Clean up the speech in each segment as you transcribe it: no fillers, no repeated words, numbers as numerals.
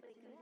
Lanjutin ya.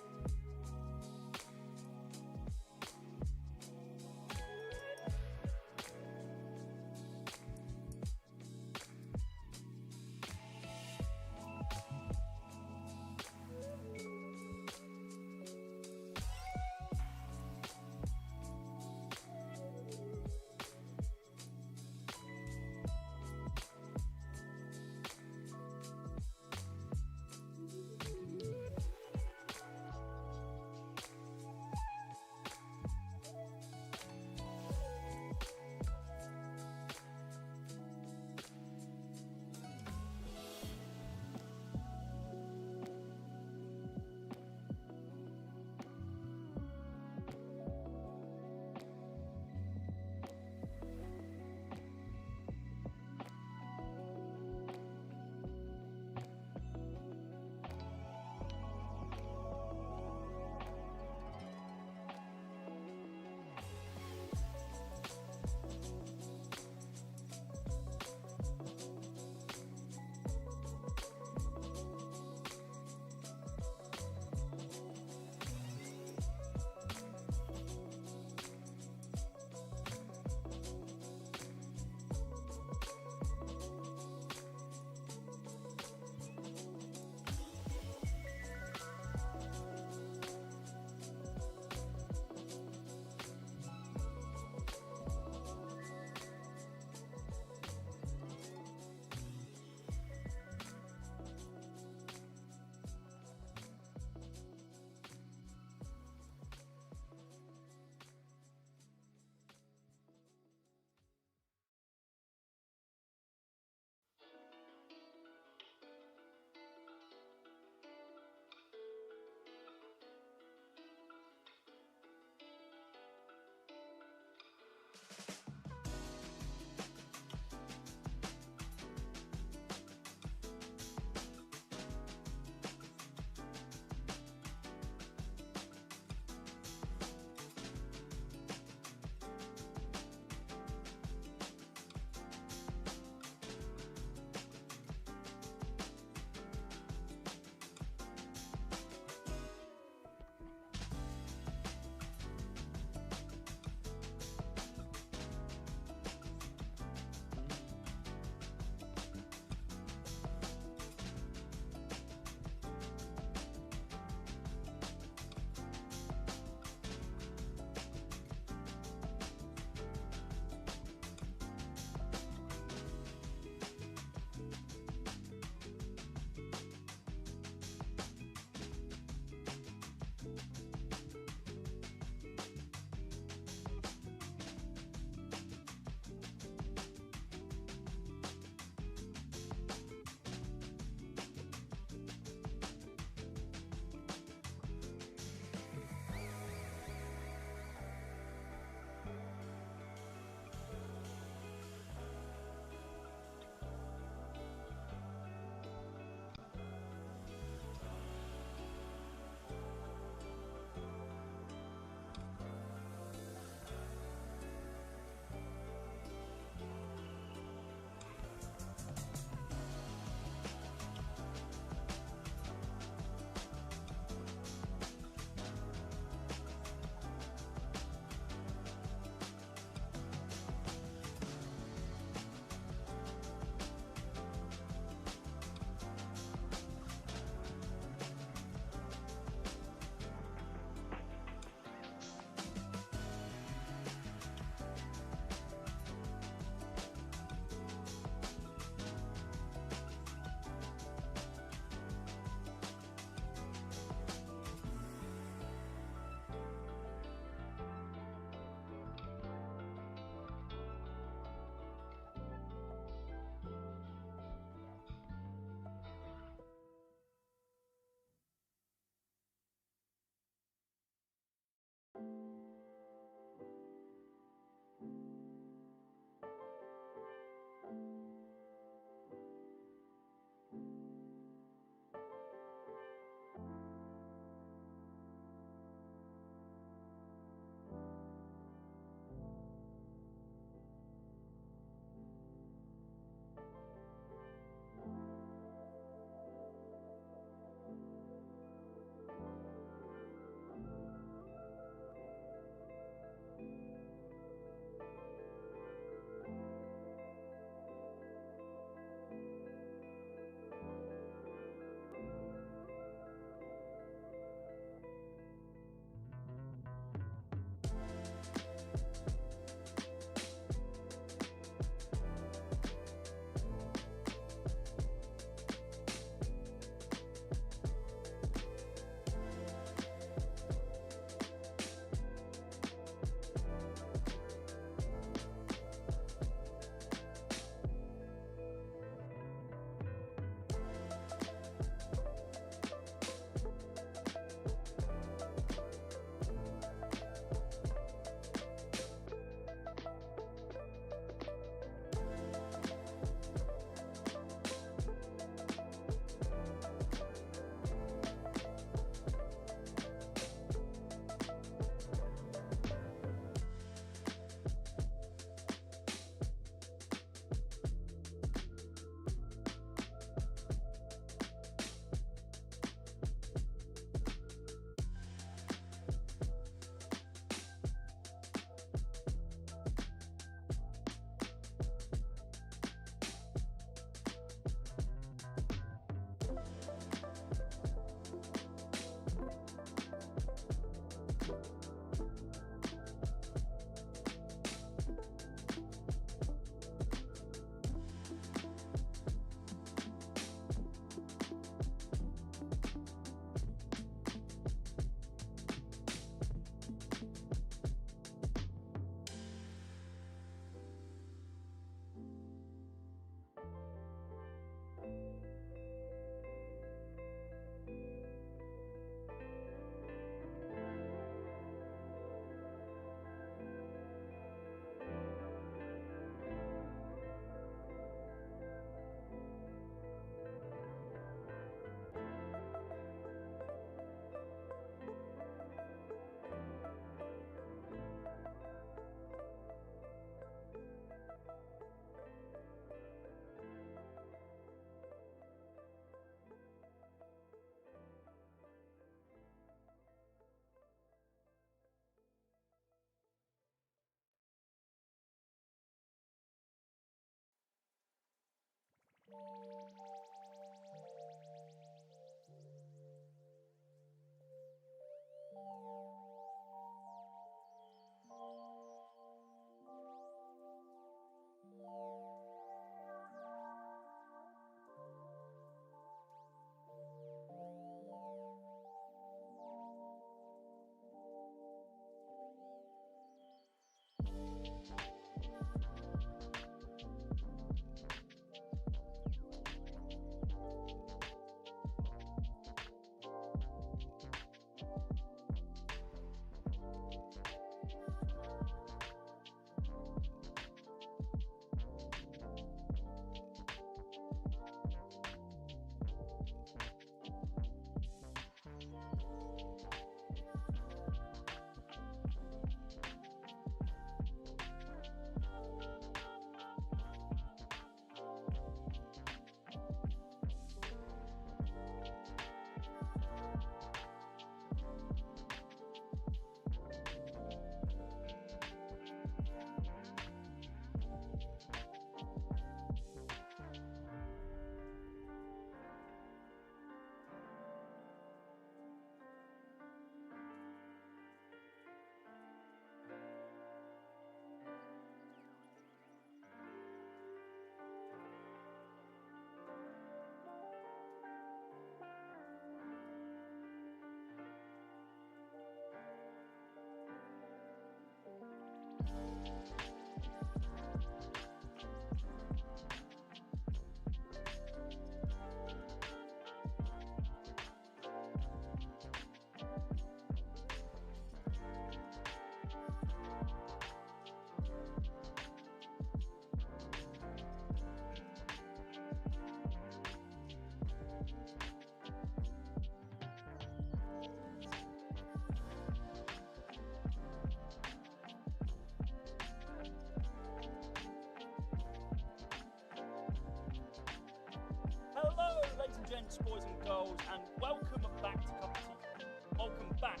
boys and girls, and welcome back to CupofTCG. Welcome back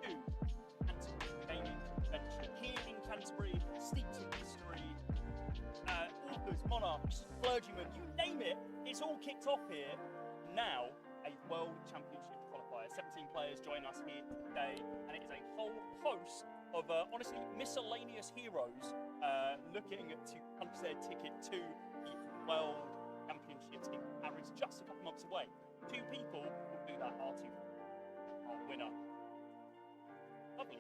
to Canterbury Gaming Convention here in Canterbury, steeped in history. Authors, monarchs, clergymen, you name it, it's all kicked off here. Now, a World Championship qualifier. 17 players join us here today, and it is a whole host of, honestly, miscellaneous heroes looking to punch their ticket to the World Championships in Paris, just a couple months away. Two people will do that, our winner. Lovely.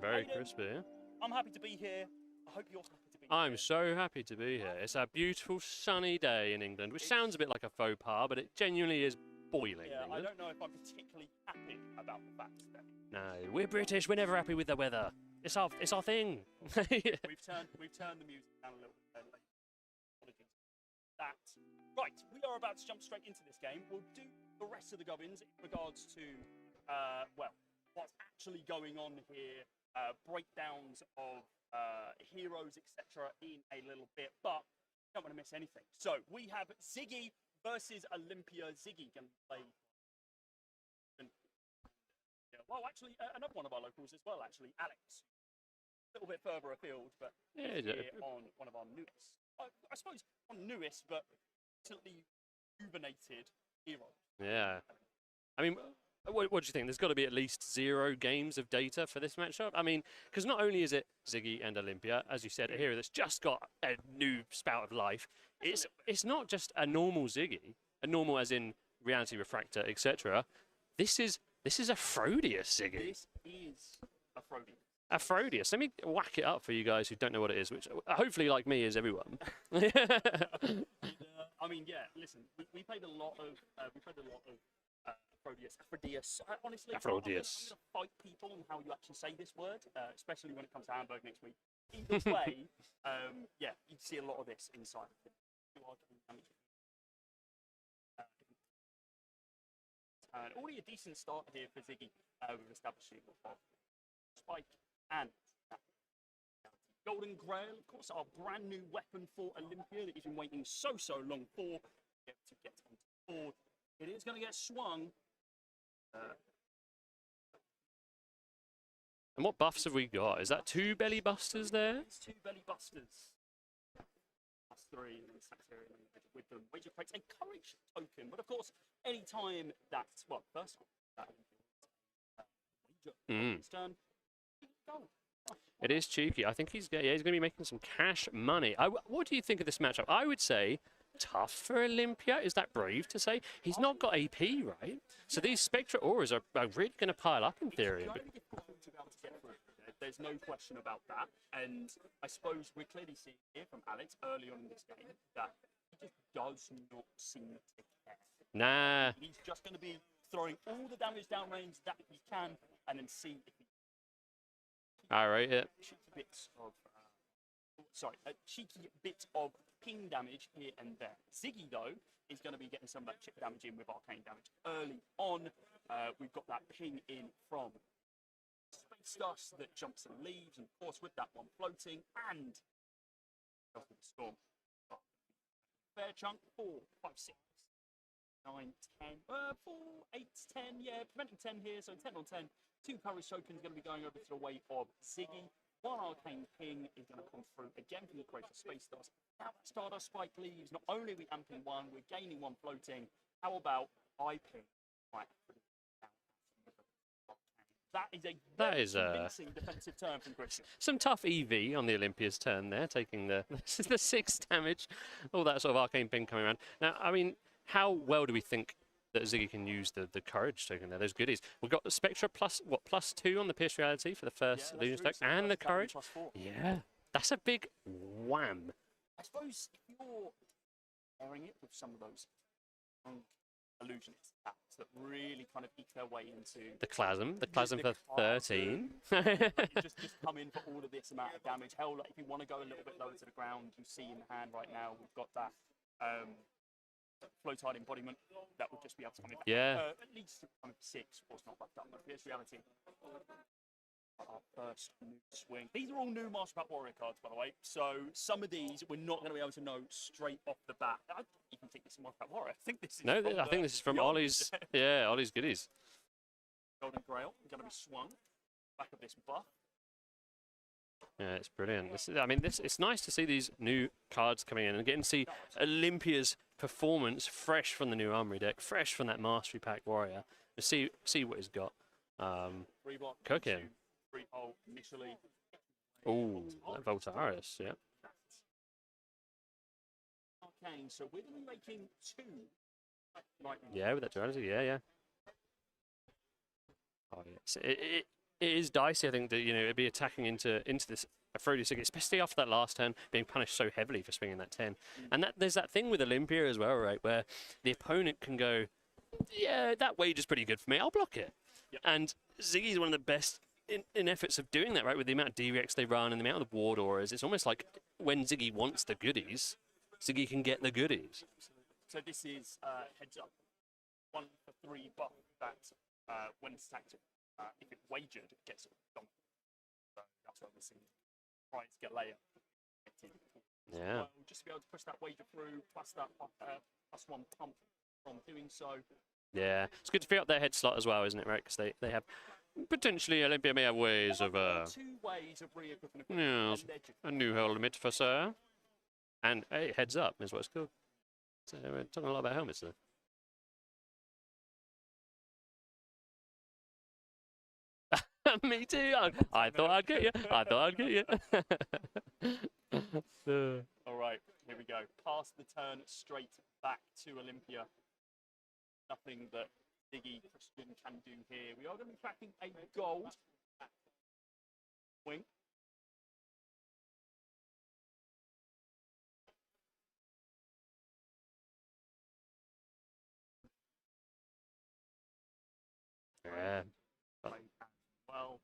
Very crispy. I'm happy to be here. I hope you're happy to be here. I'm so happy to be here. It's a beautiful sunny day in England, which sounds a bit like a faux pas, but it genuinely is boiling. Yeah, in I England. don't know if I'm particularly happy about the fact that No, we're British. We're never happy with the weather. It's our thing. we've turned the music down a little bit. Apologies. That. Right, we are about to jump straight into this game. We'll do the rest of the gubbins in regards to, well, what's actually going on here, breakdowns of heroes, etc. in a little bit, but don't want to miss anything. So we have Ziggy versus Olympia. Ziggy can play. Well, actually, another one of our locals as well, actually, Alex. A little bit further afield, but here on one of our newest. I suppose not newest, but recently rejuvenated heroes. Yeah. I mean, what do you think? There's got to be at least 0 games of data for this matchup. I mean, because not only is it Ziggy and Olympia, as you said, a hero that's just got a new spout of life. It's not just a normal Ziggy, a normal as in Reality Refractor, etc. This is a Frodius Ziggy. This is a Frodius. A Frodius. Let me whack it up for you guys who don't know what it is, which hopefully, like me, is everyone. I mean, yeah. Listen, we played a lot of Frodius. Honestly, I'm going to fight people on how you actually say this word, especially when it comes to Hamburg next week. Either way, yeah, you see a lot of this inside of it. And already a decent start here for Ziggy with establishing Spike and Golden Grail, of course, our brand new weapon for Olympia that he's been waiting so long for to get on board. It is going to get swung. And what buffs have we got? Is that 2 belly busters there? It's 2 belly busters. Plus 3 and then Saxarian with them. Wager creates a courage token, but of course, any time that's first time that wager turn, go. It is cheeky. I think he's going to be making some cash money. What do you think of this matchup? I would say tough for Olympia. Is that brave to say? He's not got AP, right? So these Spectra auras are really going to pile up in theory. It's going to be difficult to be able to get through. There's no question about that. And I suppose we're clearly seeing here from Alex early on in this game that he just does not seem to care. Nah. He's just going to be throwing all the damage downrange that he can and then see if he all right, yeah. Cheeky bit of ping damage here and there. Ziggy, though, is going to be getting some of that chip damage in with arcane damage early on. We've got that ping in from Space Dust that jumps and leaves, and of course, with that one floating, and Storm. Fair chunk, 4, 5, 6, 9, 10, 4, 8, 10, yeah, preventing 10 here, so 10 on 10. 2 courage tokens going to be going over to the way of Ziggy. 1 arcane ping is going to come through again from the creator Space Dust. Now that Stardust Spike leaves, not only are we amping 1, we're gaining 1 floating. How about I ping? Right. That is a convincing defensive turn from Christian. Some tough EV on the Olympia's turn there, taking the 6 damage. All that sort of arcane ping coming around. Now, I mean, how well do we think that Ziggy can use the courage token there, those goodies? We've got the Spectra plus 2 on the Pierce Reality for the first Lunar Stack, and the courage. Yeah, that's a big wham. I suppose if you're pairing it with some of those illusionist attacks that really kind of eke their way into the Clasm for 13. You just come in for all of this amount of damage. Hell, like, if you want to go a little bit lower to the ground, you see in the hand right now we've got that Flow-Tide embodiment that would just be able to come in. Yeah. At least kind of 6, of course, not buffed up, but Pierce Reality. first new swing. These are all new Master Pack Warrior cards, by the way. So some of these we're not going to be able to know straight off the bat. I don't even think this is Master Pack Warrior. I think this is. No, from I think this is from the Ollie's. Yeah, Ollie's goodies. Golden Grail going to be swung back of this buff. Yeah, it's brilliant. I mean, it's nice to see these new cards coming in and getting to see Olympia's performance fresh from the new Armory deck, fresh from that Mastery Pack Warrior. To see what he's got. Cooking. Initially. Oh, that Voltaris, yeah. Arcane, so we're going to be making 2 lightning. Yeah, with that duality, yeah. Oh, yes. It is dicey, I think, that, you know, it'd be attacking into this Aphrodisiac, especially after that last turn, being punished so heavily for swinging that 10. And there's that thing with Olympia as well, right, where the opponent can go, yeah, that wage is pretty good for me, I'll block it. Yep. And Ziggy's one of the best in efforts of doing that, right, with the amount of D-Rex they run and the amount of ward auras. It's almost like when Ziggy wants the goodies, Ziggy can get the goodies. So this is heads up. 1 for 3 buff that when it's attacked, if it wagered, it gets dumped. So that's what we're seeing. Prize Galea. Yeah. Well, just to be able to push that wager through, plus that +1 pump from doing so. Yeah, it's good to free up their head slot as well, isn't it, right? Because they have potentially Olympia may have ways of 2 ways of re-equipping yes, a new whole limit for sir, and hey, heads up is what it's called. So we're talking a lot about helmets there. Me too. I thought I'd get you. I thought I'd get you. All right, here we go. Pass the turn straight back to Olympia. Nothing that Ziggy Christian can do here. We are going to be cracking a gold wing. Yeah. Well,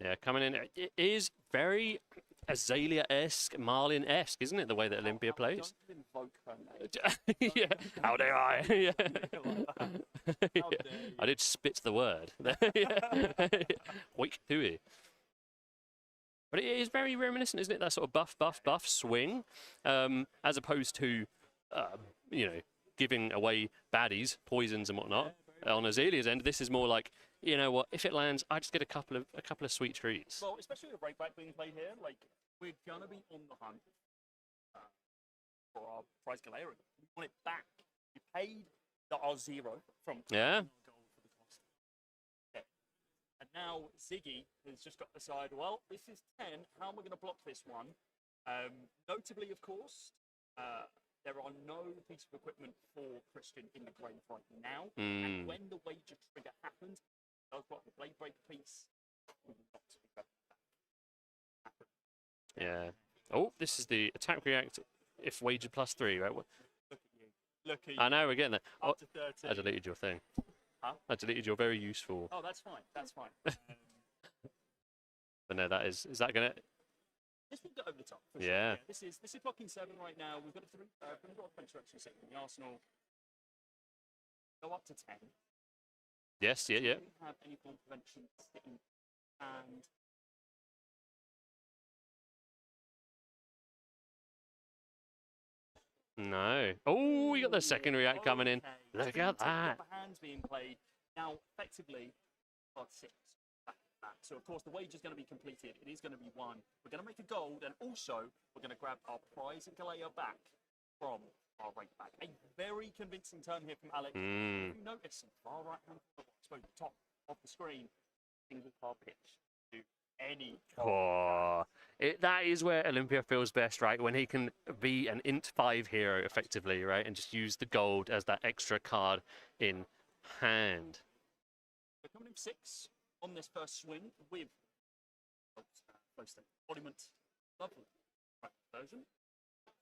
Yeah, coming in. It is very Azalea-esque, Marlin-esque, isn't it, the way that Olympia plays? don't invoke her name. Yeah. How dare I? Yeah. How Yeah. dare I did spit the word. Weak hooey. But it is very reminiscent, isn't it? That sort of buff swing, as opposed to, you know, giving away baddies, poisons and whatnot. On Azalea's end, this is more like, you know what? If it lands, I just get a couple of sweet treats. Well, especially with breakback being played here, like we're gonna be on the hunt for our prize Galera. We want it back. We paid our 0 from Yeah. gold for the cost. Okay. And now Ziggy has just got to decide, well, this is 10. How am I going to block this one? Notably, of course, there are no pieces of equipment for Christian in the grave right now. And when the wager trigger happens, it does block the blade break piece. We will not be able to happen. Yeah. Oh, this is the attack react if wagered +3, right? Look at you. Look at you. I know, we're getting there. Oh, Up to 13. I deleted your thing. Huh? I deleted your very useful. Oh, that's fine. That's fine. But no, is that going to... This will go over the top. For Yeah. Sure. This is blocking 7 right now. We've got a French direction set in the arsenal. Go up to 10. Yes, yeah. We don't have any form prevention sitting, and No. Oh, we got the second react coming in. Okay. Look at that. Upper hands being played now. Effectively, card 6. So of course the wage is going to be completed. It is going to be won. We're going to make a gold, and also we're going to grab our prize and Galea back from our right back. A very convincing turn here from Alex. You notice far right hand, I suppose the top of the screen, single card pitch to any. Oh, that is where Olympia feels best, right? When he can be an int 5 hero effectively, right, and just use the gold as that extra card in hand. We're coming in 6 on this first swing with close to embodiment. Lovely version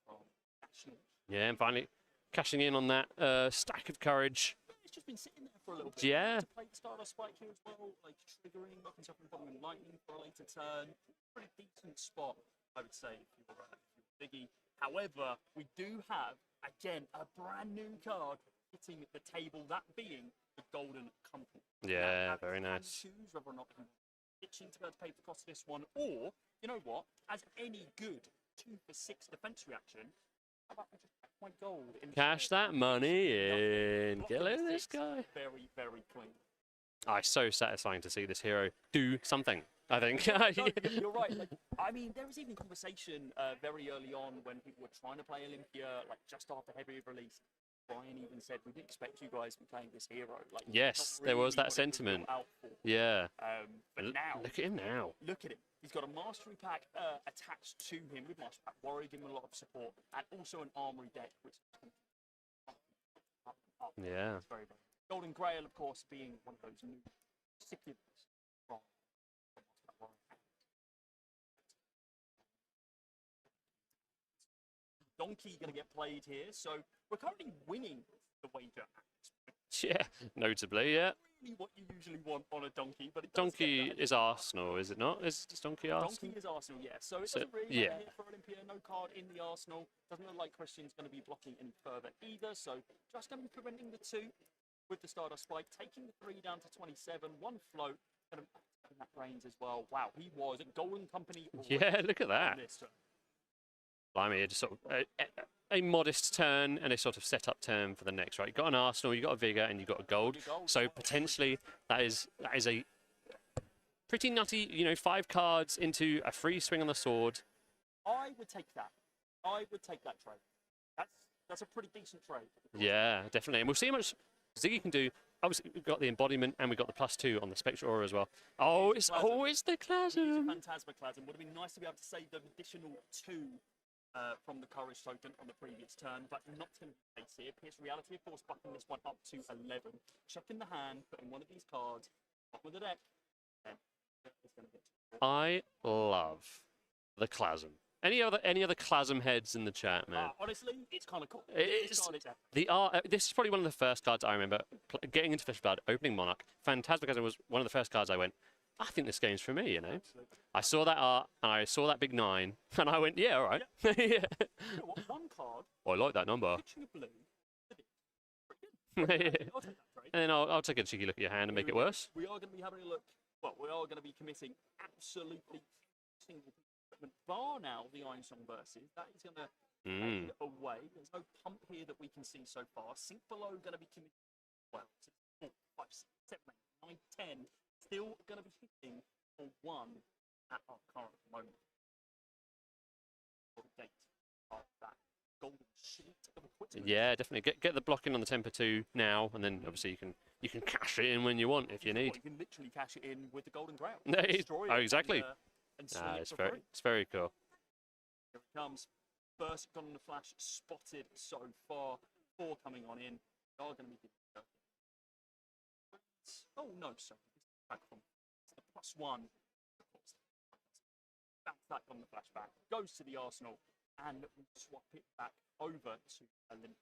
from National. Yeah, and finally cashing in on that stack of courage. It's just been sitting there for a little bit. Yeah. To play the Stardust Spike here as well, like triggering, knocking stuff and following lightning for a later turn. Pretty decent spot, I would say, if you're Biggie. However, we do have, again, a brand new card hitting the table, that being the Golden Company. Yeah, now, very you can nice. choose whether or not you want itching to be able to pay for the cost of this one, or you know what? As any good 2 for 6 defense reaction, how about I just pack my gold in Cash that money in. Get rid of this guy. Very, very clean. Oh, it's so satisfying to see this hero do something, I think. No, you're right. Like, I mean, there was even conversation very early on when people were trying to play Olympia, like just after heavy release. Brian even said, we didn't expect you guys to be playing this hero. Like, Yes, there was that sentiment. Yeah. But now, look at him now. Look at him. He's got a mastery pack attached to him with mastery pack warrior, giving him a lot of support, and also an armory deck, which is up. Yeah. It's very, very. Golden Grail, of course, being one of those new succulents from mastery pack warrior. Donkey going to get played here, so we're currently winning the wager. Yeah, notably, yeah. Really what you usually want on a donkey, but it Donkey is Arsenal, is it not? Is Donkey Arsenal? Donkey is Arsenal, yeah. So it doesn't really matter here for Olympia. No card in the Arsenal. Doesn't look like Christian's going to be blocking any further either. So just going to be preventing the 2 with the Stardust Spike, taking the 3 down to 27. 1 float. Going to that range as well. Wow, he was at Golden Company. Yeah, look at that. Blimey, just sort of a modest turn and a sort of set-up turn for the next, right? You've got an Arsenal, you've got a Vigor, and you've got a Gold. So potentially that is a pretty nutty, you know, 5 cards into a free swing on the sword. I would take that. I would take that trade. That's a pretty decent trade. Yeah, definitely. And we'll see how much Ziggy can do. Obviously, we've got the embodiment and we've got the +2 on the Spectral Aura as well. Oh, it's the Clasm. Phantasmaclasm. Would have been nice to be able to save the additional 2 from the Courage token on the previous turn, but not going to be the case here. Pierce Reality, of course, bucking this one up to 11. Checking the hand, putting one of these cards up with the deck. And it's going to get I love the Clasm. Any other Clasm heads in the chat, man? Honestly, it's kind of cool. This is probably one of the first cards I remember getting into Fish Blood, opening Monarch. Phantasmaclasm was one of the first cards I went, I think this game's for me, you know. Absolutely. I saw that art and I saw that big 9 and I went, yeah, all right. Yeah. You know what? 1 card. I like that number. Pitching a blue. I'll take that trade. And then I'll take a cheeky look at your hand and make it worse. We are going to be having a look. Well, we are going to be committing absolutely single equipment, bar now the Ironsong versus. That is going to fade away. There's no pump here that we can see so far. Sink below going to be committing. Well, 4, 5, 6, 7, 8, 9, 10. Still going to be hitting for 1 at our current moment. For the date of that golden sheet of equipment. Yeah, definitely. Get the blocking on the Temper 2 now, and then obviously you can cash it in when you want if you need. You can literally cash it in with the golden grail. Oh, exactly. And it's very cool. Here it comes. First gun on the flash spotted so far. 4 coming on in. They are going to be. Oh no, sorry. Back from the +1. Bounce that on the flashback. Goes to the Arsenal, and we swap it back over to Olympia.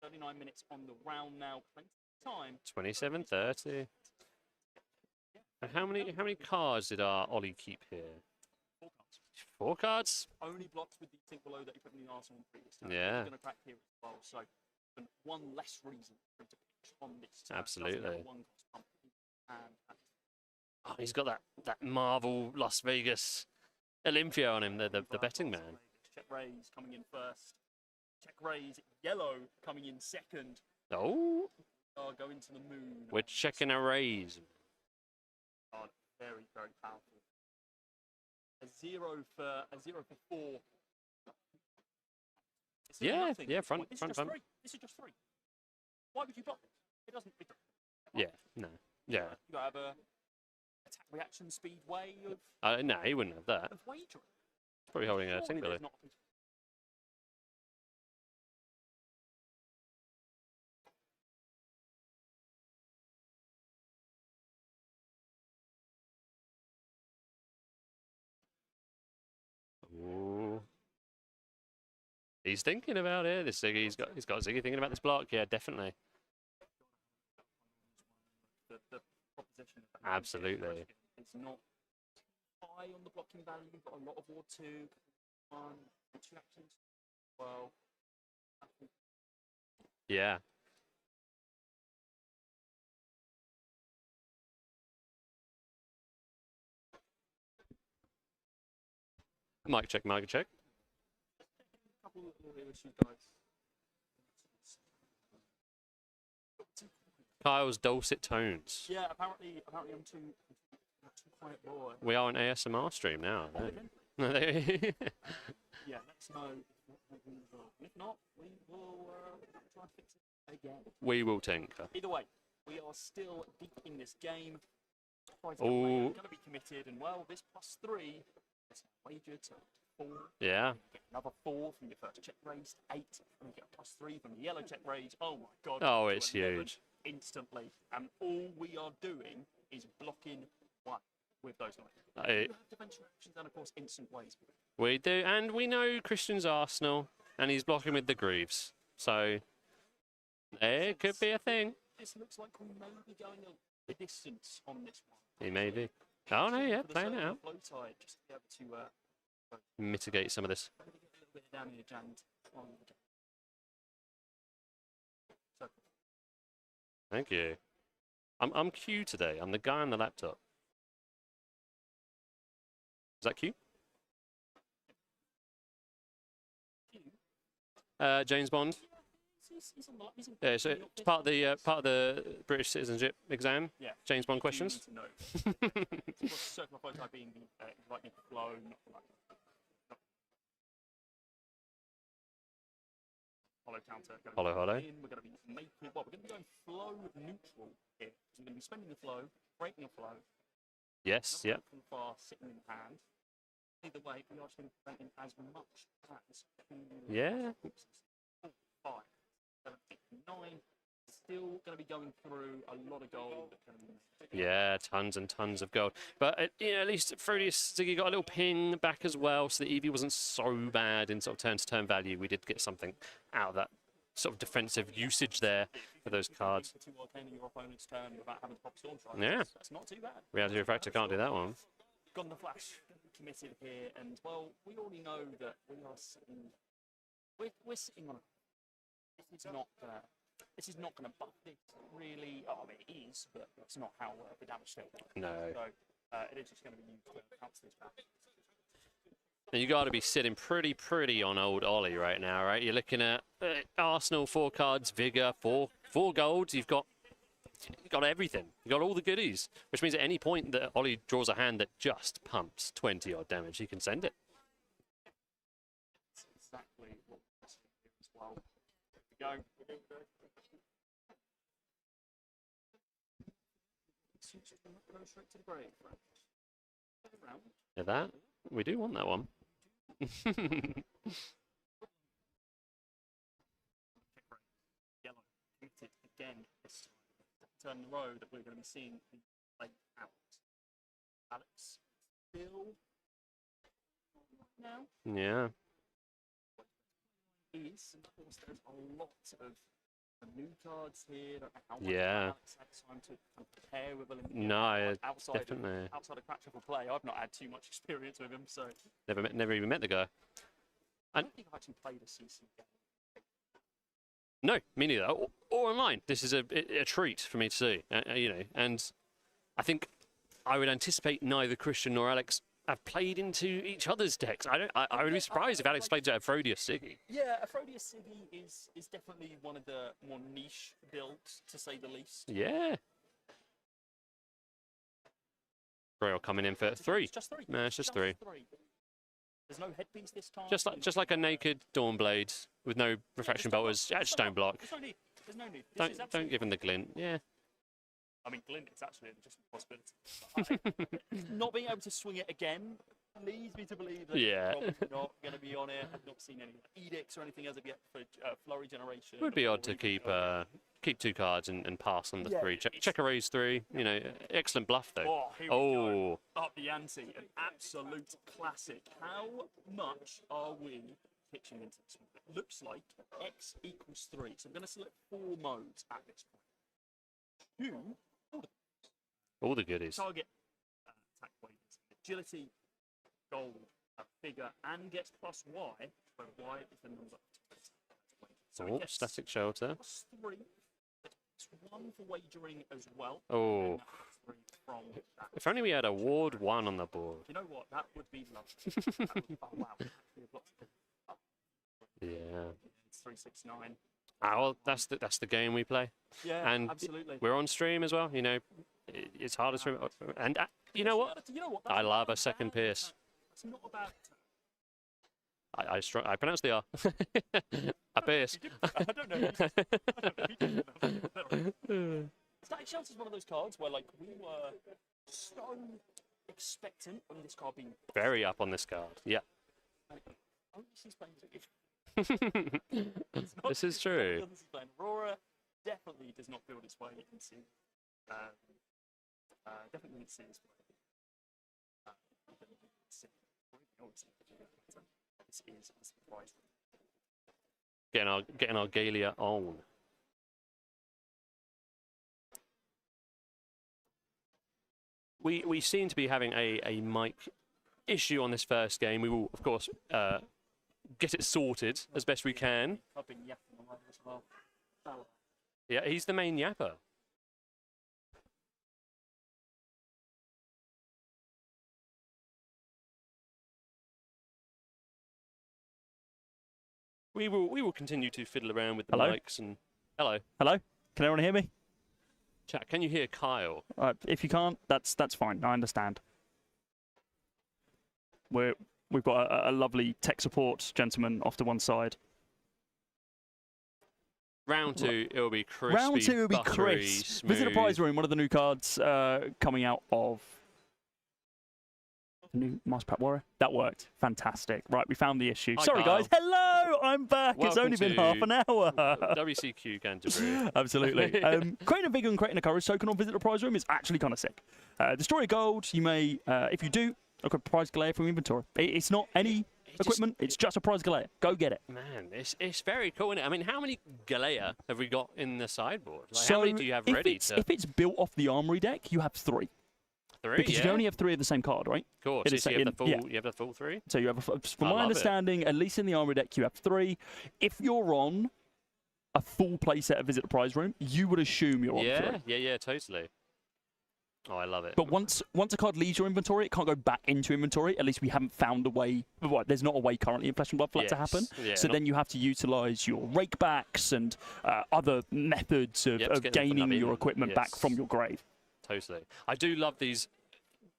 39 minutes on the round now. Plenty of time. 27:30. Yeah. And how many cards did our Ollie keep here? 4 cards. 4 cards? Only blocked with the Think Below that he put in the Arsenal previous time. Yeah. He's going to crack here as well. So, one less reason for him to pitch on this turn. Absolutely. One cost pump. And oh, he's got that Marvel Las Vegas Olympia on him, the betting man. Check raise coming in first. Check raise yellow coming in second. Oh, Going to the moon. we're checking a raise. God, very, very powerful. A 0 for 4. Yeah, nothing. yeah, front. This is just 3. Why would you block it? It doesn't. Yeah, no, yeah. You gotta have a attack reaction speed way of. No, he wouldn't have that. Of wagering. He's probably holding a Surely single. there's not a- Ooh. He's thinking about it. This Ziggy, he's got Ziggy thinking about this block. Yeah, definitely. The proposition of Absolutely. It's not high on the blocking value. You've got a lot of War 2, 1, 2 actions. Well, Yeah. Mic check, mic check. Couple of little issues, guys. Kyle's dulcet tones. Yeah, apparently I'm too quiet boy. We are an ASMR stream now. Oh, No? okay. Yeah, let us know. If not, we will try and fix it again. We will tinker. Either way, we are still deep in this game. Quite Oh. going to be committed, and well, this +3 is wagered to 4. Yeah. You get another 4 from your first check raise, 8, and you get a +3 from the yellow check raise. Oh my god. Oh, to it's 11 huge. Instantly. And all we are doing is blocking 1 with those knights. I- We have defensive actions and, of course, instant ways. We do, and we know Christian's Arsenal, and he's blocking with the Greaves. So, it could be a thing. This looks like we may be going a distance on this one. He may be. Oh, no, yeah, For the playing it circle out. flow tide, just to be able to Mitigate some of this. get a little bit of damage and on the so, Thank you. I'm Q today. I'm the guy on the laptop. Is that Q? James Bond. he's on the, he's in Yeah, so it's part of the British citizenship exam. Yeah. James Bond questions. No. Circle flow type being the lightning flow, not hollow counter. Hollow, hollow. We're going to be making, well, we're going to be going flow neutral here. So we're going to be spending the flow, breaking the flow. Yes, nothing yep. From far, sitting in hand. Either way, we are just going to be preventing as much as. Yeah. 4, 5, 7, 8, 9. Still going to be going through a lot of gold. Yeah, tons and tons of gold. But at least Frodius Ziggy got a little ping back as well, so the EV wasn't so bad in sort of turn-to-turn value. We did get something out of that sort of defensive usage there for those cards. For 2 arcane in your opponent's turn without having to pop storm strike. Yeah. That's not too bad. Reality Refractor can't do that one. Gone the flash, committed here, and well, we already know that we are sitting. We're sitting on. This is not gonna buff this really. Oh, I mean, it is, but it's not how the damage still works. No. So it is just going to be used to bounce this back. And you got to be sitting pretty on old Ollie right now, right? You're looking at Arsenal, 4 cards, Vigor, 4 golds. You've got everything. You've got all the goodies, which means at any point that Ollie draws a hand that just pumps 20 odd damage, he can send it. That's exactly what we're doing here as well. Here we go. Go straight to the grave. Right. Yeah, that we do want that one. Yellow committed again this turn in a row that we're going to be seeing the play out. Alex still now Yeah. is, and of course there's a lot of new cards here. Don't know how much Yeah. Alex had time to kind of prepare with Olympia. No, outside definitely. outside of practical play, I've not had too much experience with him, so Never even met the guy. I don't think I've actually played a CC game. No, me neither. Or online. This is a treat for me to see. And I think I would anticipate neither Christian nor Alex have played into each other's decks. I would be surprised if Alex played to Frodius Siggy. Yeah, Frodius Siggy is definitely one of the more niche builds, to say the least. Yeah. Grail coming in for 3. It's just 3. No, it's just 3. There's no headpiece this time. Just like a naked Dawnblade with no refraction bolters. Yeah, just don't block. There's no need. There's no need. Don't give him the glint. Yeah. I mean, glint is actually just a possibility. Not being able to swing it again leads me to believe that Yeah. probably not going to be on it. I've not seen any edicts or anything as of yet for flurry generation. It would be odd to or keep 2 cards and pass on the Yeah, 3. Check a raise 3. Excellent bluff though. Oh, here we Oh. go. Up the ante, an absolute classic. How much are we pitching into this one? It looks like X equals 3. So I'm going to select 4 modes at this point. 2, All the goodies. target attack wages, agility, gold, figure, and gets +Y, where Y is the number. So it Oh, gets static shelter. +3. It's 1 for wagering as well. Oh. And that's 3 from that. If only we had a Ward 1 on the board. You know what? That would be lovely. Oh, wow. Yeah. It's 369. Ah, well, that's the game we play. Yeah, And absolutely. we're on stream as well. You know, it's hard to stream. And you know what? I love a second pierce. It's not about. I pronounce the R. A pierce. I don't know. Static Shelter is one of those cards where, like, we were so expectant on this card being Very up on this card. Yeah. Oh, she's playing Ziggy. This is true. This is playing Aurora. Definitely does not build its way into. Definitely didn't see its way. This is a surprise. Getting our Galia on. We seem to be having a mic issue on this first game. We will, of course, get it sorted as best we can. Yeah, he's the main yapper. We will continue to fiddle around with the mics and hello. Hello? Can everyone hear me? Chat, can you hear Kyle? If you can't, that's fine. I understand. We've got a lovely tech support gentleman off to one side. Round 2, it'll be crispy. Round 2 will be buttery, crisp. smooth. Visit a prize room, one of the new cards coming out of the new Master Pack Warrior. That worked. Fantastic. Right, we found the issue. Hi, Sorry, Kyle. guys. Hello, I'm back. It's Welcome only been to half an hour. WCQ Canterbury. Absolutely. Creating a Vigor and creating a Courage token on Visit the Prize Room is actually kind of sick. Destroy a gold. You may, if you do, look at prize Galea from inventory. It's not any equipment. It's just a prize Galea. Go get it. Man, it's very cool, isn't it? I mean, how many Galea have we got in the sideboard? Like, So how many do you have ready? If it's built off the Armory deck, you have 3. 3, Because yeah? you can only have 3 of the same card, right? Of course, it yes, is you have, in- the full, yeah. you have the full 3? So you have, from I my love it. understanding, at least in the Armory deck, you have 3. If you're on a full playset of Visit the Prize Room, you would assume you're on 3. Yeah, totally. Oh, I love it. But once a card leaves your inventory, it can't go back into inventory. At least we haven't found a way. Well, there's not a way currently in Flesh and Blood for that to happen. Yeah, So then you have to utilize your rakebacks and other methods of Yep, to get them from gaining that your in. equipment back from Yes. your grave. Totally. I do love these.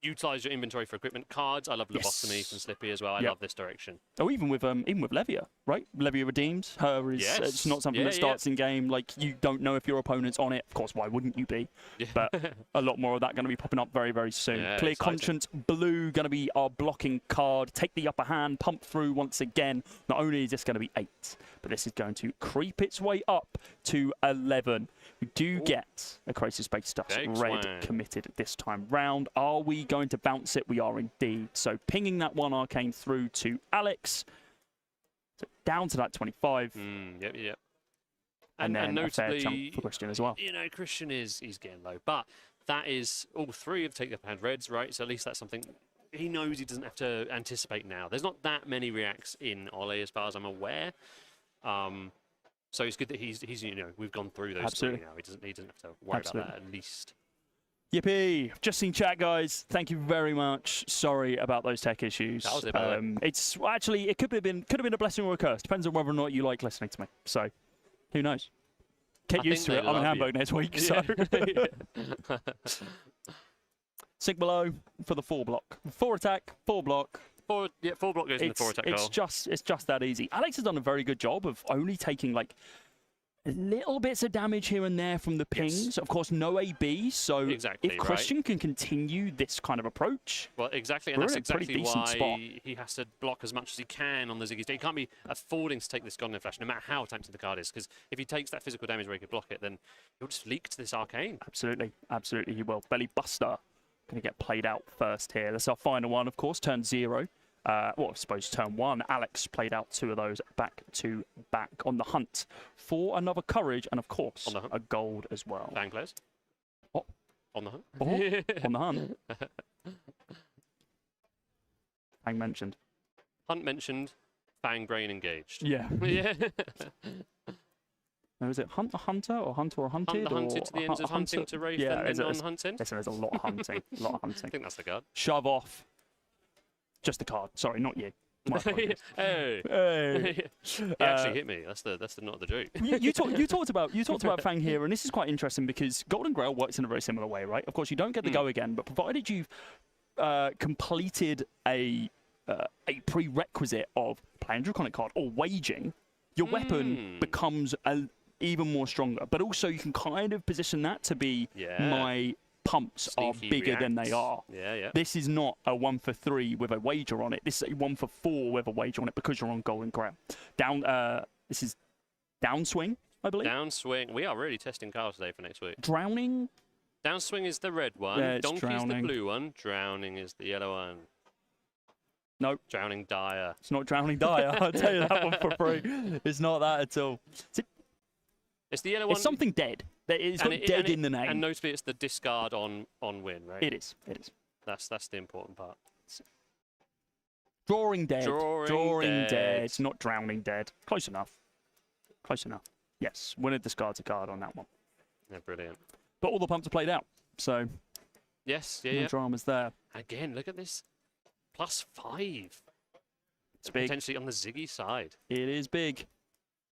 Utilize your inventory for equipment cards. I love Lobotomy Yes. from Slippy as well. I Yep. love this direction. Oh, even with Levia, right? Levia redeems her is Yes. it's not something Yeah, that starts in game. Like you don't know if your opponent's on it. Of course, why wouldn't you be? Yeah. But a lot more of that going to be popping up very, very soon. Yeah, Clear exciting. Conscience Blue going to be our blocking card. Take the upper hand, pump through once again. Not only is this going to be 8, but this is going to creep its way up to 11. We do get a Crisis Space Dust Big red swing. committed this time round. Are we going to bounce it? We are indeed. So pinging that 1 Arcane through to Alex. So down to that 25. Yep. And then a fair notably, chunk for Christian as well. You know, Christian he's getting low, but that is all 3 of Take the Hand Reds, right? So at least that's something he knows he doesn't have to anticipate now. There's not that many reacts in Ole as far as I'm aware. So it's good that he's you know, we've gone through those 3 now. He doesn't have to worry about that at least. Yippee! Just seen chat, guys. Thank you very much. Sorry about those tech issues. That was it, by the way. It's actually it could have been a blessing or a curse. Depends on whether or not you like listening to me. So, who knows? Get used to it. I'm in Hamburg next week, so. Sink below for the 4 block. 4 attack, 4 block. 4 block goes in the 4 attack goal. It's just that easy. Alex has done a very good job of only taking like little bits of damage here and there from the pings. Yes. Of course, no AB. So Exactly, if Christian can continue this kind of approach, Well, exactly, and we're that's in a pretty exactly decent why spot. he has to block as much as he can on the Ziggy stage. He can't be affording to take this Godly Flash, no matter how tempting the card is, because if he takes that physical damage where he could block it, then he'll just leak to this Arcane. absolutely he will. Belly Buster going to get played out first here. That's our final one, of course, turn 0. Well, I suppose turn 1. Alex played out 2 of those back to back on the hunt for another courage and, of course, a gold as well. Bang players. Oh. On the hunt. Oh, on the hunt. Bang mentioned. Hunt mentioned, Fang Brain engaged. Yeah. Yeah. No, is it hunter or hunted? Hunt the hunted to the ends of hunting to rave yeah, them non-hunting. Listen, there's a lot of hunting. A lot of I hunting. think that's the card. Shove off. Just the card. Sorry, not you. My apologies. Hey. Hey. He actually hit me. That's not the joke. you talked about Fang here, and this is quite interesting because Golden Grail works in a very similar way, right? Of course, you don't get the go again, but provided you've completed a prerequisite of playing a Draconic card or waging, your weapon becomes even more stronger. But also, you can kind of position that to be my pumps are bigger than they are. Yeah. This is not a 1 for 3 with a wager on it. This is a 1 for 4 with a wager on it because you're on Golden Grail. This is downswing, I believe. Downswing. We are really testing cards today for next week. Drowning. Downswing is the red one. Yeah, Donkey's drowning. the blue one. Drowning is the yellow one. Nope. Drowning Dire. It's not Drowning Dire. I'll tell you that one for free. It's not that at all. It's the yellow one. It's something dead. It's got dead in the name. And notably, it's the discard on win, right? It is. That's the important part. Drawing dead. Drawing dead. It's not Drowning Dead. Close enough. Yes. Winner discards a card on that one. Yeah, brilliant. But all the pumps are played out. So Yes, no yeah. dramas there. Again, look at this. +5. It's big. Potentially on the Ziggy side. It is big.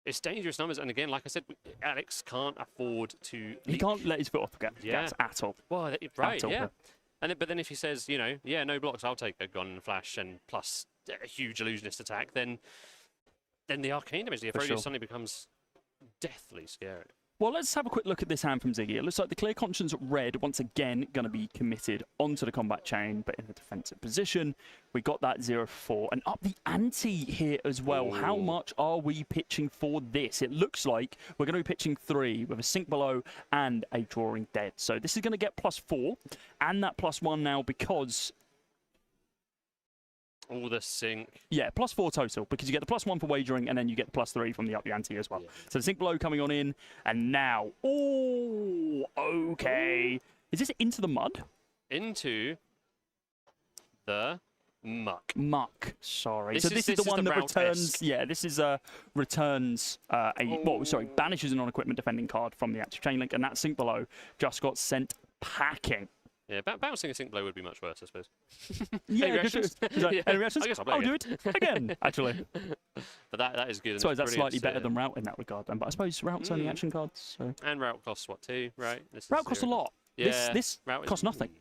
It's dangerous numbers, and again, like I said, Alex can't afford to. He can't let his foot off the gas at all. Well, right, At all. yeah. But then if he says, no blocks, I'll take a gun and flash and plus a huge illusionist attack, then the arcane damage, the Aphrodite suddenly becomes deathly scary. Well, let's have a quick look at this hand from Ziggy. It looks like the Clear Conscience red, once again, going to be committed onto the combat chain, but in a defensive position. We got that 0-4. And up the ante here as well. Ooh. How much are we pitching for this? It looks like we're going to be pitching 3 with a Sink Below and a Drawing Dead. So this is going to get +4 and that +1 now because... All the sink. Yeah, +4 total, because you get the +1 for wagering, and then you get the +3 from the up the ante as well. Yeah. So the Sink Below coming on in, and now, okay. Is this into the mud? Into the muck. Muck, sorry. This so this is the one that route-esque. returns, yeah, this is returns banishes a non-equipment defending card from the active chain link, and that Sink Below just got sent packing. Yeah, bouncing a sink blow would be much worse, I suppose. Yeah, Any reactions? Any reactions? I guess I'll do it again, actually. But that is good. I suppose that's brilliant slightly better than Route in that regard, then. But I suppose Route's only action cards. So. And Route costs what, 2, right? Route costs a lot. Yeah, This Route costs nothing.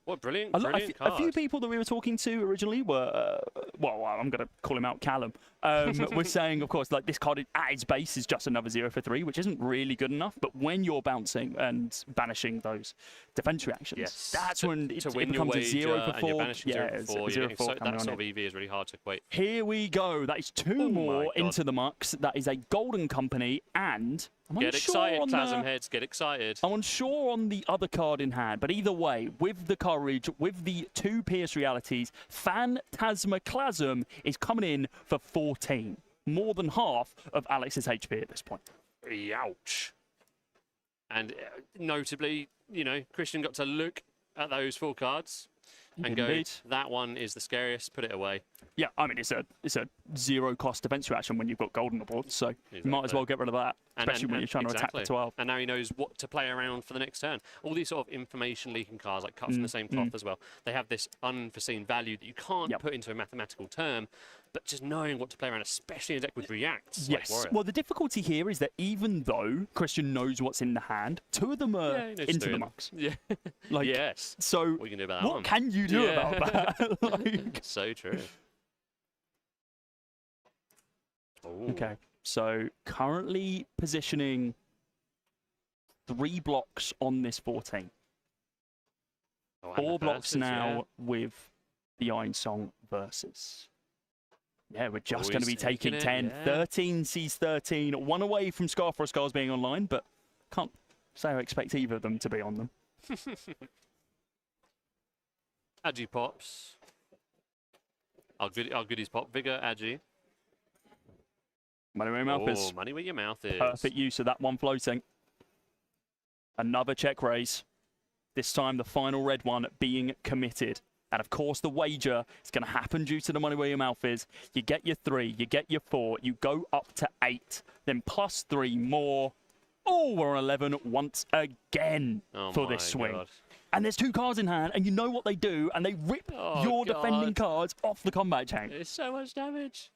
What brilliant A card. few people that we were talking to originally were, I'm going to call him out, Callum, was saying, of course, like this card at its base is just another 0 for 3, which isn't really good enough. But when you're bouncing and banishing those defense reactions, that's when it becomes a 0 for 4. And you're banishing 0 for 4. 0 for 4 that sort of EV is really hard to equate. Here we go. That is 2 more into the mucks. That is a Golden Company, and Get excited, Clasm heads, get excited. I'm unsure on the other card in hand, but either way, with the courage, with the 2 Pierce realities, Phantasmaclasm is coming in for 14. More than half of Alex's HP at this point. Ouch. And notably, Christian got to look at those 4 cards and go, that one is the scariest, put it away. Yeah, I mean, it's a 0 cost defense reaction when you've got golden on board, so you might as well get rid of that, especially when you're trying to attack for 12. And now he knows what to play around for the next turn. All these sort of information leaking cards, like cut from the same cloth as well, they have this unforeseen value that you can't put into a mathematical term, but just knowing what to play around, especially in a deck with reacts. Yes. Like well, the difficulty here is that even though Christian knows what's in the hand, 2 of them are into the mucks. Yeah. Like, yes. So what can you do about that what one? can you do about that? Like... So true. Ooh. Okay, so currently positioning 3 blocks on this 14. 4 blocks now with the Iron Song versus. Yeah, we're just going to be taking 10. 13 sees 13. 1 away from Scar for Scars being online, but can't say I expect either of them to be on them. Agi pops. Our goodies pop. Vigor, Agi. Money where your mouth is. Money where your mouth is. Perfect use of that one floating. Another check raise. This time the final red one being committed. And of course the wager is going to happen due to the money where your mouth is. You get your 3, you get your 4, you go up to 8, then +3 more. Oh, we're on 11 once again for this swing. God. And there's 2 cards in hand, and you know what they do, and they rip your defending cards off the combat chain. It's so much damage.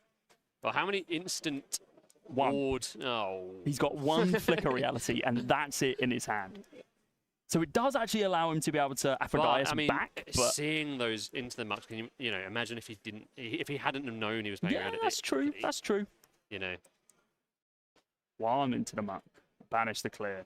Well, how many instant 1. ward? Oh. He's got 1 flicker reality, and that's it in his hand. So it does actually allow him to be able to Aphrodite back. But seeing those into the muck, can you know, imagine if he hadn't have known he was playing around it. That's true. That's true. You know. 1 into the muck. Banish the clear.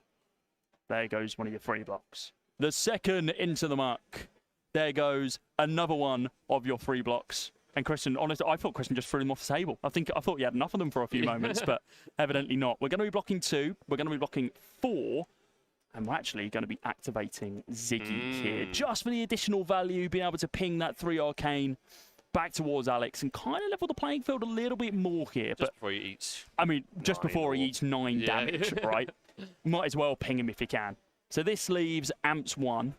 There goes one of your 3 blocks. The 2nd into the muck. There goes another one of your 3 blocks. And Christian, honestly, I thought Christian just threw them off the table. I thought you had enough of them for a few moments, but evidently not. We're going to be blocking 2. We're going to be blocking 4. And we're actually going to be activating Ziggy here. Just for the additional value, being able to ping that 3 arcane back towards Alex and kind of level the playing field a little bit more here. Just before he eats. I mean, just before he eats 9 damage, right? Might as well ping him if you can. So this leaves Amps 1.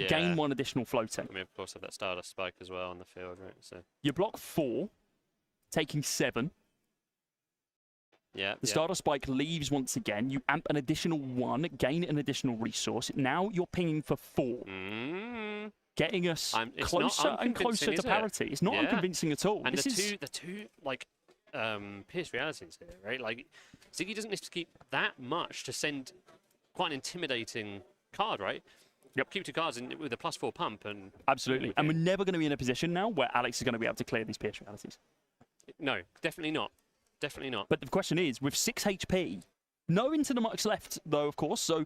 Gain 1 additional floating. I mean, of course, have that Stardust Spike as well on the field, right? So you block 4, taking 7. Yeah. The Stardust Spike leaves once again. You amp an additional 1, gain an additional resource. Now you're pinging for 4. Getting us closer and closer to parity. It's not unconvincing at all. And the two like pierce realities here, right? Like Ziggy doesn't need to keep that much to send quite an intimidating card, right? Yep. Keep 2 cards with a +4 pump and absolutely. And we're never going to be in a position now where Alex is going to be able to clear these pierce realities. No, definitely not. Definitely not. But the question is, with 6 HP, no into the mucks left, though, of course, so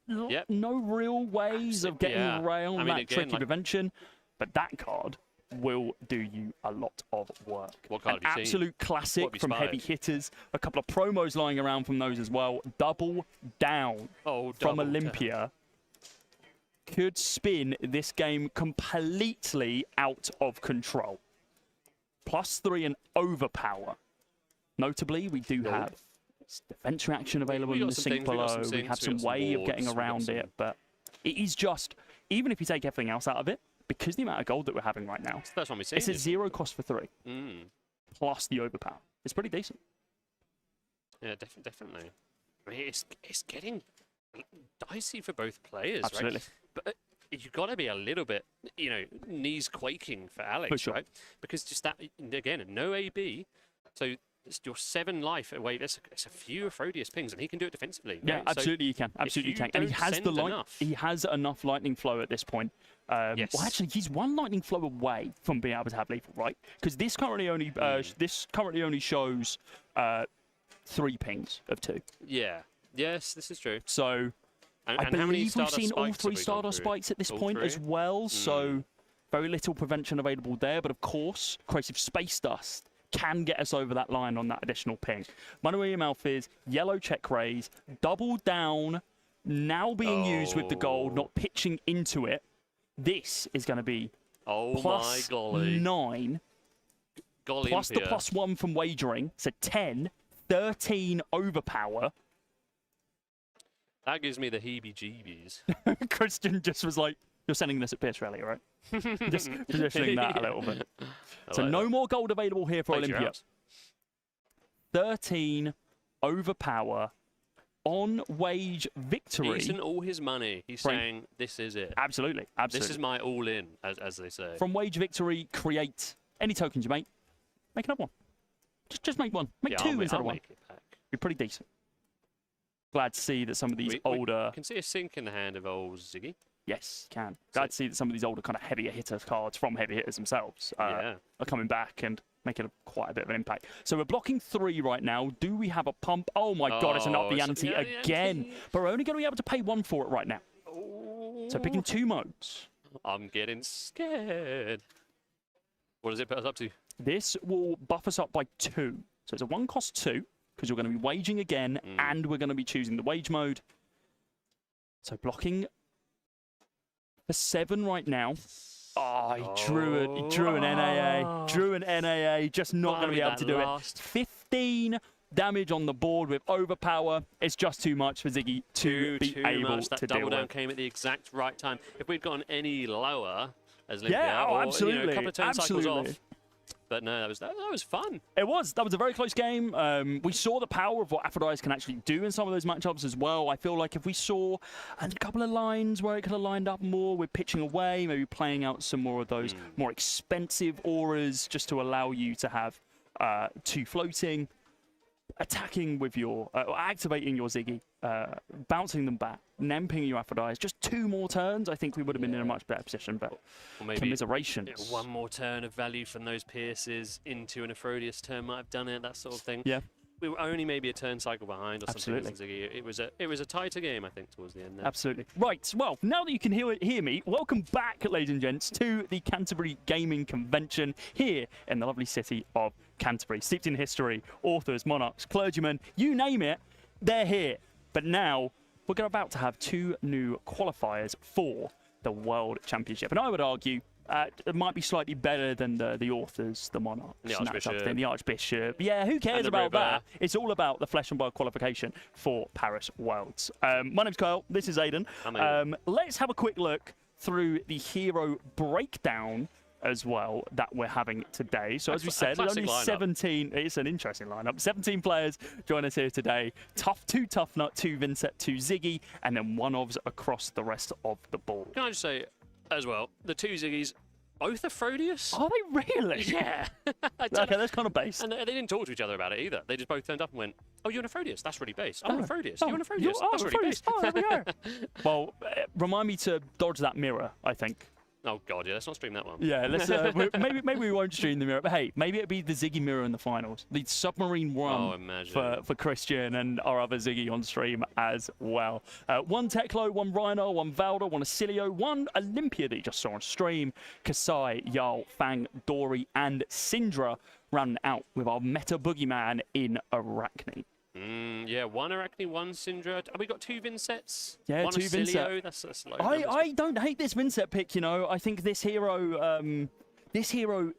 no real ways of getting around that tricky prevention. But that card will do you a lot of work. What card have you seen? Absolute classic from heavy hitters. A couple of promos lying around from those as well. Double Down from Olympia. Could spin this game completely out of control. +3 and overpower. Notably, we do have defense reaction available in the sync below. We have some way of getting around it, but it is just, even if you take everything else out of it, because the amount of gold that we're having right now, that's what we see. It's a 0 cost for 3, plus the overpower. It's pretty decent. Yeah, definitely. I mean, it's getting dicey for both players, Absolutely. Right? But you've got to be a little bit, you know, knees quaking for Alex, for sure. right? Because just that, again, no AB, so it's your 7 life away. It's a few Aphrodite pings, and he can do it defensively. Yeah, right? absolutely, he can. Absolutely, he can. And he has the he has enough lightning flow at this point. Yes. Well, actually, he's 1 lightning flow away from being able to have lethal, right? Because this currently only shows 3 pings of 2. Yeah. Yes, this is true. So I believe we've seen all 3 Stardust Spikes at this point as well. So very little prevention available there. But of course, Corrosive Space Dust can get us over that line on that additional ping. Money where your mouth is, yellow check raise, Double Down, now being used with the gold, not pitching into it. This is going to be plus 9, plus the +1 from wagering, so 10, 13 overpower. That gives me the heebie-jeebies. Christian just was like, you're sending this at Pierce Rally, right? Just positioning that a little bit. So like no more gold available here for Olympia. 13 overpower on wage victory. He's in all his money. He's saying, this is it. Absolutely. Absolutely. This is my all-in, as they say. From wage victory, create any tokens you make. Make another one. Just make one. Make 2 instead of 1. Be pretty decent. Glad to see that some of these older... You can see a sink in the hand of old Ziggy. Yes, can. Glad to see that some of these older kind of heavier hitter cards from heavy hitters themselves are coming back and making quite a bit of an impact. So we're blocking 3 right now. Do we have a pump? Oh my God, it's an up the ante again. But we're only going to be able to pay 1 for it right now. So picking 2 modes. I'm getting scared. What does it put us up to? This will buff us up by 2. So it's a 1 cost 2, because we're going to be waging again, and we're going to be choosing the wage mode. So blocking for 7 right now. Oh, he drew an NAA. Drew an NAA. Just not going to be able to do it. 15 damage on the board with overpower. It's just too much for Ziggy to be able to deal with. That double down came at the exact right time. If we'd gone any lower as Olympia, absolutely. Or, a couple of turn cycles off. But no, that was fun. It was. That was a very close game. We saw the power of what Aphrodite can actually do in some of those matchups as well. I feel like if we saw a couple of lines where it could have lined up more with pitching away, maybe playing out some more of those more expensive auras just to allow you to have 2 floating, attacking with your, activating your Ziggy, bouncing them back, nemping your Aphrodite. Just 2 more turns, I think we would have been in a much better position, but or maybe commiserations. One more turn of value from those Pierces into an Aphrodite turn might have done it, that sort of thing. Yeah. We were only maybe a turn cycle behind or Absolutely. something. Ziggy. It was a tighter game, I think, towards the end there. Absolutely. Right, well, now that you can hear me, welcome back, ladies and gents, to the Canterbury Gaming Convention here in the lovely city of Canterbury. Steeped in history, authors, monarchs, clergymen, you name it, they're here. But now, we're about to have 2 new qualifiers for the World Championship. And I would argue it might be slightly better than the authors, the monarchs, the Archbishop. the Archbishop. Yeah, who cares about that? It's all about the flesh and blood qualification for Paris Worlds. My name's Kyle. This is Aiden. I'm Aiden. Let's have a quick look through the hero breakdown as well that we're having today. So as we said, only lineup. 17. It's an interesting lineup. 17 players join us here today. 2 Tough Nut, 2 Vincent, 2 Ziggy, and then 1 OVS across the rest of the board. Can I just say, as well, the 2 Ziggies, both Aphrodite? Are they really? Yeah. Okay, that's kind of base. And they didn't talk to each other about it either. They just both turned up and went, "Oh, you're an Aphrodite. That's really base. I'm an Aphrodite. You're an Aphrodite. That's really base." Oh, there we go. Well, remind me to dodge that mirror, I think. Oh god, yeah, let's not stream that one. Yeah, let's maybe we won't stream the mirror, but hey, maybe it'll be the Ziggy mirror in the finals, the submarine run for Christian and our other Ziggy on stream as well. 1 Teklo, 1 Rhino, 1 Valda, 1 Acilio, 1 Olympia that you just saw on stream, Kasai, Jarl, Fang, Dory, and Syndra rounding out with our meta boogeyman in Arachne. Yeah, 1 Arachne, 1 Syndra. Have we got 2 Vinsets? Yeah, 1 2 Acilio? Vincet. That's low. I don't hate this Vincent pick, you know. I think this hero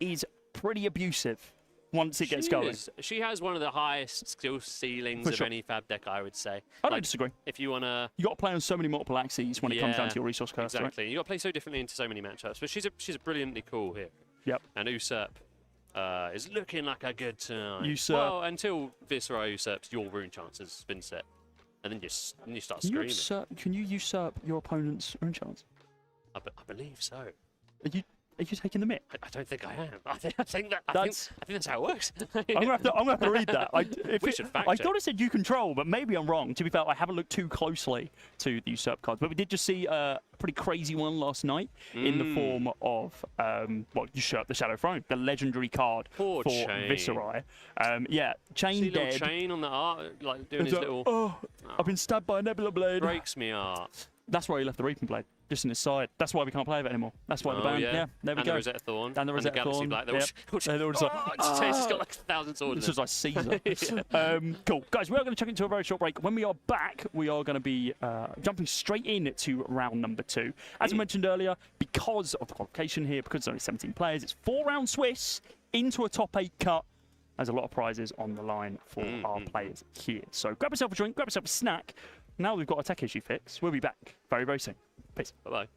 is pretty abusive once it gets going. She has one of the highest skill ceilings of any Fab deck, I would say. I don't disagree. If you want to... You got to play on so many multiple axes when it comes down to your resource curse, exactly. Right? You got to play so differently into so many matchups. But she's a brilliantly cool here. Yep. And Usurp is looking like a good time. Usurp. Well, until Viscera usurps your rune chances, Vincent. And then you start screaming. Can you usurp your opponent's rune chance? I believe so. Are you taking the mic? I don't think I am. I think that's how it works. I'm gonna have to read that. We should fact I check. thought it said you control, but maybe I'm wrong. To be fair, I haven't looked too closely to the usurp cards, but we did just see a pretty crazy one last night in the form of usurp the Shadow Throne, the legendary card for Chain. Viscerai. Yeah, Chain See dead. little Chain on the art, like doing his little. Oh, I've been stabbed by a Nebula Blade. Breaks me art. That's why he left the Reaping Blade, just in his side. That's why we can't play with it anymore. That's why the ban. Yeah, there we and go. the Rosetta Thorn. And the Rosetta Galaxy Thorn. Black. Yep. They're all just it's got like 1,000 swords. It's just like Caesar. Cool. Guys, we are going to check into a very short break. When we are back, we are going to be jumping straight in to round number 2. As I mentioned earlier, because of the qualification here, because there's only 17 players, it's 4-round Swiss into a top 8 cut. There's a lot of prizes on the line for our players here. So grab yourself a drink, grab yourself a snack. Now we've got a tech issue fixed, we'll be back very, very soon. Peace. Bye-bye.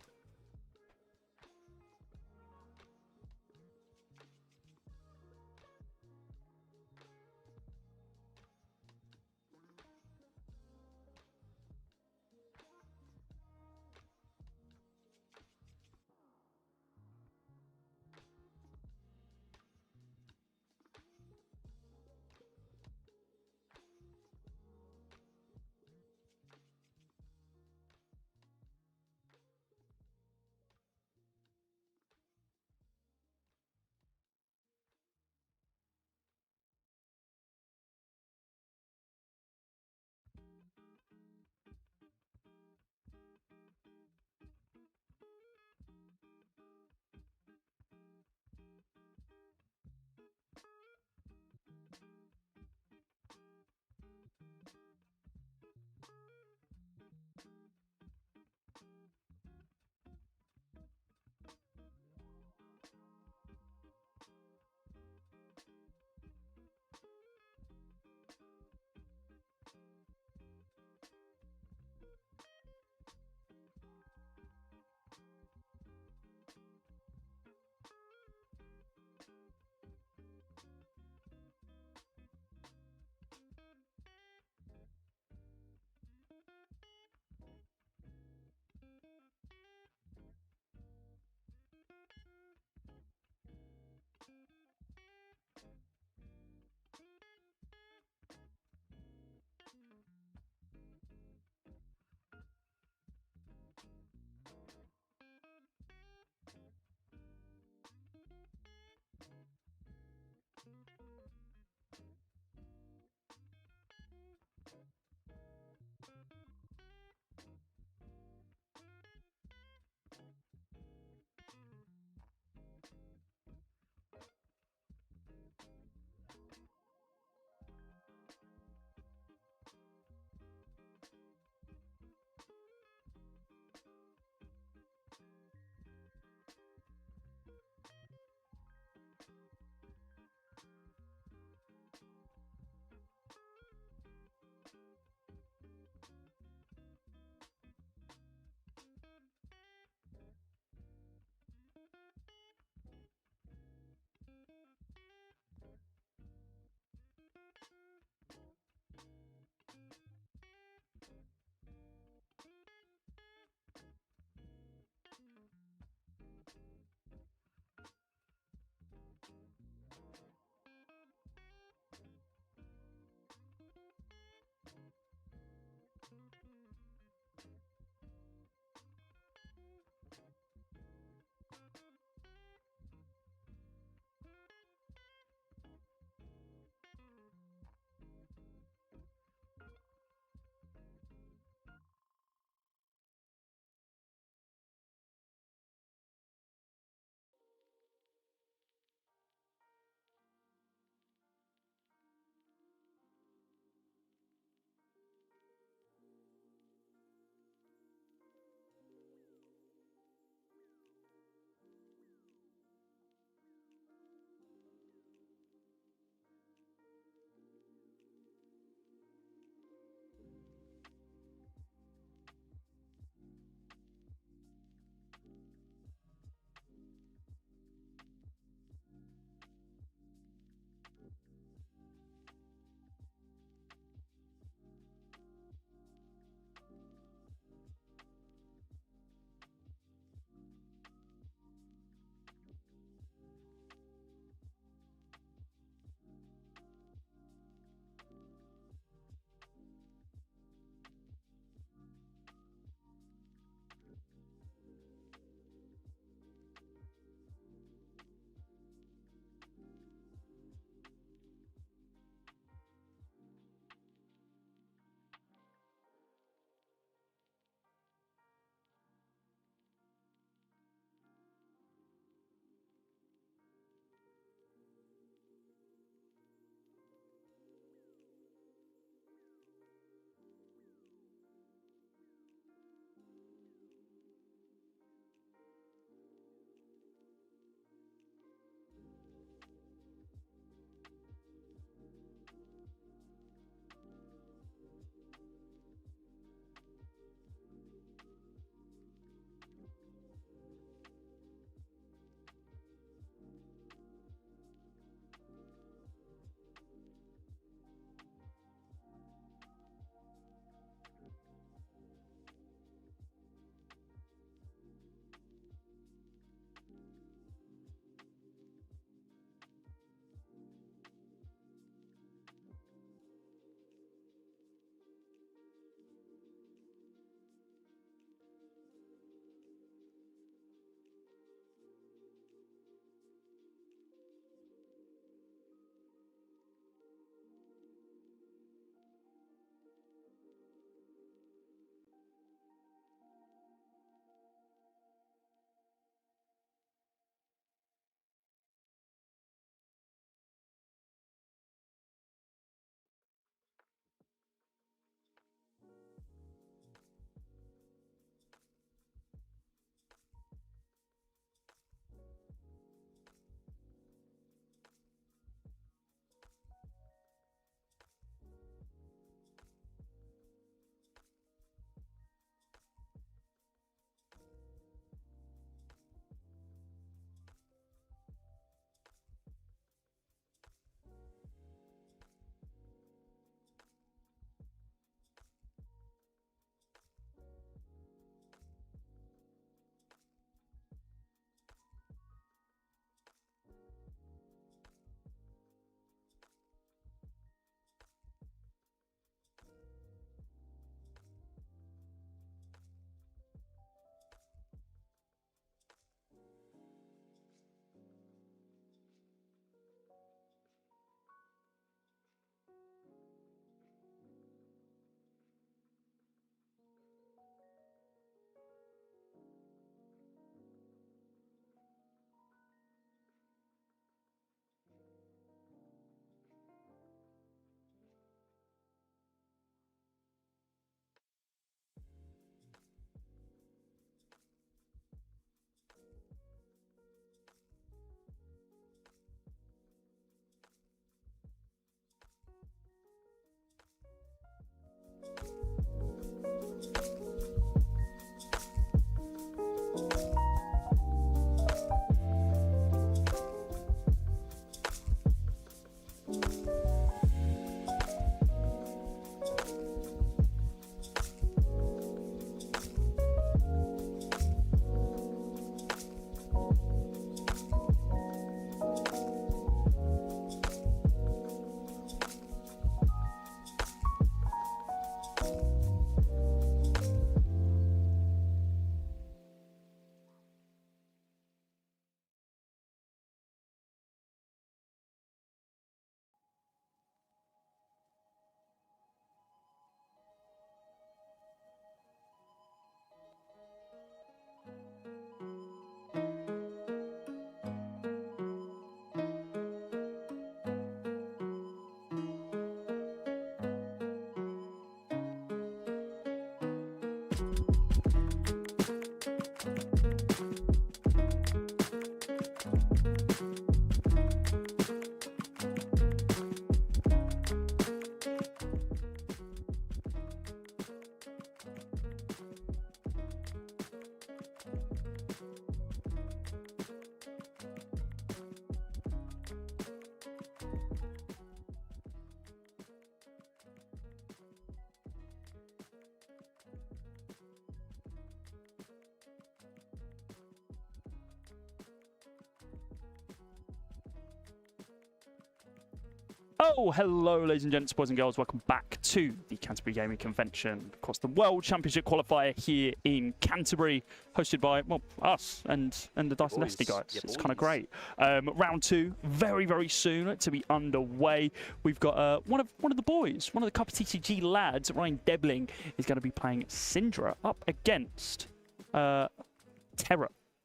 Oh, hello, ladies and gents, boys and girls. Welcome back to the Canterbury Gaming Convention. Of course, the World Championship Qualifier here in Canterbury, hosted by, well, us and the Dice and Destiny guys. Yeah, it's kind of great. Round two, very, very soon to be underway. We've got one of the boys, one of the CupofTCG lads, Ryan Debling, is going to be playing Syndra up against Terror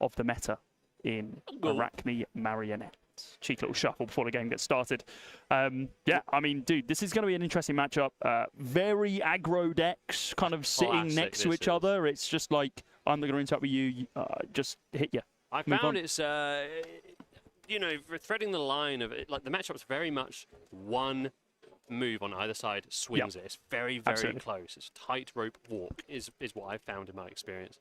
of the Meta in Arachne Marionette. Cheeky little shuffle before the game gets started. Yeah, I mean, dude, this is going to be an interesting matchup. Very aggro decks kind of sitting next to each other. It's just like, I'm not going to interact with you, just hit you. I found it's, you know, threading the line of it, like the matchup's very much one move on either side swings it. It's very, very close. It's tightrope walk is what I've found in my experience.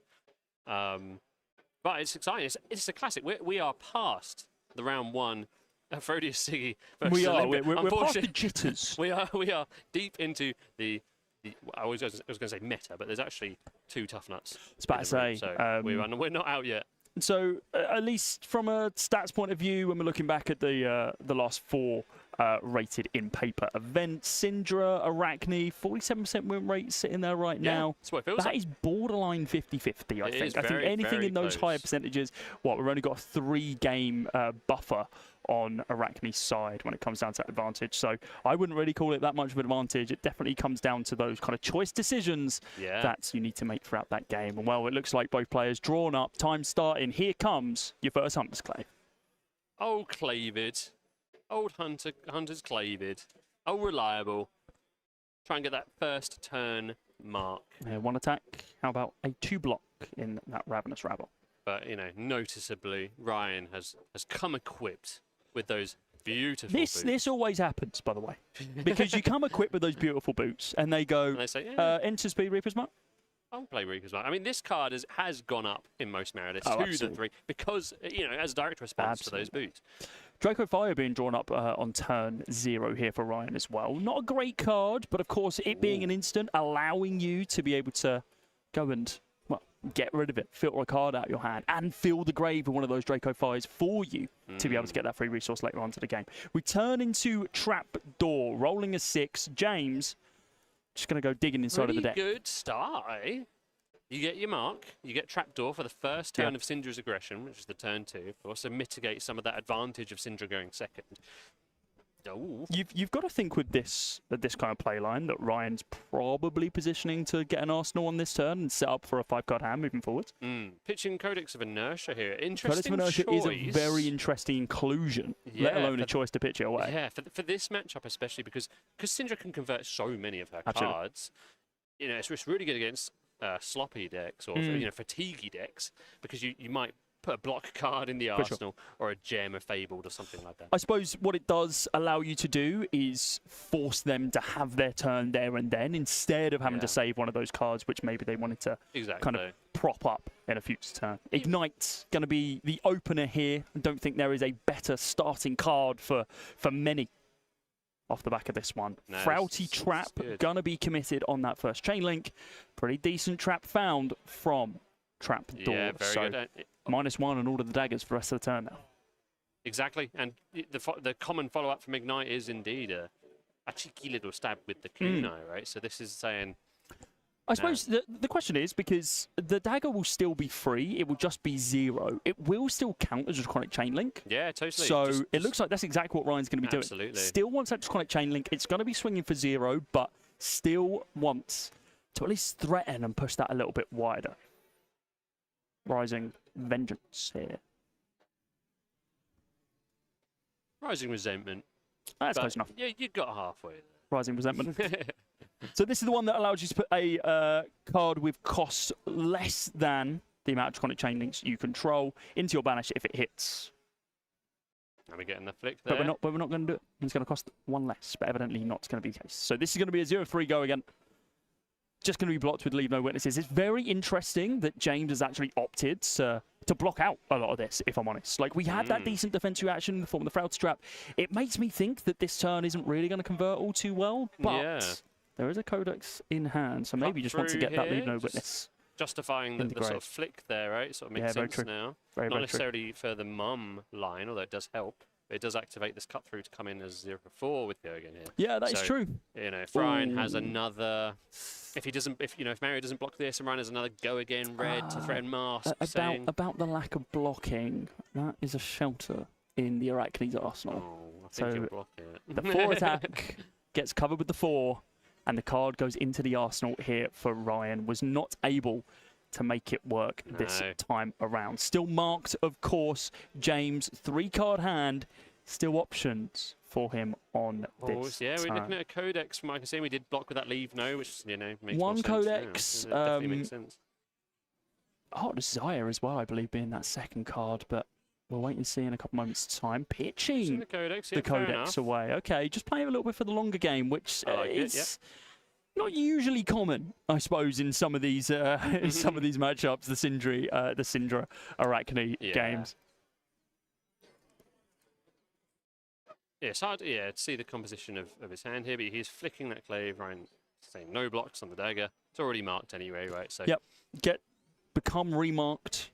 But it's exciting. It's a classic. We are past the round one, Aphrodite Siggy versus We are. Olympia. We're past the jitters. we are deep into the I was going to say meta, but there's actually two tough nuts. It's about to say. So we're not out yet. So at least from a stats point of view, when we're looking back at the last four rated in paper events, Syndra, Arachne, 47% win rate sitting there right now. That's what it feels That like. is borderline 50-50, I think. I think very, anything very in those higher percentages, we've only got a 3-game buffer on Arachne's side when it comes down to that advantage. So I wouldn't really call it that much of an advantage. It definitely comes down to those kind of choice decisions that you need to make throughout that game. And well, it looks like both players drawn up. Time starting. Here comes your first Hunter's Clave. Oh, Clavid. Old Hunter's Clavid. Oh, reliable. Try and get that first turn mark. One attack. How about a 2-block in that Ravenous Rabble? But, you know, noticeably, Ryan has come equipped with those beautiful boots. This always happens, by the way, because you come equipped with those beautiful boots, and they go, and they say, yeah, enter Speed Reaper's Mark. I'll play Reaper's Mark. I mean, this card has gone up in most Merediths to the 3 because, you know, as a direct response to those boots. Draco Fire being drawn up on turn 0 here for Ryan as well. Not a great card, but of course, it being an instant, allowing you to be able to go and, well, get rid of it, filter a card out of your hand, and fill the grave with one of those Draco Fires for you to be able to get that free resource later on to the game. We turn into Trapdoor, rolling a 6. James, just going to go digging inside of the deck. Good start, eh? You get your mark. You get Trapdoor for the first turn of Syndra's aggression, which is the turn 2. Of course, to mitigate some of that advantage of Syndra going second. Oh. You've got to think with this kind of play line that Ryan's probably positioning to get an Arsenal on this turn and set up for a 5-card hand moving forward. Pitching Codex of Inertia here. Interesting Codex of Inertia choice. is a very interesting inclusion, let alone a choice to pitch it away. Yeah, for this matchup especially because Syndra can convert so many of her cards. You know, it's really good against sloppy decks or you know, fatiguey decks because you might put a block card in the arsenal or a gem, a fabled or something like that. I suppose what it does allow you to do is force them to have their turn there and then instead of having to save one of those cards which maybe they wanted to kind of prop up in a future turn. Ignite's going to be the opener here. I don't think there is a better starting card for many off the back of this one. No, Frauty Trap going to be committed on that first chain link. Pretty decent trap found from Trapdoor. Yeah, very good. -1 and all of the daggers for the rest of the turn now. Exactly, and the common follow-up from Ignite is indeed a cheeky little stab with the kunai, right? So this is saying... I suppose the question is, because the dagger will still be free, it will just be 0. It will still count as a Draconic Chain Link. Yeah, totally. So it looks like that's exactly what Ryan's going to be doing. Absolutely. Still wants that Draconic Chain Link. It's going to be swinging for 0, but still wants to at least threaten and push that a little bit wider. Rising Vengeance here. Rising Resentment. That's close enough. Yeah, you got halfway there. Rising Resentment. So this is the one that allows you to put a card with cost less than the amount of Draconic Chain Links you control into your banish if it hits. Are we getting the flick there? But we're not going to do it. It's going to cost one less, but evidently not going to be the case. So this is going to be a 0-3 go again. Just going to be blocked with Leave No Witnesses. It's very interesting that James has actually opted to block out a lot of this, if I'm honest. Like, we had that decent defense reaction in the form of the Frailty Trap. It makes me think that this turn isn't really going to convert all too well, but there is a Codex in hand, so maybe just want to get that Leave No Witness. Justifying the sort of flick there, right? Sort of makes sense now. Not necessarily for the mum line, although it does help. But it does activate this cut through to come in as 0-4 with Go again here. Yeah, that is true. You know, if Ryan has another, if Mario doesn't block this, and Ryan has another Go again red to threaten Mask. About the lack of blocking, that is a shelter in the Arachne's arsenal. Oh, I think you'll block it. The 4 attack gets covered with the 4. And the card goes into the arsenal here for Ryan. Was not able to make it work this time around. Still marked, of course, James. 3-card hand. Still options for him on this Yeah, turn. we're looking at a Codex from what I can see. We did block with that Leave No, which, you know, makes one more Codex, sense. Yeah. It definitely makes sense. Heart Desire as well, I believe, being that second card, but we'll wait and see in a couple moments' time. Pitching the Codex away. Okay, just playing a little bit for the longer game, which is not usually common, I suppose, in some of these matchups. The Syndra Arachne games. Yeah, it's hard to see the composition of his hand here, but he's flicking that Clave, Ryan saying no blocks on the dagger. It's already marked anyway, right? So become remarked.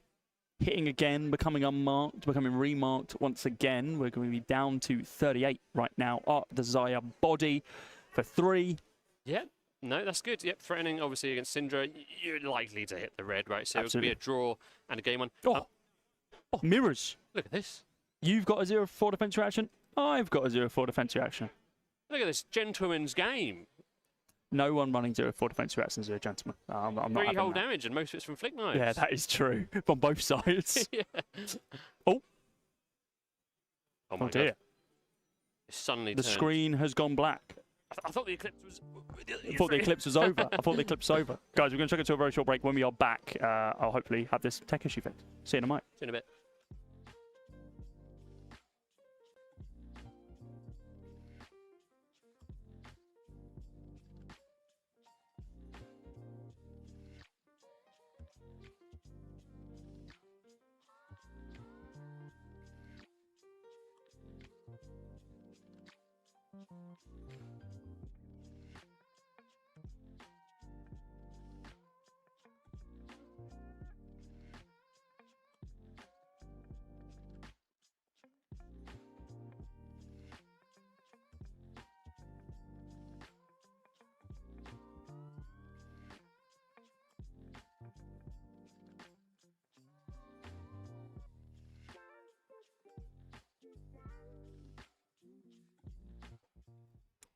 Hitting again, becoming unmarked, becoming remarked once again. We're going to be down to 38 right now. Art Desire Body for 3. Yeah, no, that's good. Yep, threatening obviously against Syndra. You're likely to hit the red, right? So it'll be a draw and a game on. Mirrors. Look at this. You've got a 0-4 defense reaction. I've got a 0-4 defense reaction. Look at this gentleman's game. No one running 0-4 defense reactions is a gentleman. I'm not 3 whole damage, and most of it's from flick knives. Yeah, that is true. From both sides. Oh my dear. God. It's suddenly the screen has gone black. I thought the eclipse was... I thought the eclipse was over. Guys, we're going to check it to a very short break. When we are back, I'll hopefully have this tech issue fixed. See you in a minute. See you in a bit.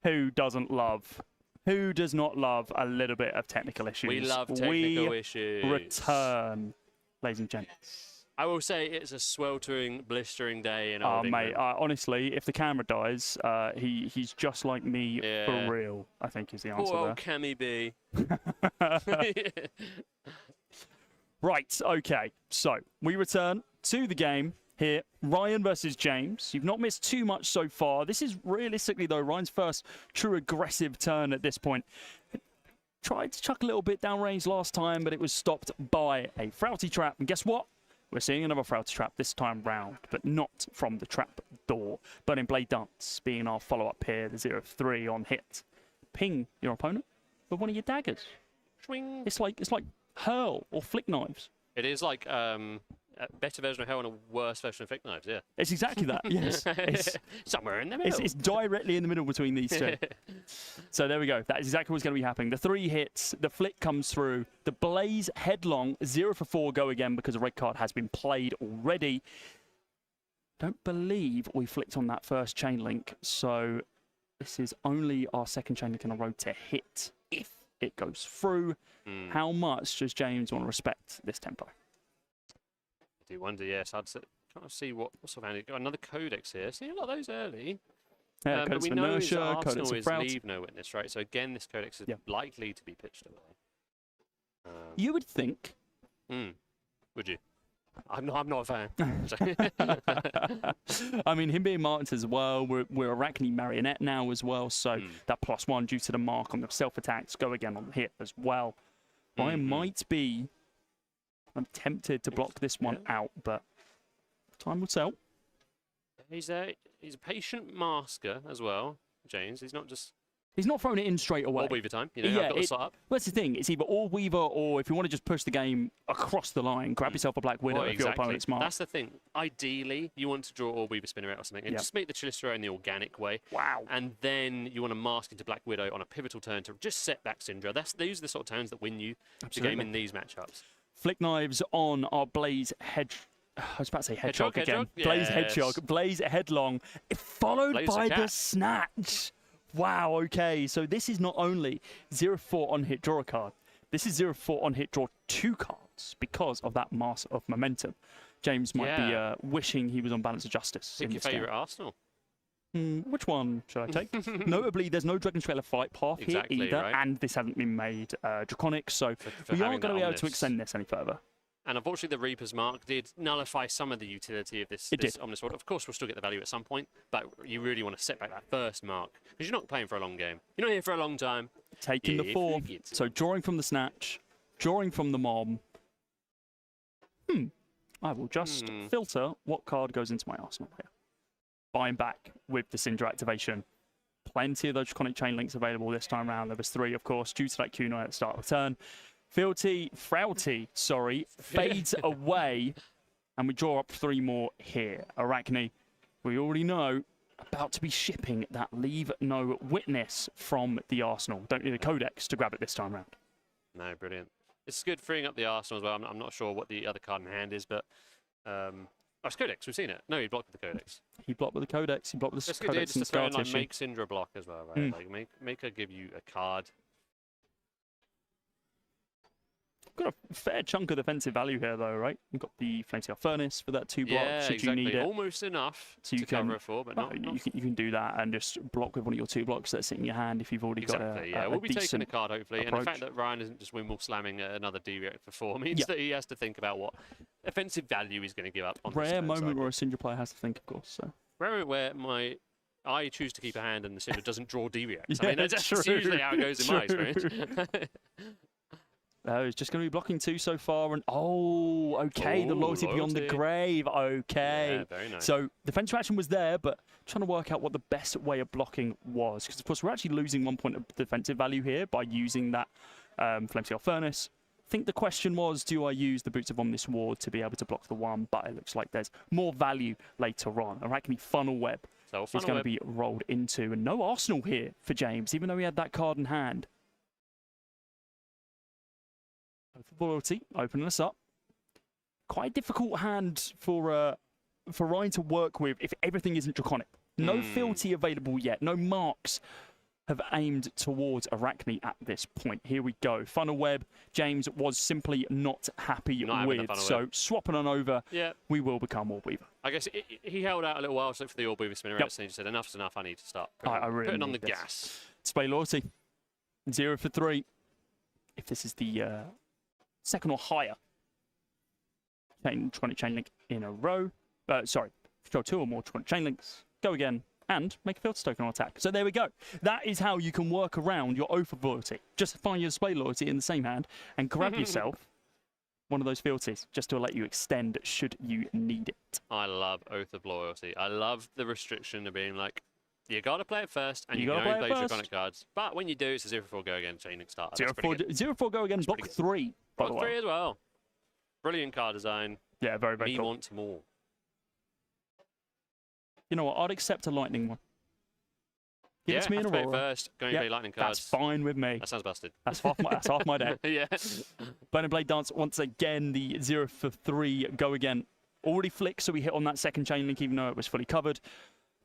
Who does not love a little bit of technical issues? We love technical issues. Return, ladies and gents. I will say it's a sweltering, blistering day in Old England. Mate, honestly, if the camera dies, he's just like me for real, I think is the answer. Poor old Cammy B. Right, okay. So, we return to the game here. Ryan versus James. You've not missed too much so far. This is realistically, though, Ryan's first true aggressive turn at this point. Tried to chuck a little bit downrange last time, but it was stopped by a Frailty Trap. And guess what? We're seeing another Frailty Trap this time round, but not from the trap door. Burning Blade Dance being our follow-up here, the 0-3 on hit. Ping your opponent with one of your daggers. Swing. It's like hurl or flick knives. It is like a better version of hurl and a worse version of flick knives, yeah. It's exactly that, yes. It's somewhere in the middle. It's directly in the middle between these two. So there we go. That is exactly what's going to be happening. The 3 hits, the flick comes through, the blaze headlong, 0-4 go again because the red card has been played already. Don't believe we flicked on that first chain link, so this is only our second chain link in a row to hit if it goes through. How much does James want to respect this tempo? I do wonder, yes. I'd say, can't see what sort of hand. Got another Codex here. See a lot of those early. Yeah, But Codex we of know his Inertia, Codex Arsenal of is Frailty. leave no witness, right? So again, this codex is Yeah. likely to be pitched away. You would think. Would you? I'm not a fan. I mean, him being marked as well, we're Arachne Marionette now as well, so that +1 due to the mark on the self-attacks go again on the hit as well. I might be... I'm tempted to block this one out, but time will tell. He's a patient masker as well, James. He's not just... He's not throwing it in straight away. All Weaver time. You know, Yeah, I've got the slot up. Well, that's the thing. It's either All Weaver or if you want to just push the game across the line, grab yourself a Black Widow if your opponent's marked. That's the thing. Ideally, you want to draw All Weaver Spinner out or something and just make the Chilistro in the organic way. Wow. And then you want to mask into Black Widow on a pivotal turn to just set back Syndra. These are the sort of turns that win you the game in these matchups. Flick Knives on our Blaze Hedge... I was about to say Hedgehog again. Yes. Blaze Hedgehog. Blaze Headlong. Followed by the Snatch. Wow, okay. So this is not only 0-4 on hit, draw a card. This is 0-4 on hit, draw 2 cards because of that mass of momentum. James might be wishing he was on Balance of Justice. Pick your favourite Arsenal. Which one should I take? Notably, there's no Dragon Trailer flight path here either, right. and this hasn't been made Draconic, so we aren't going to be able to extend this any further. And unfortunately, the Reaper's Mark did nullify some of the utility of this Omnis Sword. Of course, we'll still get the value at some point, but you really want to set back that first mark because you're not playing for a long game. You're not here for a long time. Taking the 4. So drawing from the Snatch, drawing from the Mom. I will just filter what card goes into my arsenal here. Buying back with the Syndra activation. Plenty of those Draconic Chain Links available this time around. There was 3, of course, due to that Kunai at the start of the turn. Frailty, fades away, and we draw up 3 more here. Arachne, we already know, about to be shipping that Leave No Witness from the Arsenal. Don't need a Codex to grab it this time around. No, brilliant. It's good freeing up the Arsenal as well. I'm not sure what the other card in hand is, but... it's Codex, we've seen it. No, he blocked with the Codex. He blocked with the Codex, he blocked with the That's Codex good, and throw Scar in, like, Tissue. make Syndra block as well, right? Like, make her give you a card. Got a fair chunk of defensive value here, though, right? You've got the Flametail Furnace for that 2 blocks, should you need it. Almost enough so you to cover it for, but not. You can do that and just block with one of your 2 blocks that's in your hand if you've already got a we'll be taking a card, hopefully. approach. And the fact that Ryan isn't just wimble slamming another D-React for 4 means that he has to think about what offensive value he's going to give up on Rare this moment where a Syndra player has to think, of course. So. Rare where I choose to keep a hand and the Syndra doesn't draw D-Reacts. I mean, that's usually how it goes in my experience. He's just going to be blocking 2 so far. And the loyalty beyond the grave. Okay. Yeah, very nice. So defensive action was there, but trying to work out what the best way of blocking was. Because, of course, we're actually losing 1 point of defensive value here by using that Flametail Furnace. I think the question was, do I use the Boots of Omnis Ward to be able to block the 1? But it looks like there's more value later on. Arachne Funnel Web is going to be rolled into. And no Arsenal here for James, even though he had that card in hand. Loyalty, opening us up. Quite a difficult hand for Ryan to work with if everything isn't Draconic. No fealty available yet. No marks have aimed towards Arachne at this point. Here we go. Funnel Web, James was simply not happy with. So swapping on over, we will become Orb Weaver. I guess he held out a little while for the Orb Weaver Spinner and he said, enough's enough, I need to start putting on the gas. Display Loyalty. 0 for 3. If this is the 2nd or higher Draconic Chain Link in a row. Draw 2 or more Draconic Chain Links. Go again. And make a filter token on attack. So there we go. That is how you can work around your Oath of Loyalty. Just find your Display Loyalty in the same hand and grab yourself one of those fealties just to let you extend should you need it. I love Oath of Loyalty. I love the restriction of being like, you got to play it first and you can only play Draconic cards. But when you do, it's a 0-4 go again, Chain Link starter. 0-4 go again, block 3. Block 3 as well. Brilliant card design. Yeah, very, very cool. We want more. You know what? I'd accept a lightning one. Give it to me in Aurora. First. Going to play lightning cards. That's fine with me. That sounds busted. That's half my day. Yeah. Burning Blade Dance, once again, the 0 for 3 go again. Already flick, so we hit on that 2nd Chain Link, even though it was fully covered.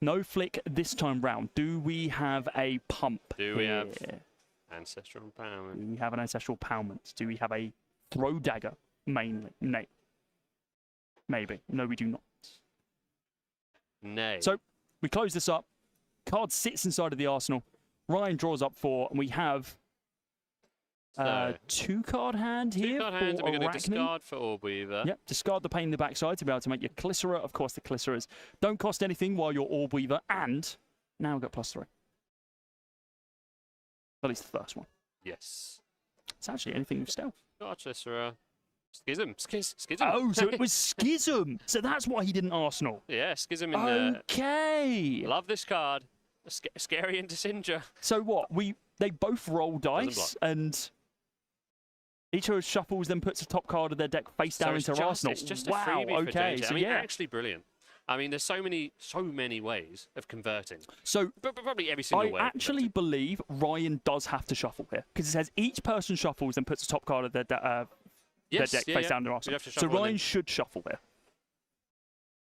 No flick this time round. Do we have a pump? Do we have Ancestral Empowerment? Do we have an Ancestral Empowerment? Do we have a Throw Dagger, mainly? No. Maybe. No, we do not. Nay. So we close this up. Card sits inside of the arsenal. Ryan draws up 4, and we have So, 2-card hand here. two-card hands, for and we're going to Arachne. discard for Orb-Weaver. Yep, discard the pain in the backside to be able to make your Glycera. Of course, the Glyceras don't cost anything while you're Orb Weaver, and now we've got +3. At least the first one. Yes. It's actually anything with stealth. Glycera. Schism. Schism. Oh, so it was Schism. So that's why he didn't Arsenal. Yeah, Schism in the... Okay. Love this card. Scary into Sindra. So what? They both roll dice, and each of us shuffles, then puts the top card of their deck face down into Arsenal. It's just a wow. freebie for Okay. JJ. So I mean, yeah. actually brilliant. I mean, there's so many ways of converting. So But probably every single way. I actually believe Ryan does have to shuffle here because it says each person shuffles and puts the top card of their deck face down to Arsenal. So Ryan should shuffle here.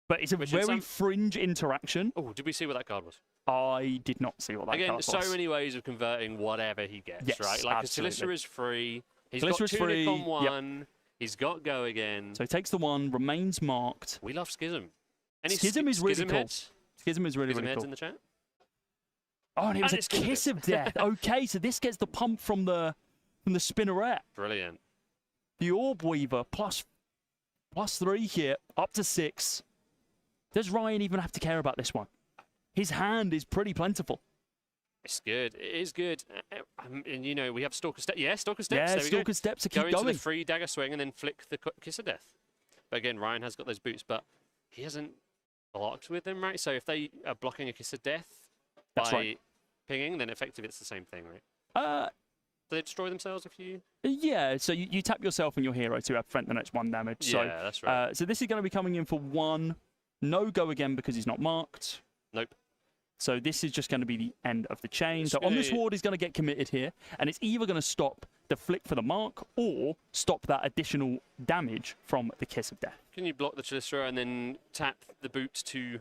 But it's a very fringe interaction. Oh, did we see what that card was? I did not see what that Again, card was. so many ways of converting whatever he gets, Yes, right? Like absolutely. Callister is free. He's Callista's got Tunic free, on 1. He's got Go again. So he takes the 1, remains marked. We love Schism. Any Schism is really Schism cool. heads? Schism is really, Schism really heads cool. in the chat? Oh, and it was And a it's Schism kiss of death. Okay, so this gets the pump from the spinneret. Brilliant. The Orb Weaver +3 here, up to 6. Does Ryan even have to care about this one? His hand is pretty plentiful. It's good. It is good. And, you know, we have Stalker Steps. Yeah, Stalker Steps. Yeah, there we go. Stalker Steps to Go keep into going. the free dagger swing and then flick the Kiss of Death. But again, Ryan has got those boots, but he hasn't blocked with them, right? So if they are blocking a Kiss of Death That's by right. pinging, then effectively it's the same thing, right? Do they destroy themselves if you... Yeah, so you tap yourself and your hero to prevent the next 1 damage. Yeah, So, that's right. so this is going to be coming in for 1. No Go again because he's not marked. Nope. So this is just going to be the end of the chain. It's So on this gonna- ward, he's going to get committed here, and it's either going to stop the flick for the mark or stop that additional damage from the Kiss of Death. Can you block the Chalistra and then tap the boots to...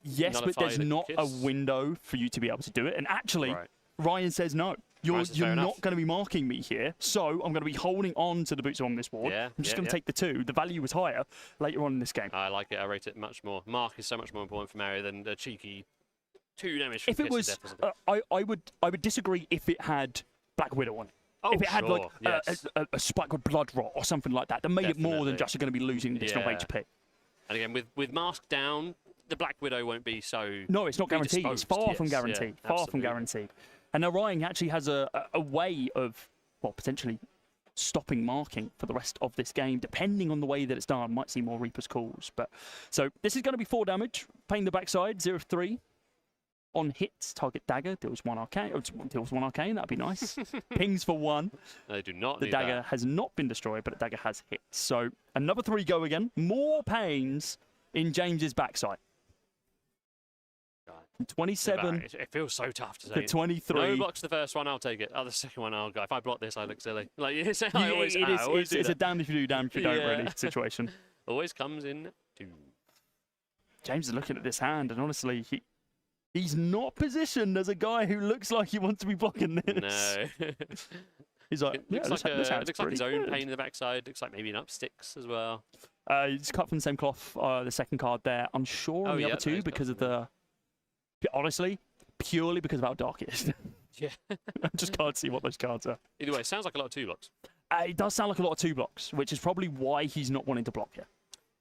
Yes, but Nullify there's the not a kiss? window for you to be able to do it. And actually, Right. Ryan says no. You're Ryan says fair not enough. going to be marking me here, so I'm going to be holding on to the boots on this ward. Yeah, I'm just yeah, going to yeah. take the 2. The value was higher later on in this game. I like it. I rate it much more. Mark is so much more important for Mario than the cheeky 2 damage from If it Kiss was, of Death or something. I would disagree if it had Black Widow on it. Oh, if it had like sure, yes. a spike with blood rot or something like that made it more than Definitely. just you're going to be losing additional Yeah. HP. And again, with Mask down, the Black Widow won't be so... No, it's not guaranteed. It's far predisposed, from yes, guaranteed. yeah, Far from absolutely. guaranteed. And now Ryan actually has a way of, well, potentially stopping marking for the rest of this game, depending on the way that it's done. Might see more Reaper's Calls. But so this is going to be 4 damage. Pain the backside, 0-3. On hits, target dagger, deals 1 arcane. Oh, deals 1 arcane, that'd be nice. Pings for 1. They do not The need dagger that. has not been destroyed, but the dagger has hit. So another 3 go again. More pains in James's backside. God. From 27 It feels so tough to to say. 23. No blocks the first one, I'll take it. Oh, the second one, I'll go. If I block this, I look silly. Like you say, Yeah, I always, it I is, always do it's a that. damn if you do, damn if you don't Yeah. really situation. Always comes in 2. James is looking at this hand, and honestly, he's not positioned as a guy who looks like he wants to be blocking this. No. He's like, It yeah, looks like, this it hand's looks like his pretty own good. pain in the backside. Looks like maybe an up sticks as well. He's cut from the same cloth, the second card there. Unsure on Oh, the yeah, other that 2 is because of definitely. honestly, purely because of how dark it is. Yeah. I just can't see what those cards are. Either way, it sounds like a lot of 2 blocks. It does sound like a lot of 2 blocks, which is probably why he's not wanting to block here.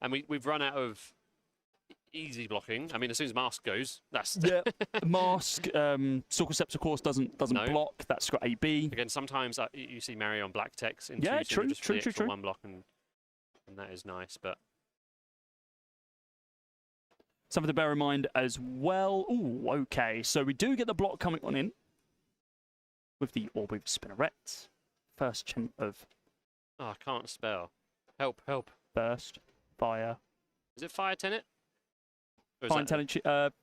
And we've run out of easy blocking. I mean, as soon as Mask goes, that's... Yeah, Mask, Stalker Steps, of course, doesn't No. block. That's got AB. Again, sometimes you see Mario on black text in Yeah, 2, so true, you just true, flick true, for true. 1 block, and that is nice. But Something to bear in mind as well. Ooh, okay. So we do get the block coming on in with the Orb Weaver Spinneret. First chant of oh, I can't spell. Help, help. burst, fire, Is it Fire Tenet? Or is fire that- tenant.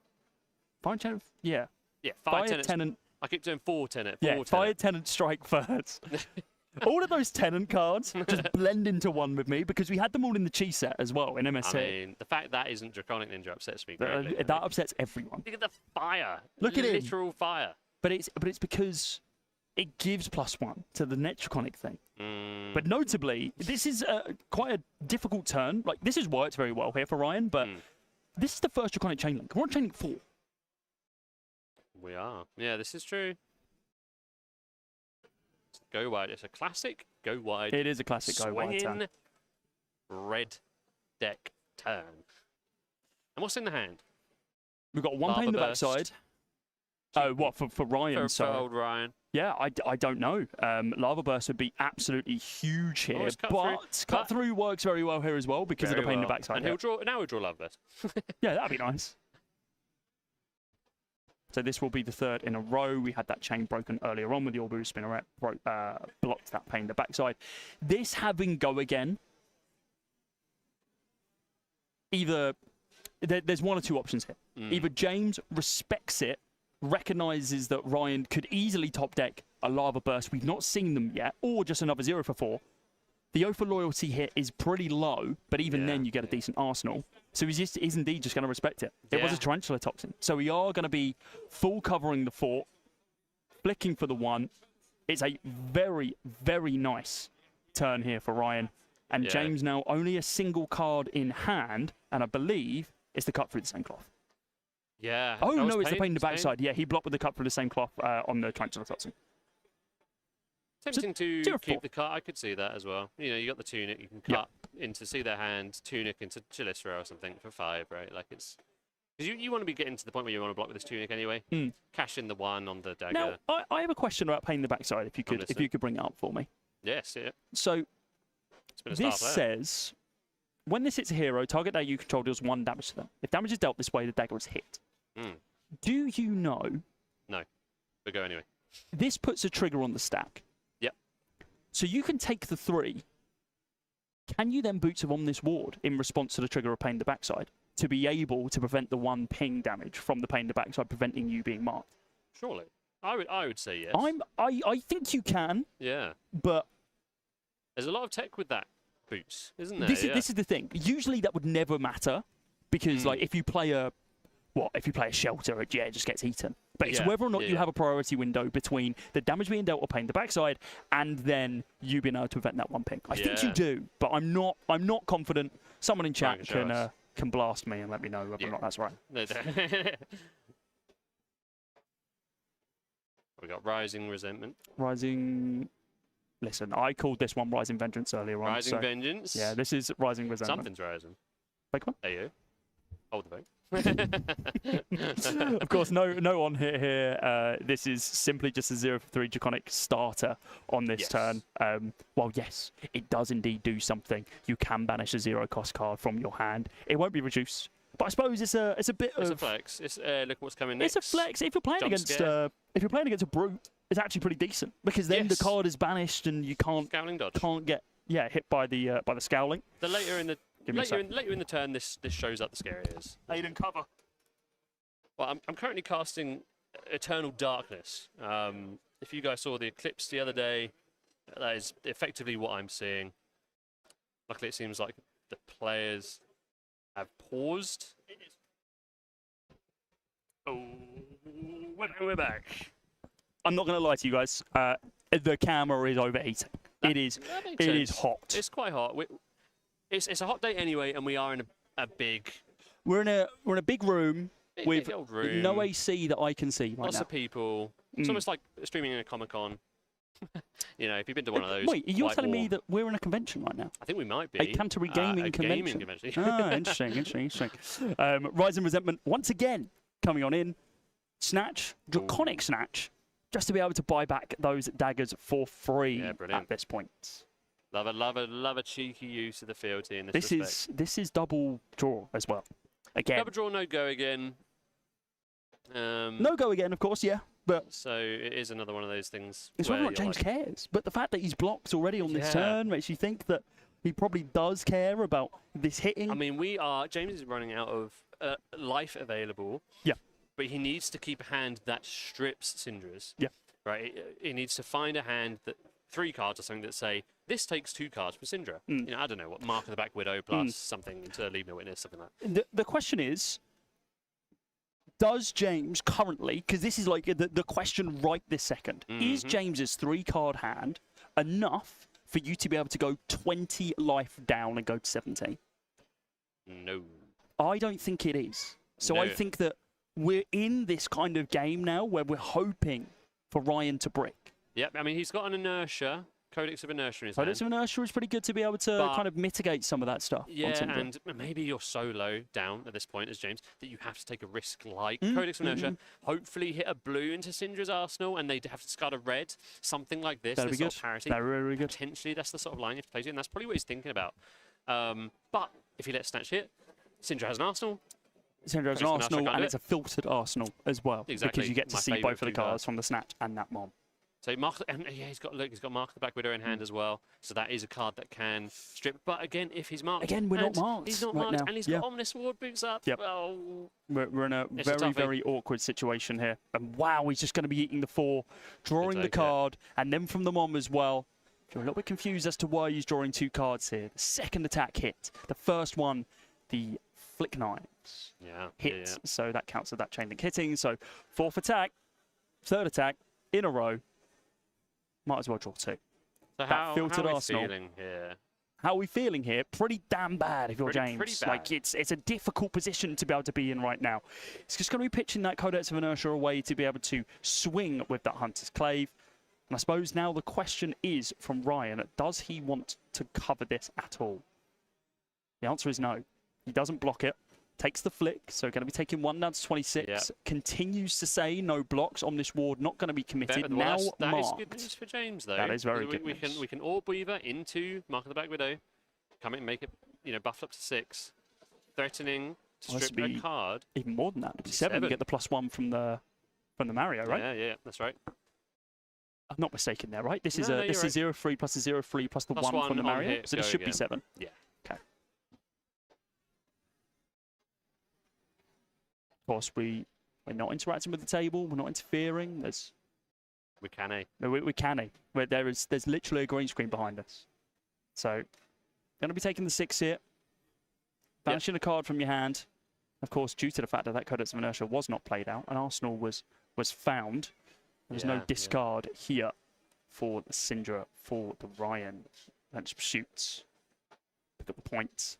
Fire tenant. Yeah, Yeah, fire Tenet. tenant. I keep doing 4 Tenet. Yeah, 4 fire Tenet. tenant strike first. All of those tenant cards just blend into one with me because we had them all in the Chi set as well in I MST. mean, the fact that isn't Draconic Ninja upsets me greatly. That upsets everyone. Look at the fire. Look at him. Literal fire. But it's because it gives +1 to the Netroconic thing. Mm, But notably, this is quite a difficult turn. Like, this has worked very well here for Ryan, but this is the first Draconic Chain Link. We're on Chain Link 4. We are. Yeah, this is true. Go wide. It's a classic go wide. It is a classic go wide turn. Swinging red deck turn. And what's in the hand? We've got one pain in the Lava burst. backside. Oh, what, for Ryan? For old Ryan. Yeah, I don't know. Lava Burst would be absolutely huge here, it's cut but cut through works very well here as well because of the pain in the backside. And now he'll draw Lava Burst. Yeah, that'd be nice. So this will be the third in a row. We had that chain broken earlier on with the Orbu Spinneret, blocked that pain in the backside. This having go again, either there's one or two options here. Either James respects it, recognises that Ryan could easily top deck a Lava Burst, we've not seen them yet, or just another 0 for 4. The oath for loyalty here is pretty low, but even then you get a decent arsenal. So he's indeed just going to respect it. It was a Tarantula Toxin. So we are going to be full covering the fort, flicking for the 1. It's a very, very nice turn here for Ryan. And James now only a single card in hand, and I believe it's the cut through the same cloth. Yeah. Oh, no, it's the pain in the backside. Yeah, he blocked with the cut through the same cloth on the Tarantula Toxin. Tempting to keep the cut. I could see that as well. You know, you got the Tunic, you can cut into see their hand, Tunic into Chilisra or something for 5, right? Like it's because you want to be getting to the point where you want to block with this Tunic anyway. Cash in the 1 on the dagger. Now, I have a question about pain in the backside. If you could bring it up for me. Yes, yeah. So this says when this hits a hero, target that you control deals 1 damage to them. If damage is dealt this way, the dagger is hit. Do you know? No, but go anyway. This puts a trigger on the stack. Yep. So you can take the 3. Can you then boots of Omnis Ward in response to the trigger of pain in the backside to be able to prevent the 1 ping damage from the pain in the backside, preventing you being marked? Surely, I would say yes. I think you can. Yeah. But there's a lot of tech with that boots, isn't there? This is the thing. Usually that would never matter because like if you play a shelter, it just gets eaten. But it's whether or not you have a priority window between the damage being dealt or pain in the backside and then you being able to prevent that 1 ping. I think you do, but I'm not confident. Someone in chat can blast me and let me know whether or not that's right. No, we got Rising Resentment. Listen, I called this one Rising Vengeance earlier on. Rising Vengeance? Yeah, this is Rising Resentment. Something's rising. Fake one? There you go. Hold the vote. Of course, no on hit here. This is simply just a 0 for 3 Draconic starter on this turn. Well, yes, it does indeed do something. You can banish a 0 cost card from your hand. It won't be reduced, but I suppose it's a bit of a flex. It's look what's coming next. It's a flex. If you're playing against a brute, it's actually pretty decent because then the card is banished and you can't get hit by the scowling. The later in the later in the turn, this shows up the scariest. Aiden cover. Well, I'm currently casting Eternal Darkness. If you guys saw the Eclipse the other day, that is effectively what I'm seeing. Luckily, it seems like the players have paused. Oh, we're back. I'm not going to lie to you guys. The camera is overheating. It is hot. It's quite hot. It's a hot day anyway, and we are in a big. We're in a big room with big old room. No AC that I can see right Lots now. of people. It's almost like streaming in a Comic-Con. You know, if you've been to one of those. Wait, you're telling me that we're in a convention right now? I think we might be. A Canterbury Gaming Convention. Interesting. Rise and Resentment once again coming on in. Snatch, Draconic Snatch, just to be able to buy back those daggers for free at this point. Love a cheeky use of the fealty in this respect. This is double draw as well. Again. Double draw, no go again. No go again, of course, yeah. But so it is another one of those things. It's whether or not James cares. But the fact that he's blocked already on this turn makes you think that he probably does care about this hitting. I mean, James is running out of life available. Yeah. But he needs to keep a hand that strips Syndra's. Yeah. Right? He needs to find a hand that 3 cards or something that say, this takes 2 cards for Syndra. You know, I don't know, what, Mark of the Back Widow plus something to leave no witness, something like that. The question is, does James currently, because this is like the question right this second, is James's 3-card hand enough for you to be able to go 20 life down and go to 17? No. I don't think it is. So I think that we're in this kind of game now where we're hoping for Ryan to break. Yep, I mean, he's got an inertia, Codex of Inertia in his Codex of hand. Inertia is pretty good to be able to kind of mitigate some of that stuff. Yeah, on Syndra. and maybe you're so low down at this point as James that you have to take a risk like Codex of Inertia. Hopefully hit a blue into Syndra's arsenal and they have to discard a red, something like this. That'd be good. Sort of parity. Very, very good. Potentially that's the sort of line you have to play to, and that's probably what he's thinking about. But if he lets Snatch hit, Syndra has an arsenal. Syndra has an arsenal, and it's a filtered arsenal as well. Exactly. Because you get to see both of the cards from the Snatch and that Mom. So Mark, and yeah, he's got Mark the Black Widow in hand as well. So that is a card that can strip. But again, if he's marked, again we're not marked. He's not right marked, now. and he's got Omnis Ward boots up. Yep. Oh, we're in a very awkward situation here. And wow, he's just going to be eating the 4, drawing the card, and then from the Mom as well. If you're a little bit confused as to why he's drawing 2 cards here. The second attack hit. The first one, the Flick Knives hit. So that counts as that chain link hitting. So 4th attack, 3rd attack in a row. Might as well draw 2. So how are we feeling here? How are we feeling here? Pretty damn bad if you're James. Pretty bad. Like, it's a difficult position to be able to be in right now. It's just going to be pitching that Codex of Inertia away to be able to swing with that Hunter's Clave. And I suppose now the question is from Ryan, does he want to cover this at all? The answer is no. He doesn't block it. Takes the flick, so going to be taking 1 down to 26. Yep. Continues to say no blocks on this ward, not going to be committed. Now that marked. is good news for James, though. That is very good news. We can Orb Weaver into Mark of the Black Widow, come and make it, buff up to 6, threatening to strip a card. Even more than that. 7. You get the +1 from the Mario, right? Yeah, that's right. I'm not mistaken there, right? This is a 0-3 plus a 0-3 plus the 1 from the Mario. Hit, so this should be 7. Yeah. Okay. Of course, we're not interacting with the table. We're not interfering. We can. We can. Where there's literally a green screen behind us. So, going to be taking the 6 here. Banishing a card from your hand. Of course, due to the fact that Codex of Inertia was not played out, and Arsenal was found. There was no discard here for the Syndra, for the Ryan. Bench shoots. Pick up the points.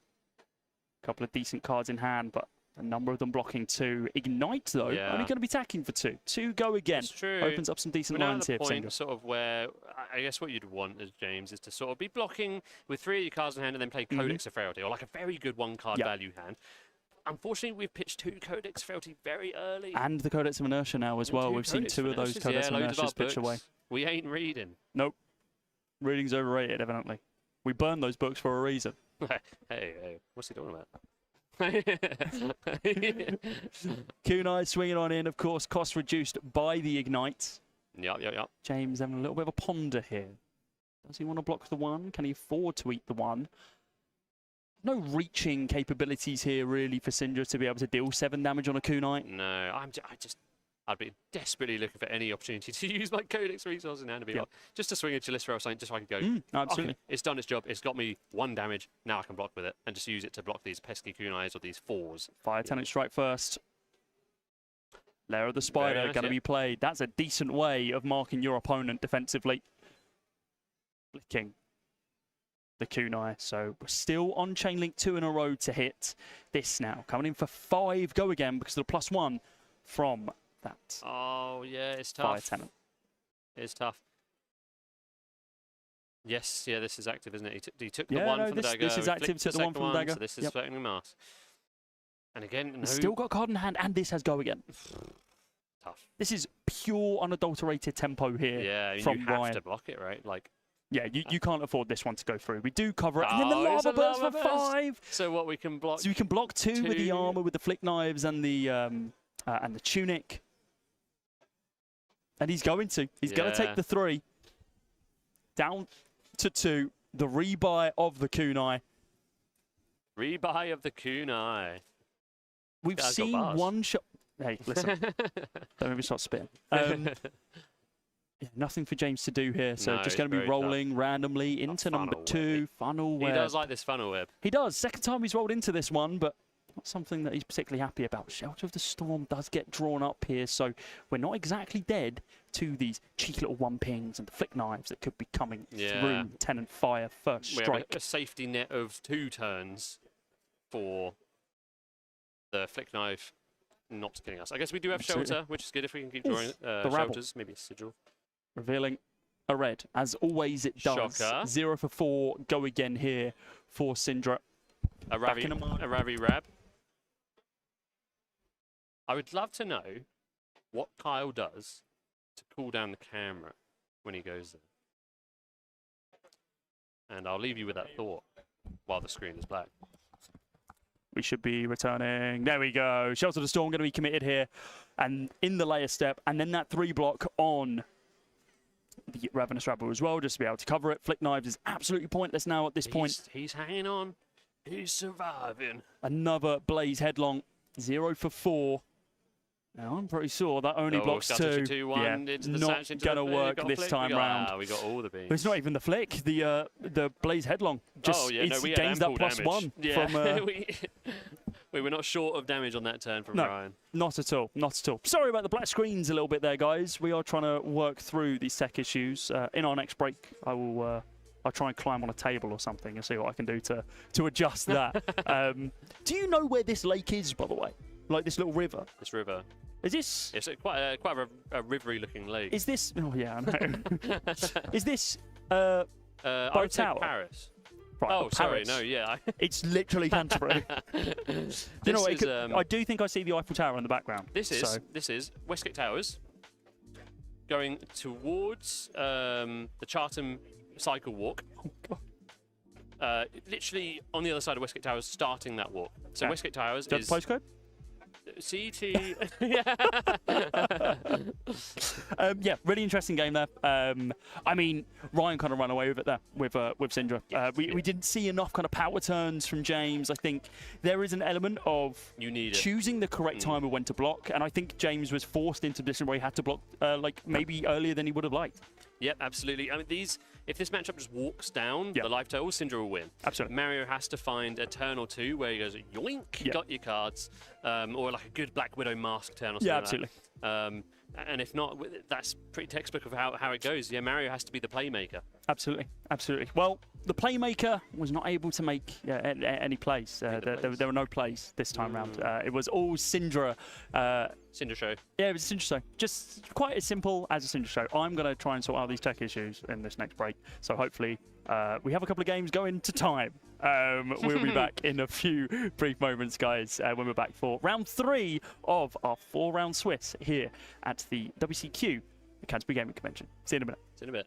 A couple of decent cards in hand, but a number of them blocking 2. Ignite, though, only going to be attacking for 2. 2 go again. It's true. Opens up some decent lines here. Point sort of where I guess what you'd want as James is to sort of be blocking with 3 of your cards in hand and then play Codex of Frailty, or like a very good 1-card value hand. Unfortunately, we've pitched 2 Codex of Frailty very early. And the Codex of Inertia now as well. We've seen 2 of those Codex of Inertias pitched away. We ain't reading. Nope. Reading's overrated, evidently. We burned those books for a reason. hey, what's he talking about? Kunai swinging on in, of course, cost reduced by the Ignite. Yep. James having a little bit of a ponder here. Does he want to block the 1? Can he afford to eat the 1? No reaching capabilities here, really, for Syndra to be able to deal 7 damage on a Kunai. No, I'd be desperately looking for any opportunity to use my Codex resource in hand to be like, just to swing a Chalice or something, just so I can go. Absolutely. Okay, it's done its job. It's got me 1 damage. Now I can block with it and just use it to block these pesky Kunais or these 4s. Fire Tenant Strike first. Lair of the Spider going to be played. That's a decent way of marking your opponent defensively. Flicking the Kunai. So we're still on Chain Link 2 in a row to hit this now. Coming in for 5. Go again because of the +1 from that. Oh, yeah, it's tough. Fire Tenant. It's tough. Yes, yeah, this is active, isn't it? He took the 1 from the dagger. This is active, took the 1 from the dagger. So this is threatening Mars. And again, no. Still got card in hand, and this has go again. Tough. This is pure unadulterated tempo here. Yeah, from you have Ryan. to block it, right? Like. Yeah, you can't afford this one to go through. We do cover it, and then the Lava Burst for 5. So what we can block? So we can block 2 with the armor, with the Flick Knives, and the Tunic. And he's going to. He's going to take the 3. Down to 2. The rebuy of the Kunai. Rebuy of the Kunai. We've seen 1 shot. Hey, listen. Don't make me start spitting. Nothing for James to do here, so just going to be rolling randomly into number 2. Funnel web. He does like this funnel web. He does. Second time he's rolled into this one, but not something that he's particularly happy about. Shelter of the Storm does get drawn up here, so we're not exactly dead to these cheeky little 1-pings and the Flick Knives that could be coming through Tenant Fire first strike. We have a safety net of 2 turns for the Flick Knife not killing us. I guess we do have Absolutely. shelter, which is good if we can keep drawing rabble. shelters. Maybe a sigil. Revealing a red. As always, it does. Shocker. 0 for 4. Go again here for Syndra. A Back in Ravi Rab. I would love to know what Kyle does to cool down the camera when he goes there. And I'll leave you with that thought while the screen is black. We should be returning. There we go. Shelter the Storm going to be committed here. And in the layer step. And then that 3 block on the Ravenous Rabble as well, just to be able to cover it. Flick Knives is absolutely pointless now at this point. He's hanging on. He's surviving. Another Blaze Headlong. 0 for 4. Now, I'm pretty sure that only blocks 2. 2-1 Yeah, into the not going to work this time round. We got all the beams. But it's not even the flick. The Blaze Headlong just gains that +1 Yeah. from. We were not short of damage on that turn from No. Ryan. Not at all. Not at all. Sorry about the black screens a little bit there, guys. We are trying to work through these tech issues. In our next break, I'll try and climb on a table or something and see what I can do to adjust that. Do you know where this lake is, by the way? Like this little river? This river. Is this? It's quite a rivery looking lake. Is this? Oh yeah, I know. Is this? Bow I would say Tower? Paris. Right, Oh, sorry, Paris. no, yeah. It's literally Canterbury. You know, This is, I do think I see the Eiffel Tower in the background. This so. is Westgate Towers going towards the Chartham cycle walk. Oh, God. Literally on the other side of Westgate Towers, starting that walk. So Okay. Westgate Towers Is that is the postcode? CT. Yeah, really interesting game there. I mean, Ryan kind of ran away with it there with Syndra. We didn't see enough kind of power turns from James. I think there is an element of You need it. choosing the correct time of when to block, and I think James was forced into a position where he had to block like maybe earlier than he would have liked. Yep, absolutely. I mean, if this matchup just walks down Yep. the life total, Syndra will win. Absolutely. Mario has to find a turn or two where he goes, yoink, Yep. got your cards, or like a good Black Widow mask turn or something Yeah, like absolutely. that. And if not, that's pretty textbook of how it goes. Yeah, Mario has to be the playmaker. Absolutely, absolutely. Well, the playmaker was not able to make any plays. There were no plays this time round. It was all Syndra. Syndra show. Yeah, it was a Syndra show. Just quite as simple as a Syndra show. I'm going to try and sort out these tech issues in this next break. So hopefully we have a couple of games going to time. We'll be back in a few brief moments, guys, when we're back for round 3 of our 4-round Swiss here at the WCQ, the Canterbury Gaming Convention. See you in a minute. See you in a bit.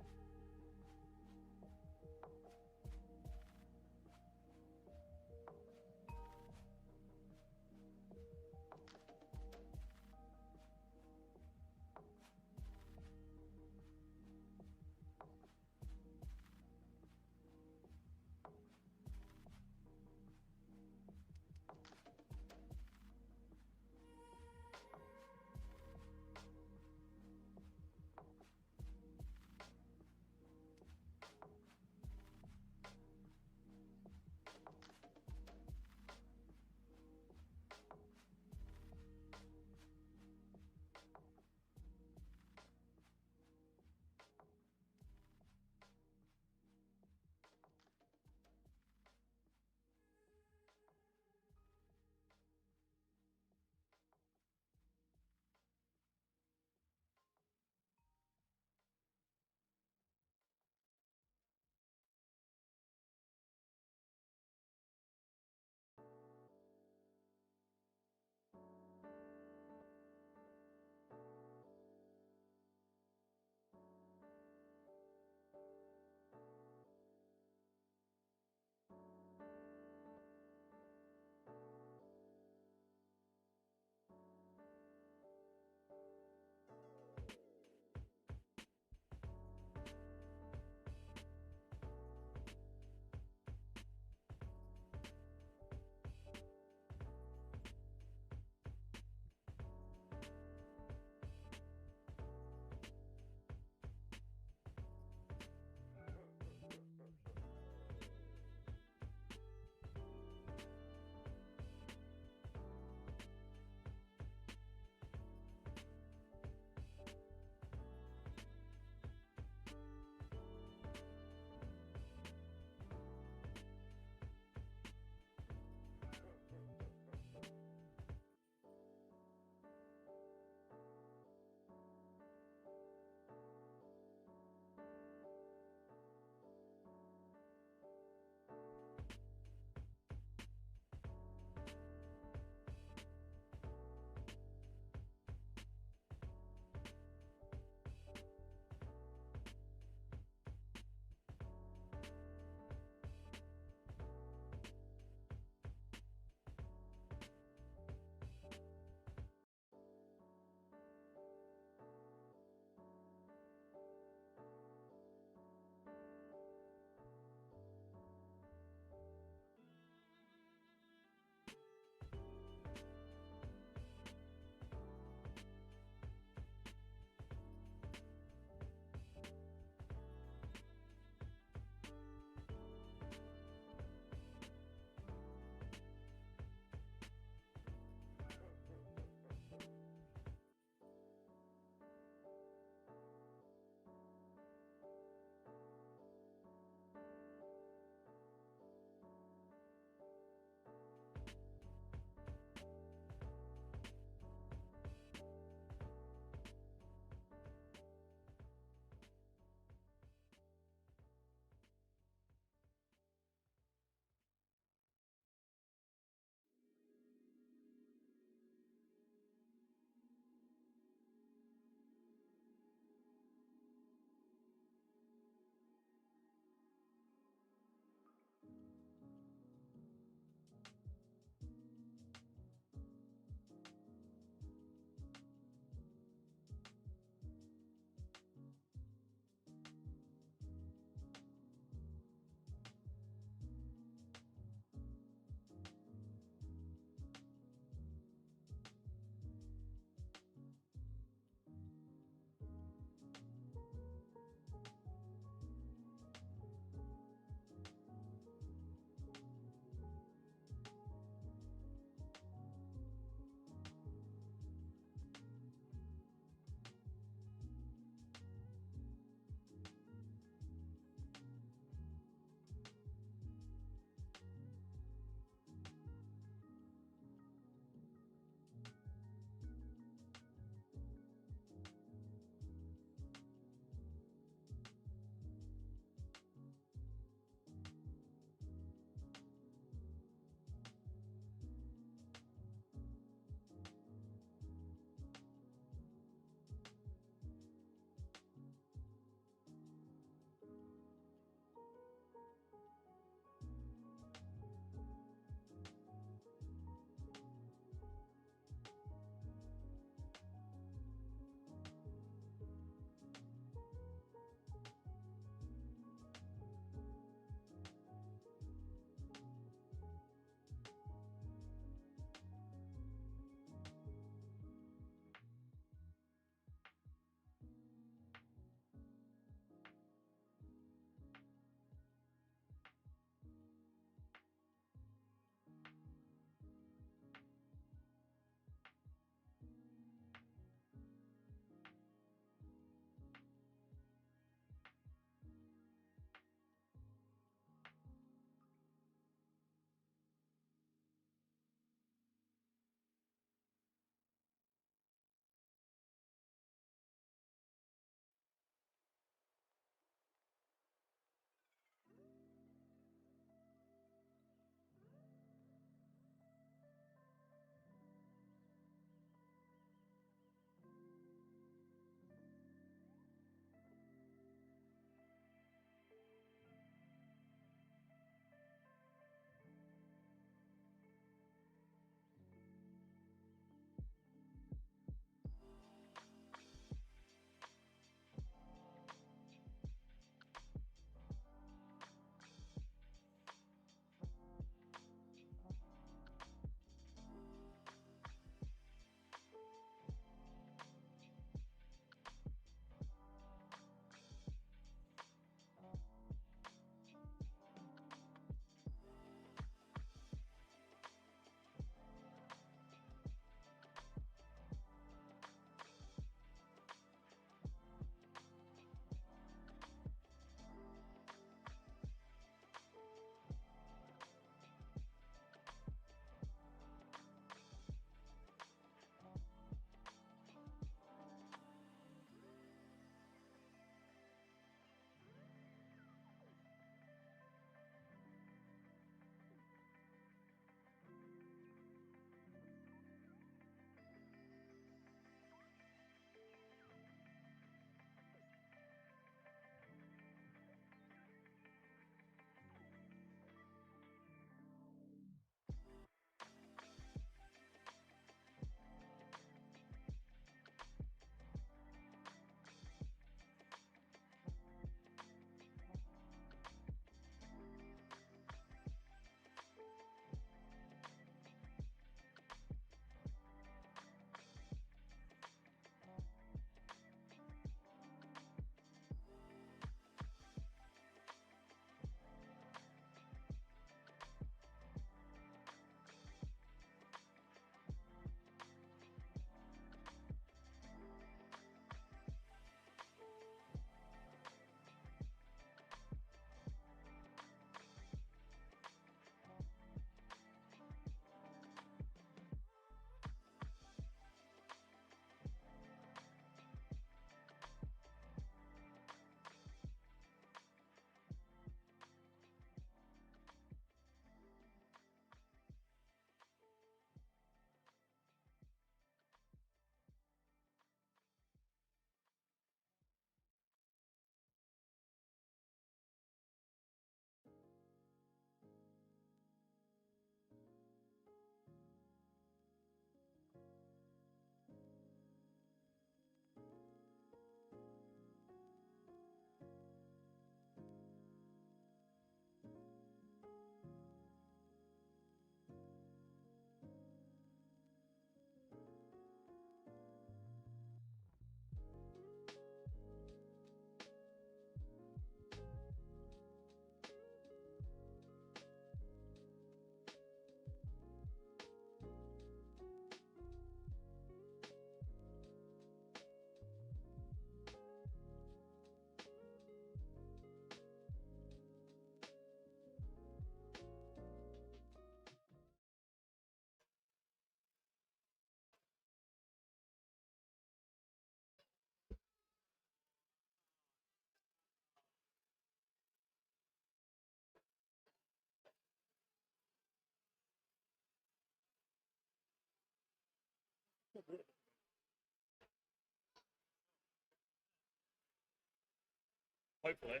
Hopefully.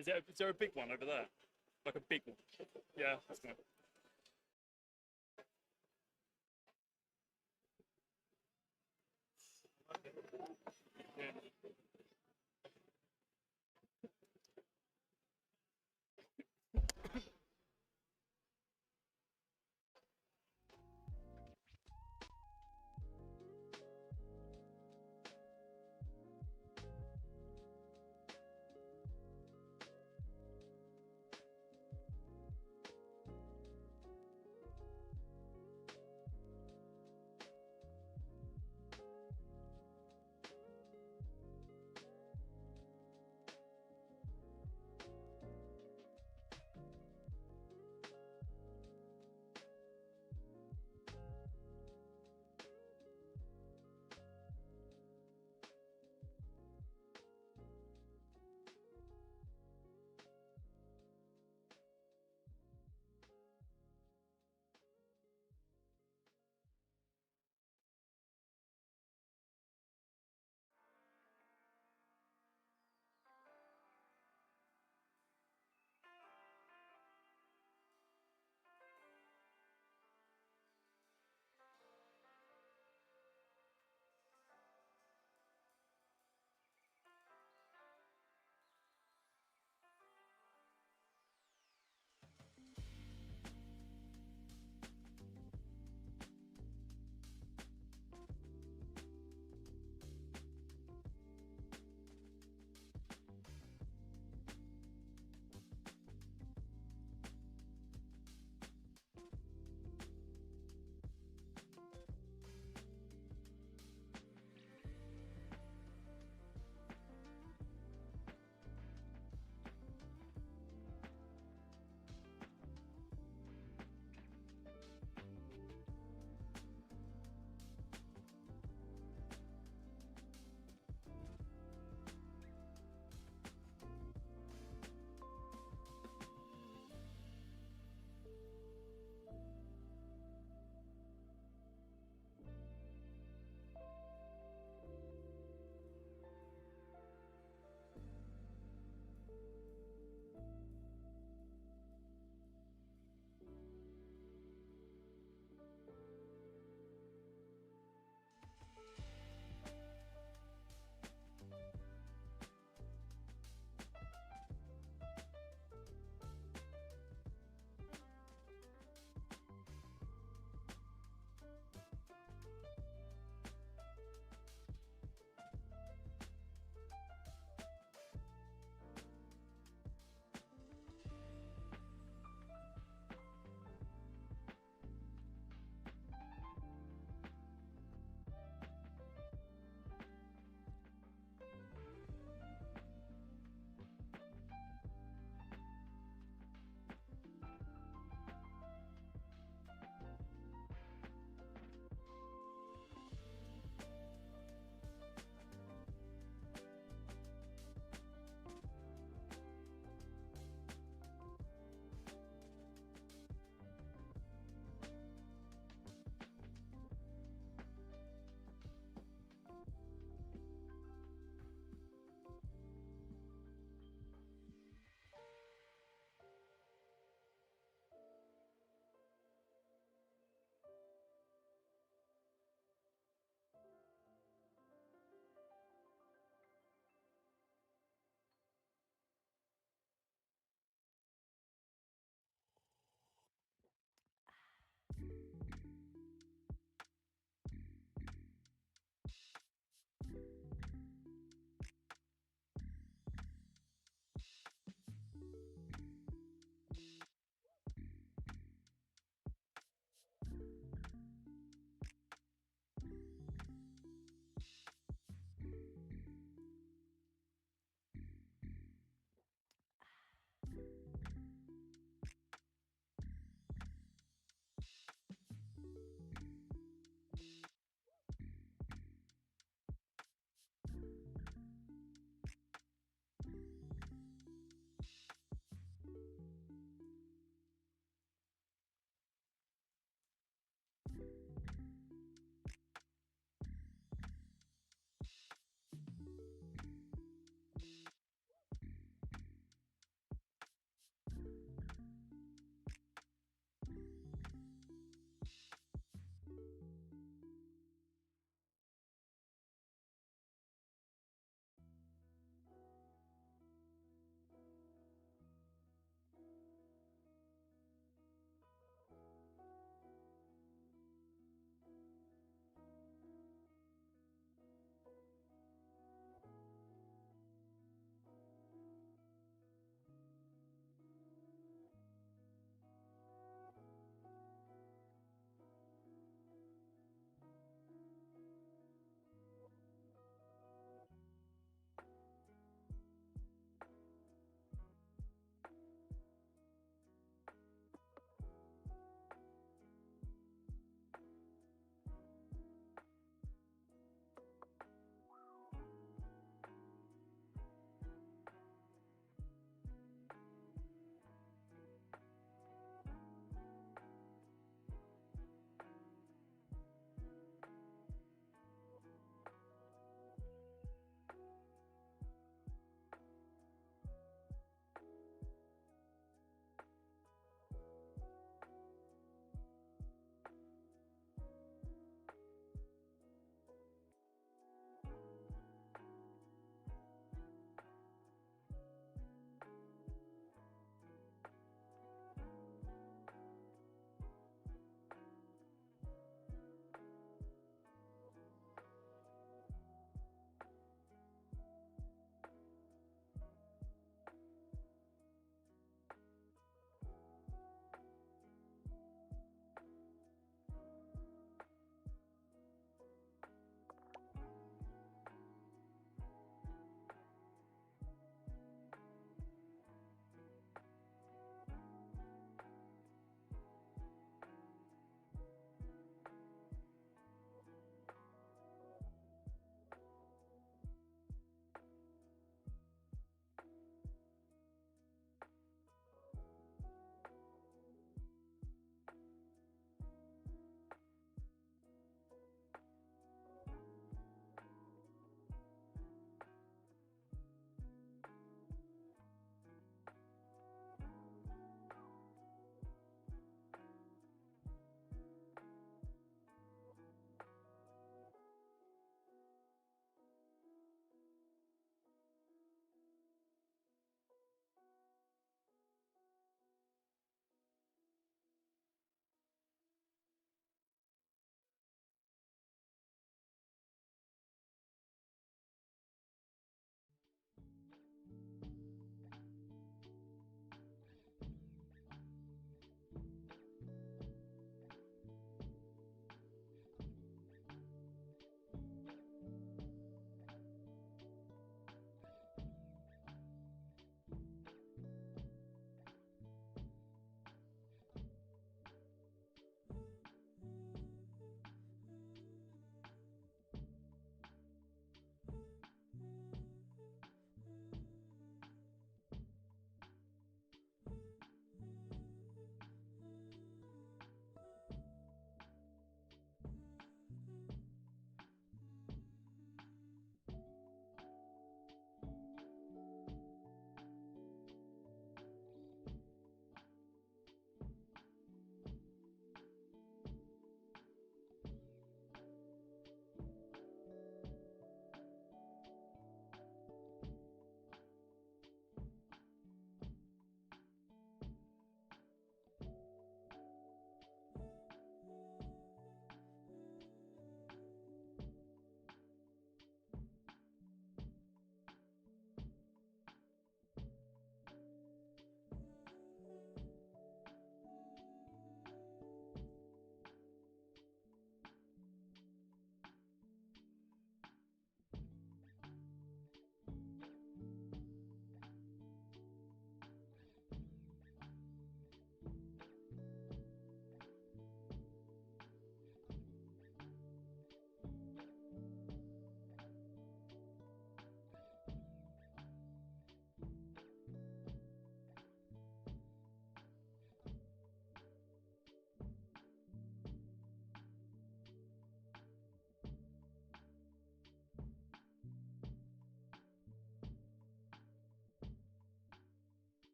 Is there a big one over there? Like a big one? Yeah, that's good.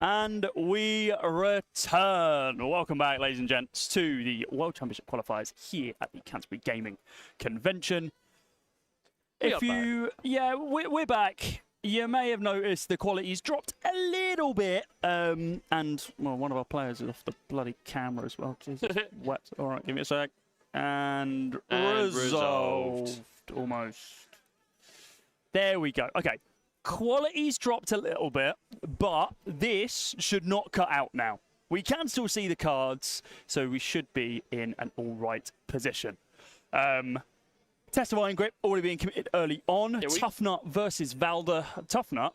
And we return. Welcome back, ladies and gents, to the World Championship qualifiers here at the Canterbury Gaming Convention. We're back. You may have noticed the quality's dropped a little bit, and well, one of our players is off the bloody camera as well. Jesus, wet. All right, give me a sec. And resolved. Almost. There we go. Okay. Quality's dropped a little bit, but this should not cut out now. We can still see the cards, so we should be in an all right position. Test of Iron Grip already being committed early on. Tough Nut versus Valder. Tough Nut,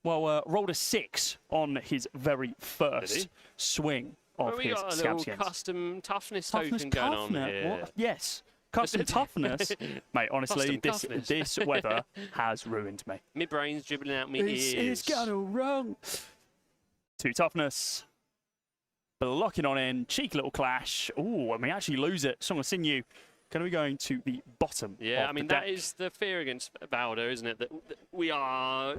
well, rolled a 6 on his very first swing of his got a scab little skins. Custom toughness token going on here. What? Yes. Custom toughness. Mate, honestly, this weather has ruined me. My brain's dribbling out my ears. It's gone wrong. 2 toughness. Blocking on in. Cheeky little clash. Ooh, and we actually lose it. Song of Sinew going to be going to the bottom. Yeah, of I mean, the deck. that is the fear against Valder, isn't it? That we are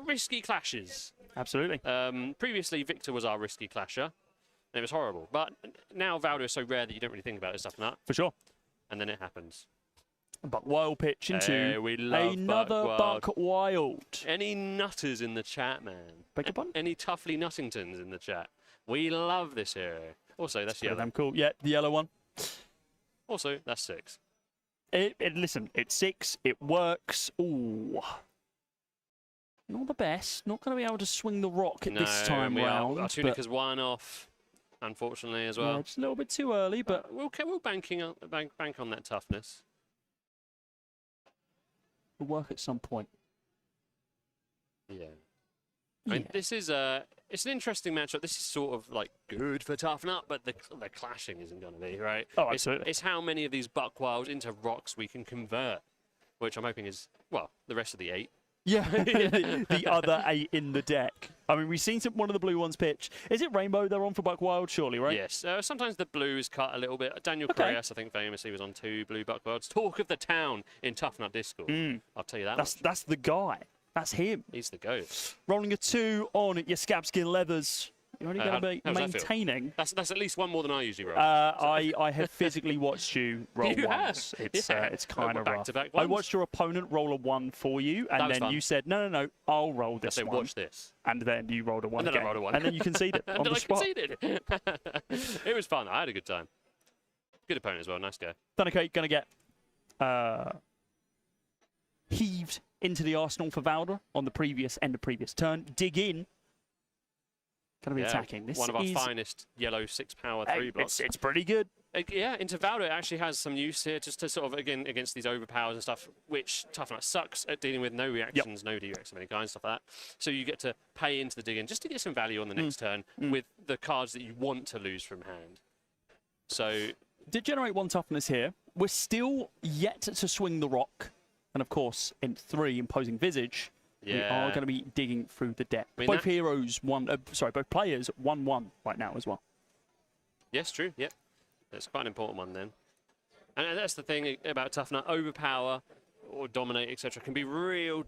risky clashes. Absolutely. Previously, Victor was our risky clasher, and it was horrible. But now Valder is so rare that you don't really think about it, stuff like that. For sure. And then it happens. Buck Wild pitch into we love another Buck Wild. Any nutters in the chat, man? Beg your pardon? Any Tuffley Nuttingtons in the chat? We love this hero. Also, that's yellow. Damn cool. Yeah, the yellow one. Also, that's 6. Listen, it's 6. It works. Ooh. Not the best. Not going to be able to swing the rock at this time round. Our Tunica's 1 off, unfortunately, as well. Yeah, just a little bit too early, but we'll bank on that toughness. Will work at some point. Yeah. I mean, this is it's an interesting matchup. This is sort of like good for Tough Nut, but the clashing isn't going to be, right? Oh, absolutely. It's how many of these Buck Wilds into rocks we can convert, which I'm hoping is, well, the rest of the 8. Yeah, the other 8 in the deck. I mean, we've seen one of the blue ones pitch. Is it Rainbow they're on for Buck Wild, surely, right? Yes. Sometimes the blue is cut a little bit. Daniel Correas, I think, famously was on 2 blue Buck Wilds. Talk of the town in Tough Nut Discord. I'll tell you that much. That's the guy. That's him. He's the goat. Rolling a 2 on your Scabskin Leathers. You're only going to be how maintaining. That's at least one more than I usually roll. I have physically watched you roll You once. have? It's kind of rough. Back-to-back I ones. watched your opponent roll a 1 for you, and then fun. you said, no, I'll roll I this said, one. watch this. And then you rolled a 1 And then again. I rolled a 1. And then you conceded on the spot. I conceded. It was fun. I had a good time. Good opponent as well. Nice guy. Thundercake going to get heaved into the arsenal for Valder on the end of previous turn. Dig in. Going to be attacking. This one of our is finest yellow 6 power 3 blocks. It's pretty good. Yeah, into Valder it actually has some use here, just to sort of, again, against these overpowers and stuff, which Tough Nut sucks at dealing with. No reactions, no directs of any kind, stuff like that. So you get to pay into the dig in just to get some value on the next turn with the cards that you want to lose from hand. So Did generate 1 toughness here. We're still yet to swing the rock. And of course, in 3, Imposing Visage, we are going to be digging through the deck. I mean, both both players 1-1 right now as well. yes, true. Yep, that's quite an important one then. And that's the thing about Tough Nut. Overpower or dominate, etc., can be real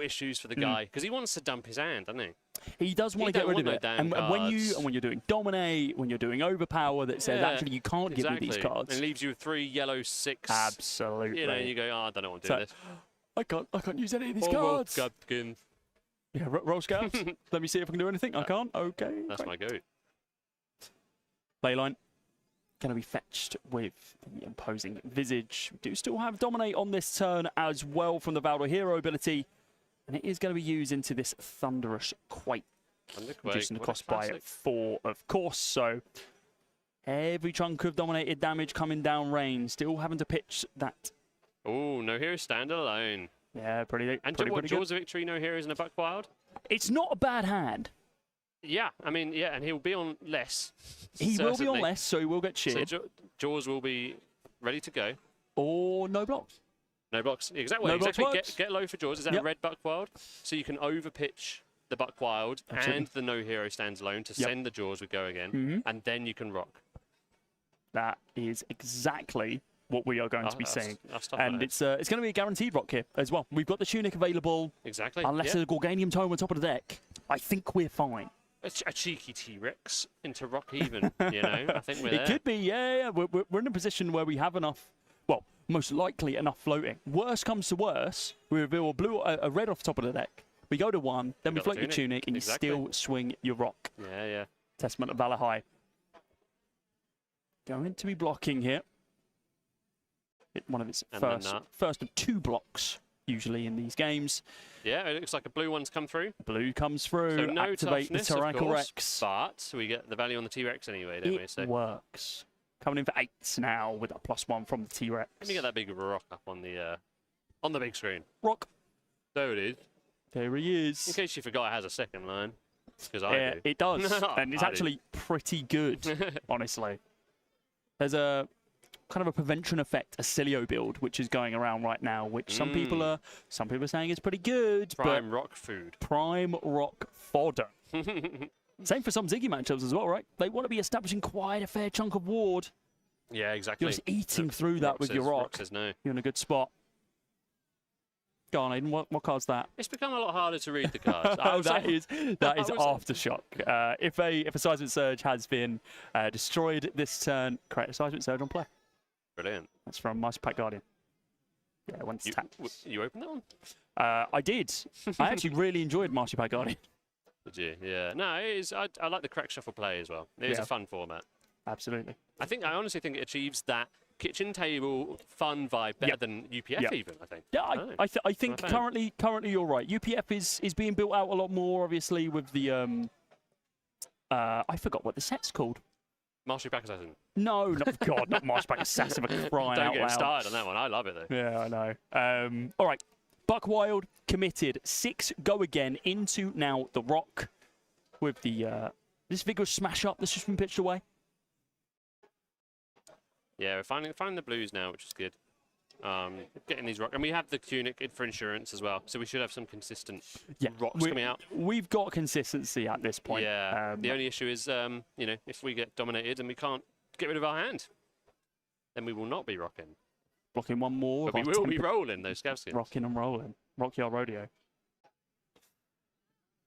issues for the guy because he wants to dump his hand, doesn't he? He does want to get rid of it. And when you're doing dominate, when you're doing overpower, that says actually you can't give me these cards. And leaves you with 3 yellow 6. Absolutely. You know, you go, oh, I don't know what to do with this. I can't use any of these cards. Scabskin. Yeah, roll scabs. Let me see if I can do anything. I can't. Okay. That's my goat. Playline. Going to be fetched with the Imposing Visage. We do still have Dominate on this turn as well from the Valder hero ability. And it is going to be used into this Thunderous Quake. Reducing the cost by 4, of course. So every chunk of dominated damage coming down range. Still having to pitch that. Oh, no heroes stand alone. Yeah, pretty And pretty Jaws of Victory, no heroes in a Buck Wild? It's not a bad hand. Yeah, I mean, yeah, and he'll be on less. He will be on less, so he will get cheered. So Jaws will be ready to go. Or no blocks. No blocks. Exactly. Get low for Jaws. Is that a red Buck Wild? So you can overpitch the Buck Wild and the no hero stands alone to send the Jaws with go again, and then you can rock. That is exactly what we are going to be seeing. And it's going to be a guaranteed rock here as well. We've got the Tunic available. Exactly. Unless there's a Gorganium Tome on top of the deck, I think we're fine. a cheeky T-Rex into rock even, you know? I think we're there. It could be, yeah. We're in a position where we have enough, well, most likely enough floating. Worst comes to worst, we reveal a red off the top of the deck. We go to 1, then we float your tunic, and exactly. you still swing your rock. Yeah, yeah. Testament of Valor High. Going to be blocking here. One of its first of 2 blocks, usually in these games. Yeah, it looks like a blue one's come through. Blue comes through, So no activate the toughness, of Tyrannical course, Rex. but we get the value on the T-Rex anyway, don't we? It So works. Coming in for 8s now with a +1 from the T-Rex. let me get that big rock up on the big screen. Rock. There it is. There he is. In case you forgot it has a second line, because I do. It does, and it's I do. actually pretty good, honestly. There's a kind of a prevention effect, a Cilio build, which is going around right now, which some people are saying is pretty good. Prime rock food. Prime rock fodder. Same for some Ziggy matchups as well, right? They want to be establishing quite a fair chunk of ward. Yeah, exactly. You're just eating through that with your rock. Rock says no. You're in a good spot. Go on, Aiden. What card's that? It's become a lot harder to read the cards. that is Aftershock. If a seismic surge has been destroyed this turn, create a seismic surge on play. Brilliant. That's from Master Pack Guardian. Yeah, when it's tapped. You opened that one? I did. I actually really enjoyed Master Pack Guardian. Did you? Yeah. No, it is. I like the crack shuffle play as well. It is a fun format. Absolutely. I honestly think it achieves that kitchen table fun vibe better than UPF even, I think. Yeah, I think currently you're right. UPF is being built out a lot more, obviously, with the I forgot what the set's called. Mastery Pack Assassin. No, not Master Pack Assassin, but crying out loud. Don't get started on that one. I love it though. Yeah, I know. All right, Buck Wild committed. 6 go again into now the rock with the this vigorous smash up that's just been pitched away. Yeah, we're finding the blues now, which is good. Getting these rocks, and we have the tunic for insurance as well, so we should have some consistent rocks coming out. We've got consistency at this point. Yeah. The only issue is, you know, if we get dominated and we can't get rid of our hand, then we will not be rocking. Blocking one more. But we will be rolling those scav skins. Rocking and rolling. Rockyard Rodeo.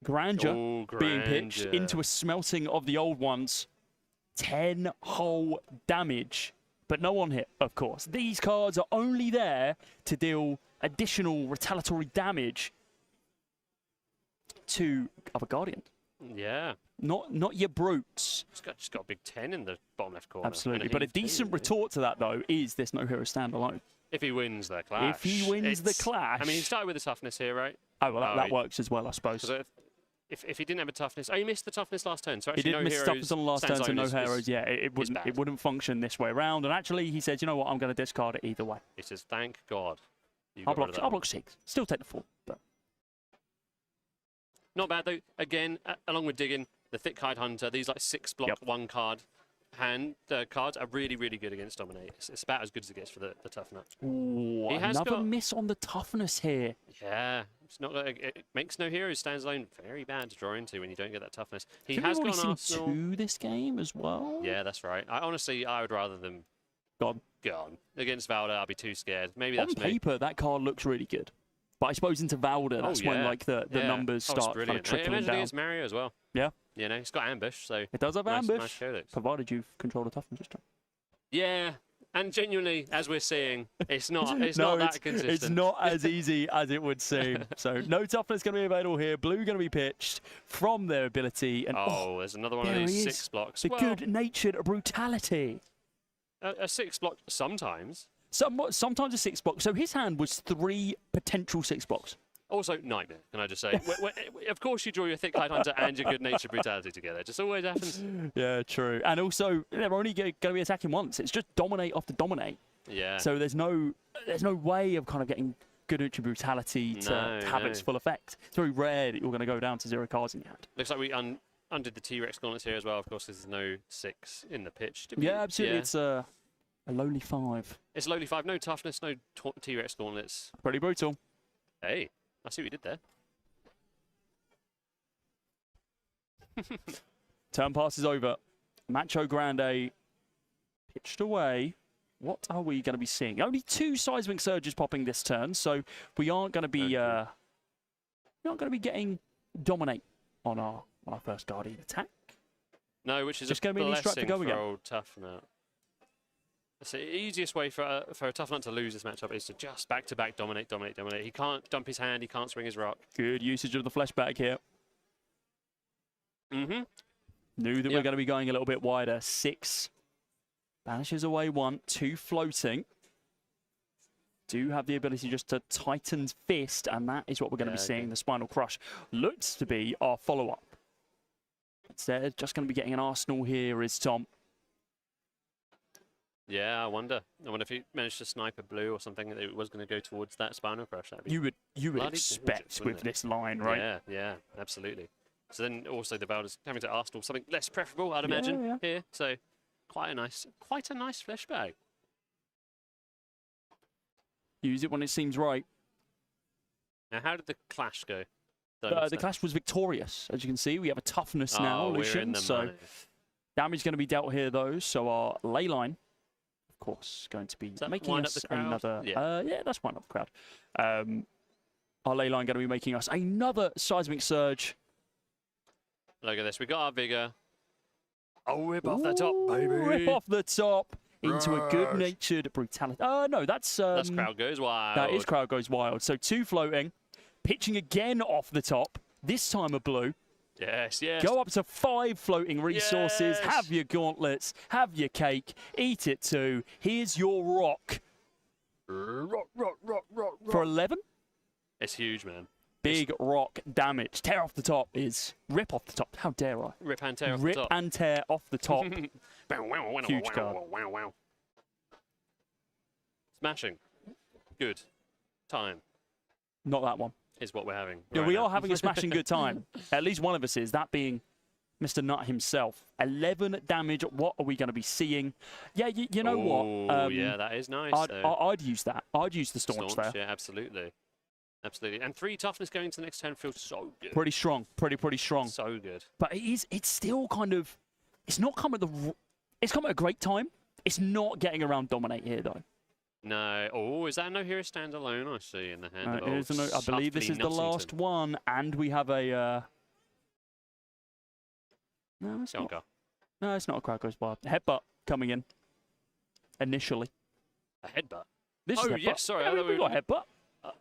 Grandeur being pitched into a smelting of the old ones. 10 whole damage. But no one hit, of course. These cards are only there to deal additional retaliatory damage to other Guardians. Yeah. Not your brutes. Just got a big 10 in the bottom left corner. Absolutely. But a decent retort to that, though, is this No Hero standalone. If he wins the clash. If he wins the clash. I mean, he started with the toughness here, right? Oh, well, that works as well, I suppose. If he didn't have a toughness, he missed the toughness last turn. So he didn't miss toughness on the last turn, so no heroes. Yeah, it wouldn't function this way around. And actually, he said, you know what, I'm going to discard it either way. He says, thank God. I'll block 6. Still take the 4. But not bad though. Again, along with digging, the Thick Hide Hunter, these like 6 block 1 card hand cards are really, really good against Dominate. It's about as good as it gets for the tough nut. Ooh, another miss on the toughness here. Yeah, it's not. It makes no heroes. Stands alone. Very bad to draw into when you don't get that toughness. He has gone Arsenal. 2 this game as well. Yeah, that's right. I would rather them gone against Valda. I'd be too scared. Maybe that's on paper that card looks really good, but I suppose into Valda that's when like the numbers start kind of trickling down. Against Mario as well. Yeah. You know, he's got ambush, so it does have ambush. Nice provided you've controlled the toughness this time. Yeah. And genuinely, as we're seeing, it's not that consistent. It's not as easy as it would seem. So no toughness going to be available here. Blue going to be pitched from their ability. And there's another one of these 6 blocks. The good-natured brutality. A 6 block sometimes. Sometimes a 6 block. So his hand was 3 potential 6 blocks. Also, nightmare, can I just say. Of course you draw your Thick Hide Hunter and your good-natured brutality together. It just always happens. Yeah, true. And also, they're only going to be attacking once. It's just dominate after dominate. Yeah. So there's no way of kind of getting good-natured brutality to have its full effect. It's very rare that you're going to go down to 0 cards in your hand. Looks like we undid the T-Rex gauntlets here as well. Of course, there's no 6 in the pitch. Yeah, absolutely. Yeah. It's a lowly 5. It's a lowly 5. No toughness, no T-Rex gauntlets. Pretty brutal. Hey. I see what you did there. Turn pass is over. Macho Grande pitched away. What are we going to be seeing? Only 2 seismic surges popping this turn, so we aren't going to be getting dominate on our our first Guardian attack. No, which is Just a gonna be an blessing instructor go for again. old Tough Nut. It's the easiest way for a Tough Nut to lose this matchup is to just back-to-back dominate. He can't dump his hand, he can't swing his rock. Good usage of the flashback here. Mm-hmm. Knew that we're going to be going a little bit wider. 6. Banishes away 1. 2 floating. Do have the ability just to tighten fist, and that is what we're going to be seeing. The Spinal Crush looks to be our follow-up. Instead, just going to be getting an Arsenal here is Tom. Yeah, I wonder if he managed to snipe a blue or something that it was going to go towards that Spinal Crush. That'd be You would bloody expect gorgeous, with wouldn't it? this line, right? Yeah, absolutely. So then also the Valda's having to Arsenal something less preferable, I'd imagine, here. So quite a nice flashback. Use it when it seems right. Now, how did the clash go? The clash was victorious. As you can see, we have a toughness now, we're in Lucian. the So money. damage going to be dealt here, though. So our ley line, of course, going to be that making wind us up the crowd? another. Yeah. That's wind up the crowd. Our ley line going to be making us another seismic surge. Look at this. We got our vigor. Oh, rip off the top, baby. Rip off the top into a good-natured brutality. No, that's Crowd goes wild. that is crowd goes wild. So 2 floating, pitching again off the top. This time a blue. Yes. Go up to 5 floating resources. Yes. Have your gauntlets. Have your cake. Eat it too. Here's your rock. Rock. For 11. It's huge, man. Big rock damage. Tear off the top is rip off the top. How dare I? Rip and tear off Rip the top. and tear off the top. Huge card. Wow. Smashing. Good. Time Not that one. is what we're having. Yeah, right we now. are having a smashing good time. At least one of us is. That being Mr. Nut himself. 11 damage. What are we going to be seeing? Yeah, you know what? Oh, yeah, that is nice. I'd use that. I'd use the staunch there. Yeah, absolutely. And 3 toughness going to the next turn feels so good. Pretty strong. Pretty strong. So good. But it's still kind of, it's not come at it's come at a great time. It's not getting around dominate here though. No. Oh, is that a no hero standalone I see in the hand? It is a I believe this is the last one, and we have a. No, it's not. No, it's not a crowd goes wild. Headbutt coming in. Initially. A headbutt. This is Oh, headbutt. yes, sorry. Yeah, we got headbutt.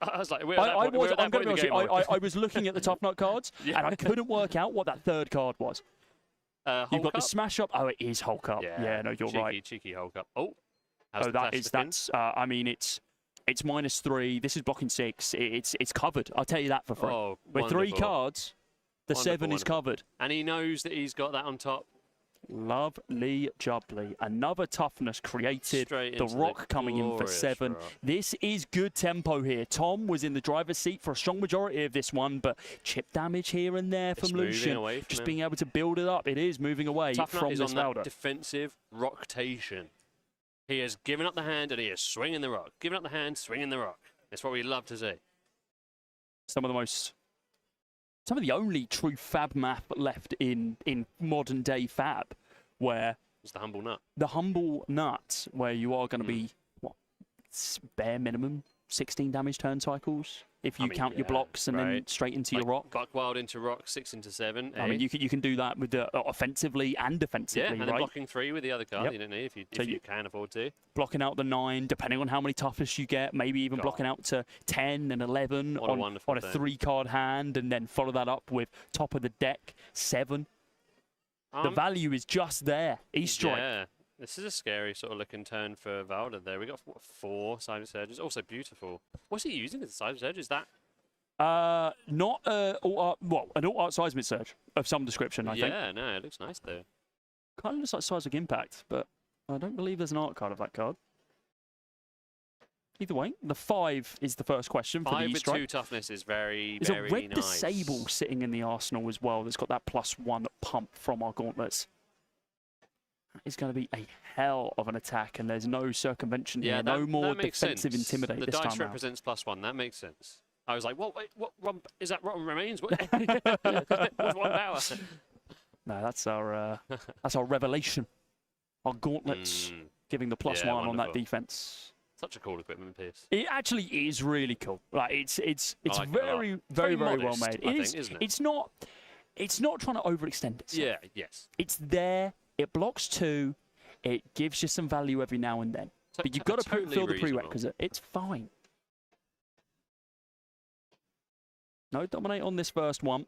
I was like, I'm going to be honest. I was looking at the Tough Nut cards, and I couldn't work out what that third card was. You've got the Smash Up. Oh, it is Hulk Up. Yeah, no, you're right. Cheeky Hulk Up. Oh, that's. I mean, it's -3. This is blocking 6. It's covered. I'll tell you that for free. Oh, with 3 wonderful. cards, the 7 is covered. And he knows that he's got that on top. Lovely jubbly. Another toughness created. Straight The into rock coming in for glorious 7. rock. This is good tempo here. Tom was in the driver's seat for a strong majority of this one, but chip damage here and there from moving Lucian. away from Just him. being able to build it up. It is moving away Tough Nut from is this on that Valda. defensive rocktation. He has given up the hand and he is swinging the rock. Giving up the hand, swinging the rock. That's what we love to see. Some of the only true fab map left in modern day fab, where It's the humble nut. the humble nut, where you are going to be bare minimum 16 damage turn cycles if you count your blocks and then straight into your rock. Buck wild into rock, 6 into 7. I mean, you can do that with the offensively and defensively, and then right? blocking 3 with the other card. You don't need if you can afford to. Blocking out the 9, depending on how many toughness you get, maybe even blocking out to 10 and 11 What a on wonderful a thing. 3-card hand, and then follow that up with top of the deck 7. The value is just there. E-strike. Yeah, this is a scary sort of looking turn for Valda there. We got 4 Seismic Surges. Also beautiful. What's he using as a Seismic Surge? Is that? Not an alt-art seismic surge of some description, I think. Yeah, no, it looks nice though. Kind of looks like Seismic Impact, but I don't believe there's an art card of that card. Either way, the 5 is the first question for the 5 with E-strike. 2 toughness is very, There's very a red nice. disable sitting in the arsenal as well that's got that +1 pump from our gauntlets. That is going to be a hell of an attack, and there's no circumvention here. No more defensive intimidate the this time dice round. represents +1. That makes sense. I was like, what? Wait, what? Is that rotten remains? What? What's 1 power? No, that's our revelation. Our gauntlets giving the +1 on that defense. Such a cool equipment piece. It actually is really cool. Like it's like it a very lot. very Very well modest, made. I It think, is. isn't it? It's not. it's not trying to overextend itself. Yeah, yes. It's there. It blocks 2. It gives you some value every now and then. But you've got to totally fulfill the reasonable. prerequisite. It's fine. No dominate on this first one.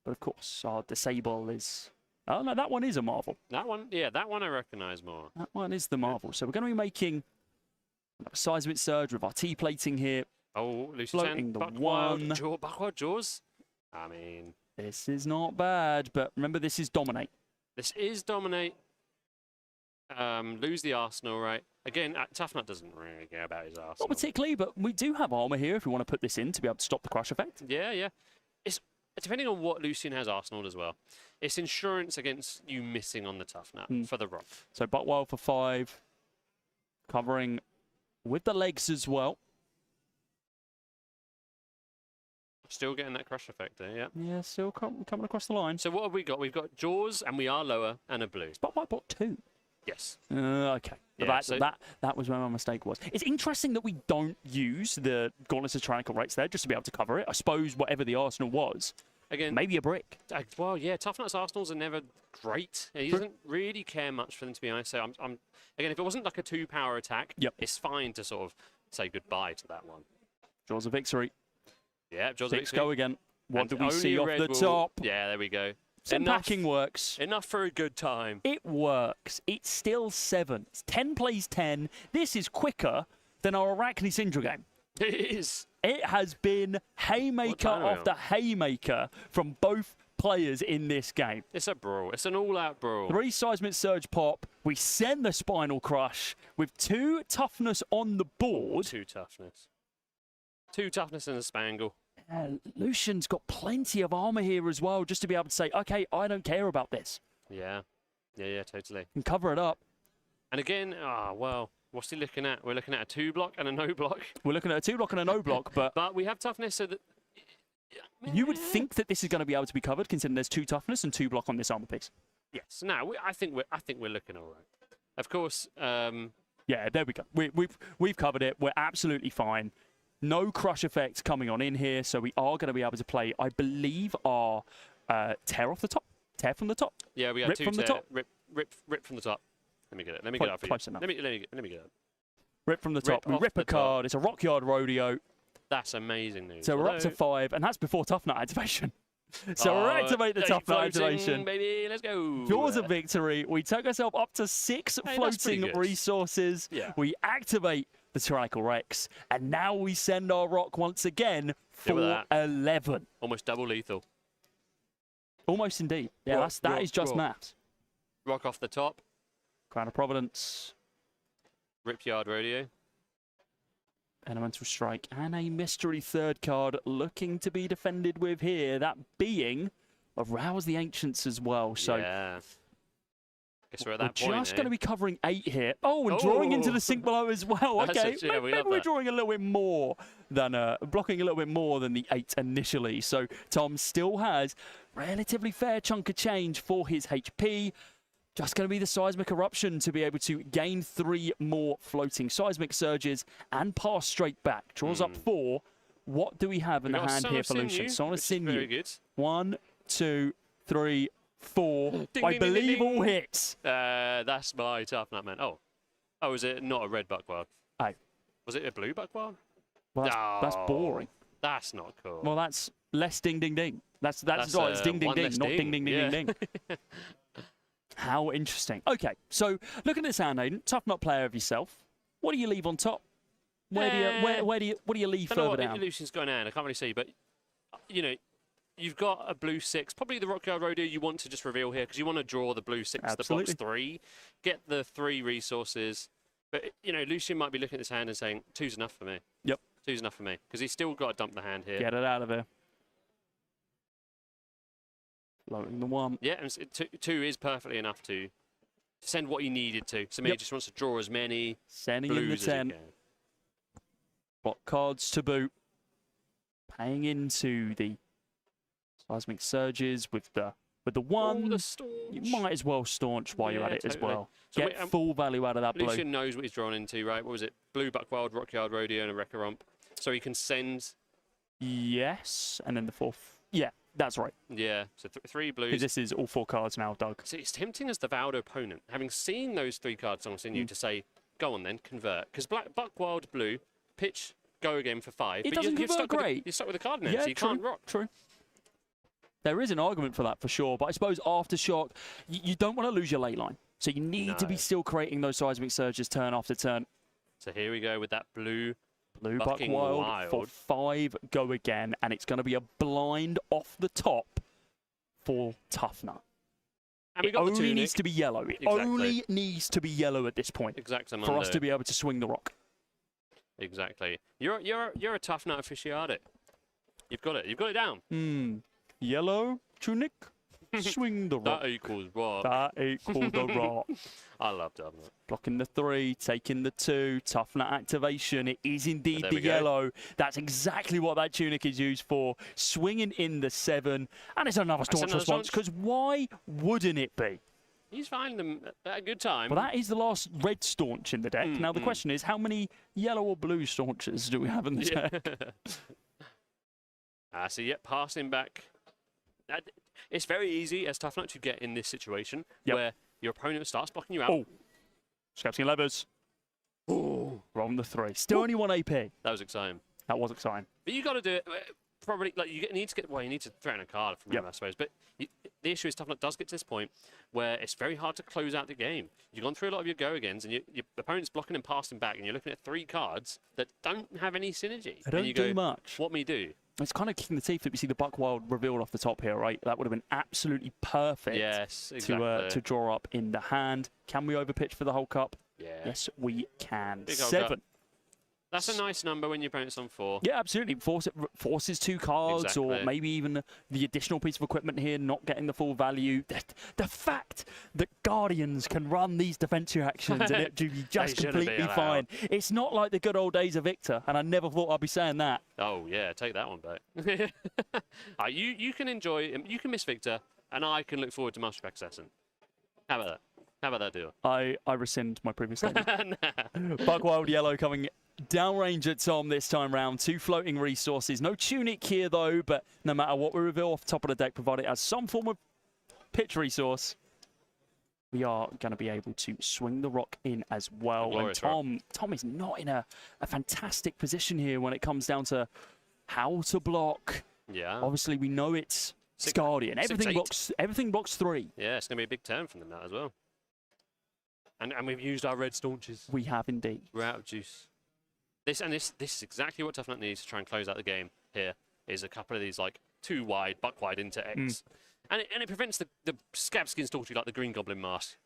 But of course, our disable is... Oh, no, that one is a marvel. That one, yeah, that one I recognise more. That one is the marvel. So we're going to be making a seismic surge with our T-plating here. Oh, Lucy's Floating the one. Backward jaws. I mean... This is not bad, but remember, this is dominate. This is dominate. Lose the Arsenal, right? Again, Tough Nut doesn't really care about his Arsenal. Not particularly, but we do have armor here if we want to put this in to be able to stop the crush effect. Yeah, yeah. It's depending on what Lucian has Arsenal as well. It's insurance against you missing on the Tough Nut for the rock. So Buckwild for 5, covering with the legs as well. Still getting that crush effect there, yeah. Yeah, still coming across the line. So what have we got? We've got Jaws, and we are lower, and a blue. Buckwild bought 2. Yes. Okay. Yeah, that was where my mistake was. It's interesting that we don't use the Gauntlets of Tyrannical Rights there just to be able to cover it. I suppose whatever the Arsenal was, again, maybe a brick. Well, yeah, Tough Nut's Arsenals are never great. He doesn't really care much for them, to be honest. So I'm again, if it wasn't like a 2-power attack, it's fine to sort of say goodbye to that one. Jaws of Victory. Yeah, Jaws 6 go again. What And do we only see a off red the will- top? Yeah, there we go. Some packing works. Enough for a good time. It works. It's still 7. 10 plays 10. This is quicker than our Arachne Syndra game. It is. It has been haymaker after haymaker from both players in this game. It's a brawl. It's an all-out brawl. 3 Seismic Surge pop. We send the Spinal Crush with 2 toughness on the board. 2 toughness. 2 toughness and a Spangle. Lucian's got plenty of armor here as well, just to be able to say, okay, I don't care about this. Yeah. Yeah, totally. And cover it up. And again, well, what's he looking at? We're looking at a 2 block and a no block. We're looking at a 2 block and a no block, but... But we have toughness, so that... You would think that this is going to be able to be covered, considering there's 2 toughness and 2 block on this armor piece. Yes. No, I think we're looking all right. Of course... Yeah, there we go. We've covered it. We're absolutely fine. No crush effect coming on in here, so we are going to be able to play, I believe, our tear off the top. Tear from the top. Yeah, we got rip 2 from the top. Rip from the top. Let me get it. Let me get it up for you. Close enough. Let me get it. Rip from the top. We rip a card. It's a Rockyard Rodeo. That's amazing news. So we're up to 5, and that's before Tough Nut activation. So we'll activate the Tough Nut activation. Baby, let's go. Jaws of Victory. We took ourselves up to 6 floating resources. Yeah. We activate the Tyrannical Rex, and now we send our rock once again for 11. Almost double lethal. Almost indeed. Yeah, that is just maths. Rock off the top. Crown of Providence. Ripyard Rodeo. Elemental Strike. And a mystery 3rd card looking to be defended with here. That being Arouse the Ancients as well. So yeah. Guess we're at that point. We're just going to be covering 8 here. Oh, and drawing into the sink below as well. Okay, maybe we're drawing a little bit more than blocking a little bit more than the 8 initially. So Tom still has relatively fair chunk of change for his HP. Just going to be the Seismic Eruption to be able to gain 3 more floating Seismic Surges and pass straight back. Draws up 4. What do we have in the hand here for Lucian? Son of Sinew. Very good. 1, 2, 3, 4. Ding, I ding, believe ding, ding. all hits. That's my Tough Nut, man. Oh, is it not a red Buckwild? Oh. Was it a blue Buckwild? Well, that's boring. That's not cool. Well, that's less ding, ding, ding. That's right. It's ding, ding, ding, not ding, ding, ding, ding, ding. How interesting. Okay, so looking at this hand, Aiden, Tough Nut player of yourself. What do you leave on top? What do you leave further down? Lucian's going down. I can't really see, but you know, you've got a blue 6. Probably the Rockyard Rodeo you want to just reveal here because you want to draw the blue 6 that blocks 3. Get the 3 resources. But you know, Lucian might be looking at this hand and saying 2's enough for me. Yep. 2's enough for me because he's still got to dump the hand here. Get it out of here. Floating the 1. Yeah, and 2 is perfectly enough to send what he needed to. So maybe he just wants to draw as many sending in the 10. Block cards to boot. Paying into the Seismic Surges with the 1. You might as well staunch while you're at it as well. So get full value out of that blue. Lucian knows what he's drawn into, right? What was it? Blue Buckwild, Rockyard Rodeo, and a Wreck-A-Rump. So he can send... Yes, and then the 4th Yeah, that's right. Yeah, so 3 blues. Because this is all 4 cards now, Doug. So it's tempting as the vowed opponent, having seen those 3 cards on you to say, go on then, convert. Because Buck Wild Blue, pitch, go again for 5. It doesn't convert great. You're stuck with a card now, Yeah, so you can't rock. True. There is an argument for that for sure, but I suppose Aftershock, you don't want to lose your ley line. So you need to be still creating those seismic surges turn after turn. So here we go with that blue Buck Wild for 5, go again, and it's going to be a blind off the top for Tough Nut. And we It got the only tunic. needs to be yellow. It Exactly. only needs to be yellow at this point for us to be able to swing the rock. Exactly. You're a Tough Nut aficionado. You've got it. You've got it down. Yellow tunic, swing the rock. That equals rock. That equals the rock. I love Tough Nut. Blocking the 3, taking the 2, Tough Nut activation. It is indeed the yellow. That's exactly what that tunic is used for. Swinging in the 7, and it's another staunch response, because why wouldn't it be? He's finding them at a good time. Well, that is the last red staunch in the deck. Now, the question is, how many yellow or blue staunches do we have in the deck? So, yeah, passing back. It's very easy as Tough Nut to get in this situation where your opponent starts blocking you out. Oh, Scouting Levers. Oh, rolling the 3. Still only 1 AP. That was exciting. That was exciting. But you got to do it. Probably, like you need to get. Well, you need to throw in a card from him, I suppose. But the issue is Tough Nut does get to this point where it's very hard to close out the game. You've gone through a lot of your go agains, and your opponent's blocking and passing back, and you're looking at 3 cards that don't have any synergy. They don't do much. What me do? It's kind of kicking the teeth that we see the Buck Wild revealed off the top here, right? That would have been absolutely perfect. Yes, exactly. To draw up in the hand. Can we overpitch for the whole cup? Yeah. Yes, we can. Big 7. That's a nice number when your opponent's on 4. Yeah, absolutely. Forces 2 cards, or maybe even the additional piece of equipment here not getting the full value. The fact that Guardians can run these defense reactions and it would be just completely fine. It's not like the good old days of Victor, and I never thought I'd be saying that. Oh, yeah, take that one back. You can enjoy, you can miss Victor, and I can look forward to Master Pack Assassin. How about that? How about that deal? I rescind my previous statement. Buck Wild Yellow coming downrange at Tom this time round. 2 floating resources. No tunic here, though, but no matter what we reveal off the top of the deck, provided it has some form of pitch resource, we are going to be able to swing the rock in as well. And Tom is not in a fantastic position here when it comes down to how to block. Yeah. Obviously, we know it's Guardian. Everything blocks 3. Yeah, it's going to be a big turn from them now as well. And we've used our red staunches. We have indeed. We're out of juice. This is exactly what Tough Nut needs to try and close out the game. Here is a couple of these like 2 wide, Buck Wide into X. And it prevents the scab skin stalky like the Green Goblin mask.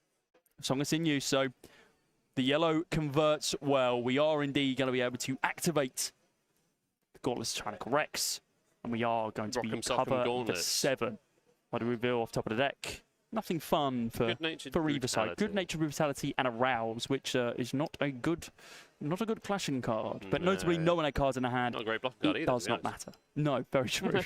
Song is in use, so the yellow converts well. We are indeed going to be able to activate the Gauntless Tyrannical Rex. And we are going to be cover the 7. What do we reveal off top of the deck? Nothing fun for Riverside. Good natured brutality and arouse, which is not a good clashing card. But notably, no one had cards in the hand. Not a great blocking card either. Does not matter. No, very true.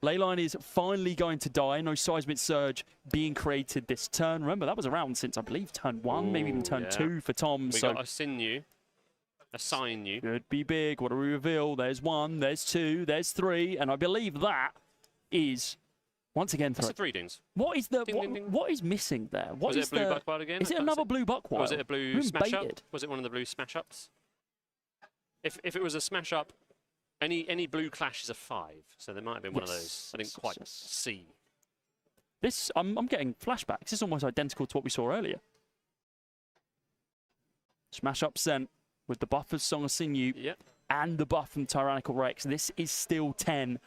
Leyline is finally going to die. No seismic surge being created this turn. Remember, that was around since I believe turn 1, maybe even turn 2 for Tom. We got assign you. Could be big. What do we reveal? There's 1, there's 2, there's 3, and I believe that is. Once again, that's 3 dings. What is the what is missing there? What was it a blue Buck Wild again? Is it another blue Buck Wild? Was it a blue smash up? Was it one of the blue smash ups? If it was a smash up, any blue clash is a 5, so there might have been one of those. I didn't quite see. This I'm getting flashbacks. This is almost identical to what we saw earlier. Smash up sent with the buff of Song of Sinew. Yep. And the buff from Tyrannical Rex. This is still 10.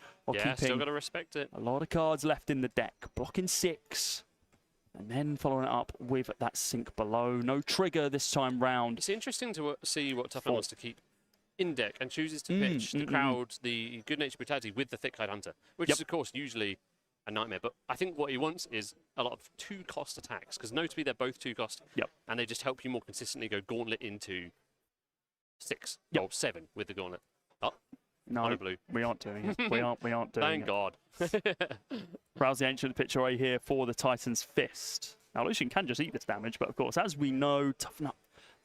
Still got to respect it. A lot of cards left in the deck. Blocking 6. And then following it up with that sink below. No trigger this time round. It's interesting to see what Tough Nut wants to keep in deck and chooses to pitch the crowd the Good Natured Brutality with the Thick-Eyed Hunter, which is, of course, usually a nightmare. But I think what he wants is a lot of 2-cost attacks, because notably they're both 2-cost, and they just help you more consistently go Gauntlet into 6 or 7 with the Gauntlet. Oh, no, blue. We aren't doing it. We aren't doing Thank it. God. Rouse the Ancient pitch away here for the Titan's Fist. Now, Lucian can just eat this damage, but of course, as we know, Tough Nut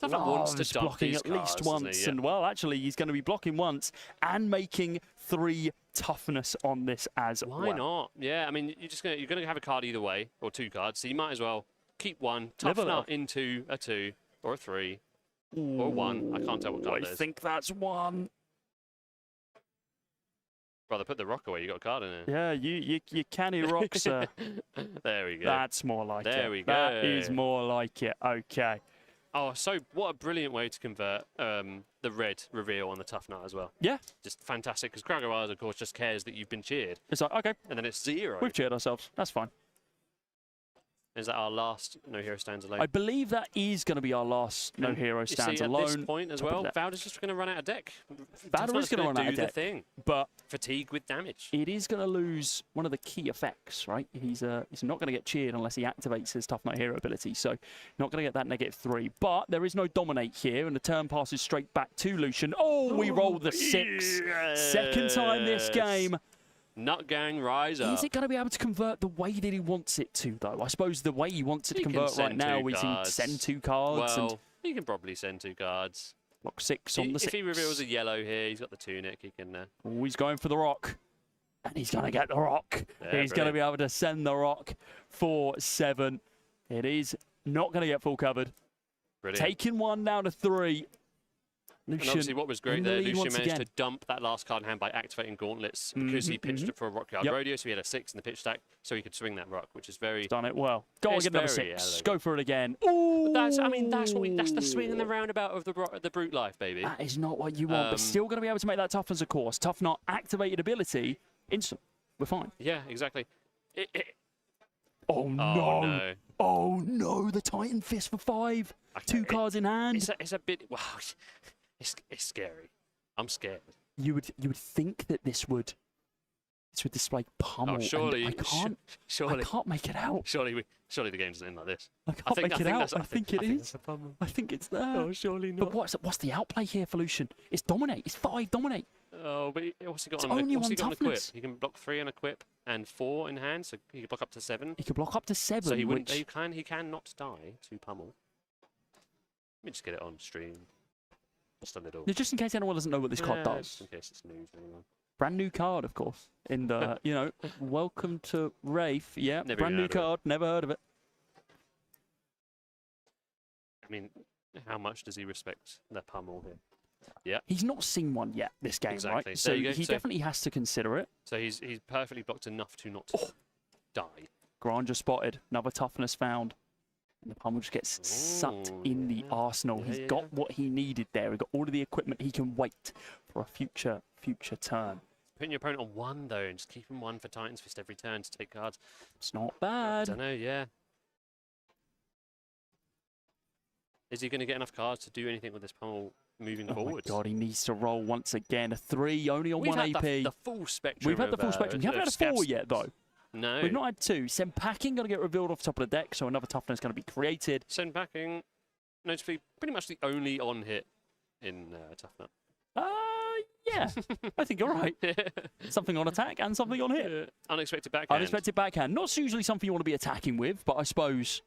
wants to blocking at least once. And well, actually, he's going to be blocking once and making 3 toughness on this as well. Why not? Yeah, I mean, you're gonna have a card either way, or 2 cards, so you might as well keep one, toughen up into a 2 or a 3 or a 1. I can't tell what card it I is. think that's 1. Rather put the rock away. You got a card in it. Yeah, you canny rock, sir. There we go. That's more like it. There we go. That is more like it. Okay. Oh, so what a brilliant way to convert the red reveal on the Tough Nut as well. Yeah. Just fantastic, because Qualifier, of course, just cares that you've been cheered. It's like, okay, And then it's 0. we've cheered ourselves. That's fine. Is that our last No Hero Stands Alone? I believe that is going to be our last No Hero Stands At Alone. this point as top of well, the deck. Valda's just going to run out of deck. Valda is going to run out of do deck. the thing. But Fatigue with damage. it is going to lose one of the key effects, right? He's not going to get cheered unless he activates his Tough Nut Hero ability, so not going to get that -3. But there is no Dominate here, and the turn passes straight back to Lucian. Oh, we rolled the 6. Second time this game. Nut Gang rise up. Is it going to be able to convert the way that he wants it to, though? I suppose the way he wants it to He can convert right send now 2 is he cards. send 2 cards and Well, he can probably send 2 cards. block 6 on the 6. If he reveals a yellow here, he's got the tunic. He can. Oh, he's going for the rock. And he's going to get the rock. Yeah, He's going to be able to send the rock for 7. It is not going to get full covered. Brilliant. Taking 1 down to 3. And Lucian obviously, what was great in the there, lead Lucian once managed again. to dump that last card in hand by activating Gauntlets because he pitched it for a rock yard Yep. rodeo, so he had a 6 in the pitch stack, so he could swing that rock, which is very. Done it well. Go on, It's get another very 6. elegant. Go for it again. Ooh. That's the swing and the roundabout of the brute life, baby. That is not what you want, but still going to be able to make that toughness, of course. Tough Nut activated ability. Instant. We're fine. Yeah, exactly. Oh, no. No. Oh, no. The Titan Fist for 5. Okay, 2 cards in hand. It's a bit. Wow. It's scary. I'm scared. You would think that this would display pummel. Oh, surely. And I can't. Surely. I can't make it out. Surely the game doesn't end like this. I can't make it out. I think it is. that's a pummel. I think it's there. Oh, surely But what's the outplay here for Lucian? It's dominate. It's 5 dominate. Oh, but what's he got It's on only what's he one got on equip? toughness. He can block 3 on equip and 4 in hand, so he can block up to 7. He could block up to 7. So he wouldn't. which, He can not die to pummel. Let me just get it on stream. Just a little. just in case anyone doesn't know what this card Yeah, does. just in case it's news for anyone. Brand new card, of course. In the welcome to Wraith. Yeah, Never brand even new heard of it. card. Never heard of it. I mean, how much does he respect the pummel here? He's not seen one yet this game, Exactly. right? There So you go. he So- definitely has to consider it. So he's perfectly blocked enough to not die. Granger spotted. Another toughness found. And the pummel just gets sucked Ooh, in the yeah. arsenal. Yeah, He's yeah, got yeah. what he needed there. He got all of the equipment he can wait for a future turn. Putting your opponent on 1 though, and just keeping 1 for Titan's Fist every turn to take cards. It's not I bad. don't know. Yeah. Is he going to get enough cards to do anything with this pummel moving Oh my forward? god, he needs to roll once again. A 3, only on We've 1 had AP. the full spectrum. We've had the of, full spectrum. You haven't had a 4 scabs. yet, though. No. We've not had 2. Send packing going to get revealed off the top of the deck, so another toughness going to be created. Send backing. Noticeably, pretty much the only on hit in Tough Nut. Yeah, I think you're right. Something on attack and something on hit. Unexpected backhand. Unexpected backhand. Not usually something you want to be attacking with, but I suppose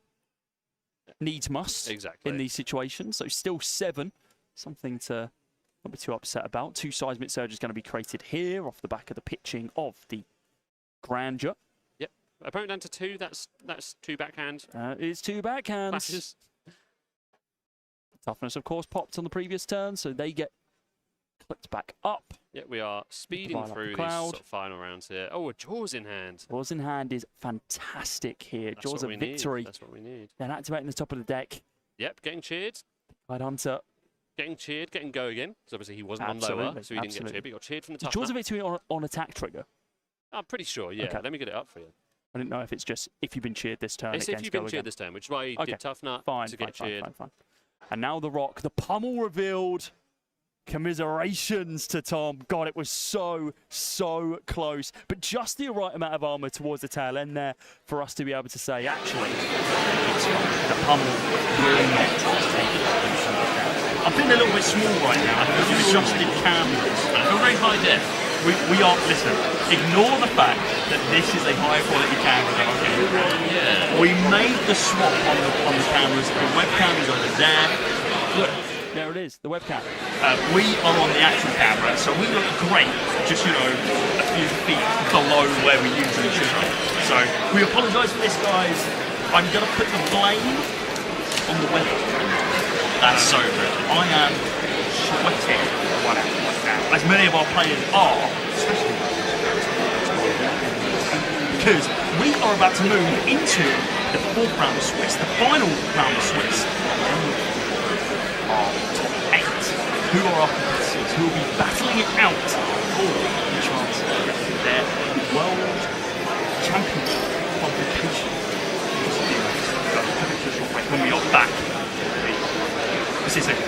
needs must Exactly. in these situations. So still 7. Something to not be too upset about. 2 seismic surges going to be created here off the back of the pitching of the Grandeur. Yep. Opponent down to 2. That's 2 backhand. It's 2 backhands. Clashes. Toughness, of course, popped on the previous turn, so they get clipped back up. Yeah, we are speeding Divide up the through these crowd. sort of final rounds here. Oh, a Jaws in hand. Jaws in hand is fantastic here. That's Jaws what of we victory. Need. That's what we need. Then activating the top of the deck. Yep, getting cheered. Tide Hunter. Getting cheered, getting go again. Because obviously he wasn't on lower, Absolutely, so he didn't get absolutely. cheered. But he got cheered from the Is top. Jaws of victory on attack trigger? I'm pretty sure, yeah. Okay. Let me get it up for you. I didn't know if it's just if you've been cheered this turn. It's it if gets you've go been again. cheered this time, which is why he Okay. did Tough Nut Fine, to get cheered. fine. And now the rock, the pummel revealed. Commiserations to Tom. God, it was so close. But just the right amount of armor towards the tail end there for us to be able to say, actually, the pummel will not take Lucian down. I'm feeling a little bit small right now because we've adjusted cameras. We're very high def. We are, listen, ignore the fact that this is a high quality camera that I'm getting. Yeah. We made the swap on the cameras. The webcam is over there. Look, there it is, the webcam. We are on the actual camera, so we look great, just, you know, a few feet below where we usually should be. So we apologise for this, guys. I'm going to put the blame on the weather. That's so rude. I am sweating right now, as many of our players are, especially because we are about to move into the fourth round of Swiss, the final round of Swiss. Our top 8, who are our competitors, who will be battling it out for the chance to get their World Championship qualification. When we are back, this is it.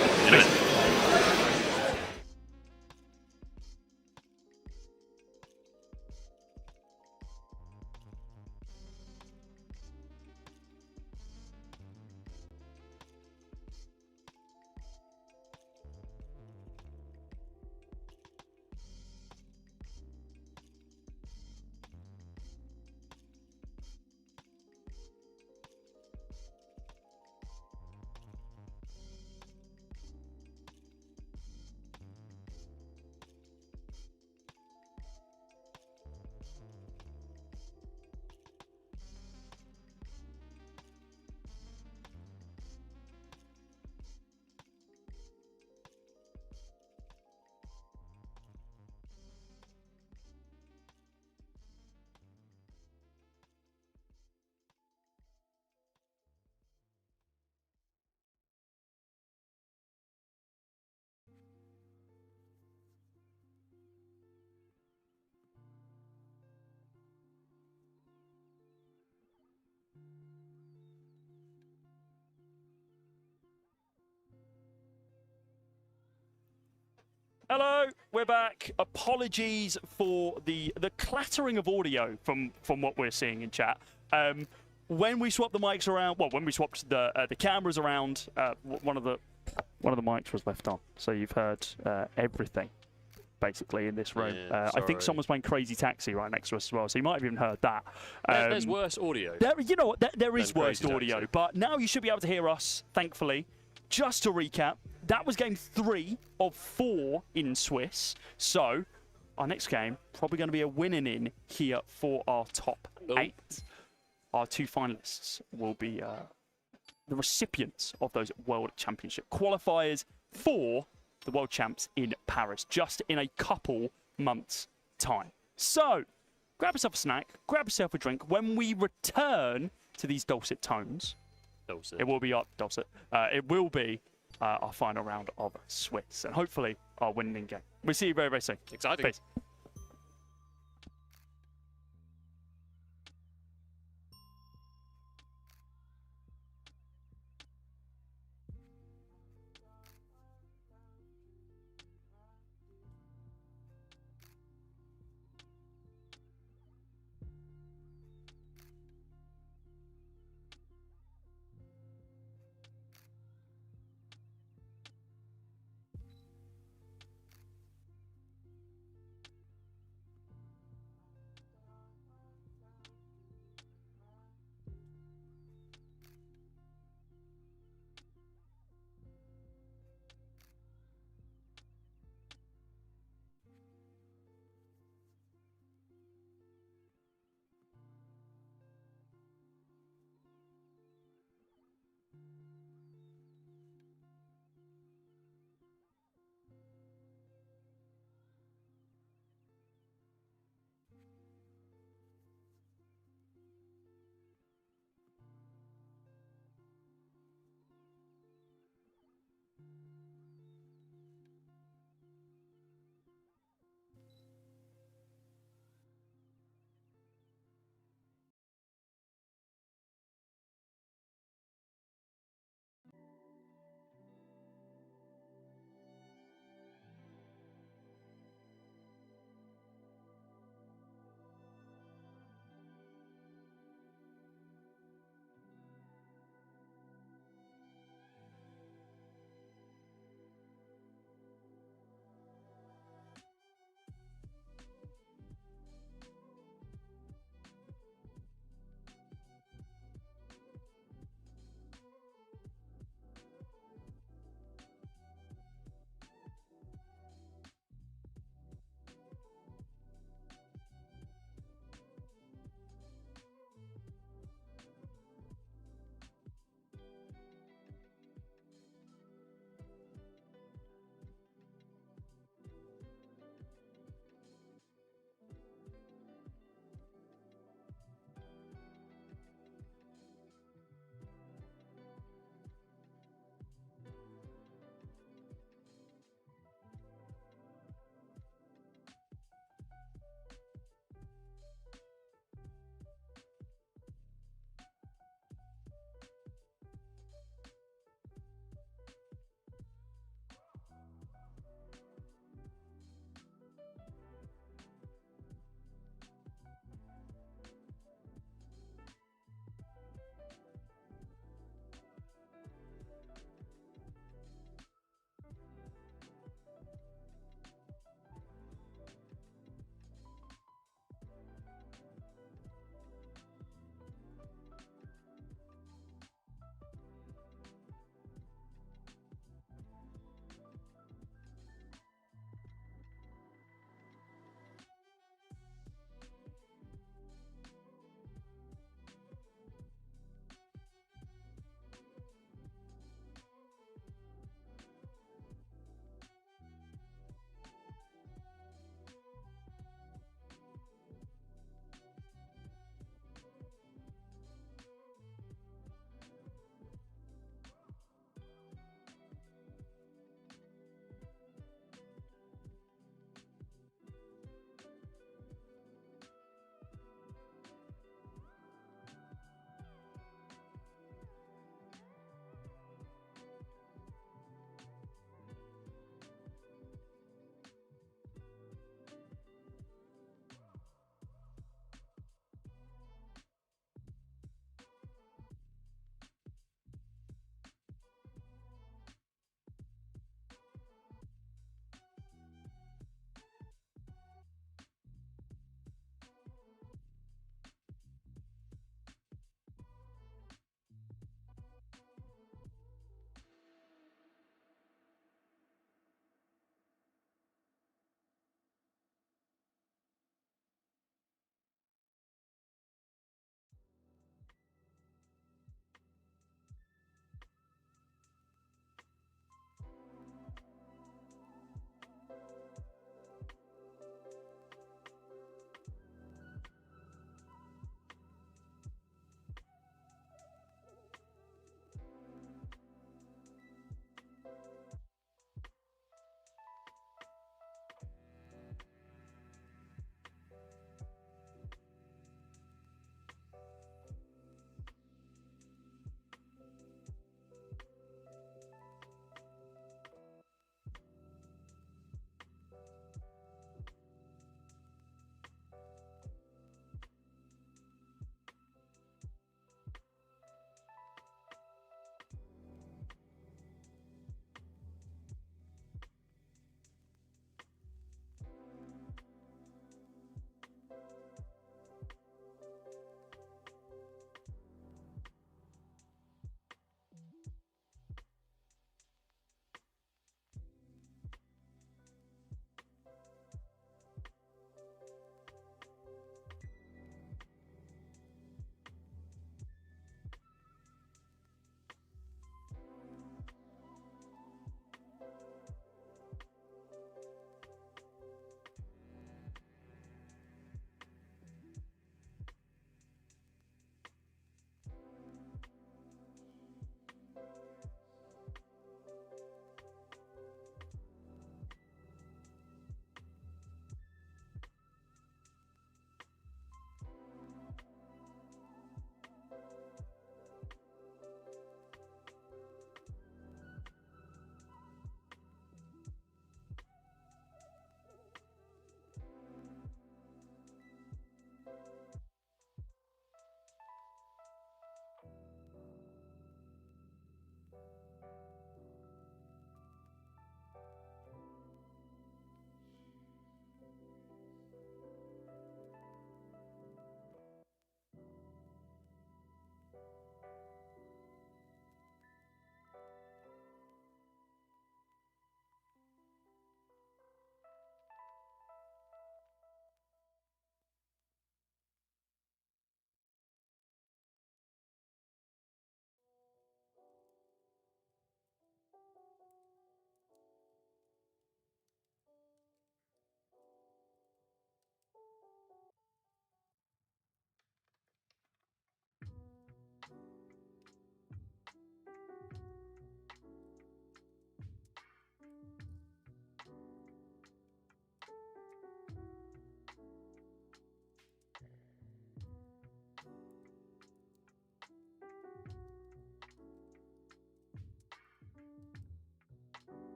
Hello, we're back. Apologies for the clattering of audio from what we're seeing in chat. When we swapped the mics around, well, when we swapped the cameras around, one of the mics was left on, so you've heard everything basically in this room. Yeah, I think someone's playing Crazy Taxi right next to us as well, so you might have even heard that. There's worse audio. You know what? There is worse Crazy audio, Taxi. but now you should be able to hear us. Thankfully. Just to recap, that was game 3 of 4 in Swiss. So, our next game, probably going to be a winning in here for our top 8. Our 2 finalists will be the recipients of those World Championship qualifiers for the World Champs in Paris, just in a couple months' time. So, grab yourself a snack, grab yourself a drink. When we return to these dulcet tones, it will be dulcet. It will be our final round of Swiss, and hopefully our winning game. We'll see you very, very soon. Exciting. Peace.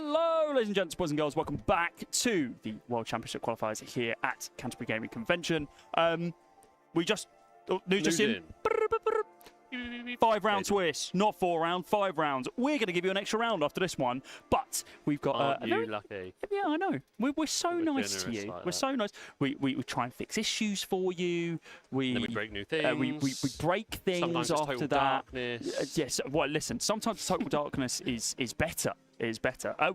Hello, ladies and gents, boys and girls. Welcome back to the World Championship qualifiers here at Canterbury Gaming Convention. We just news in. 5-round twist, not 4-round, 5 rounds. We're going to give you an extra round after this one, but we've got. Aren't you lucky? Yeah, I know. We're so nice to you. Like we're so nice. We try and fix issues for you. Then we break new things. We break things Sometimes it's after total that. darkness. Yes. Well, listen. Sometimes total darkness is better.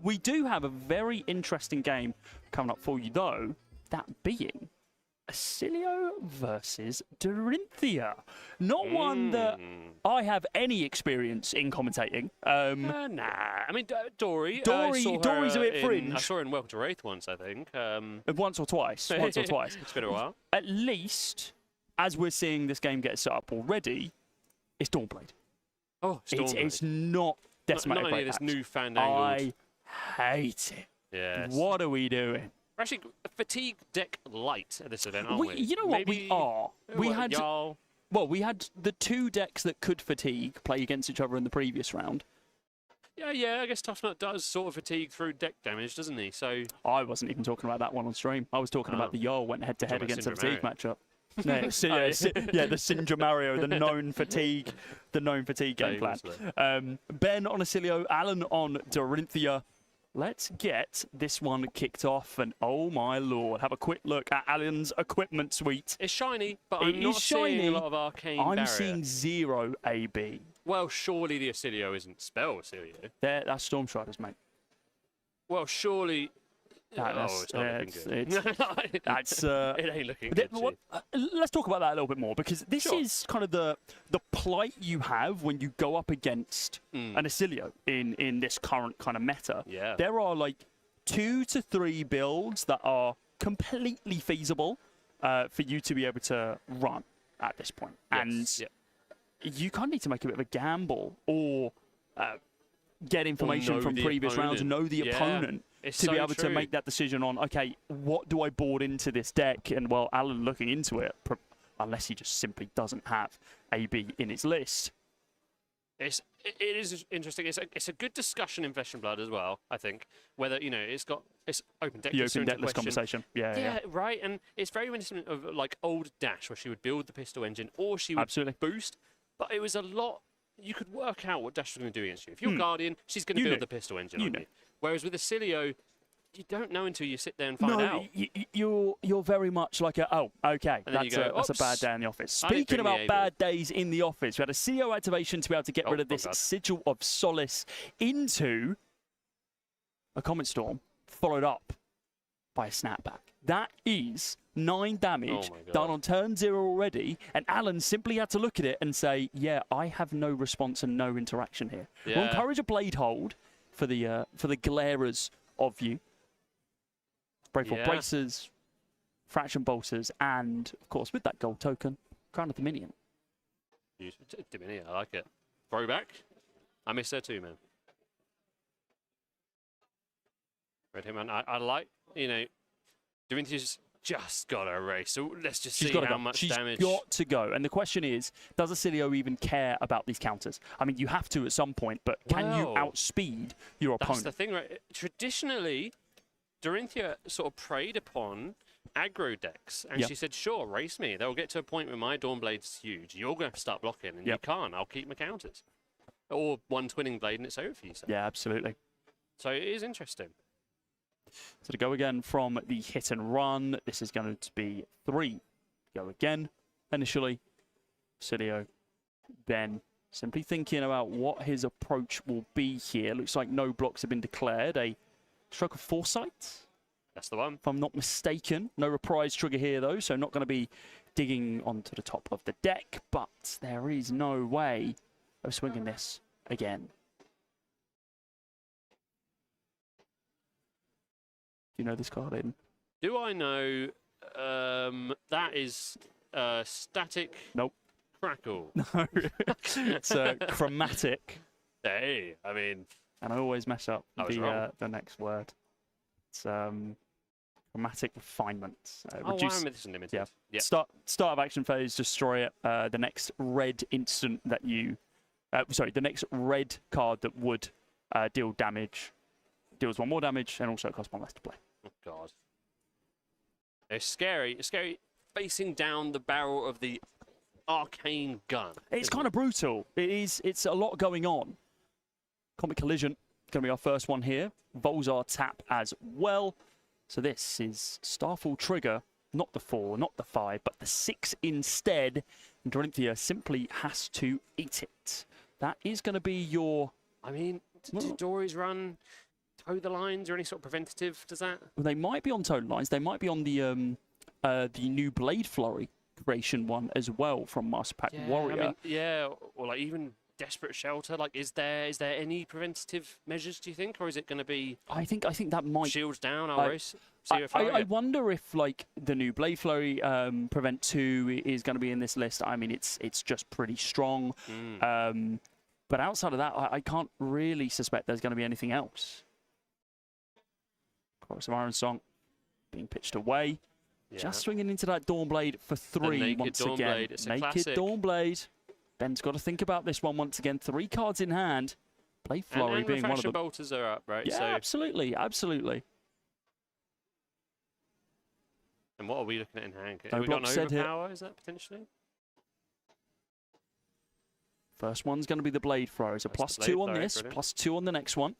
We do have a very interesting game coming up for you, though. That being Acilio versus Dorinthia. Not one that I have any experience in commentating. Nah. I mean, Dory's a bit fringe. I saw her in Welcome to Wraith once, I think. Once or twice. It's been a while. At least, as we're seeing this game get set up already, it's Dawnblade. Oh, it's not Decimated Not only this Blade. new fandangled. I hate it. Yes. What are we doing? We're actually fatigue deck light at this event, aren't we? You know what we are? We had the 2 decks that could fatigue play against each other in the previous round. Yeah. I guess Tough Nut does sort of fatigue through deck damage, doesn't he? So I wasn't even talking about that one on stream. I was talking about the Jarl went head-to-head against a fatigue matchup. No, the Syndra Mario, the known fatigue game plan. Ben on Acilio, Alan on Dorinthia. Let's get this one kicked off, and oh my lord, have a quick look at Alan's equipment suite. It's shiny, but I'm not seeing a lot of arcane barrier. I'm seeing 0 AB. Well, surely the Acilio isn't spell Acilio. That's Stormstriders, mate. Well, surely. It's not looking good. It ain't looking good. Let's talk about that a little bit more, because this Sure. is kind of the plight you have when you go up against an Acilio in this current kind of meta. Yeah. There are like 2 to 3 builds that are completely feasible for you to be able to run at this point. Yes. And you kind of need to make a bit of a gamble or get information from previous rounds and know the opponent. To be able to make that decision on, okay, what do I board into this deck? And, well, Alan looking into it, unless he just simply doesn't have AB in his list. It is interesting. It's a good discussion in Flesh and Blood as well, I think. Whether, it's open deck. The open deck list conversation. Yeah, right. And it's very reminiscent of, like, old Dash, where she would build the pistol engine, or she would boost. But it was a lot. You could work out what Dash was going to do against you. If you're Guardian, she's going to build the pistol engine on you. Whereas with Acilio, you don't know until you sit there and find out. You're very much like that's a bad day in the office. Speaking about bad days in the office, we had a CEO activation to be able to get rid of this Sigil of Solace into a Comet Storm, followed up by a snapback. That is 9 damage done on turn 0 already, and Alan simply had to look at it and say, yeah, I have no response and no interaction here. Yeah. We'll encourage a blade hold for the glarers of you. Braveful Bracers, Fraction Bolters, and, of course, with that gold token, Crown of Dominion. Dominion, I like it. Throwback. I miss her too, man. Red Hitman, I like, Dorinthia's just got a race, so let's just see how much damage. She's got to go. And the question is, does Acilio even care about these counters? I mean, you have to at some point, but can you outspeed your opponent? That's the thing, right? Traditionally, Dorinthia sort of preyed upon aggro decks, and she said, sure, race me. They'll get to a point where my Dawnblade's huge. You're going to have to start blocking, and you can't. I'll keep my counters. Or one Twinning Blade, and it's over for you. So. Yeah, absolutely. So it is interesting. So to go again from the hit and run, this is going to be 3. Go again, initially. Acilio, Ben, simply thinking about what his approach will be here. Looks like no blocks have been declared. A Stroke of Foresight. That's the one. If I'm not mistaken. No reprise trigger here, though, so not going to be digging onto the top of the deck, but there is no way of swinging this again. Do you know this card, Aiden? Do I know? That is Static Crackle. No. It's Chromatic. Hey, I mean... And I always mess up the next word. It's Chromatic Refinement. Reduce... this is limited. Yeah. Start of action phase, destroy it. The next red instant that you... the next red card that would deal damage deals 1 more damage, and also costs 1 less to play. Oh, God. It's scary. It's scary facing down the barrel of the arcane gun. It's kind of brutal. It's a lot going on. Comet Collision, going to be our first one here. Volzar tap as well. So this is Starfall Trigger, not the 4, not the 5, but the 6 instead. And Dorinthia simply has to eat it. That is going to be your... I mean, do Dories run toe the lines or any sort of preventative? Does that? Well, they might be on toe the lines. They might be on the new Blade Flurry creation one as well from Master Pack Warrior. I mean, yeah, or like even Desperate Shelter. Like, is there any preventative measures, do you think, or is it going to be? I think that might shields down. I wonder if like the new Blade Flurry Prevent 2 is going to be in this list. I mean, it's just pretty strong. But outside of that, I can't really suspect there's going to be anything else. Chorus of Iron Song being pitched away. Yeah. Just swinging into that Dawnblade for 3 once again. Naked Dawnblade. Ben's got to think about this one once again. 3 cards in hand. Blade Flurry and being one of the... bolters are up, right? Yeah, so... absolutely, absolutely. And what are we looking at in hand? No, we got an overpower, is that potentially? First one's going to be the Blade Thrower. So +2 on this, brilliant. +2 on the next one.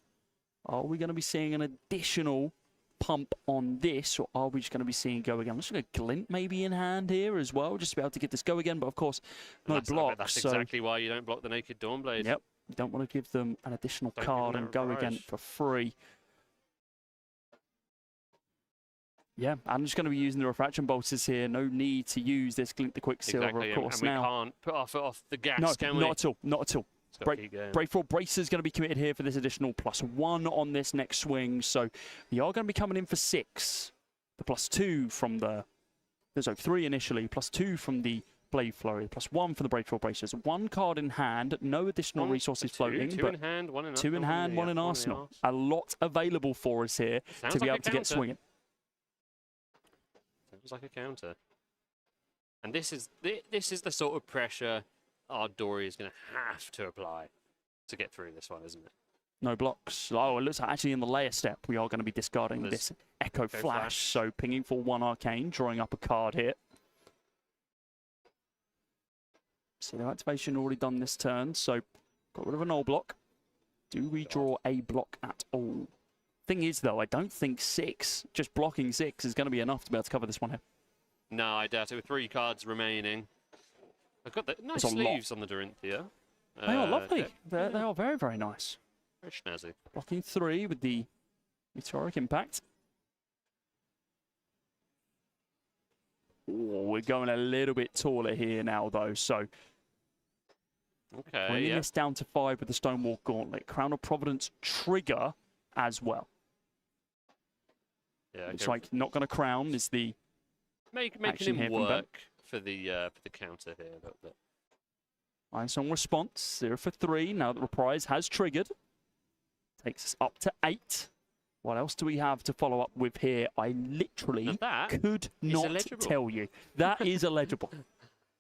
Are we going to be seeing an additional pump on this, or are we just going to be seeing go again? Let's look at Glint maybe in hand here as well, just to be able to get this go again. But of course, no block. That's exactly why you don't block the Naked Dawnblade. Yep, you don't want to give them an additional card and go again for free. Yeah, I'm just going to be using the Refraction Bolters here. No need to use this Glint the Quicksilver, of course. And we can't put our foot off the gas, can we? Not at all, not at all. Breakfall Bracer is going to be committed here for this additional +1 on this next swing. So you are going to be coming in for 6. The +2 from the... There's 3 initially, +2 from the Blade Flurry, +1 for the Breakfall Bracers. 1 card in hand, no additional resources floating. Two in hand, one in 2 in hand, 1 in arsenal. A lot available for us here to be able to get swinging. Sounds like a counter. And this is the sort of pressure our Dory is going to have to apply to get through this one, isn't it? No blocks. Oh, it looks like actually in the layer step we are going to be discarding this Echo Flash. So pinging for 1 Arcane, drawing up a card here. So the activation already done this turn, so got rid of a null block. Do we draw a block at all? Thing is, though, I don't think 6, just blocking 6 is going to be enough to be able to cover this one here. No, I doubt it. With 3 cards remaining. I've got the nice sleeves on the Dorinthia. They are lovely. They are very, very nice. Very snazzy. Blocking 3 with the Meteoric Impact. Oh, we're going a little bit taller here now, though. So bringing this down to 5 with the Stonewall Gauntlet. Crown of Providence trigger as well. Yeah, it's like not going to crown is the making him work for the counter here a little bit. Iron Song response 0 for 3. Now that Reprise has triggered, takes us up to 8. What else do we have to follow up with here? I literally could not tell you. That is illegible.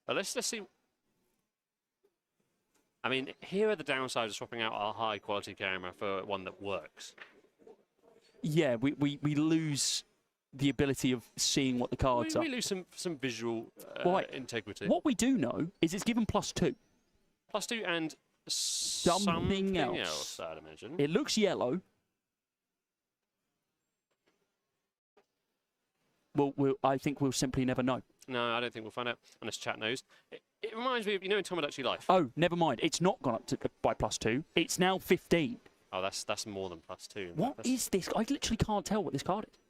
Well, let's see. I mean, here are the downsides of swapping out our high quality camera for one that works. Yeah, we lose the ability of seeing what the cards are. We lose some visual integrity. What we do know is it's given +2. +2 and something else, I'd imagine. It looks yellow. Well, I think we'll simply never know. No, I don't think we'll find out, unless chat knows. It reminds me of, in Tomodachi Life. Oh, never mind. It's not gone up by +2. It's now 15. Oh, that's more than +2. What is this? I literally can't tell what this card is.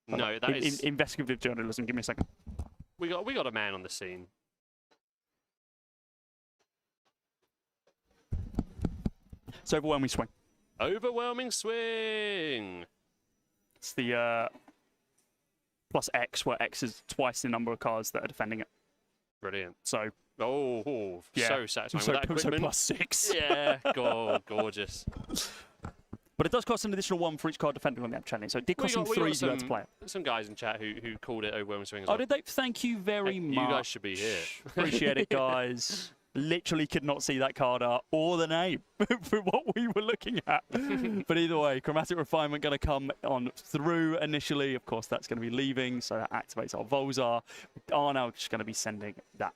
No, that is... Investigative journalism. Give me a second. We got a man on the scene. It's Overwhelming Swing. Overwhelming Swing! It's the +X, where X is twice the number of cards that are defending it. Brilliant. So... Oh, yeah. So satisfying with that equipment. So +6. Yeah, gorgeous. But it does cost an additional 1 for each card defending on the app challenge. So it did cost some 3 to play it. Some guys in chat who called it Overwhelming Swing as well. well. Did they? Thank you very much. You guys should be here. Appreciate it, guys. Literally could not see that card art or the name for what we were looking at. But either way, Chromatic Refinement going to come on through initially. Of course, that's going to be leaving, so that activates our Volzar. We are now just going to be sending that.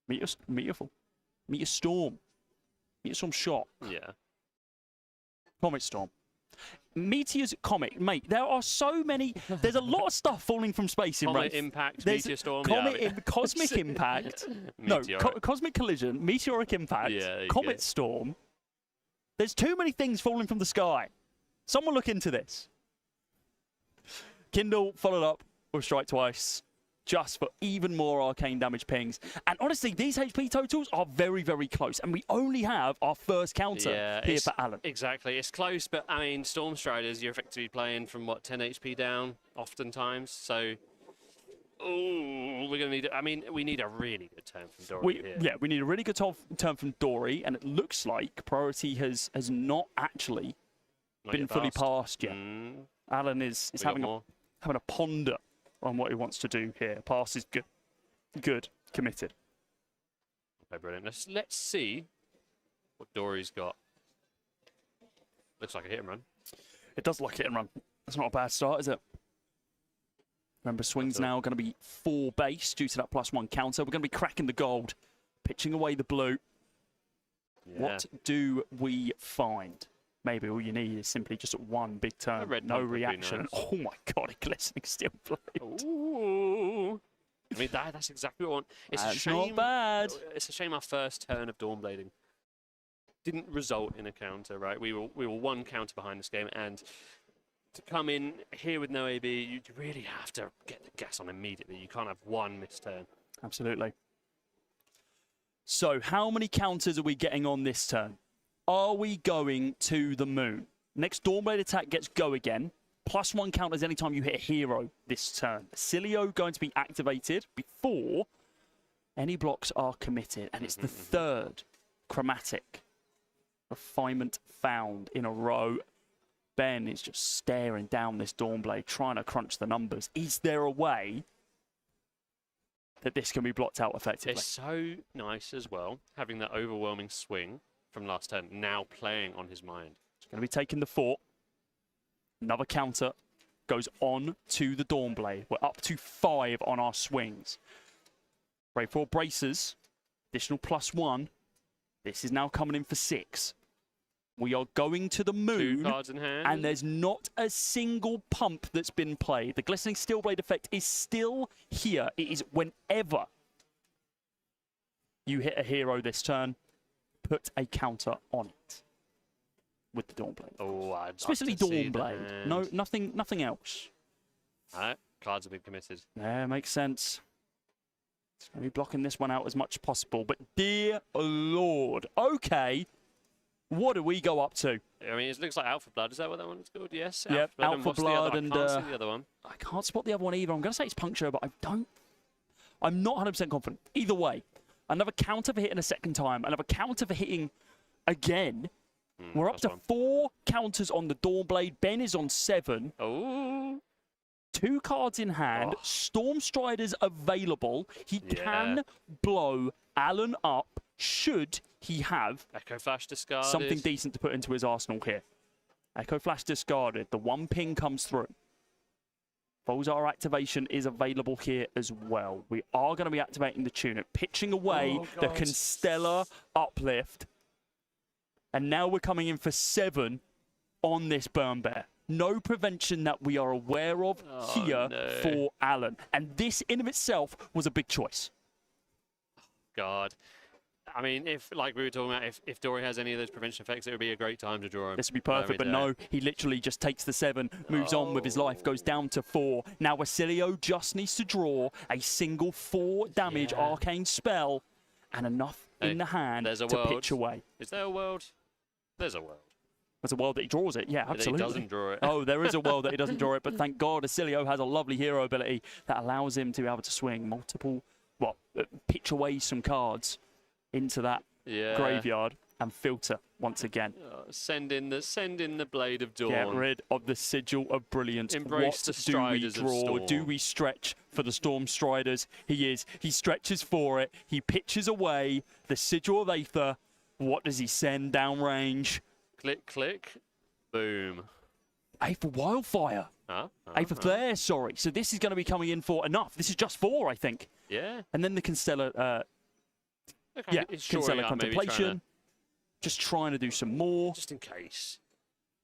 Meteor Storm. Meteor Storm Shock. Yeah. Comet Storm. Meteor's Comet, mate. There are so many. There's a lot of stuff falling from space in Comet Wraith. Impact, There's Meteor Storm. Cosmic Impact. No, Cosmic Collision, Meteoric Impact, Comet Storm. There's too many things falling from the sky. Someone look into this. Kindle followed up with Strike Twice, just for even more arcane damage pings. And honestly, these HP totals are very, very close. And we only have our first counter here for Alan. Exactly. It's close, but I mean, Storm Striders, you're effectively playing from, what, 10 HP down oftentimes. So, we're going to need, I mean, we need a really good turn from Dory here. Yeah, we need a really good turn from Dory. And it looks like priority has not actually been fully passed yet. Alan is having a ponder on what he wants to do here. Pass is good. Good. Committed. Okay, brilliant. Let's see what Dory's got. Looks like a hit and run. It does look hit and run. That's not a bad start, is it? Remember, swing's now going to be 4 base due to that +1 counter. We're going to be cracking the gold, pitching away the blue. Yeah. What do we find? Maybe all you need is simply just 1 big turn, no reaction. Nice. Oh my god, a glistening steel blade. Ooh. I mean, that's exactly what I want. It's a shame, not bad. It's a shame our first turn of Dawnblading didn't result in a counter, right? We were 1 counter behind this game, and to come in here with no AB, you really have to get the gas on immediately. You can't have 1 missed turn. Absolutely. So, how many counters are we getting on this turn? Are we going to the moon? Next Dawnblade attack gets go again. +1 counters anytime you hit a hero this turn. Cilio going to be activated before any blocks are committed. And it's the 3rd Chromatic Refinement found in a row. Ben is just staring down this Dawnblade, trying to crunch the numbers. Is there a way that this can be blocked out effectively? It's so nice as well, having that overwhelming swing from last turn, now playing on his mind. He's going to be taking the fort. Another counter goes on to the Dawnblade. We're up to 5 on our swings. Brave 4 braces. Additional +1. This is now coming in for 6. We are going to the moon. 2 cards in hand. And there's not a single pump that's been played. The Glistening Steel Blade effect is still here. It is whenever you hit a hero this turn, put a counter on it with the Dawnblade. Oh, I'd especially Dawnblade. No, nothing else. Alright, cards have been committed. Yeah, makes sense. It's going to be blocking this one out as much as possible. But dear Lord, okay, what do we go up to? I mean, it looks like Alpha Blood. Is that what that one's called? Yes. Yep, Alpha Blood, and I can't see the other one. I can't spot the other one either. I'm going to say it's Puncture, but I'm not 100% confident. Either way. Another counter for hitting a second time. Another counter for hitting again. We're up to 4 counters on the Dawnblade. Ben is on 7. Oh. 2 cards in hand. Storm Striders available. He can blow Alan up should he have Echo Flash discarded. Something decent to put into his arsenal here. Echo Flash discarded. The 1 ping comes through. Volzar activation is available here as well. We are going to be activating the Tunic, pitching away the Constellar Uplift. And now we're coming in for 7 on this Burn Bear. No prevention that we are aware of here for Alan. And this in of itself was a big choice. God. I mean, if, like we were talking about, if Dory has any of those prevention effects, it would be a great time to draw him. This would be perfect, but no, he literally just takes the 7, moves on with his life, goes down to 4. Now Wasilio just needs to draw a single 4 damage arcane spell and enough in the hand to pitch away. Is there a world? There's a world. There's a world that he draws it, yeah, absolutely. He doesn't draw it. Oh, there is a world that he doesn't draw it, but thank God Wasilio has a lovely hero ability that allows him to be able to swing multiple, pitch away some cards into that graveyard. and filter once again. Send in the Blade of Dawn. Get rid of the Sigil of Brilliance. Embrace the Striders do we of draw? Storm. Do we stretch for the Storm Striders? He stretches for it. He pitches away the Sigil of Aether. What does he send downrange? Click, click, boom. Aether Wildfire. Aether Flare, sorry. So this is going to be coming in for enough. This is just 4, I think. Yeah. And then the Constellar, Okay, Constellar Contemplation. Just trying to do some more. Just in case.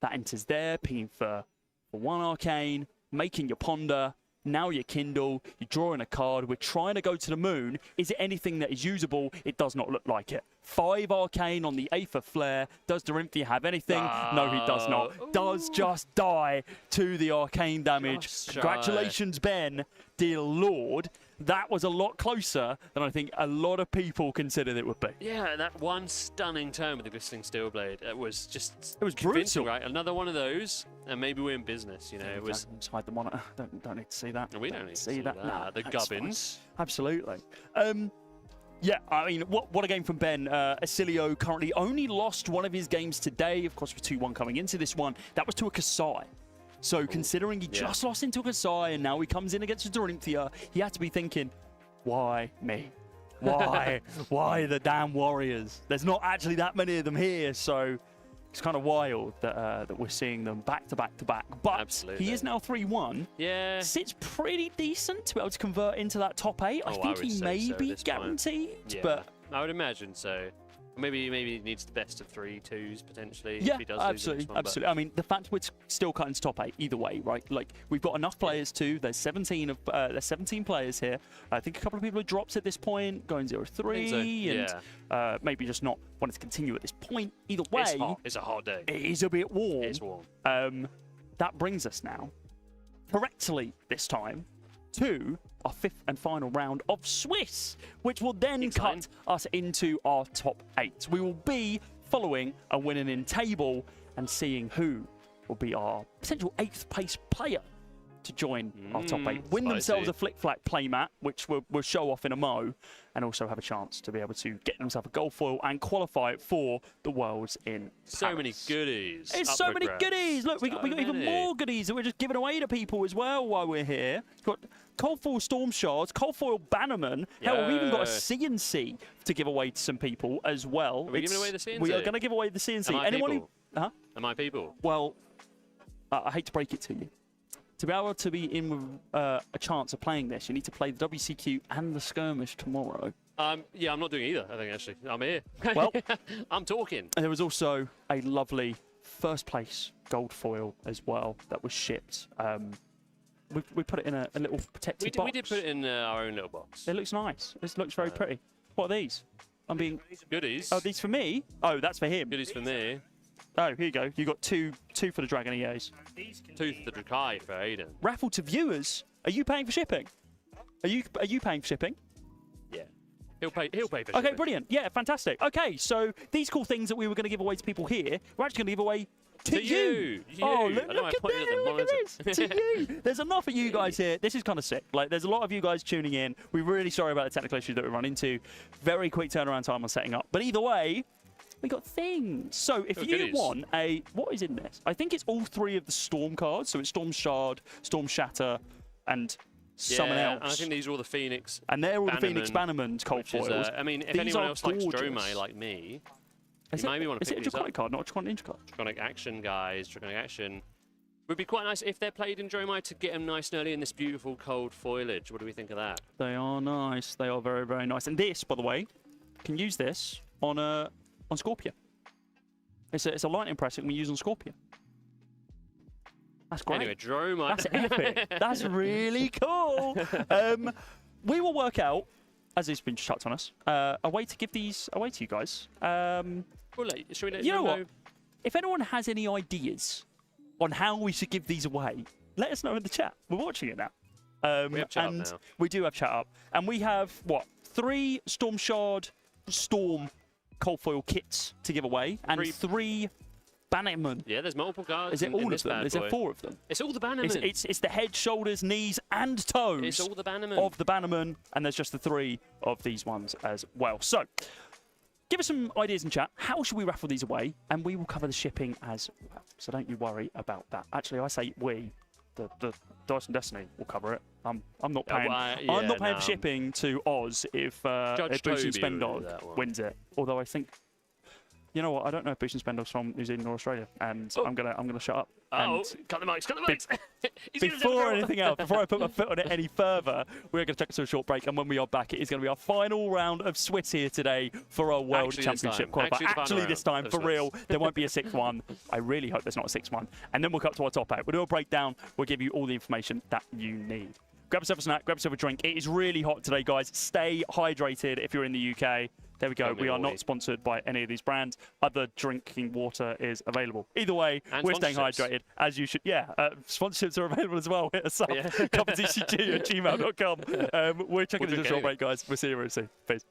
That enters there, pinging for 1 Arcane, making your Ponder. Now you Kindle, you're drawing a card. We're trying to go to the moon. Is it anything that is usable? It does not look like it. 5 Arcane on the Aether Flare. Does Dorinthia have anything? No, he does not. Ooh. Does just die to the Arcane damage. Just Congratulations, Ben, dear Lord. That was a lot closer than I think a lot of people considered it would be. Yeah, that one stunning turn with the Glistening Steel Blade. It was just. It was convincing, brutal. right? Another one of those, and maybe we're in business. You know, it was. Just hide the monitor. Don't need to see that. We don't need to see that. No, The that's gubbins. fine. Absolutely. Yeah, I mean, what a game from Ben. Acilio currently only lost one of his games today. Of course, with 2-1 coming into this one. That was to a Kasai. So considering he just lost into a Kasai and now he comes in against a Dorinthia, he had to be thinking, why me? Why? Why the damn Warriors? There's not actually that many of them here, so it's kind of wild that we're seeing them back to back to back. But Absolutely. he is now 3-1. Yeah. Sits pretty decent to be able to convert into that top 8. I think would he say may so at be this point. guaranteed, Yeah, but I would imagine so. Maybe he needs the best of 3 twos potentially. yeah, if he does absolutely, lose the next one, absolutely. I mean, the fact we're still cutting to top 8 either way, right? Like we've got enough players too. There's 17 players here. I think a couple of people have dropped at this point, going 0-3, and maybe just not wanting to continue at this point. Either way, it's hot. It's a hot day. it is a bit warm. It's warm. That brings us now, correctly this time, to our 5th and final round of Swiss, which will then cut us into our top 8. We will be following a winning in table and seeing who will be our potential 8th place player to join our top 8. Win themselves a flick-flack playmat, which we'll show off in a mo, and also have a chance to be able to get themselves a gold foil and qualify for the Worlds in So Paris. many goodies. It's up so for many grabs. goodies. Look, we got even many. more goodies that we're just giving away to people as well while we're here. We've got Cold Foil Storm Shards, Cold Foil Bannerman. Hell, we've even got a CNC to give away to some people as well. Are we giving away the CNC? We are going to give away the CNC. Am I Anyone people? who... Am I people? Well, I hate to break it to you. To be able to be in with a chance of playing this, you need to play the WCQ and the Skirmish tomorrow. Yeah, I'm not doing either, I think, actually. I'm here. Well, I'm talking. And there was also a lovely first place gold foil as well that was shipped. We put it in a little protected box. We did put it in our own little box. It looks nice. It looks very pretty. What are these? I'm being... Goodies. Oh, these for me? Oh, that's for him. Goodies for me. Oh, here you go. You got two for the Dragon EAs. Tooth the Drakai for Aiden. Raffle to viewers. Are you paying for shipping? Are you paying for shipping? Yeah. He'll pay for Okay, shipping. brilliant. Yeah, fantastic. Okay, so these cool things that we were going to give away to people here, we're actually going to give away to you. Oh, look I don't at mind pointing at the that. Look at this. monitor. To you. There's enough of you guys here. This is kind of sick. Like, there's a lot of you guys tuning in. We're really sorry about the technical issues that we run into. Very quick turnaround time on setting up. But either way, we got things. So if you want a... What is in this? I think it's all 3 of the Storm cards. So it's Storm Shard, Storm Shatter, and someone else. And I think these are all the Phoenix. And they're all the Phoenix Bannerman's cold foils. I mean, if These anyone are else likes gorgeous. Dromai like me, Is you maybe want to is it pick a these Draconic up. card, not a Draconic Ninja card? Draconic Action, guys. Draconic Action. Would be quite nice if they're played in Dromai to get them nice and early in this beautiful cold foliage. What do we think of that? They are nice. They are very, very nice. And this, by the way, can use this on Scorpio. It's a lightning press that can be used on Scorpio. That's great. Anyway, Dromai. That's epic. That's really cool. We will work out, as it's been chucked on us, a way to give these away to you guys. Well, should we let You know what? know? If anyone has any ideas on how we should give these away, let us know in the chat. We're watching it now. We have chat up and now. we do have chat up. And we have, what, 3 Storm Shard, Storm cold foil kits to give away, and 3 Bannerman. Yeah, there's multiple cards. Is it in all of this them? bad Is there boy. 4 of them? It's all the Bannerman. It's the head, shoulders, knees, and toes. It's all the Bannerman. Of the Bannerman, and there's just the 3 of these ones as well. So, give us some ideas in chat. How should we raffle these away? And we will cover the shipping as well. So don't you worry about that. Actually, I say we. The Dice and Destiny will cover it. I'm not paying. I'm not paying for shipping to Oz if Boost and Spend Dog wins it. Although I think, you know what? I don't know if Boost and Spend Dog's from New Zealand or Australia, and I'm gonna shut up. Oh, cut the mics! Cut the mics! Before anything else, before I put my foot on it any further, we're going to take us to a short break, and when we are back, it is going to be our final round of Swiss here today for our World Championship qualifier. Actually, this time, for real, there won't be a 6-1. I really hope there's not a 6-1. And then we'll cut to our top 8. We'll do a breakdown. We'll give you all the information that you need. Grab yourself a snack, grab yourself a drink. It is really hot today, guys. Stay hydrated if you're in the UK. There we go. We are not sponsored by any of these brands. Other drinking water is available. Either way, we're staying hydrated, as you should. Yeah, sponsorships are available as well. Hit us up, CupofTCG at gmail.com. We're checking into a short break, guys. We'll see you very soon. Peace.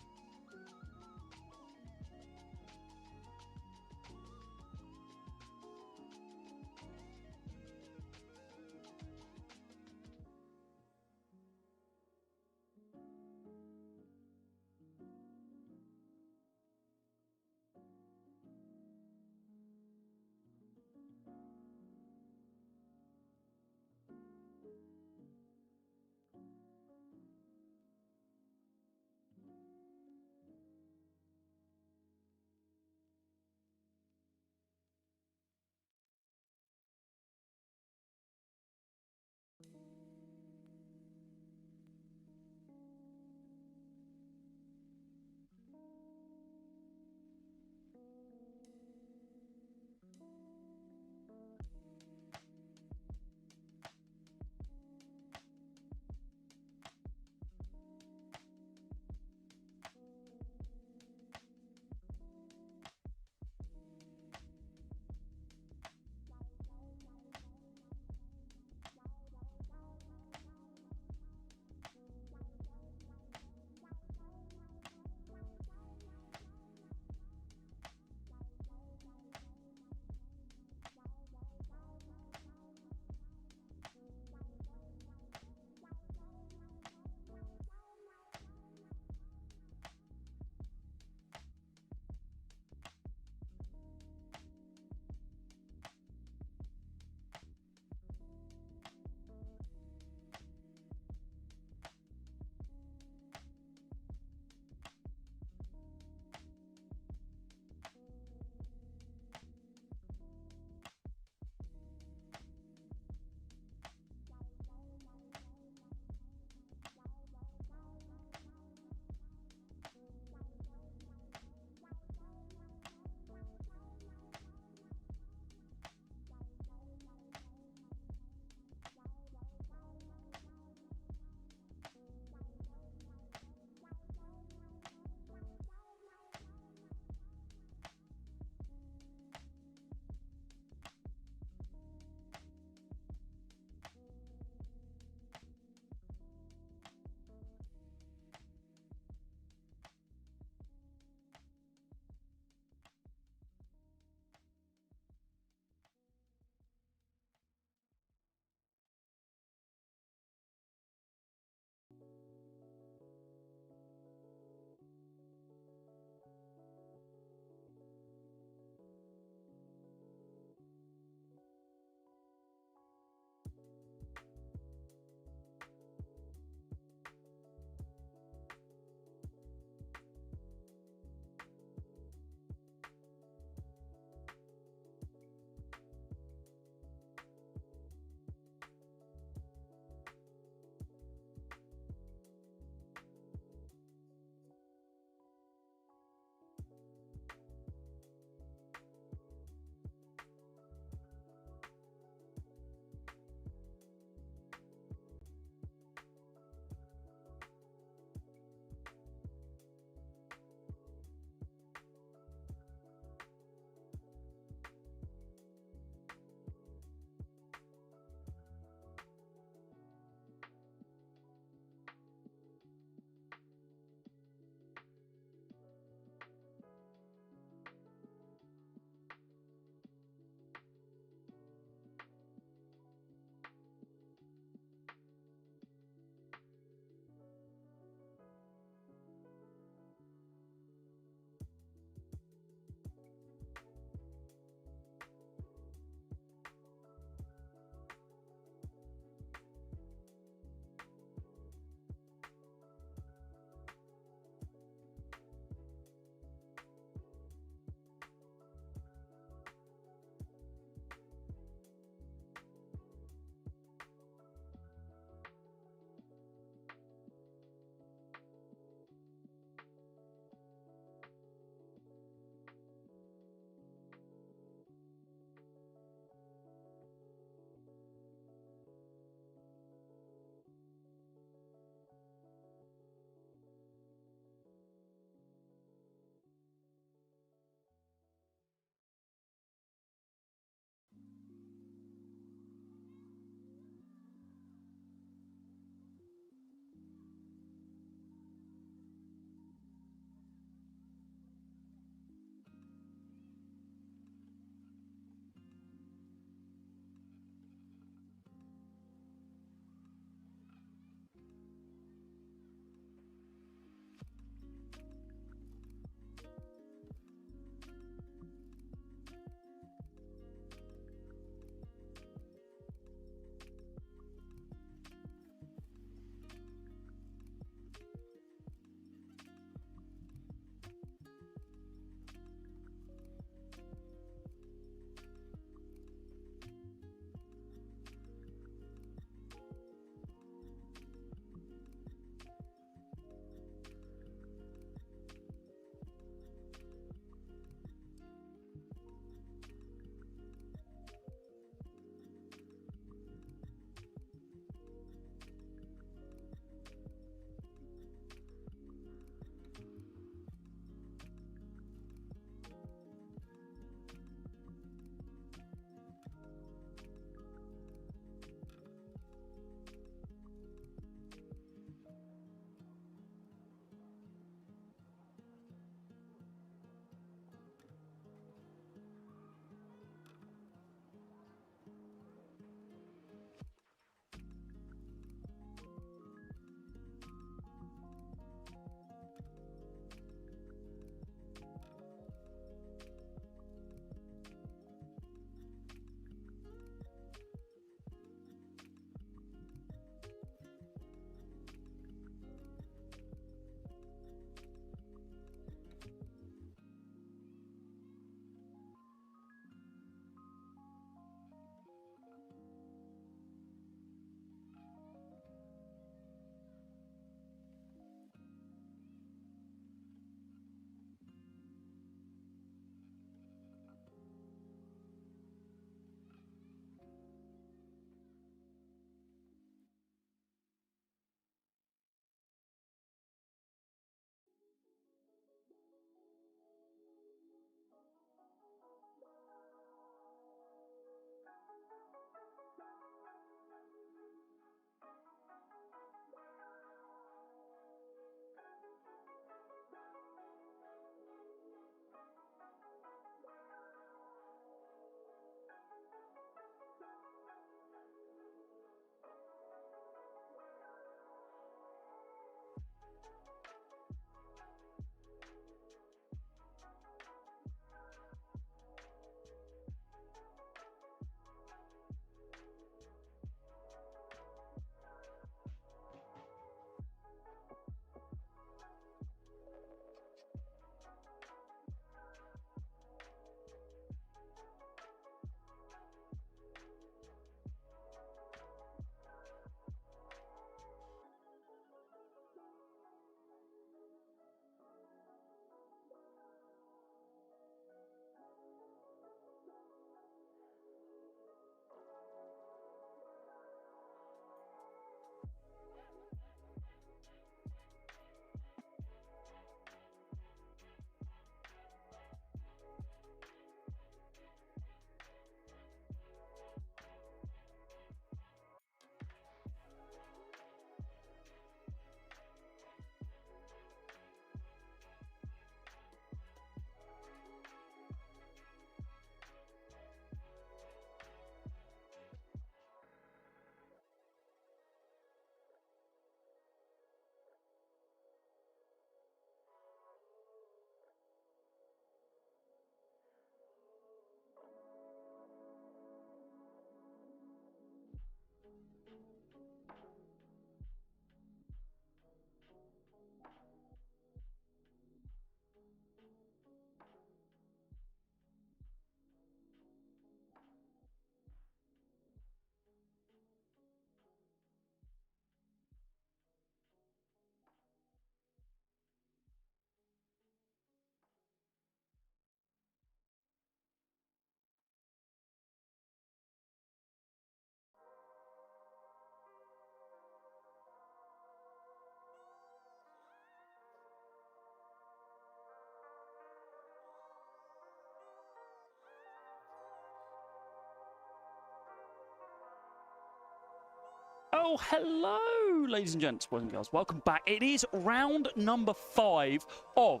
Well, hello, ladies and gents, boys and girls. Welcome back. It is round number 5 of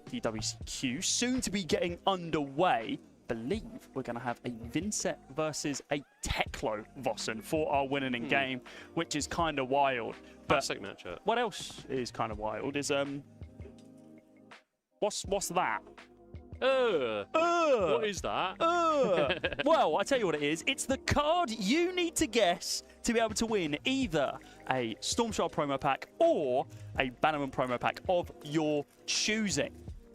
the WCQ, soon to be getting underway. Believe we're going to have a Vincent versus a Teklo Vossen for our winning in game, which is kind of wild. But classic matchup. what else is kind of wild is what's that? What is that? Well, I tell you what it is. It's the card you need to guess to be able to win either a Stormshard promo pack or a Bannerman promo pack of your choosing.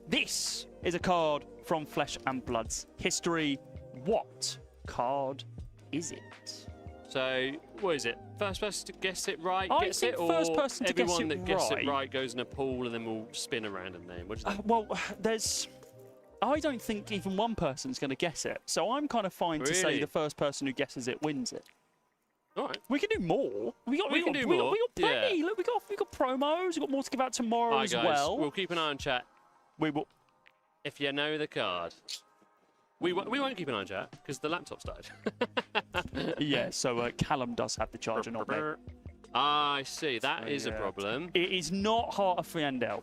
This is a card from Flesh and Blood's history. What card is it? So, what is it? First person to guess it right I gets think it, or first person to guess everyone it that gets right. it right goes in a pool and then we'll spin a random name? What do you think? Well, I don't think even one person's going to guess it. So I'm kind of fine to say Really? the first person who guesses it wins it. All right. We can do more. We can do we more. got plenty. Yeah. Look, we got promos. We got more to give out tomorrow All right, as guys. well. We'll keep an eye on chat. We will. If you know the card. We won't keep an eye on chat because the laptop's died. Yeah. So Callum does have the charger, not me. Ah, I see. That is a Yeah. problem. It is not Heart of Friendel.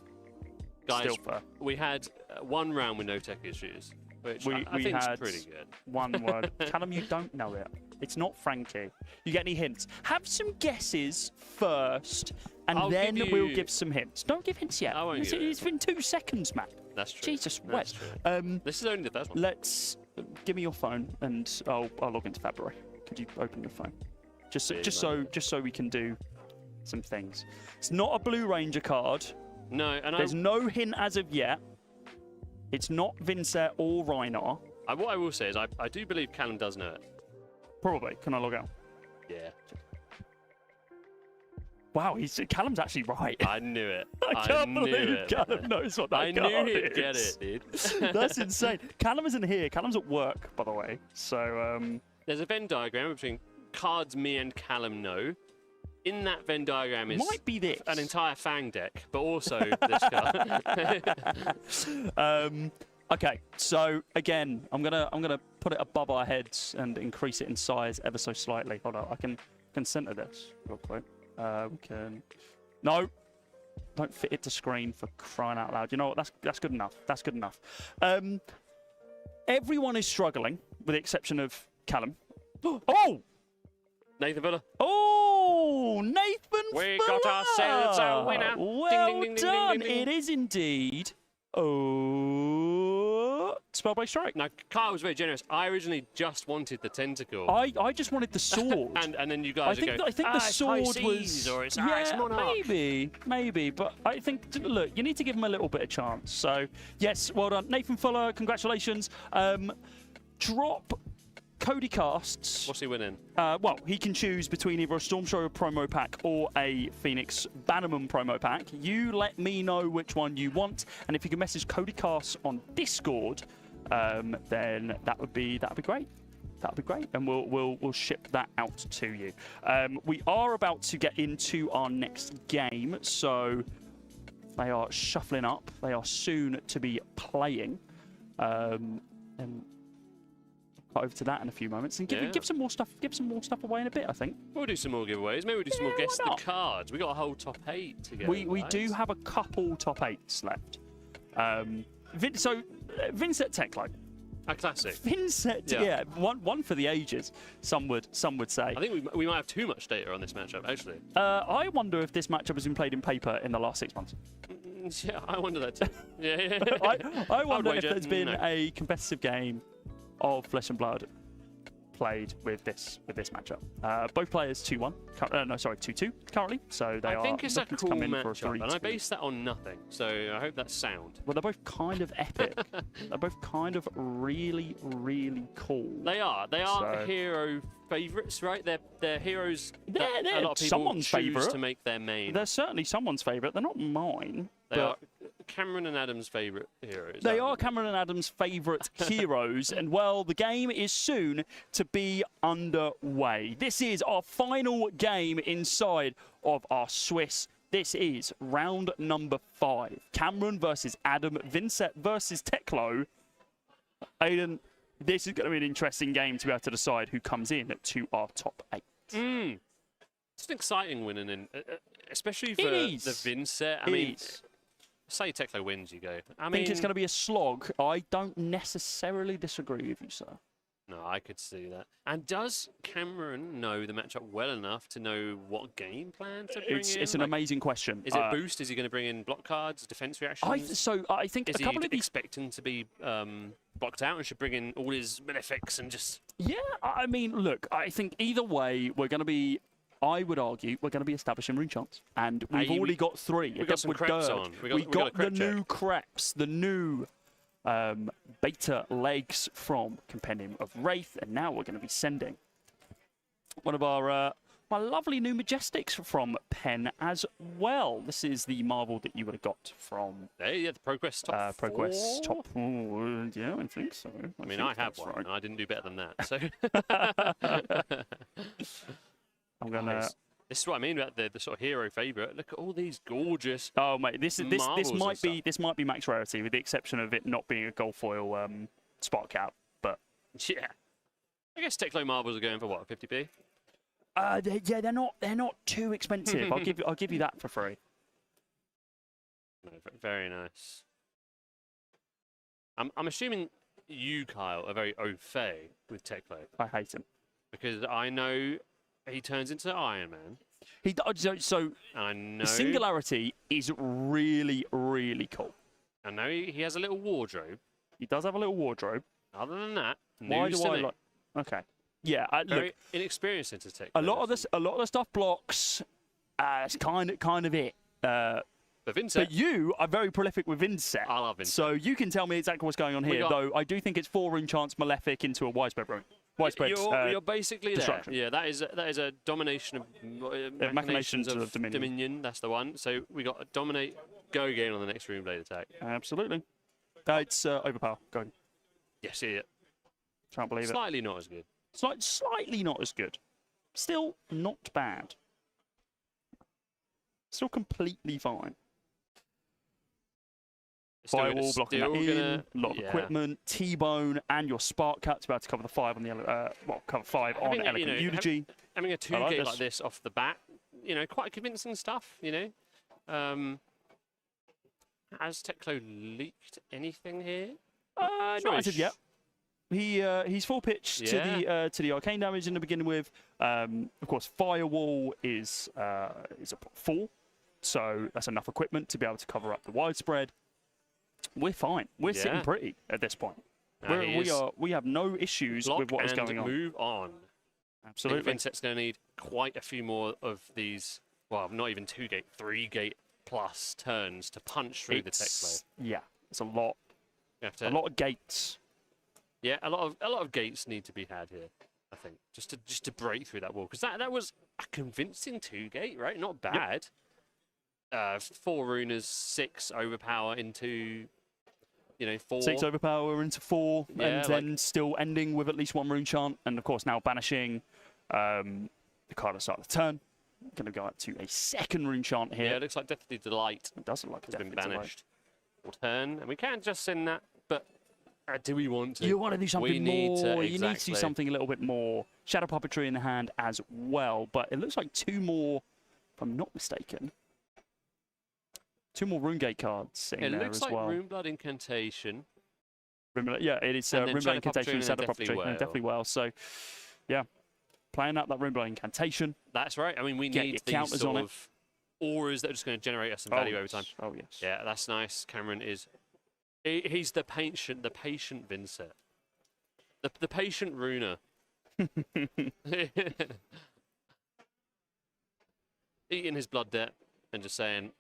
Guys, Still fair. we had one round with no tech issues, which I We think is had pretty good. one word. Callum, you don't know it. It's not Frankie. You get any hints? Have some guesses first, and I'll then give we'll you- give some hints. Don't give hints yet. I won't It's, give it. it's been 2 seconds, man. That's true. Jesus, That's wet. true. This is only the first one. Let's give me your phone, and I'll log into February. Could you open your phone? Just so we can do some things. It's not a Blue Ranger card. No, and There's no hint as of yet. It's not Vincent or Reinar. what I will say is I do believe Callum does know it. Probably. Can I log out? Yeah. Wow, Callum's actually right. I knew it. I can't knew believe it. Callum knows what that I card knew he'd is. get it, dude. That's insane. Callum isn't here. Callum's at work, by the way. So, There's a Venn diagram between cards me and Callum know. In that Venn diagram is might be this. an entire Fang deck, but also this card. Okay, so again, I'm gonna put it above our heads and increase it in size ever so slightly. Hold on, I can center this real quick. We can. No, don't fit it to screen for crying out loud. You know what? That's good enough. That's good enough. Everyone is struggling, with the exception of Callum. Oh! Nathan Villa. Oh, Nathan We Fuller! got ourselves a winner. Well Ding, ding, ding, ding, done. ding, ding. It is indeed. Oh, Spellbreak Strike. Now, Kyle was very generous. I originally just wanted the tentacle. I just wanted the sword. and then you guys I think go, the it's sword Pisces, was or it's, yeah, it's Monarch. maybe, but I think look, you need to give him a little bit of chance. So yes, well done, Nathan Fuller. Congratulations. Drop Cody Casts. What's he winning? Well, he can choose between either a Storm Show promo pack or a Phoenix Bannerman promo pack. You let me know which one you want, and if you can message Cody Casts on Discord, then that would be great. That'd be great, and we'll ship that out to you. We are about to get into our next game, so they are shuffling up. They are soon to be playing, and over to that in a few moments, and give some more stuff away in a bit. I think We'll do some more giveaways. Maybe we'll do some more Yeah, guess why the not? cards. We got a whole top 8 to go. we do have a couple top 8s left. Vincent Teklo. A classic. Vincent, Yeah. yeah, one for the ages. Some would say. I think we might have too much data on this matchup, actually. I wonder if this matchup has been played in paper in the last 6 months. Yeah, I wonder that too. Yeah. I wonder if wager there's been no. a competitive game of Flesh and Blood played with this matchup. Both players 2-1. 2-2 currently. So they I are think it's a looking to cool come in for a matchup, and I 3-2. base that on nothing. So I hope that's sound. Well, they're both kind of epic. They're both kind of really, really cool. They are. They are So- hero favourites, right? They're heroes that They're a lot of people someone's choose favourite. to make their main. They're certainly someone's favourite. They're not mine. They but are Cameron and Adam's favourite heroes. They are Cameron and Adam's favourite heroes, and well, the game is soon to be underway. This is our final game inside of our Swiss. This is round number 5. Cameron versus Adam, Vincent versus Teklo. Aiden, this is going to be an interesting game to be able to decide who comes in to our top 8. It's an exciting win, and especially for It the is. Vin set. I It mean, is. say Teklo wins, you go. I I mean, think it's going to be a slog. I don't necessarily disagree with you, sir. no, I could see that. And does Cameron know the matchup well enough to know what game plan to bring in? It's an Like, amazing question. is it boost? Is he going to bring in block cards, defense reactions? I think Is a couple he of these. expecting to be blocked out and should bring in all his malefics and just... Yeah, I mean, look, I think either way, we're going to be. I would argue we're going to be establishing rune chants, and we've Hey, already got 3. we got some We're creps third. on. We We got a got the crep new check. creps, the new beta legs from Compendium of Wraith, and now we're going to be sending one of our my lovely new Majestics from Penn as well. This is the marvel that you would have got from Hey, yeah, the ProQuest top ProQuest 4. top. Yeah, I think so. I mean, I think have that's one, right. and I didn't do better than that. So I'm gonna. Nice. This is what I mean about the sort of hero favourite. Look at all these gorgeous... Oh mate, this marvels and might be max rarity, with the exception of it not being a gold foil spark cap. But Yeah. I guess Teklo marbles are going for what, 50p? they're not too expensive. I'll give you that for free. No, very nice. I'm assuming you, Kyle, are very au fait with Teklo, I hate him. because I know he turns into Iron Man. He so And I know the singularity is really cool. I know he has a little wardrobe. He does have a little wardrobe. Other than that, Why news do to I me. like? Okay. Yeah, Very look, inexperienced into Teklo. a lot of the stuff blocks. It's kind of it. But Vincent, But you are very prolific with Inset. I love Vincent. So you can tell me exactly what's going on here, got- though I do think it's 4 rune chance Malefic into a widespread rune. Widespread You're basically there. destruction. Yeah, that is a domination of Machinations of Dominion. That's the one. So we got a dominate, go again on the next Rune Blade attack. Absolutely. It's overpower. Go. Yes, yeah. Can't believe it. Slightly not as good. Slightly not as good. Still not bad. Still completely fine. Still gonna- Firewall blocking that still in, gonna- a lot of yeah. equipment, T-bone, and your spark cut to be able to cover the 5 on the cover 5 on Having, you Eloquent know, Eulogy. Having a 2 I like gate this. like this off the bat, quite convincing stuff. Has Teklo leaked anything here? Not Sure as of he yet. He's full pitch Yeah. to the arcane damage in the beginning with. Of course, firewall is a 4, so that's enough equipment to be able to cover up the widespread. We're fine. We're sitting Yeah. pretty at this point. Now he is We have no issues block with what is and going on. move on. I think Absolutely. Vincent's going to need quite a few more of these, well, not even 2 gate, 3 gate plus turns to punch through the Teklo. Yeah, it's a lot. You have to, A lot of gates. yeah, a lot of gates need to be had here, I think, just to break through that wall, because that was a convincing 2 gate, right? Not bad. 4 runers, 6 overpower into 4. 6 overpower into 4, Yeah, and then still ending with at least 1 rune chant, and of course now banishing the card at the start of the turn. Going to go up to a 2nd rune chant here. Yeah, it looks like Deathly Delight It does look like has been Deathly Delight. banished. We'll turn, and we can't just send that, but do we want to? You want to do something we need more. to, You need to do exactly. something a little bit more. Shadow Puppetry in the hand as well, but it looks like 2 more, if I'm not mistaken. 2 more Runegate cards sitting It there looks as like well. Runeblood Incantation. Yeah, it is And then Runeblood Shadow Incantation Puppetry and Shadow and Deathly Puppetry, and Well. Deathly Well. So, yeah, playing out that Runeblood Incantation. That's right. I mean, we Get need your these counters sort on it. of auras that are just going to generate us some value over time. Oh, yes. Yeah, that's nice. Cameron is... He's the patient Vincent. The patient runer. Eating his blood debt and just saying,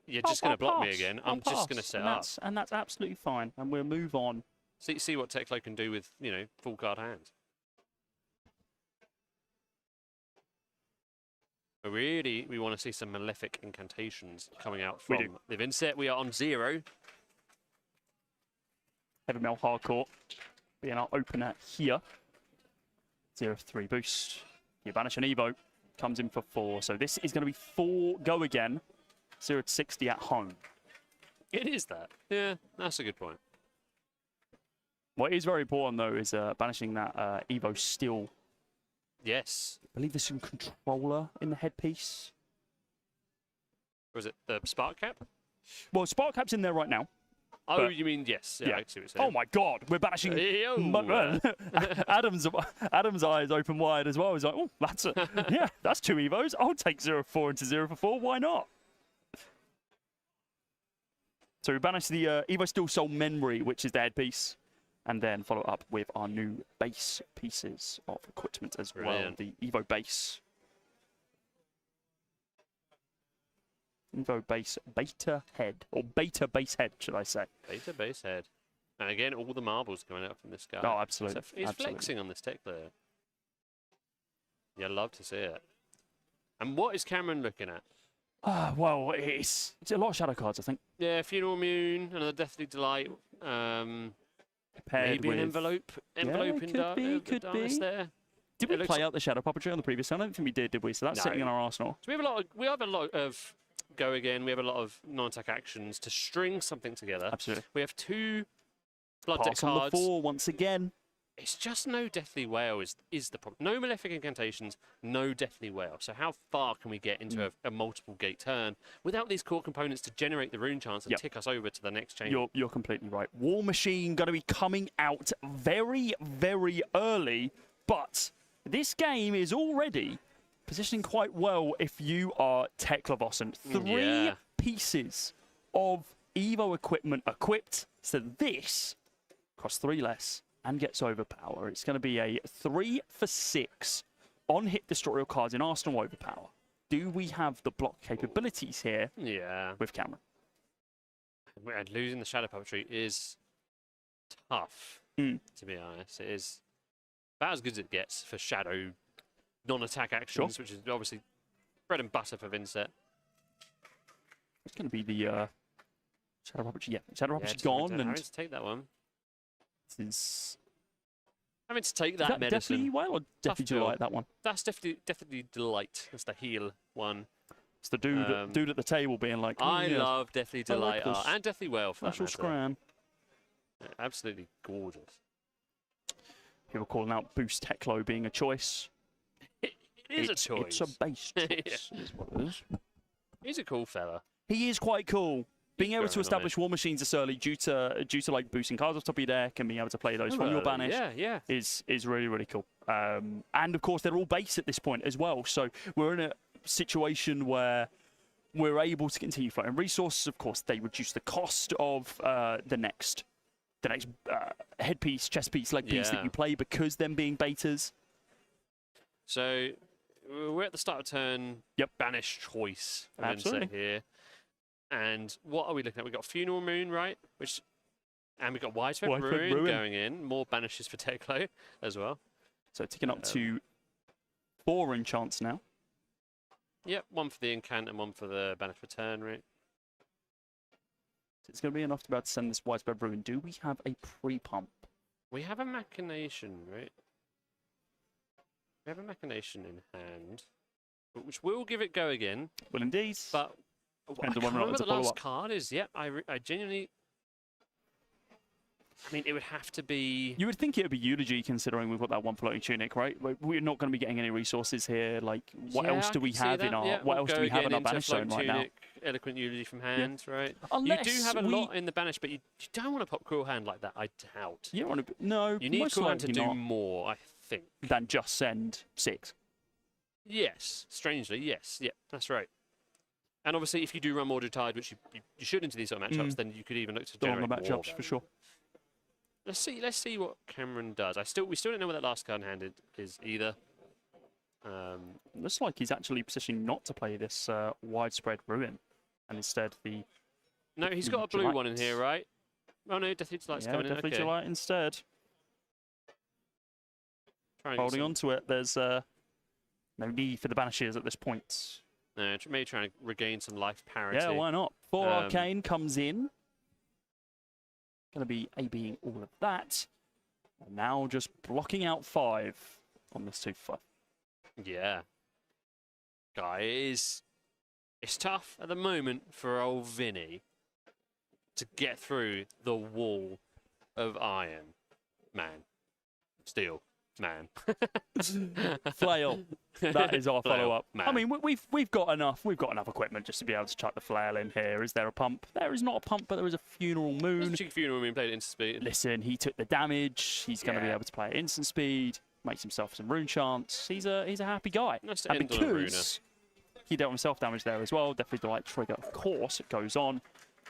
you're just going to block me again. I'm just going to set up. And that's absolutely fine. And we'll move on. See what Teklo can do with, full card hands. But really, we want to see some malefic incantations coming out We from do. the Vincent. We are on 0. Heavy Metal Hardcore being our opener here. 0-3 boost. You banish an Evo. Comes in for 4. So this is going to be 4 go again. 0-60 at home. It is that. Yeah, that's a good point. What is very important, though, is banishing that Evo still Yes. I believe there's some controller in the headpiece. Was it the Spark Cap? Well, Spark Cap's in there right now. Oh, But- you mean yes? Yeah, Yeah. I see what you're saying. Oh my God, we're banishing. Yo. Adam's eyes open wide as well. He's like, oh, that's 2 Evos. I'll take 0-4 into 0-4. Why not? So we banish the Evo Steel Soul Memory, which is the headpiece, and then follow up with our new base pieces of equipment as Brilliant. well. The Evo base. Evo base beta head, or beta base head, should I say? Beta base head. And again, all the marbles coming out from this guy. Oh, absolutely. So he's absolutely. flexing on this tech player. Yeah, love to see it. And what is Cameron looking at? Well, it's a lot of shadow cards, I think. Yeah, Funeral Moon, another Deathly Delight. Paired Maybe with... an envelope in could darkness be. there. Did It we looks play out the shadow puppetry on the previous one? I don't think we did we? So that's sitting in No. our arsenal. So we have a lot of go again. We have a lot of non-attack actions to string something together. Absolutely. We have 2 blood deck Pass on the cards. 4 once again. It's just no Deathly Whale is the problem. No Malefic incantations, no Deathly Whale. So how far can we get into a multiple gate turn without these core components to generate the rune chance and Yep. tick us over to the next chain? You're completely right. War Machine going to be coming out very, very early, but this game is already positioning quite well if you are Teklavos. 3 Yeah. pieces of Evo equipment equipped, so this costs 3 less and gets overpower. It's going to be a 3 for 6 on hit destroy your cards in Arsenal overpower. Do we have the block capabilities here Yeah. with Cameron? And losing the Shadow Puppetry is tough, Mm. to be honest. It is about as good as it gets for Shadow non-attack actions, which is obviously bread and butter for Vincent. It's going to be the Shadow Puppetry. Yeah, Shadow Puppetry's Yeah, gone, having and to take that one. this is Having to take is that that medicine. Deathly Whale or Deathly build. Delight, that one? That's definitely Delight. That's the heal one. It's the dude, dude at the table being like, I yeah, love Deathly I like Delight this. art and Deathly Whale for that Special matter. Scram. Yeah, absolutely gorgeous. People calling out Boost Teklo being a choice. It is a choice. It's a base choice, is what it is. He's a cool fella. He is quite cool. Being able growing to on establish war machines this early due to like boosting cards off top of your deck and being able to play those from your banish Yeah. is really, really cool. And of course, they're all base at this point as well. So we're in a situation where we're able to continue fighting resources. Of course, they reduce the cost of the next headpiece, chest piece, leg piece that Yeah. you play because them being betas. So we're at the start of turn. Yep. Banish choice. for Absolutely. Vincent here. And what are we looking at? We've got Funeral Moon, right? And we've got Widespread Widespread Ruin Ruin. going in. More banishes for Teklo as well. So ticking up to 4 enchants now. Yep, 1 for the incant and 1 for the banish return, right? It's going to be enough to be able to send this Widespread Ruin. Do we have a pre-pump? We have a Machination, right? We have a Machination in hand, which will give it go again, Well, indeed. but Depends I on whether or can't not remember it's a the last follow-up. card is. Yep, I genuinely... I mean, it would have to be... You would think it would be Eulogy, considering we've got that 1 floating tunic, right? We're not going to be getting any resources here. Like, what Yeah, else I do we can see have in that, our yeah. what We'll else do go we have in again our into banish Floating zone right now? Tunic, Eloquent Eulogy from hand, right? Unless you do have a we, lot in the banish, but you don't want to pop Cruel Hand like that, I doubt. You don't want to. No, You need most Cruel Hand to likely do not, more, I think. than just send 6. Yes, strangely, yes. Yeah, that's right. And obviously, if you do run Mordred Tide, which you should into these sort of matchups, then you could even look to Still on generate the more. matchups for sure. Let's see what Cameron does. We still don't know what that last card in hand is either. Looks like he's actually positioning not to play this Widespread Ruin, and instead the No, he's got a blue one in here, right? Oh no, Deathly Delight's coming in. Deathly Okay. Delight instead. Try and get Holding some- on to it. There's no need for the banishes at this point. No, maybe trying to regain some life parity. Yeah, why not? 4 Um, Arcane comes in. Going to be A-Being all of that. And now just blocking out 5 on this 2-5. Yeah. Guys, it's tough at the moment for old Vinny to get through the wall of iron. Man. Steel. Man. Flail. That is our Flail, follow-up. man. I mean, we've got enough equipment just to be able to chuck the flail in here. Is there a pump? There is not a pump, but there is a funeral moon. Cheeky funeral moon played it instant speed. Listen, he took the damage. He's going to be able to play at instant speed. Makes himself some rune chants. He's a happy guy. Nice to And end on a runer. because he dealt himself damage there as well, definitely the right trigger. Of course, it goes on.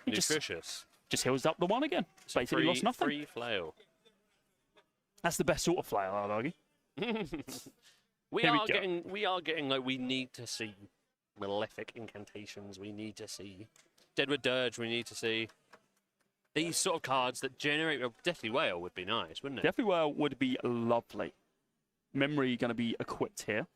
He Nutritious. just heals up the one again. So Basically lost nothing. Free flail. That's the best sort of flail, I'd argue. we Here we are go. getting like, we need to see malefic incantations. We need to see Deadwood Dirge. We need to see these sort of cards that generate a Deathly Whale would be nice, wouldn't it? Deathly Whale would be lovely. Memory going to be equipped here.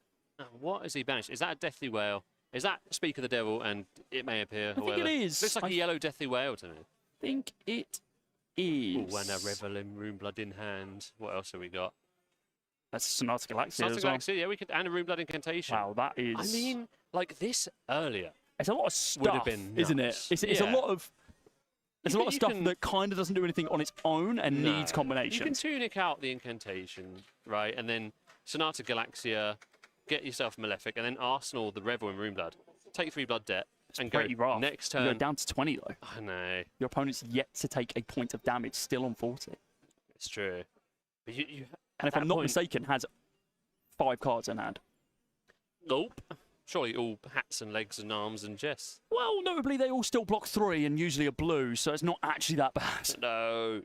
What is he banished? Is that a Deathly Whale? Is that Speak of the Devil and it may appear? I think it is. Looks like a yellow Deathly Whale to me. I think it is. Ooh, and a Revel in Runeblood in hand. What else have we got? That's Sonata Galaxia Something as well. like yeah, we could and a Runeblood incantation. Wow, that is. I mean, like this earlier. it's a lot of stuff, would have been isn't it? nuts. It's a Yeah. lot of. There's a lot of You stuff can- that kind of doesn't do anything on its own and No. needs You can combinations. tunic out the incantation, right, and then Sonata Galaxia, get yourself Malefic, and then Arsenal the Revel in Runeblood. Take 3 blood debt and go Pretty rough. next You turn. go down to 20 though. I know, Your opponent's yet to take a point of damage, still on 40. it's true. But you And if I'm not mistaken, has 5 cards in hand. nope. Surely all hats and legs and arms and chests. Well, notably, they all still block 3 and usually a blue, so it's not actually that bad. No.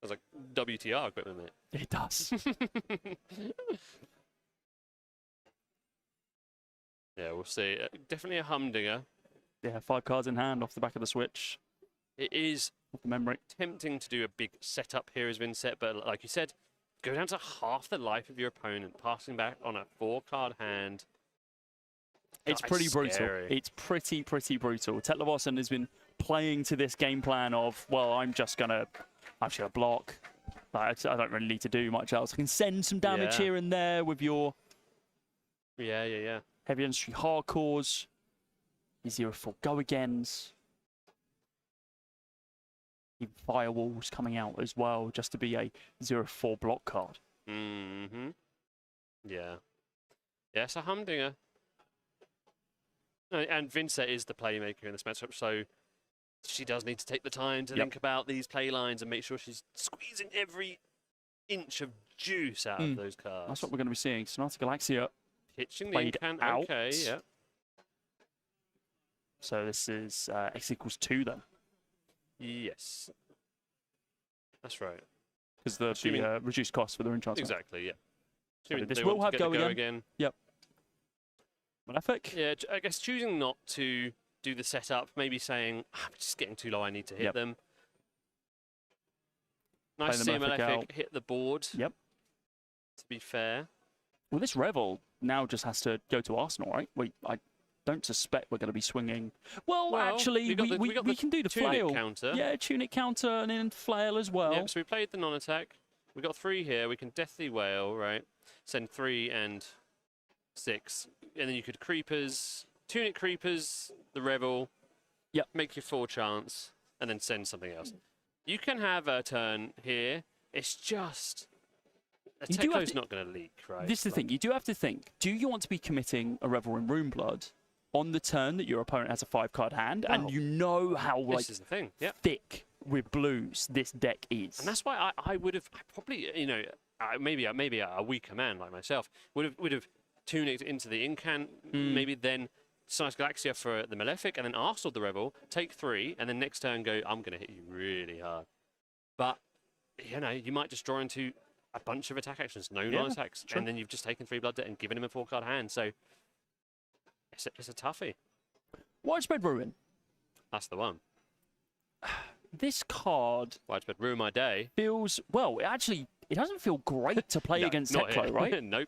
That's like WTR equipment, mate. It does. Yeah, we'll see. Definitely a humdinger. Yeah, 5 cards in hand off the back of the switch. It is Off the memory. tempting to do a big setup here has been set, but like you said, go down to half the life of your opponent, passing back on a 4-card hand. It's That pretty is brutal. scary. It's pretty brutal. Tetlevossen has been playing to this game plan of, well, I'm just gonna block. Like, I don't really need to do much else. I can send some damage Yeah. here and there with your Yeah. heavy industry hardcores, your 0-4 go-agains, even firewalls coming out as well, just to be a 0-4 block card. Mm-hmm. Yeah. Yeah, it's a humdinger. And Vincent is the playmaker in this matchup, so she does need to take the time to think about these play lines and make sure she's squeezing every inch of juice out of those cards. That's what we're going to be seeing. Sonata Galaxia. Pitching the played incant. out. Okay, yeah. So this is X equals 2 then, Yes. That's right. because the Assuming- reduced cost for the rune transfer. Exactly, yeah. So Assuming this they will want to have get the go again. Malefic. Yeah, I guess choosing not to do the setup, maybe saying, I'm just getting too low, I need to hit Yep. them. Nice the to see a Malefic Malefic out. hit the board, Yep. to be fair. Well, this Revel now just has to go to Arsenal, right? I don't suspect we're going to be swinging. Well, actually, got the- we got the can do the tunic flail. counter. Yeah, tunic counter and then flail as well. Yep, so we played the non-attack. We got 3 here. We can Deathly Whale, right? Send 3 and 6. And then you could Creepers, Tunic Creepers, the Revel. Yep. Make your 4 chance, and then send something else. You can have a turn here. It's just... A You do have Teklo's to- not going to leak, right? This is the thing. You do have to think, do you want to be committing a Revel in Runeblood on the turn that your opponent has a 5-card hand, and Well, you know how This is the thing, yeah. thick with blues this deck is? And that's why I would have probably, you know, maybe a weaker man like myself would have tunicked into the incant, maybe then Sonata Galaxia for the Malefic, and then Arsenal the Revel, take 3, and then next turn go, I'm going to hit you really hard. But, you know, you might just draw into a bunch of attack actions, no non-attacks, true. and then you've just taken 3 blood debt and given him a 4-card hand, so it's a toughie. Widespread Ruin. That's the one. This card Widespread ruin my day. feels, well, it doesn't feel great to play No, against not Teklo, here. right? Nope.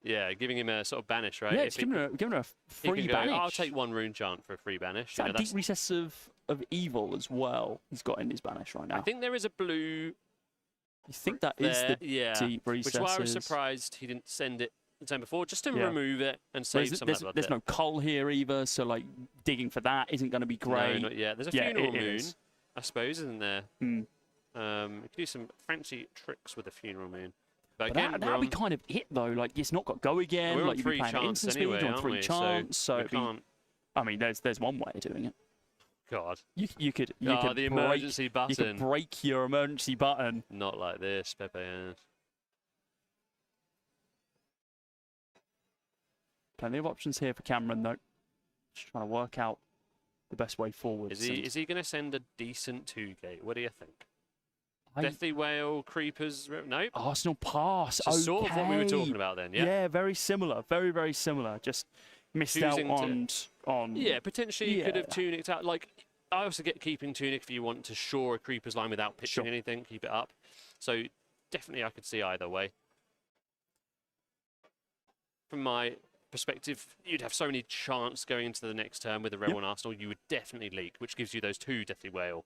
Yeah, giving him a sort of banish, right? Yeah, If it's he- giving her a he free can go, banish. I'll take 1 rune chant for a free banish. Is that You know, a deep recess of evil as well he's got in his banish right now? I think there is a blue you think that is there, the yeah, deep recess. which is why I was surprised he didn't send it the time before, just to Yeah. remove it and There's, save some there's, of that blood there's debt. no cull here either, so like digging for that isn't going to be No, great. not yet. There's a Yeah, funeral it moon, is. I suppose, isn't there? Mm. You could do some fancy tricks with the Funeral Moon. But But again, that'll be kind of it though. Like it's not got go again. we're on Like you'd be 3 playing chance instant speed, anyway, you're on aren't 3 we? chance. So we it'd be, can't. I mean, there's one way of doing it. God. You could The break, emergency you button. could break your emergency button. Not like this, Pepe. Plenty of options here for Cameron though. Just trying to work out the best way forward. Is he going to send a decent 2-gate? What do you think? I- Deathly Whale, Creepers. Nope. Arsenal pass. So sort of what we were talking Okay. about then, yeah? Yeah, very similar. Very, very similar. Just missed out Choosing to- on. Yeah, potentially you could have Yeah. tunicked out. Like, I also get keeping tunic if you want to shore a Creeper's line without pitching Sure. anything, keep it up. So definitely I could see either way. From my perspective, you'd have so many chance going into the next turn with the Rebel and Arsenal, you would definitely leak, which gives you those 2 Deathly Whale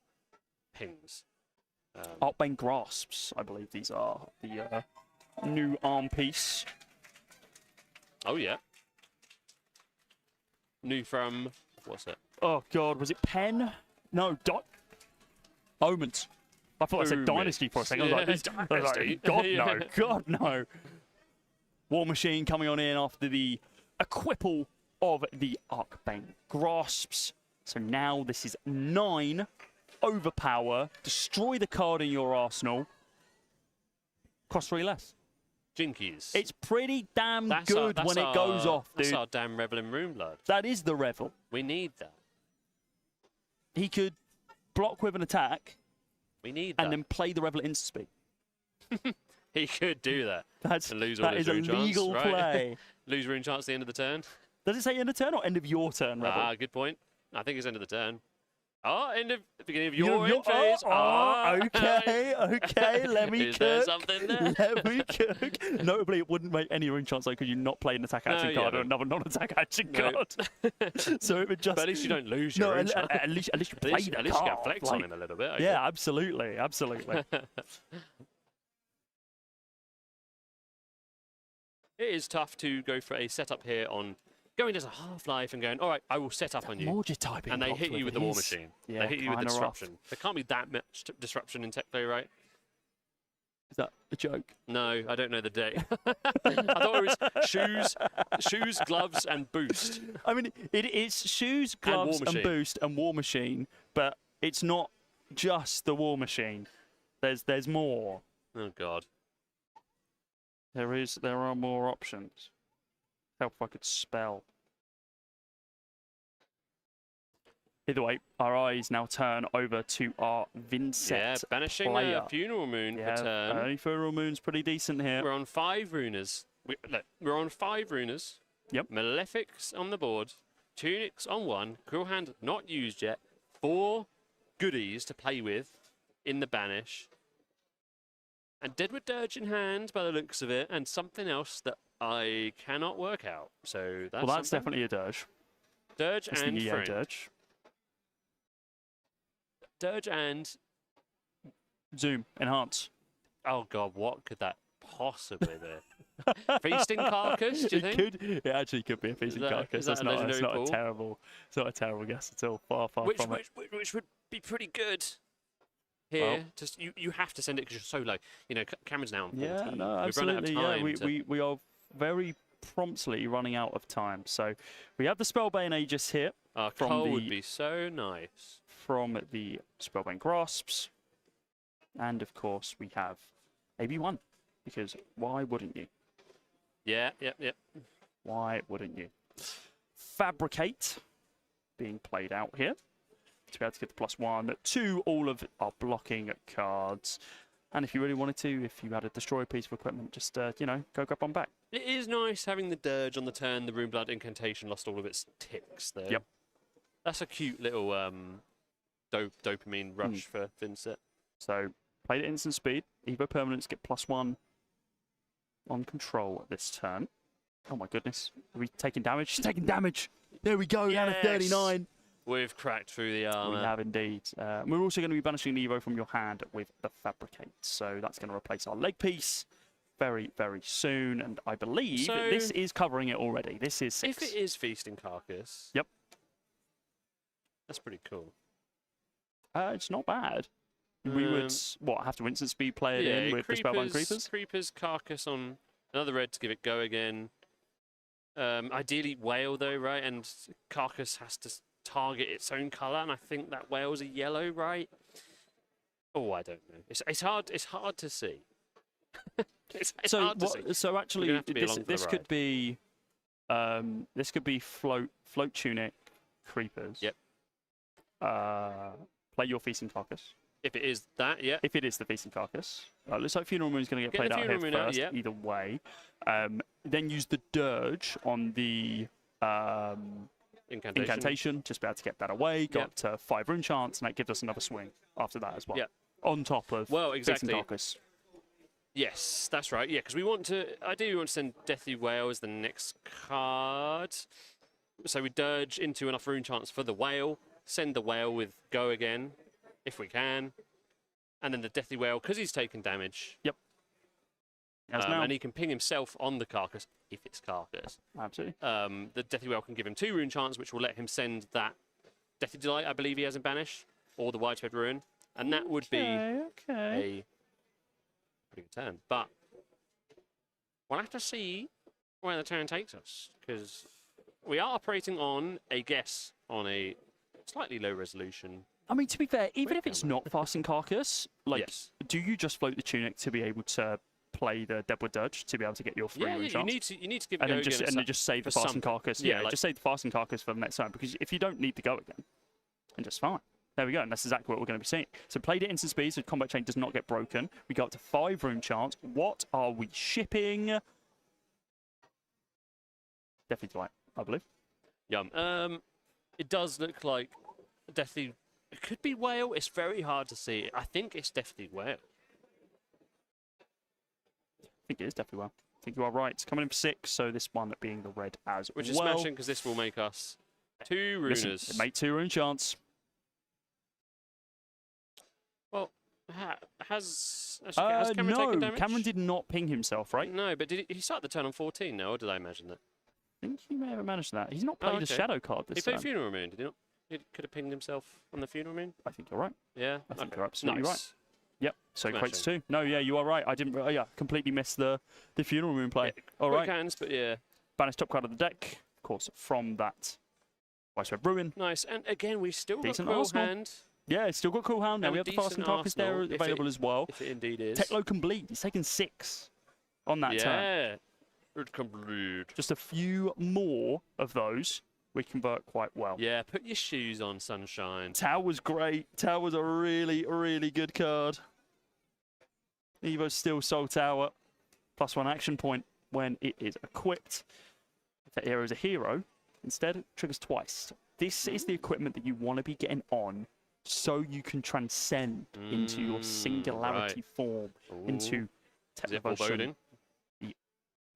pings. Arcbane Grasps, I believe these are the new arm piece. Oh, yeah. New from, what's it? Oh God, was it Pen? No, Omens. I thought I said Omens. Dynasty for a second. I was Yeah, like, Dynasty. God Yeah. no, God no. War Machine coming on in after the equipal of the Arcbane Grasps. So now this is 9. Overpower, destroy the card in your arsenal. Cost 3 less. Jinkies. It's pretty damn That's good when it goes off, That's dude. our damn Rebel in Runeblood. That is the Revel. We need that. He could block with an attack We need that. and then play the Revel at instant speed. He could do that. That's And lose all that his is a rune chance, legal right? play. Lose rune chance at the end of the turn. Does it say end of turn or end of your turn, Revel? Ah, good point. I think it's end of the turn. Oh, end of beginning of You- your you- end phase. okay, okay, let me Is there cook. something there? Let me cook. Notably, it wouldn't make any ring chance though because you not play an attack action No, card yeah, or another non-attack action No. card. So it would just. But at least you don't lose your No, rune at, chance. at least you At play least, the at least you card. can flex like, on him a little bit. I Yeah, guess. absolutely, absolutely. It is tough to go for a setup here on going as a Half-Life and going, all right, I will set up on you. Mortar typing. And they blocked hit you with the War is- Machine. Yeah, They hit you with the kinda rough. disruption. There can't be that much disruption in tech play, right? Is that a joke? No, I don't know the date. I thought it was shoes, gloves, and boost. I mean, it's shoes, And War gloves, and, Machine. boost, and War Machine, but it's not just the War Machine. There's more. Oh God. There are more options. Help if I could spell. Either way, our eyes now turn over to our Vincent. Yeah, banishing player. a Funeral Moon Yeah, for turn. only Funeral Moon's pretty decent here. We're on 5 runers. We're on 5 runers. Yep. Malefics on the board. Tunics on 1. Cruel Hand not used yet. 4 goodies to play with in the banish. And Deadwood Dirge in hand by the looks of it. And something else that I cannot work out. So that's Well, that's something. definitely a dirge. Dirge It's and the EO friend. dirge. Dirge and... Zoom, enhance. Oh God, what could that possibly be? Feasting Carcass, do you think? It actually could be a feasting that- carcass. is that That's a not, it's legendary not pool? a terrible, it's not a terrible guess at all. Far from it. Which would be pretty good here. Just you have to send it because you're so low. You know, Cameron's now on 14. Yeah, no, We've run out of absolutely. Yeah, time to- we are very promptly running out of time. So we have the Spellbane Aegis here Our from Cole the- would be so nice. from the Spellbane Grasps. And of course, we have AB1. Because why wouldn't you? Yeah, yep. Why wouldn't you? Fabricate being played out here to be able to get the +1 to all of our blocking cards. And if you really wanted to, if you had a destroy piece of equipment, just, you know, go grab one back. It is nice having the Dirge on the turn. The Runeblood Incantation lost all of its ticks there. Yep. That's a cute little dopamine rush for Vincent. So, played at instant speed. Evo permanents get +1 on control this turn. Oh my goodness. Are we taking damage? She's taking damage! There we go, down to Yes. 39. We've cracked through the We armor. have indeed. We're also going to be banishing the Evo from your hand with the Fabricate. So that's going to replace our leg piece very, very soon. And I believe So- this is covering it already. This is 6. If it is Feasting Carcass, Yep. that's pretty cool. It's not bad. We would have to instant speed play it in with the Spellbound Creepers? Creepers, Carcass on another red to give it go again. Ideally Whale though, right? And Carcass has to target its own colour, and I think that Whale's a yellow, right? Oh, I don't know. It's hard to see. it's hard to see. So actually, this could be float tunic creepers. Yep. Play your feasting carcass. If it is that, yeah. If it is the feasting carcass, looks like Funeral Moon is going to get played out here first. Out, yeah. Either way, then use the dirge on the incantation. Just be able to get that away. Got 5 rune chance, and that gives us another swing after that as well. Yeah. On top of feasting carcass. Yes, that's right. Yeah, because ideally we want to send Deathly Whale as the next card. So we dirge into enough rune chance for the Whale, send the Whale with go again, if we can, and then the Deathly Whale, because he's taken damage. Yep. And he can ping himself on the Carcass, if it's Carcass. Absolutely. The Deathly Whale can give him 2 rune chance, which will let him send that Deathly Delight, I believe he has in Banish, or the Widespread Ruin, and that would be a pretty good turn. But we'll have to see where the turn takes us, because we are operating on a guess on a slightly low resolution. I mean, to be fair, even if it's not Fasting Carcass, do you just float the tunic to be able to play the Deadwood Dirge to be able to get your 3 rune chance? You need to give it and then just save the Fasting Carcass. Yeah, just save the Fasting Carcass for the next time, because if you don't need to go again, then just fine. There we go, and that's exactly what we're going to be seeing. So played it instant speed, so combat chain does not get broken. We go up to 5 rune chance. What are we shipping? Deathly Delight, I believe. Yum. It does look like Deathly. It could be Whale. It's very hard to see. I think it's Deathly Whale. I think it is Deathly Whale. I think you are right. It's coming in for 6, so this one being the red as well. Which is smashing, because this will make us 2 runers. Listen, it made 2 rune chance. Well, has Cameron taken damage? Cameron did not ping himself, right? No, but did he start the turn on 14 now, or did I imagine that? I think he may have managed that. He's not played a shadow card this time. He played Funeral Moon, did he not? He could have pinged himself on the Funeral Moon? I think you're right. Yeah? I think you're absolutely right. Yep, so it creates 2. No, yeah, you are right. I didn't. Completely missed the Funeral Moon play. Yeah, all right. Hands, but yeah. Banish top card of the deck, of course, from that Widespread Ruin. Nice, and again, we've still decent got Cool Arsenal. Hand. Yeah, it's still got Cool Hand. Now we have the Fasting Carcass there available as well. If it indeed is. Techlo Complete. He's taken 6 on that turn. Yeah, complete. Just a few more of those. We convert quite well. Yeah, put your shoes on, Sunshine. Tau was great. Tau was a really, really good card. Evo's still Soul Tower. +1 action point when it is equipped. If that hero is a hero, instead it triggers twice. This is the equipment that you want to be getting on so you can transcend into your singularity form, into Technovotion, the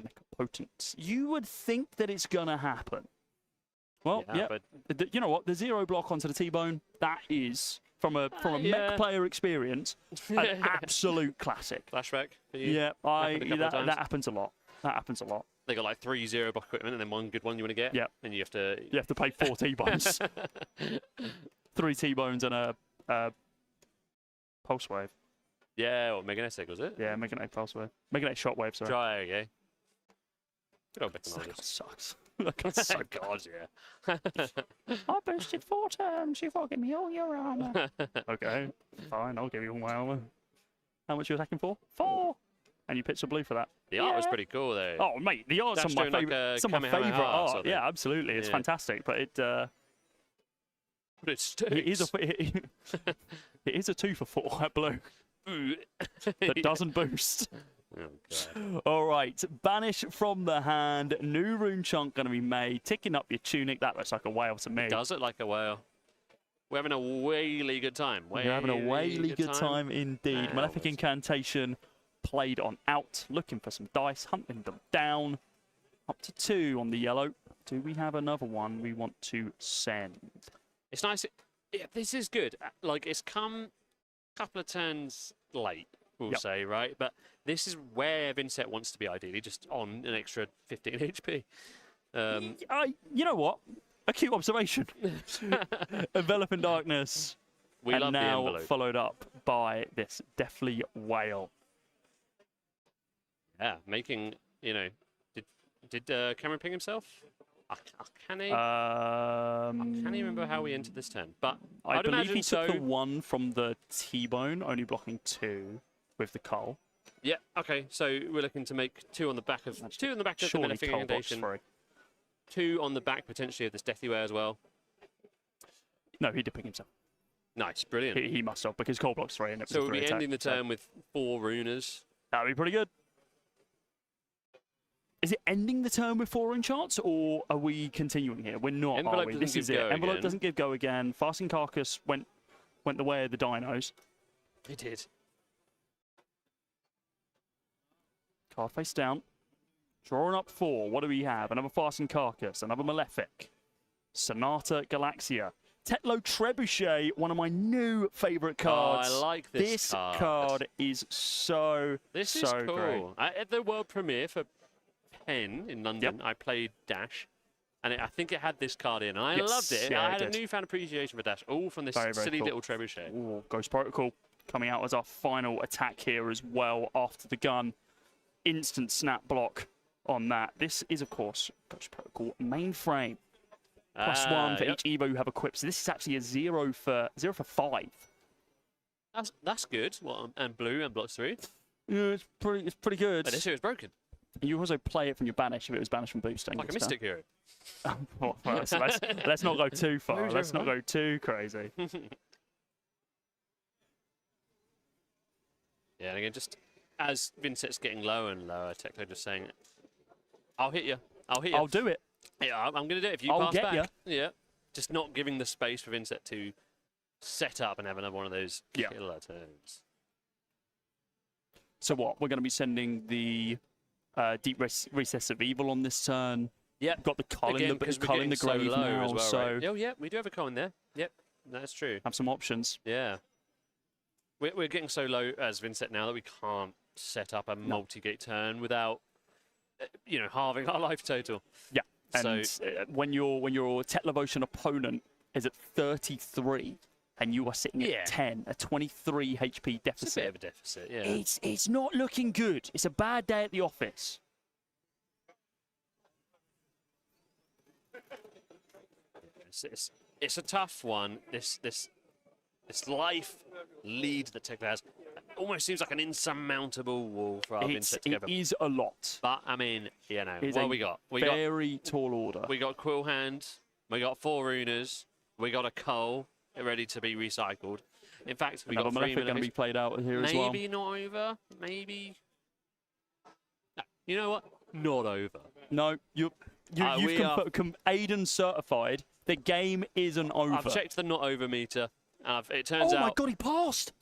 Mechapotent. You would think that it's going to happen. Well, yeah, but you know what? The 0 block onto the T-Bone, that is, from a mech player experience, an absolute classic. Flashback for you? Yeah, that happens a lot. That happens a lot. They got like 3 0 block equipment and then 1 good one you want to get. Yeah. And you have to pay 4 T-Bones. 3 T-Bones and a Pulse Wave. Yeah, or Meganetic, was it? Yeah, Meganetic Pulse Wave. Meganetic Shockwave, sorry. Try again. Good old Mechanologist. That sucks. That guy's so God, yeah. I boosted 4 turns. You've got to give me all your armor. Okay, fine. I'll give you all my armor. How much are you attacking for? 4. And you pitched a blue for that. The art was pretty cool, though. Oh, mate, the art's some of my favorite. Some of my favorite art. Yeah, absolutely. It's fantastic, but it. But it stinks. It is a 2 for 4. That blue. That doesn't boost. Oh, all right, banish from the hand. New rune chunk going to be made. Ticking up your tunic. That looks like a whale to me. It does look like a whale. We're having a whaley good time. We're having a whaley good time indeed. Malefic Incantation played on out. Looking for some dice. Hunting them down. Up to 2 on the yellow. Do we have another one we want to send? It's nice. Yeah, this is good. Like, it's come a couple of turns late, we'll say, right? But this is where Vincent wants to be, ideally, just on an extra 15 HP. You know what? Acute observation. Envelop in Darkness. We love now the envelope. Followed up by this deathly whale. Yeah, making, you know, did Cameron ping himself? I can't remember how we entered this turn, but I I'd believe imagine he took so. the 1 from the T-bone, only blocking 2 with the cull. Yeah, okay, so we're looking to make 2 on the back of the Surely Metafic cull blocks Inundation, 3. 2 on the back potentially of this Deathly Way as well. No, he did ping himself. Nice, brilliant. He must have, because cull blocks 3 and it was So a we'll 3 be attack, ending the turn with 4 runers. That'd be pretty good. Is it ending the turn with 4 enchants, or are we continuing here? We're not, Envelope are we? doesn't This give is it. go Envelope again. doesn't give go again. Fasting Carcass went the way of the dinos. It did. Card face down. Drawing up 4. What do we have? Another Fasting Carcass, another Malefic. Sonata Galaxia. Tetlo Trebuchet, one of my new favourite cards. Oh, I like this card is so, This so is cool. great. At the world premiere for Penn in London, I played Dash, and I think it had this card in, and I Yes, loved it. yeah, I it had a did. newfound appreciation for Dash, all from this Very, very silly cool. little trebuchet. Ooh, Ghost Protocol coming out as our final attack here as well after the gun. Instant snap block on that. This is, of course, Ghost Protocol mainframe. +1 for Yep. each Evo you have equipped. So this is actually a 0 for 5. That's good. Well, and blue and blocks 3. Yeah, it's pretty good. But this here is broken, You also play it from your banish if it was banished from boosting. like a Mystic Hero. Well, so let's not go too far. Let's not go too crazy. Yeah, and again, just as Vincent's getting lower and lower, Teklo just saying, I'll hit you. I'll hit you. I'll do it. Yeah, I'm going to do it if you I'll pass get back. ya. Yeah. Just not giving the space for Vincent to set up and have another one of those Yeah. killer turns. So what? We're going to be sending the Deep Recess of Evil on this turn. Yep. Got the Cull Again, in the 'cause we're Cull in getting the so grave low now, as well, so right? Oh, yeah, we do have a Cull in there. Yep, that's true. have some options. Yeah. We're getting so low as Vincent now that we can't set up a multi-gate turn without, you know, halving our life total. Yeah. And So- when your Tetlevotion opponent is at 33 and you are sitting Yeah. at 10, a 23 HP It's a bit deficit, of a deficit, yeah. it's not looking good. It's a bad day at the office. It's a tough one. This life lead that Tekla has almost seems like an insurmountable wall for our It Vincent to cover. is a lot. But I mean, you know, It's what a we got? Very tall order. We got Quill Hand, we got 4 Runers, we got a Cull ready to be recycled. In fact, we Another got 3 Malefic going to be played out here as well. Maybe not over. Maybe. No, you know what? Not over. No, you've we are- Aiden certified. The game isn't over. I've checked the not over meter. It turns Oh out. my god, he passed!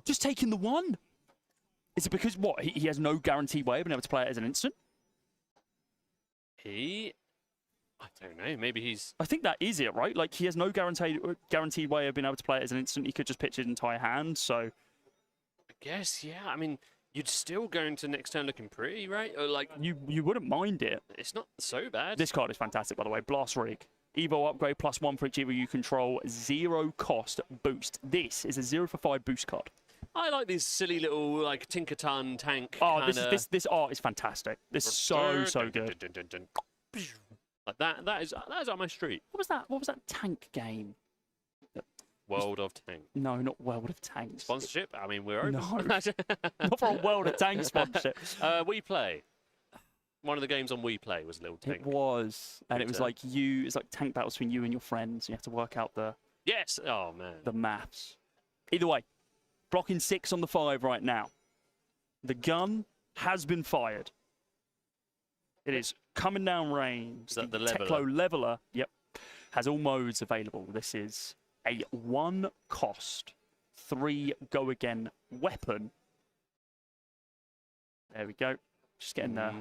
Just taking the 1. Is it because what? He has no guaranteed way of being able to play it as an instant? I don't know. Maybe he's. I think that is it, right? Like he has no guaranteed way of being able to play it as an instant. He could just pitch his entire hand. So I guess, yeah. I mean, you'd still go into next turn looking pretty, right? Or like, you wouldn't mind it. it's not so bad. This card is fantastic, by the way. Blast Rig. Evo upgrade +1 for each Evo you control. 0 cost boost. This is a 0 for 5 boost card. I like these silly little like Tinkerton tank. Oh, kinda... this art is fantastic. This is so good. Like that is on my street. What was that tank game? World of Tank. No, not World of Tanks. Sponsorship? I mean, we're open. No. Not for a World of Tanks sponsorship. We Play. One of the games on We Play was a little tank. It was, and it was Twitter. like it's like tank battles between you and your friends. You have to work out the Yes. Oh man. maths. Either way, blocking 6 on the 5 right now. The gun has been fired. It is coming down range. Is that the Teklo Leveler, yep, has all modes available. This is a 1 cost, 3 go again weapon. There we go. Just getting there.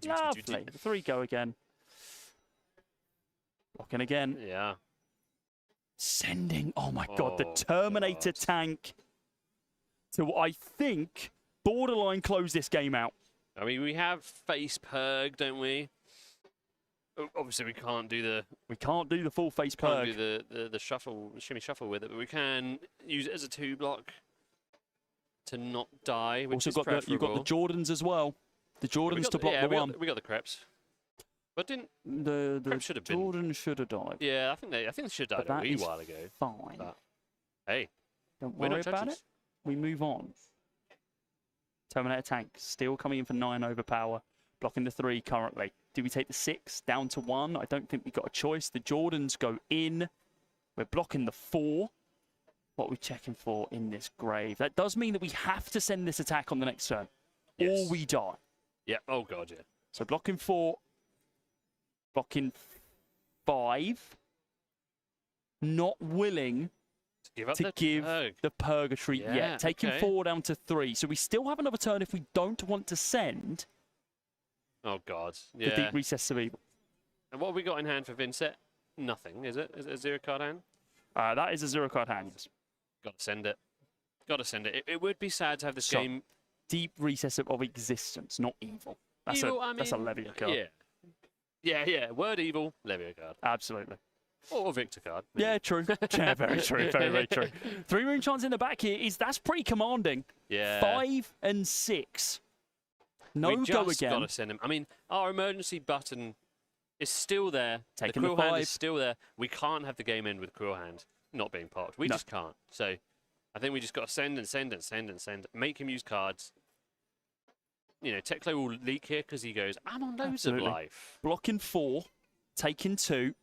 Lovely. 3 go again. Blocking again. Yeah. Sending, oh my god, the Oh, Terminator God. tank to, I think, borderline close this game out. I mean, we have face perg, don't we? Obviously, we can't do the We can't do the full face can't perk. do the shuffle, shimmy shuffle with it, but we can use it as a 2 block. to not die, which Also is got preferable. you've got the Jordans as well. The Jordans to block the one. We got the Creps. But didn't The Creps should have been. Jordan should have died. Yeah, I think they should have But died a that wee is while ago. fine. But, hey, Don't we're worry not about judges. it. We move on. Terminator tank still coming in for 9 overpower, blocking the 3 currently. Do we take the 6 down to 1? I don't think we've got a choice. The Jordans go in. We're blocking the 4. What are we checking for in this grave? That does mean that we have to send this attack on the next turn, or we die. Yeah. Oh god, yeah. So blocking 4, blocking 5. Not willing Give up to give Purg. the purgatory Yeah, yet. Taking okay. 4 down to 3. So we still have another turn if we don't want to send Oh god. the Yeah. deep recess of evil. And what have we got in hand for Vincent? Nothing, is it? Is it a 0 card hand? That is a 0 card hand. Yes. Got to send it. Got to send it. It would be sad to have this So, game. Deep recess of existence, not evil. That's Evil, that's a Levia card. Yeah. Word evil, Levia card. Absolutely. Or Victor card. maybe. Yeah, true. Yeah, very true. Very, very true. 3 rune chance in the back here that's pretty commanding. Yeah. 5 and 6. No we go just again. got to send him. I mean, our emergency button is still there. Taking the the cruel hand 5. is still there. We can't have the game end with cruel hand not being popped. We No. just can't. So I think we just got to send and send and send and send. Make him use cards. You know, Teklo will leak here because he goes, I'm on loads Absolutely. of life. Blocking 4, taking 2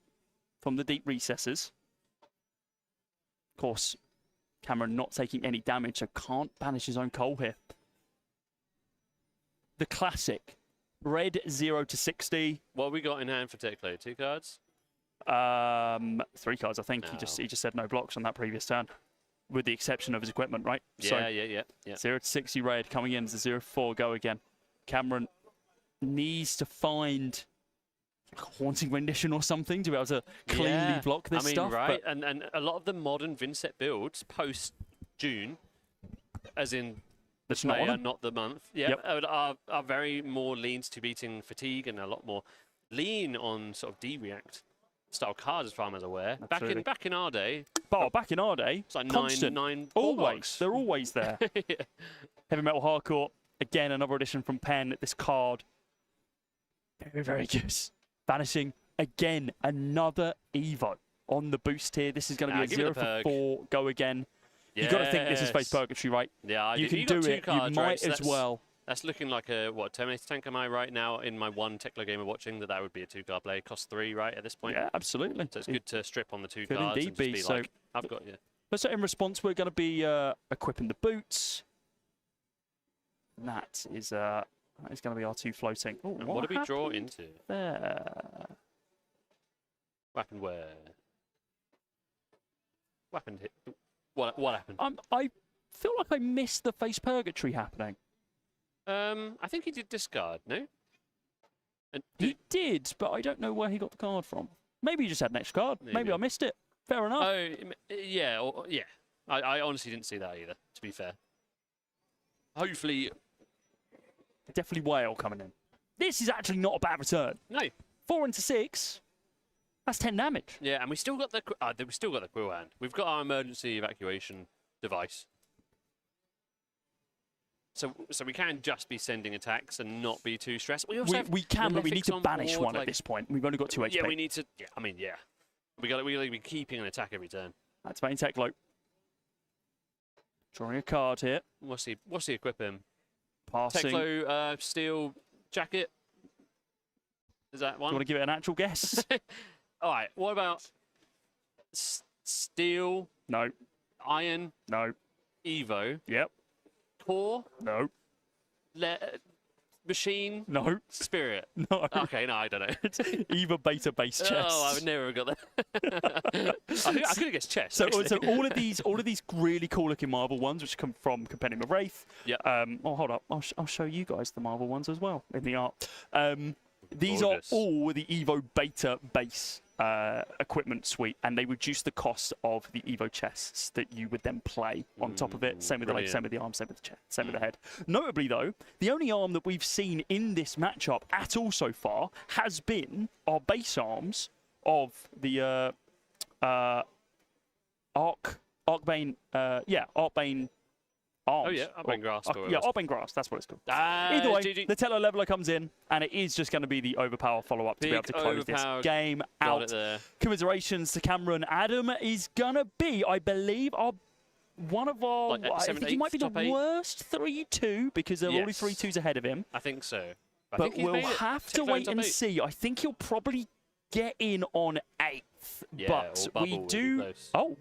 from the deep recesses. Of course, Cameron not taking any damage, so can't banish his own coal here. The classic. Red 0 to 60. What have we got in hand for Teklo? 2 cards? 3 cards, I think. No. He just said no blocks on that previous turn, with the exception of his equipment, right? Yeah, So, yeah. 0 to 60 red coming in as a 0-4 go again. Cameron needs to find a haunting rendition or something to be able to cleanly block this I mean, stuff. right? And a lot of the modern Vincent builds post June, as in the It's not on player, them. not the month, are very more leans to beating fatigue and a lot more lean on sort of D-react style cards, as far as I'm aware. Absolutely. Back in our day, But back in our day, it's like constant, nine always. bulldogs. They're always there. Yeah. Heavy Metal Hardcore, again, another edition from Penn. This card, very, very good. Vanishing, again, another Evo on the boost here. This is going to be a give it 0 the for purg. 4 go again. You've got to think this is Face Yes. Purgatory, right? Yeah, I You can You've do got 2 it. cards, You right? might So as that's- well. That's looking like a, Terminator tank am I right now in my one Teklo game of watching that would be a 2-card play. Cost 3, right, at this point? Yeah, absolutely. So it's good to strip on the 2 could cards indeed and just be, be so- like, I've got you. But so in response, we're going to be equipping the boots. And that is going to be our 2 floating. Ooh, And what do we draw happened into? there? Weapon where? Weapon hit. What happened? I feel like I missed the Face Purgatory happening. I think he did discard, no? And He did, but I don't know where he got the card from. Maybe he just had an extra card. Maybe Maybe. I missed it. Fair enough. yeah, yeah. I honestly didn't see that either, to be fair. Hopefully, Definitely whale coming in. This is actually not a bad return. no. 4 into 6. That's 10 damage. Yeah, and we still got the quill hand. We've got our emergency evacuation device. So we can just be sending attacks and not be too stressed. We also have We can, but we need Malefics to on banish board, one like- at this point. We've only got 2 HP. Yeah, we need to. Yeah, I mean, yeah. We got to be keeping an attack every turn. That's main Teklo. Drawing a card here. What's he equip him? Passing. Do Teklo, steel jacket. Is that you one? want to give it an actual guess? All right. What about steel, No. iron, No. Evo, Yep. core, No. machine, No. spirit? No. Okay, no, I don't know. Either beta base chest. Oh, I would never have got that. I could have guessed chest. So actually. all of these really cool looking Marvel ones, which come from Compendium of Wraith. Yeah. Oh, hold up. I'll show you guys the Marvel ones as well in the art. These Gorgeous. are all the Evo beta base equipment suite, and they reduce the cost of the Evo chests that you would then play on top of it. Same with the legs, same with the arms, same with the chest, same with the head. Notably, though, the only arm that we've seen in this matchup at all so far has been our base arms of the Arcbane arms. Oh, yeah, I've been grasped. Yeah, I've been grasped. That's what it's called. Ah, Either way, GG. the Tello leveler comes in, and it is just going to be the overpower follow-up to be able to close this game Got out. it there. Commiserations to Cameron. Adam is going to be, I believe, one of our... Like, I think he might be the top eight? worst 3-2 because there are only Yes. 3-2s ahead of him. I think so. I But think he's we'll made it. have to Tick wait top and eight. see. I think he'll probably get in on 8th. Yeah, but or we bubble will be do... close. Oh.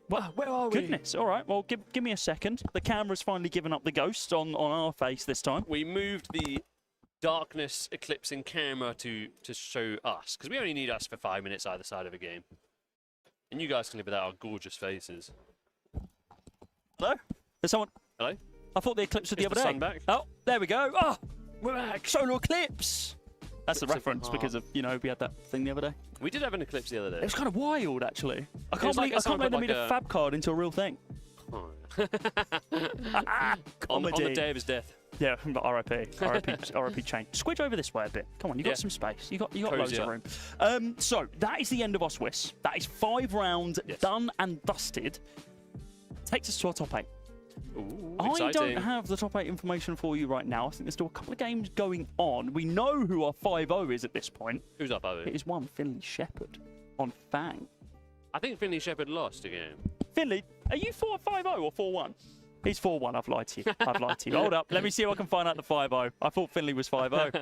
Well, Where are we? goodness. All right. Well, give me a second. The camera's finally given up the ghost on our face this time. We moved the darkness eclipsing camera to show us, because we only need us for 5 minutes either side of a game. And you guys can live without our gorgeous faces. Hello? There's someone... Hello? I thought the eclipse was the Is other the day. sun back? Oh, there we go. Oh, we're back. Solar eclipse. That's the Eclipse of reference because of, we had that thing the other day. We did have an eclipse the other It day. was kind of wild, actually. I was can't like believe someone they put made a like fab card into a real thing. Oh. on Comedy. the day of his death. Yeah, but RIP chain. Squidge over this way a bit. Come on, you got Yeah. some space. You got Cozy loads of up. room. So that is the end of our Swiss. That is 5 rounds Yes. done and dusted. Takes us to our top 8. Ooh, I exciting. don't have the top 8 information for you right now. I think there's still a couple of games going on. We know who our 5-0 is at this point. Who's up, Owen? It is one Finley Shepherd on Fang. I think Finley Shepherd lost again. Finley, are you 4-5-0 or 4-1? He's 4-1. I've lied to you. I've lied to you. Hold up. Let me see if I can find out the 5-0. I thought Finley was 5-0.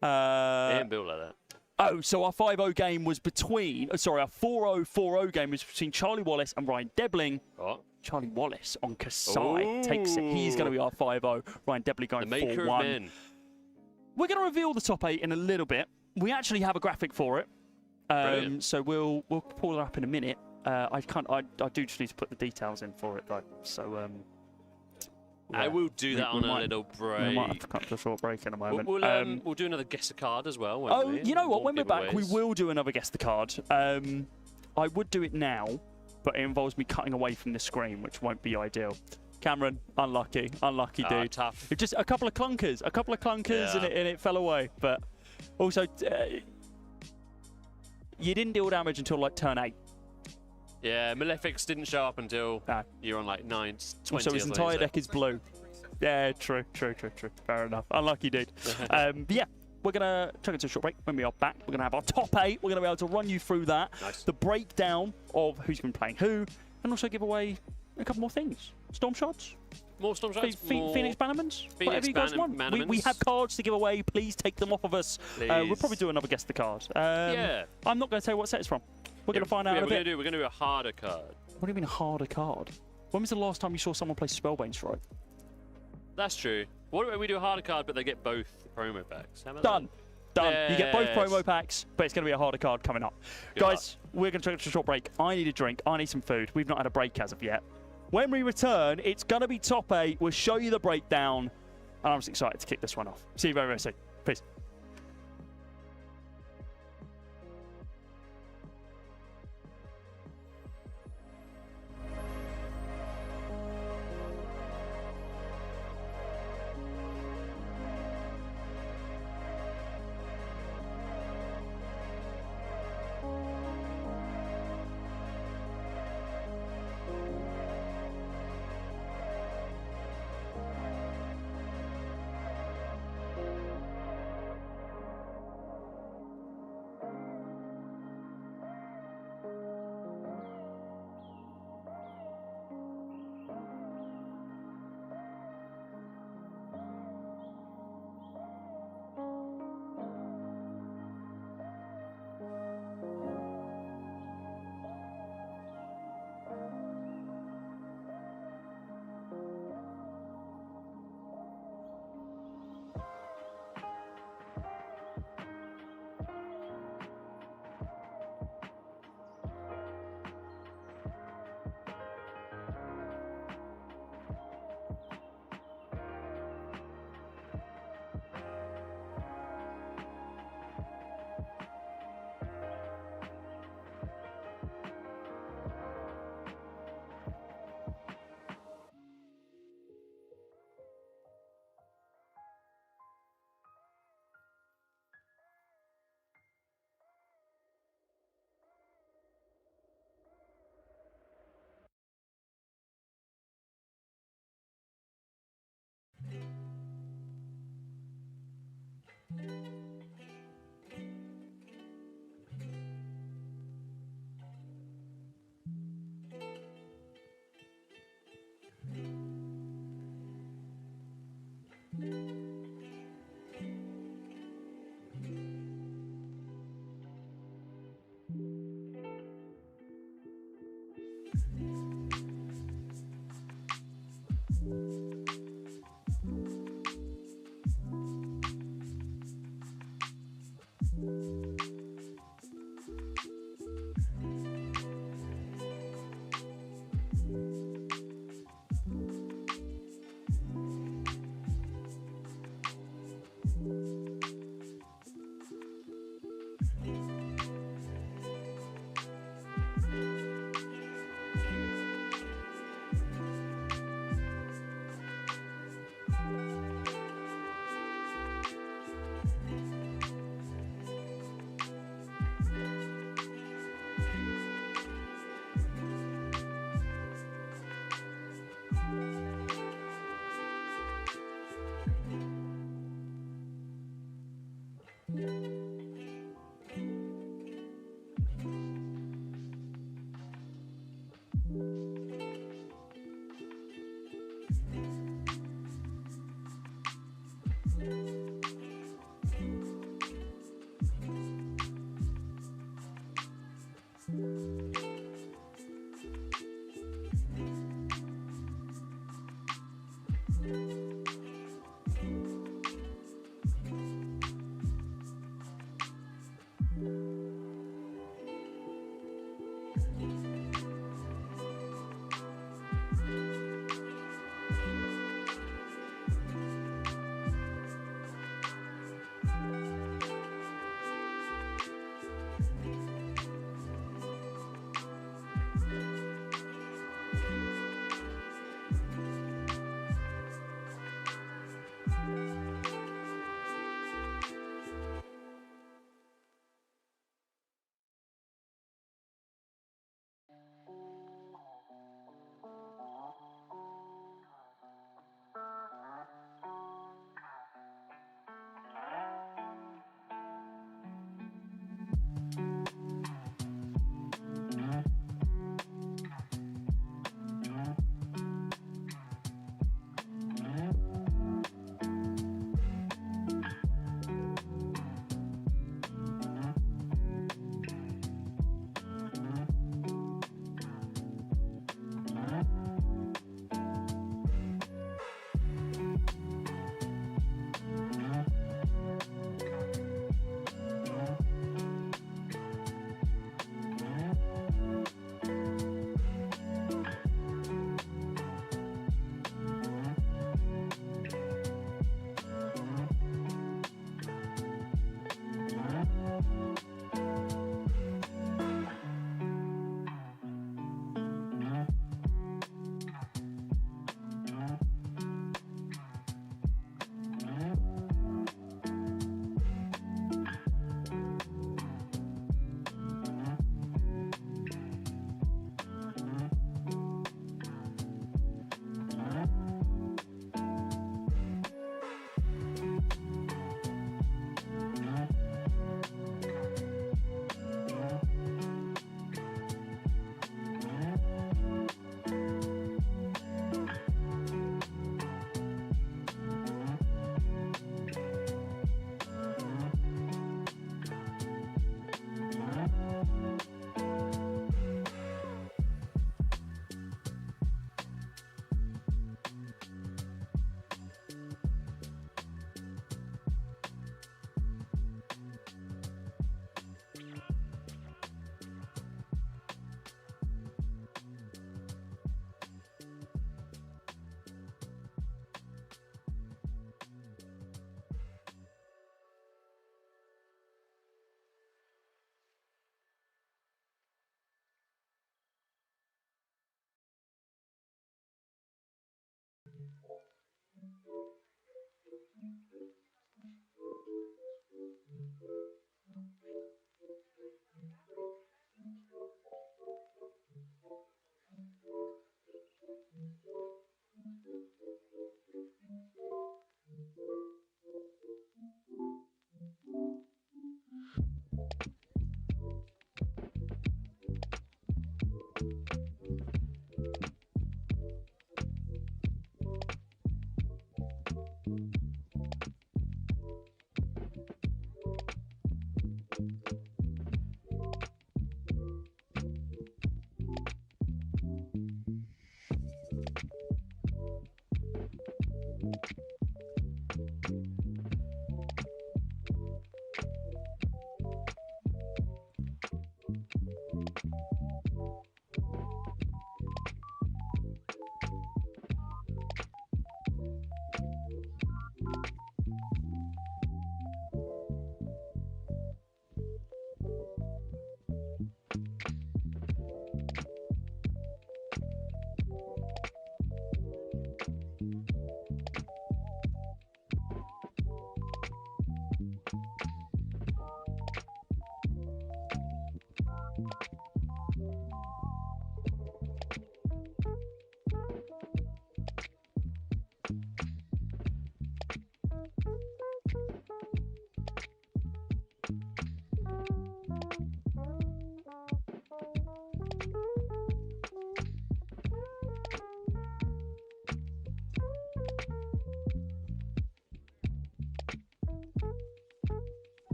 He ain't built like that. Oh, so our 5-0 game was between... Sorry, our 4-0-4-0 game was between Charlie Wallace and Ryan Debling. What? Charlie Wallace on Kasai takes it. He's going to be our 5-0. Ryan Debling going The maker 4-1. of men. We're going to reveal the top 8 in a little bit. We actually have a graphic for it. Brilliant. So we'll pull it up in a minute. I do just need to put the details in for it though. So I will do that on a might- little we break. might have to cut to a short break in a moment. We'll do another guess a card as well. won't Oh, we? you know what? More When we're back, we giveaways. will do another guess the card. I would do it now, but it involves me cutting away from the screen, which won't be ideal. Cameron, unlucky, dude. Tough. Just a couple of clunkers, Yeah. and it fell away. But also, you didn't deal damage until like turn 8. Yeah, Malefics didn't show up until No. you're on like 9, 20. So his entire deck is blue. Yeah, true. Fair enough. Unlucky, dude. But yeah, we're going to chuck it to a short break. When we are back, we're going to have our top 8. We're going to be able to run you through that. Nice. The breakdown of who's going to be playing who, and also give away a couple more things. Storm shots, More Storm Shots, more Phoenix Bannermans, Phoenix whatever you guys want. We Bannermans. have cards to give away. Please take them off of us. We'll Please. probably do another guess the card. Yeah. I'm not going to tell you what set it's from. We're going to find out in a bit. We're going to do a harder card. What do you mean a harder card? When was the last time you saw someone play Spellbane Strike? That's true. What if we do a harder card, but they get both promo packs? How about Done. You get both Yes. promo packs, but it's going to be a harder card coming up. Good Guys, we're going to take a short break. I need a drink. I need some food. We've not had a break as of yet. When we return, it's going to be top 8. We'll show you the breakdown, and I'm just excited to kick this one off. See you very, very soon. Peace.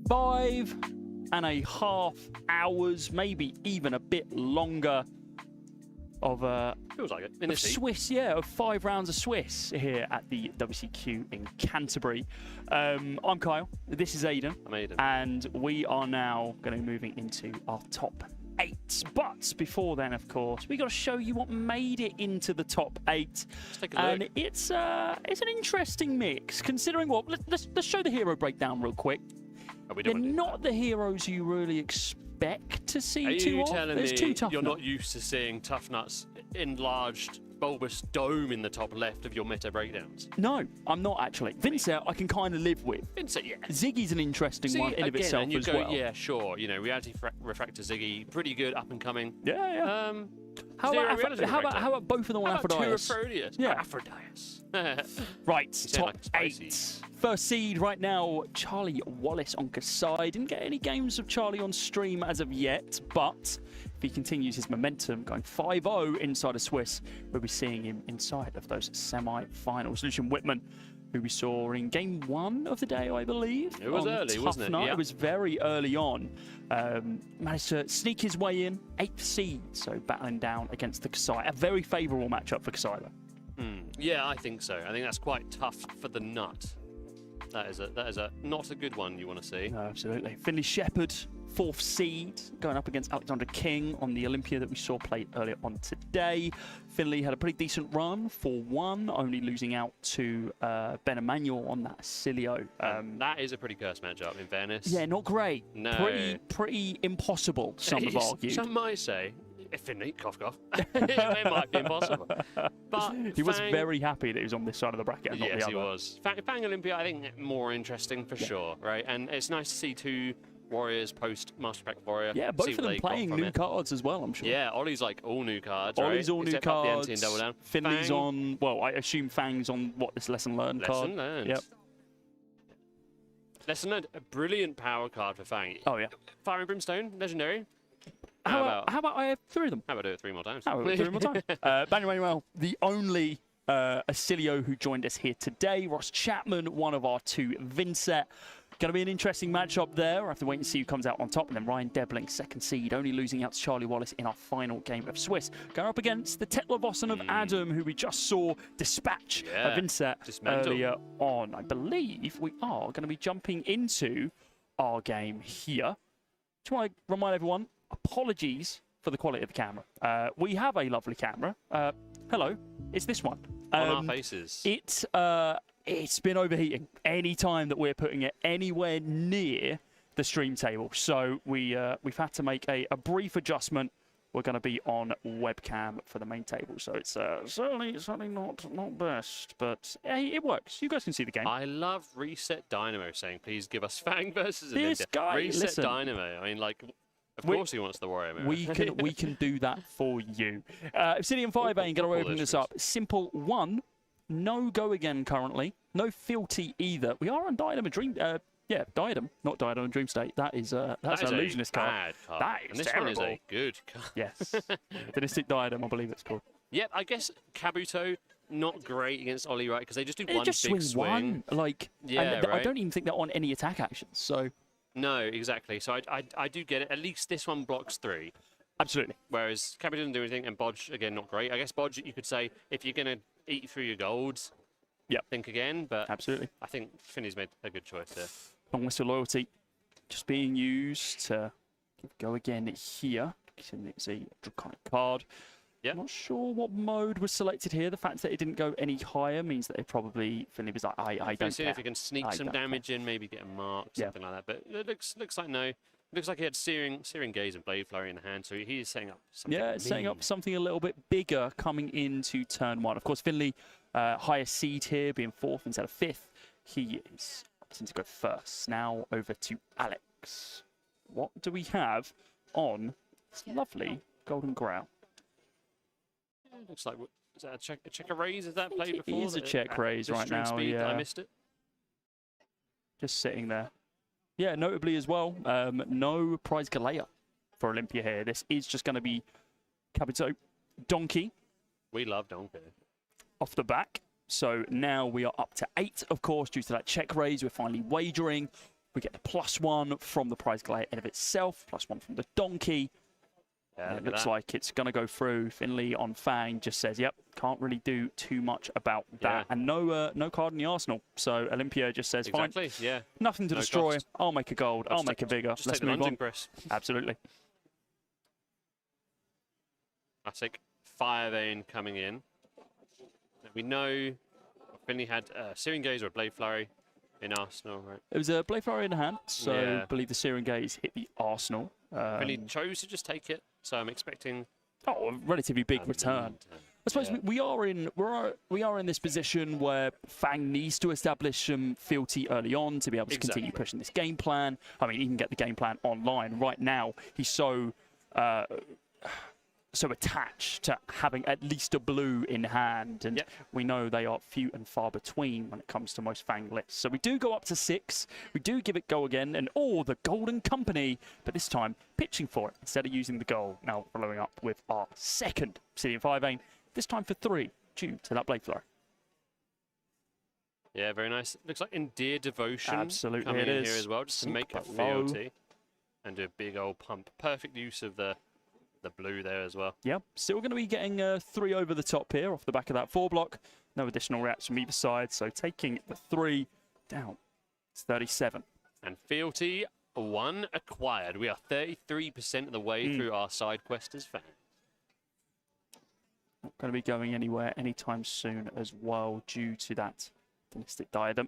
5.5 hours, maybe even a bit longer of Feels like it. In the seat. Swiss, yeah, of 5 rounds of Swiss here at the WCQ in Canterbury. I'm Kyle, this is Aidan. I'm Aidan. And we are now going to be moving into our top 8. But before then, of course, we got to show you what made it into the top 8. Let's take a look. And it's an interesting mix, considering what. Let's show the hero breakdown real quick. They're not the heroes you really expect to see Are too you often. telling There's me two tough you're nuts. not used to seeing Tough Nuts enlarged bulbous dome in the top left of your meta breakdowns? No, I'm not actually. Vincent, I can kind of live with. Vincent, yeah. Ziggy's an interesting See, one in of again, itself and you as go, well. yeah, sure. You know, Reality Refractor Ziggy, pretty good, up and coming. Yeah. How Zero about, Reality Refractor. how about both of them on How about Aphrodite? two Aphrodite? Yeah. Aphrodite. Right, sound top like spicy. 8. First seed right now, Charlie Wallace on Kasai. Didn't get any games of Charlie on stream as of yet, but if he continues his momentum, going 5-0 inside of Swiss, we'll be seeing him inside of those semi-finals. Lucian Whitman, who we saw in game 1 of the day, I believe. It was on early, Tough wasn't it? Night. Yeah. It was very early on. Managed to sneak his way in, 8th seed, so battling down against the Kasai. A very favourable matchup for Kasai, though. Yeah, I think so. I think that's quite tough for the nut. That is a not a good one you want to see. No, absolutely. Finley Shepherd, 4th seed, going up against Alexander King on the Olympia that we saw play earlier on today. Finley had a pretty decent run, 4-1, only losing out to Ben Emanuel on that Cilio. That is a pretty cursed matchup, in fairness. Yeah, not great. No. Pretty impossible, some have argued. Some might say, Finley, cough, cough. It might be impossible. But He was very happy that he was on this side of the bracket and not the yes, other. he was. Fang Olympia, I think, more interesting for sure, right? And it's nice to see 2 Warriors post Master Pack Warrior. Yeah, both of them playing new cards as well, I'm sure. Yeah, Ollie's like all new cards, Ollie's right? all new Except up cards. the NT and Double Down. Finley's Fang, on, well, I assume Fang's on, what, this Lesson Learned card? Lesson Learned. Yep. Lesson Learned, a brilliant power card for Fang. Oh, yeah. Fire and Brimstone, legendary. How about I have 3 of them? How about do it 3 more times? How about we do it 3 more times? Daniel Manuel, the only Acilio who joined us here today. Ross Chapman, one of our 2 Vincent. Going to be an interesting matchup there. We'll have to wait and see who comes out on top. And then Ryan Debling, 2nd seed, only losing out to Charlie Wallace in our final game of Swiss. Going up against the Tetlavossen of Adam, who we just saw dispatch Vincent earlier on. I believe we are going to be jumping into our game here. Just want to remind everyone, apologies for the quality of the camera. We have a lovely camera. Hello, it's this one. On our faces. It's been overheating any time that we're putting it anywhere near the stream table. So we've had to make a brief adjustment. We're going to be on webcam for the main table. So it's certainly not best, but hey, it works. You guys can see the game. I love Reset Dynamo saying, please give us Fang versus This Olympia. guy, Reset listen. Dynamo. I mean, like, of course he wants the Warrior mirror. We can do that for you. Obsidian 5 ain't going to open this up. Simple 1. No go again currently. No fealty either. We are on Diadem Dream. Diadem, not Diadem Dream State. That's an illusionist card. Bad card. That is and this terrible. one is a good card. Yes, Dynastic Diadem, I believe it's called. Yep, I guess Kabuto not great against Ollie, right? Because they just do one just big swing one. Like, yeah, and right. I don't even think they're on any attack actions. So no, exactly. So I do get it. At least this one blocks 3. absolutely. Whereas Kabuto doesn't do anything, and Bodge again not great. I guess Bodge, you could say if you're gonna eat through your golds, think again. But Absolutely. I think Finney's made a good choice there. Long list of loyalty, just being used to go again here. It's a draconic card. Yep. I'm not sure what mode was selected here. The fact that it didn't go any higher means that it probably Finley was like, I don't See care. if you can sneak some damage in, maybe get a mark, Yeah. something like that. But it looks like no. Looks like he had Searing Gaze and Blade Flurry in the hand, so he's setting up something. Yeah, it's setting up something a little bit bigger coming into turn 1. Of course, Finley, highest seed here, being 4th instead of 5th. He is opting to go first. Now over to Alex. What do we have on this lovely Golden Grail? It looks like, is that a check raise? Is that I played think it before? is a check raise right Stream now, speed, yeah. I missed it. Just sitting there. Yeah, notably as well, no prize Galea for Olympia here. This is just going to be Kabuto Donkey We love Donkey. off the back. So now we are up to 8, of course, due to that check raise. We're finally wagering We get the +1 from the prize glare in of itself, +1 from the donkey. Yeah, It looks like it's going to go through. Finley on Fang just says, yep, can't really do too much about that. And no card in the arsenal. So Olympia just says, fine, yeah. nothing to destroy. Cost. I'll make a gold. I'll make a vigor. Let's move on. Press. Absolutely. Classic Fire Vein coming in. We know Finley had Searing Gaze or a Blade Flurry in Arsenal, right? It was a Blade Flurry in the hand, so Yeah. I believe the Searing Gaze hit the arsenal. Finley chose to just take it, so I'm expecting a relatively big return. I suppose we are in this position where Fang needs to establish some fealty early on to be able to continue pushing this game plan. I mean, he can get the game plan online right now. He's so attached to having at least a blue in hand, and we know they are few and far between when it comes to most Fang lists. So we do go up to 6, we do give it go again, and the Golden Company, but this time pitching for it instead of using the gold. Now following up with our second Obsidian Fire Vein, this time for 3, due to that Blade Flurry. Yeah, very nice. Looks like Endear Devotion Absolutely coming it in is. here as well, just to make a fealty and do a big old pump. Perfect use of the blue there as well. Yeah, still going to be getting 3 over the top here off the back of that 4 block. No additional reacts from either side, so taking the 3 down. It's 37. And fealty 1 acquired. We are 33% of the way through our side quest as Fang. Not going to be going anywhere anytime soon as well due to that Dynastic Diadem.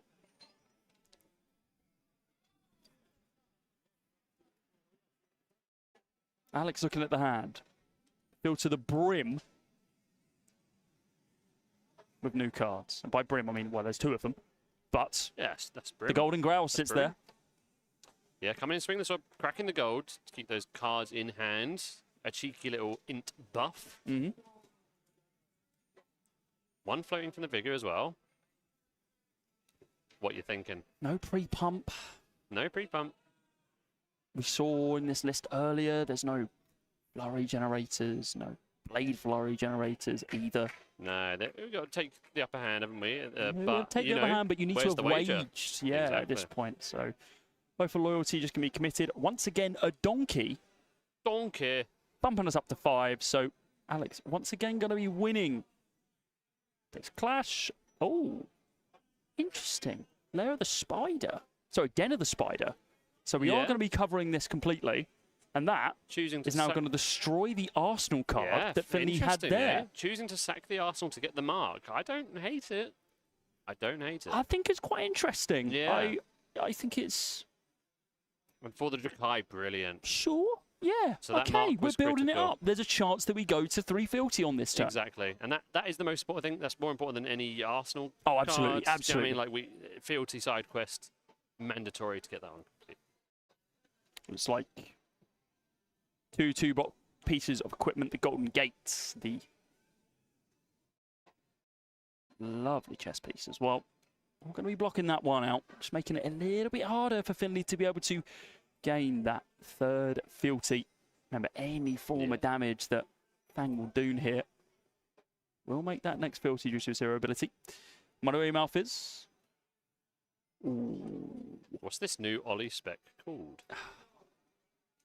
Alex looking at the hand. Filled to the brim with new cards. And by brim, I mean, well, there's 2 of them. But yes, that's brim. The Golden Growl sits there. Yeah, come in and swing this up, cracking the gold to keep those cards in hand. A cheeky little int buff. 1 floating from the Vigor as well. What you thinking? No pre-pump. No pre-pump. We saw in this list earlier, there's no flurry generators, no blade flurry generators either. No, we've got to take the upper hand, haven't we? But take the upper hand, but you need to have waged, at this point. So, both for loyalty, just going to be committed. Once again, a donkey. Donkey. Bumping us up to 5. So, Alex, once again, going to be winning. Takes clash. Oh, interesting. Lair of the Spider. Sorry, Den of the Spider. So we are going to be covering this completely, and that is now going to destroy the Arsenal card that Finley had there. Choosing to sack the Arsenal to get the mark. I don't hate it. I don't hate it. I think it's quite interesting. Yeah. I think it's... And for the Drakai, brilliant. Sure. Yeah. So that okay, we're building critical. it up. There's a chance that we go to 3 fealty on this turn. Exactly. And that is the most important thing. That's more important than any Arsenal absolutely. cards. Absolutely. Do you know what I mean? Like, fealty side quest, mandatory to get that one complete. It's like 2 2-block pieces of equipment, the Golden Gates, the lovely chess piece as well. I'm going to be blocking that one out, just making it a little bit harder for Finley to be able to gain that 3rd fealty. Remember, any form of damage that Fang will do here will make that next fealty due to his hero ability. Mono Mouth is... What's this new Ollie spec called?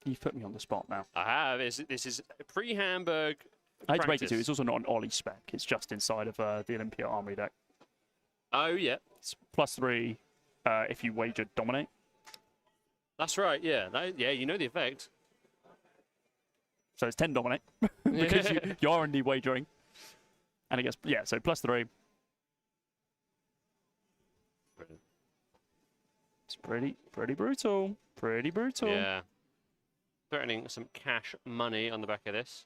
You've put me on the spot now. I have. This is pre-Hamburg. I hate to break it to you, it's also not an Ollie spec. It's just inside of the Olympia Armory deck. Oh, yeah. It's +3 if you wager Dominate. That's right, yeah. Yeah, you know the effect. So it's 10 Dominate, because you are indeed wagering. And it gets, so +3. Brilliant. It's pretty brutal. Pretty brutal. Yeah. Threatening some cash money on the back of this.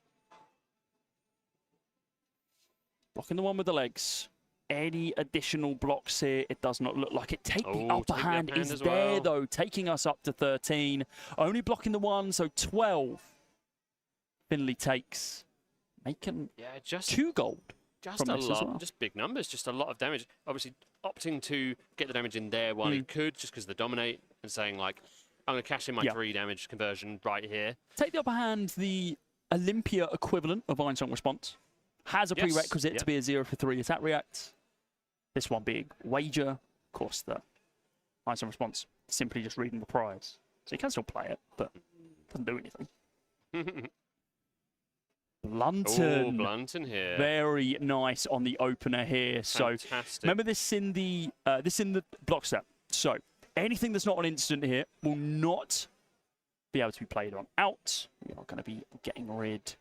Blocking the one with the legs. Any additional blocks here, it does not look like it. The upper hand is there, though, taking us up to 13. Only blocking the 1, so 12. Finley takes, making 2 gold. Just a lot, just big numbers, just a lot of damage. Obviously, opting to get the damage in there while he could, just because of the dominate, and saying, like, I'm going to cash in my 3 damage conversion right here. Take the upper hand, the Olympia equivalent of Iron Song Response. Has a prerequisite to be a 0 for 3 attack react. This one being Wager. Of course, the Answer response, simply just reading the prize. So you can still play it, but it doesn't do anything. Blunton. Oh, Blunton here. Very nice on the opener here. Fantastic. So remember this in the block step. So anything that's not an instant here will not be able to be played on out. We are going to be getting rid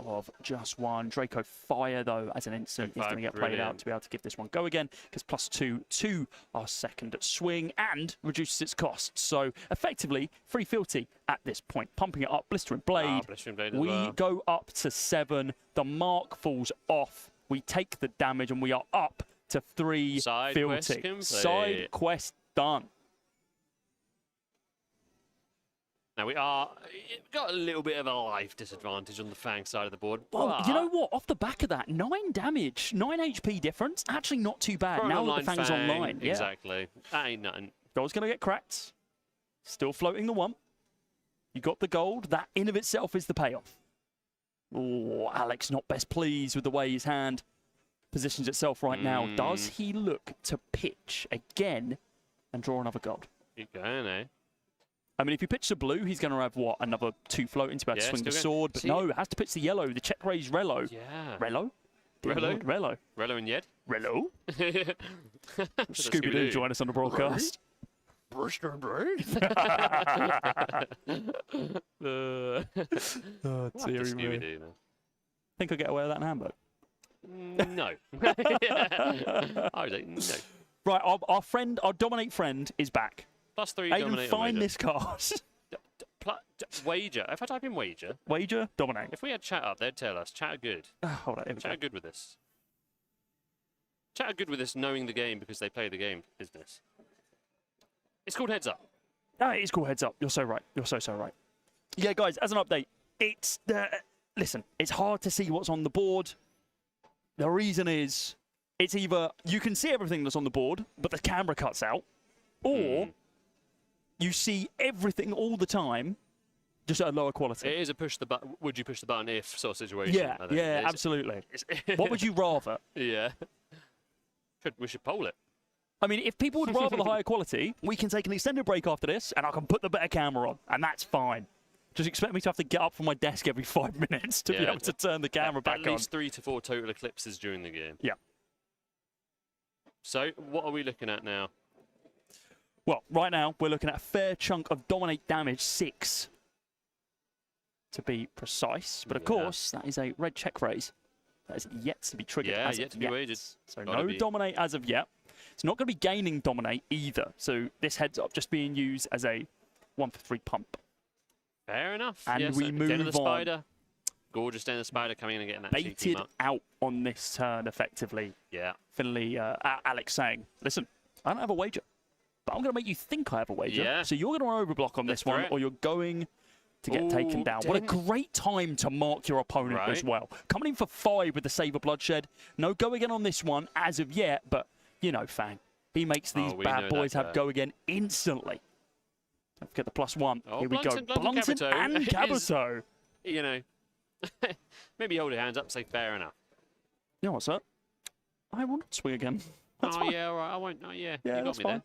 of just one. Draco Fire, though, as an instant, is going to get played out to be able to give this one go again, because +2 to our second swing and reduces its cost. So effectively, free fealty at this point. Pumping it up, Blistering Blade. Blistering Blade as We well. go up to 7. The mark falls off. We take the damage, and we are up to 3 Side fealty. quest complete. Side quest done. Now we've got a little bit of a life disadvantage on the Fang side of the board. Well, you know what? Off the back of that, 9 damage, 9 HP difference. Actually, not too bad. Now that the Fang's online. Yeah. Exactly. That ain't nothing. Gold's going to get cracked. Still floating the 1. You got the gold. That in of itself is the payoff. Oh, Alex not best pleased with the way his hand positions itself right now. Does he look to pitch again and draw another gold? Keep going, eh? I mean, if you pitch the blue, he's going to have, what, another 2 floating to be able to swing the sword. But no, has to pitch the yellow, the check raise Rello. Yeah. Rello? Rello? Rello. Rello and Yed? Rello? Scooby-Doo join us on the broadcast. Bristol Blade? Oh, dearie me. Scooby-Doo, man. Think I'll get away with that in Hamburg. No. I was like, no. Right, our dominate friend is back. +3 Aiden, dominate. find this card. Wager. If I type in wager, Wager, dominate. if we had chat up, they'd tell us. Chat are good. Hold on, here we Chat go. are good with this. Chat are good with this knowing the game because they play the game business. It's called Heads Up. Oh, it is cool. Heads up. You're so right. You're so right. Yeah, guys, as an update, listen, it's hard to see what's on the board. The reason is it's either you can see everything that's on the board, but the camera cuts out, or you see everything all the time, just at a lower quality. It is a push the button. Would you push the button if sort of situation? Yeah, I think. yeah, It's- absolutely. What would you rather? Yeah. We should poll it. I mean, if people would rather the higher quality, we can take an extended break after this, and I can put the better camera on, and that's fine. Just expect me to have to get up from my desk every 5 minutes to be able to turn the camera back on. At least 3 to 4 total eclipses during the game. Yeah. So, what are we looking at now? Well, right now, we're looking at a fair chunk of dominate damage, 6, to be precise. But of course, that is a red check raise. That is yet to be triggered Yeah, as yet of to be yet. wagered. So Gotta no be. dominate as of yet. It's not going to be gaining dominate either. So this heads up just being used as a 1 for 3 pump. Fair enough. And yes, we Den of move the on. Spider. Gorgeous Den of the Spider coming in and getting that cheeky Baited mark. out on this turn, effectively. Yeah. Finally, Alex saying, listen, I don't have a wager, but I'm going to make you think I have a wager. Yeah. So you're going to overblock on this one, threat. or you're going to get taken down. What a great time to mark your opponent as well. Coming in for 5 with the Save of Bloodshed. No go again on this one as of yet, but, you know, Fang, he makes these bad boys have go again instantly. Don't forget the +1. Oh, Here we Blunton, go. Blunton, Blunton Kabuto and is- Kabuto. You know, maybe hold your hands up and say fair enough. You know what, sir? I will not swing again. That's fine. Yeah, all right. I won't. Oh, yeah. Yeah, you got that's me fine. there.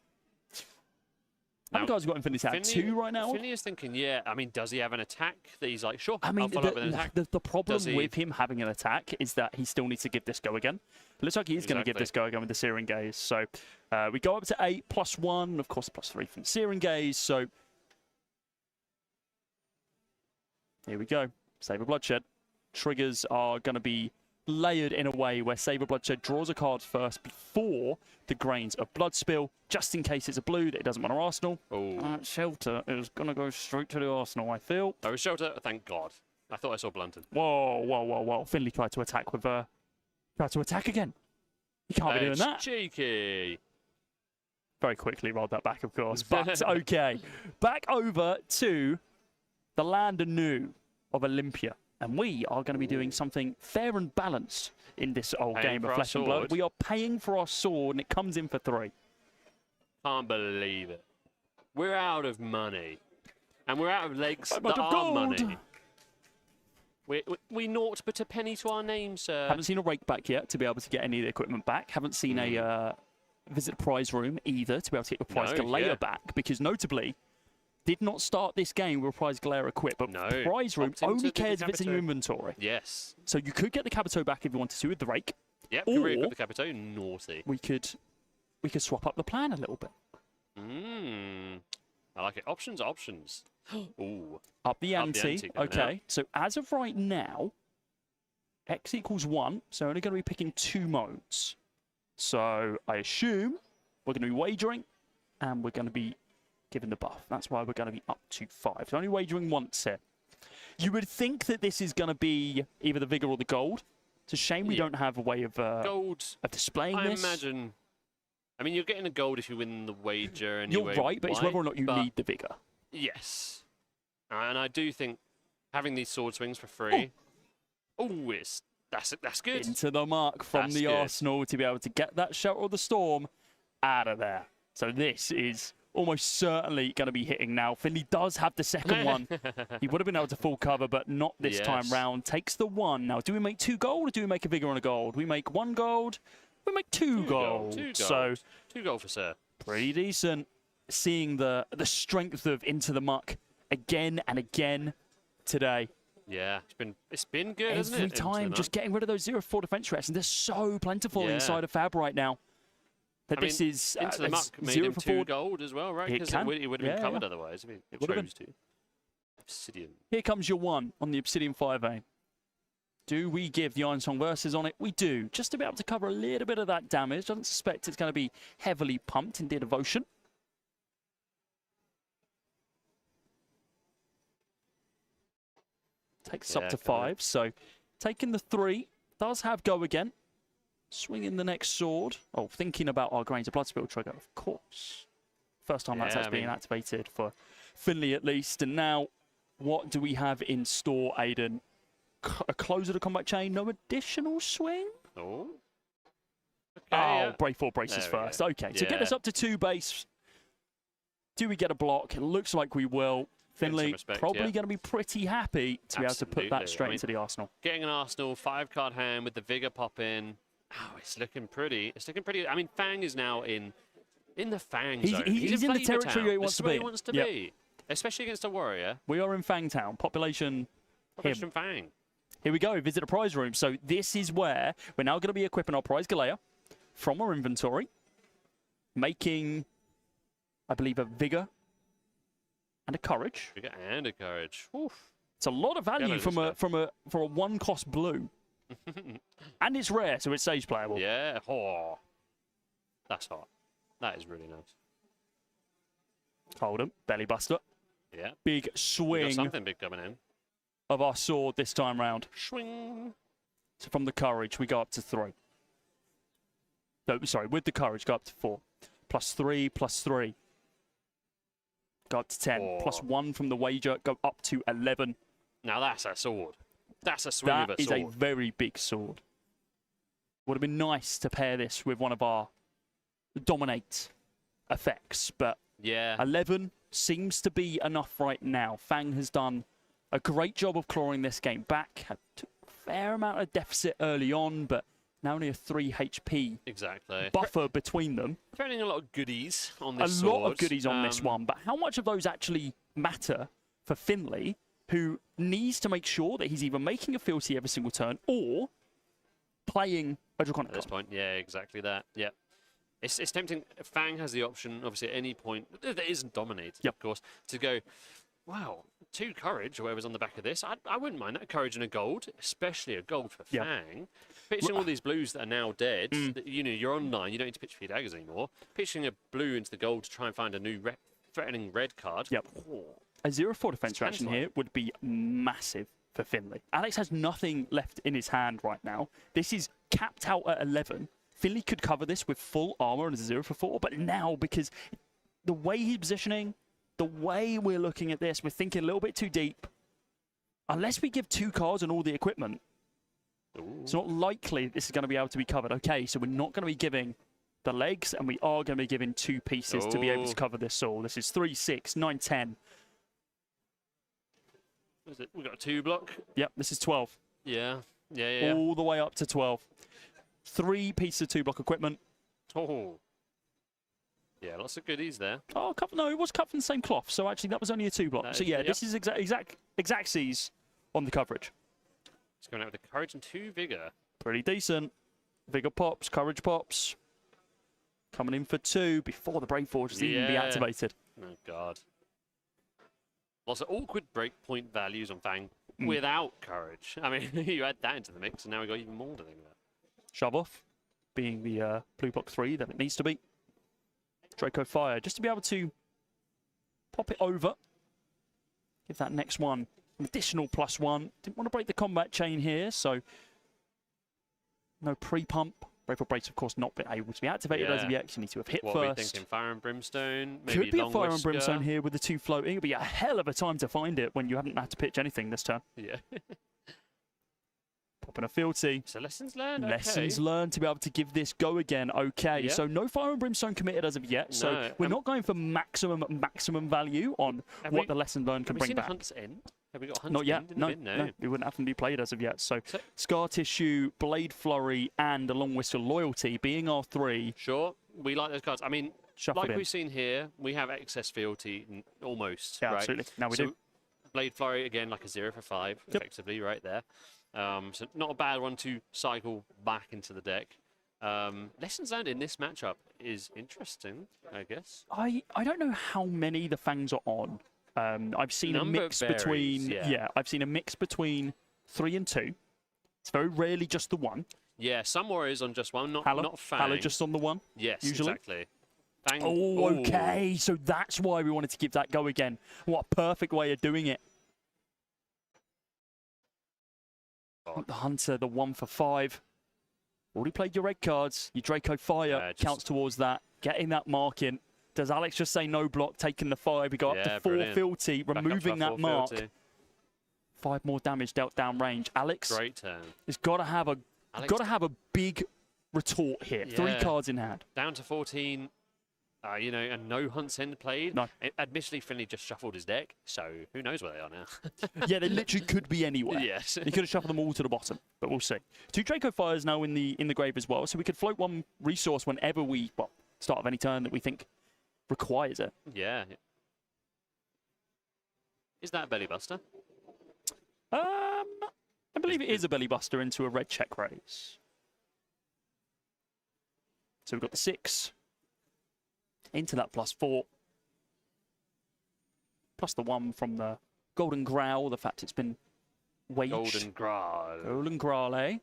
How many guys have got Infinity Attack? 2 right now? Finley is thinking, yeah. I mean, does he have an attack that he's like, sure, I mean, I'll follow up with an attack? the problem Does he- with him having an attack is that he still needs to give this go again. It looks like he's going to give Exactly. this go again with the Searing Gaze. So we go up to 8, +1, of course, +3 from the Searing Gaze. So here we go. Saber Bloodshed. Triggers are going to be layered in a way where Saber Bloodshed draws a card first before the Grains of Blood Spill, just in case it's a blue that it doesn't want our Arsenal. Oh, Shelter is going to go straight to the Arsenal, I feel. oh, Shelter. Thank God. I thought I saw Blunton. Whoa, whoa, whoa, whoa. Finley tried to attack with tried to attack again. You can't be doing It's that. cheeky. Very quickly rolled that back, of course. But okay. Back over to the land anew of Olympia. And we are going to be doing something fair and balanced in this old Paying game for of our Flesh and Blood. sword. We are paying for our sword, and it comes in for 3. Can't believe it. We're out of money. And we're out of legs So that much of are gold. money. We naught but a penny to our name, sir. Haven't seen a rake back yet to be able to get any of the equipment back. Haven't seen a visit the prize room either to be able to get your prize No, Galea yeah. back, because notably, did not start this game with a prize Galea equipped, but No, the prize room opted to only do the cares if it's in your Capito. inventory. Yes. So you could get the Capito back if you wanted to with the Rake. Yep, Or- can re-equip the Capito. Naughty. We could swap up the plan a little bit. I like it. Options, options. Ooh. Up the Up the ante. ante coming Okay, so as of right now, X equals 1, so only going to be picking 2 modes. So I assume we're going to be wagering, and we're going to be given the buff. That's why we're going to be up to 5. So only wagering once here. You would think that this is going to be either the Vigor or the Gold. It's a shame we don't have a way of Gold. displaying I this. imagine. I mean, you're getting a gold if you win the wager You're anyway. right, but it's whether or not you but need the Vigor. Yes. And I do think having these sword swings for free. Oh, that's good. Into the mark from That's the good. Arsenal to be able to get that Shelter of the Storm out of there. So this is almost certainly going to be hitting now. Finley does have the second one. He would have been able to full cover, but not this time Yes. round. Takes the 1. Now, do we make 2 gold or do we make a Vigor on a gold? We make 1 gold. We make 2 gold. 2 gold. So 2 gold for sir. pretty decent. Seeing the strength of Into the Muck again and again today. Yeah, it's been good, hasn't Every it? time, just getting rid of those 0-4 defense threats, and they're so plentiful Yeah. inside of Fab right now. That I this mean, is Into the Muck made 0 him for 2 4. gold as well, right? It Because can. it would have Yeah, been yeah. covered otherwise if it Would have chose to. Obsidian. Here comes your 1 on the Obsidian 5A. Do we give the Iron Song Versus on it? We do. Just to be able to cover a little bit of that damage. Doesn't suspect it's going to be heavily pumped in Devotion. Takes up to coming 5. So taking the 3. Does have go again. Swinging the next sword. Oh, thinking about our Grains of Blood Spill trigger, of course. First time that's Yeah, actually I being mean- activated for Finley at least. And now, what do we have in store, Aiden? A close of the combat chain, no additional swing? Oh. Okay, Oh, yeah. brave 4 braces There we first. go. Okay, so get Yeah. us up to 2 base. Do we get a block? It looks like we will. Finley respect, probably yeah. going to be pretty happy to be able to put that Absolutely. straight I mean, into the arsenal. Getting an Arsenal 5-card hand with the Vigor pop in. Oh, it's looking pretty. It's looking pretty. I mean, Fang is now in the Fang He's- zone. he's in the Flavor territory Town. where he This wants is to where be. he wants to Yep. be. Especially against a warrior. We are in Fangtown. Population. Operation Fang. Here we go. Visit a prize room. So this is where we're now going to be equipping our prize Galea from our inventory, making, I believe, a Vigor and a Courage. Vigor and a Courage. Oof. It's a lot of value Yeah, from that is for a 1-cost blue, and it's rare, so it's stage playable. Yeah. Oh. That's hot. That is really nice. Hold 'em. Belly buster. Yeah. Big We got swing something big coming in. of our sword this time round. Swing. So from the Courage, we go up to 3. No, sorry, with the Courage, go up to 4. +3, +3. Go up to 10. Oh. +1 from the wager, go up to 11. Now that's a sword. That's a swing That of a is sword. a very big sword. Would have been nice to pair this with one of our dominate effects, but Yeah. 11 seems to be enough right now. Fang has done a great job of clawing this game back. Took a fair amount of deficit early on, but now only a 3 HP Exactly. buffer between them. Threatening a lot of goodies on A this lot of sword. goodies on this one, but how much of those actually matter for Finley, who needs to make sure that he's either making a fealty every single turn or playing a Draconic At this card? point, yeah, exactly that. Yeah. It's tempting. Fang has the option, obviously, at any point that isn't dominated, Yep. of course, to go, wow, 2 Courage, or whatever's on the back of this. I wouldn't mind that Courage and a gold, especially a gold for Yeah. Fang. Pitching all these blues that are now dead, that, you know, you're online, you don't need to pitch for your daggers anymore. Pitching a blue into the gold to try and find a new threatening red card. Yep. Oh, A 0-4 defense It's reaction tantalising. here would be massive for Finley. Alex has nothing left in his hand right now. This is capped out at 11. Finley could cover this with full armor and a 0-4, but now, because the way he's positioning, the way we're looking at this, we're thinking a little bit too deep. Unless we give 2 cards and all the equipment, ooh. it's not likely this is going to be able to be covered. Okay, so we're not going to be giving the legs, and we are going to be giving 2 pieces to be able to Oh. cover this all. This is 3, 6, 9, 10. What is it? We've got a 2 block. Yep, this is 12. Yeah. Yeah. All the way up to 12. 3 pieces of 2-block equipment. Oh. Yeah, lots of goodies there. Oh, no, it was cut from the same cloth. So actually, that was only a 2-block. So yeah, yep. this is exact C's on the coverage. It's going out with the courage and 2 vigor. Pretty decent. Vigor pops, courage pops. Coming in for 2 before the Brave Forge has even be activated. Oh, God. Lots of awkward breakpoint values on Fang without courage. I mean, you add that into the mix, and now we've got even more to think about. Shove off, being the blue block 3 that it needs to be. Draco Fire, just to be able to pop it over. Give that next one an additional +1. Didn't want to break the combat chain here, so no pre-pump. Brave for Breaks, of course, not been able to be activated as of yet. You need to have hit first. What are we thinking? Fire and Brimstone? Maybe Could be a Fire and Whisker. Brimstone here with the 2 floating. It'll be a hell of a time to find it when you haven't had to pitch anything this turn. Yeah. Popping a fealty. So lessons learned. Lessons learned to be able to give this go again. Okay, so no Fire and Brimstone committed as of yet. So we're not going for maximum value on what the lesson learned can bring back. Hunt's End? Have we got Hunt's Not yet. End in the bin? No, it wouldn't have to be played as of yet. So Scar Tissue, Blade Flurry, and a Long Whistle Loyalty being our 3. Sure, we like those cards. I mean, like in. we've seen here, we have excess fealty almost. Yeah, right? absolutely. Now we do. Blade Flurry, again, like a 0 for 5, effectively, right there. So not a bad one to cycle back into the deck. Lessons learned in this matchup is interesting, I guess. I don't know how many the Fangs are on. I've seen a mix between I've seen a mix between 3 and 2. It's very rarely just the 1. Yeah, some warriors on just 1, not Fang. Halo just on the 1. Yes, usually. exactly. Fang, okay. So that's why we wanted to give that go again. What a perfect way of doing it. The Hunter, the 1 for 5. Already played your red cards. Your Draco Fire counts towards that. Getting that mark in. Does Alex just say no block, taking the 5? We go up to 4 fealty, removing that mark. 5 more damage dealt down range. Alex has got to have a big retort here. 3 cards in hand. Down to 14. You know, and no Hunt's End played. No. Admittedly, Finley just shuffled his deck, so who knows where they are now. Yeah, they literally could be anywhere. Yes. He could have shuffled them all to the bottom, but we'll see. 2 Draco Fires now in the grave as well, so we could float 1 resource whenever start of any turn that we think requires it. Yeah. Is that a belly buster? I believe it is a belly buster into a red check raise. So we've got the 6. Into that +4. Plus the 1 from the Golden Growl, the fact it's been waged. Golden Growl. Golden Growl, eh?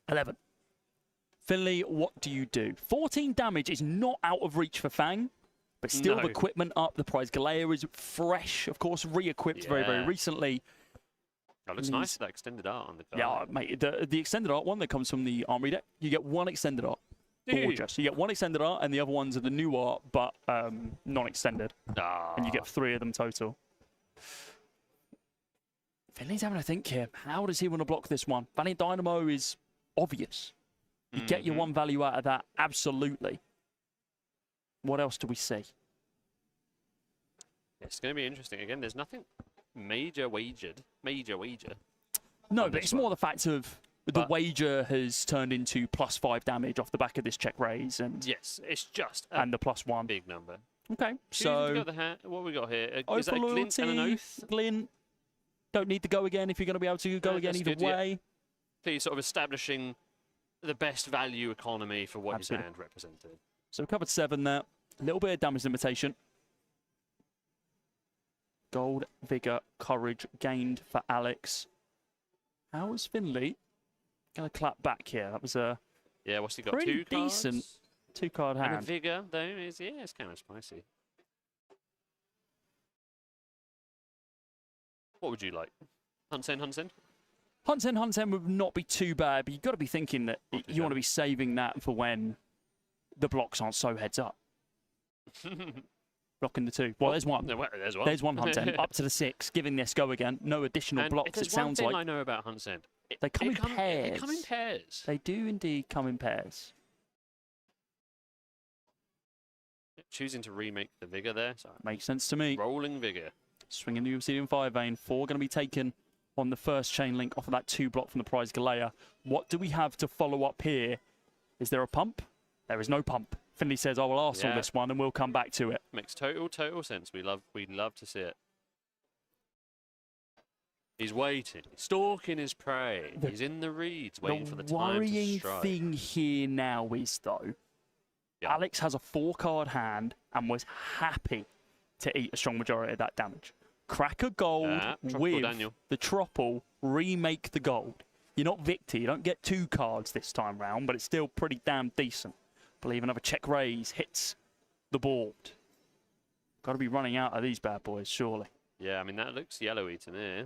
11. Finley, what do you do? 14 damage is not out of reach for Fang, but still the equipment up. The prize Galea is fresh, of course, re-equipped very, very recently. That looks nice, that extended art on the card. Yeah, mate, the extended art one that comes from the Armory deck, you get 1 extended art. Gorgeous. You get 1 extended art, and the other ones are the new art, but non-extended. And you get 3 of them total. Finley's having a think here. How does he want to block this one? Valiant Dynamo is obvious. You get your 1 value out of that, absolutely. What else do we see? It's going to be interesting. Again, there's nothing major wagered. No, but it's more the fact of the wager has turned into +5 damage off the back of this check raise, and yes, it's just and the +1 big number. Okay, so what we got here? Is that a glint and an oath? Glint. Don't need to go again if you're going to be able to go again either way. Yeah. Please, sort of establishing the best value economy for what his hand represented. So we covered 7 there. A little bit of damage limitation. Gold, Vigor, Courage gained for Alex. How was Finley going to clap back here? That was a what's he got? pretty 2 cards? decent 2-card hand. And a Vigor, though, is it's kind of spicy. What would you like? Hunt's End? Hunt's End would not be too bad, but you've got to be thinking that you want to be saving that for when the blocks aren't so heads up. Blocking the 2. Well, there's 1. No, there's 1. There's 1 Hunt's End. Up to the 6. Giving this go again. No additional blocks, it sounds like. One thing I know about Hunt's End. They come in pairs. They come in pairs. They do indeed come in pairs. Choosing to remake the Vigor there. So makes sense to me. Rolling Vigor. Swinging the Obsidian Fire Vein. 4 going to be taken on the first chain link off of that 2 block from the prize Galea. What do we have to follow up here? Is there a pump? There is no pump. Finley says, I will Arsenal Yeah. this one and we'll come back to it. Makes total sense. We'd love to see it. He's waiting, stalking his prey. He's in the reeds, waiting for the time to worrying strike. thing here now is, though, Yeah. Alex has a 4-card hand and was happy to eat a strong majority of that damage. Crack a gold Tropical with Daniel. the Tropple, remake the gold. You're not Victor, you don't get 2 cards this time round, but it's still pretty damn decent. Believe another check raise hits the board. Got to be running out of these bad boys, surely. Yeah, I mean, that looks yellowy to me.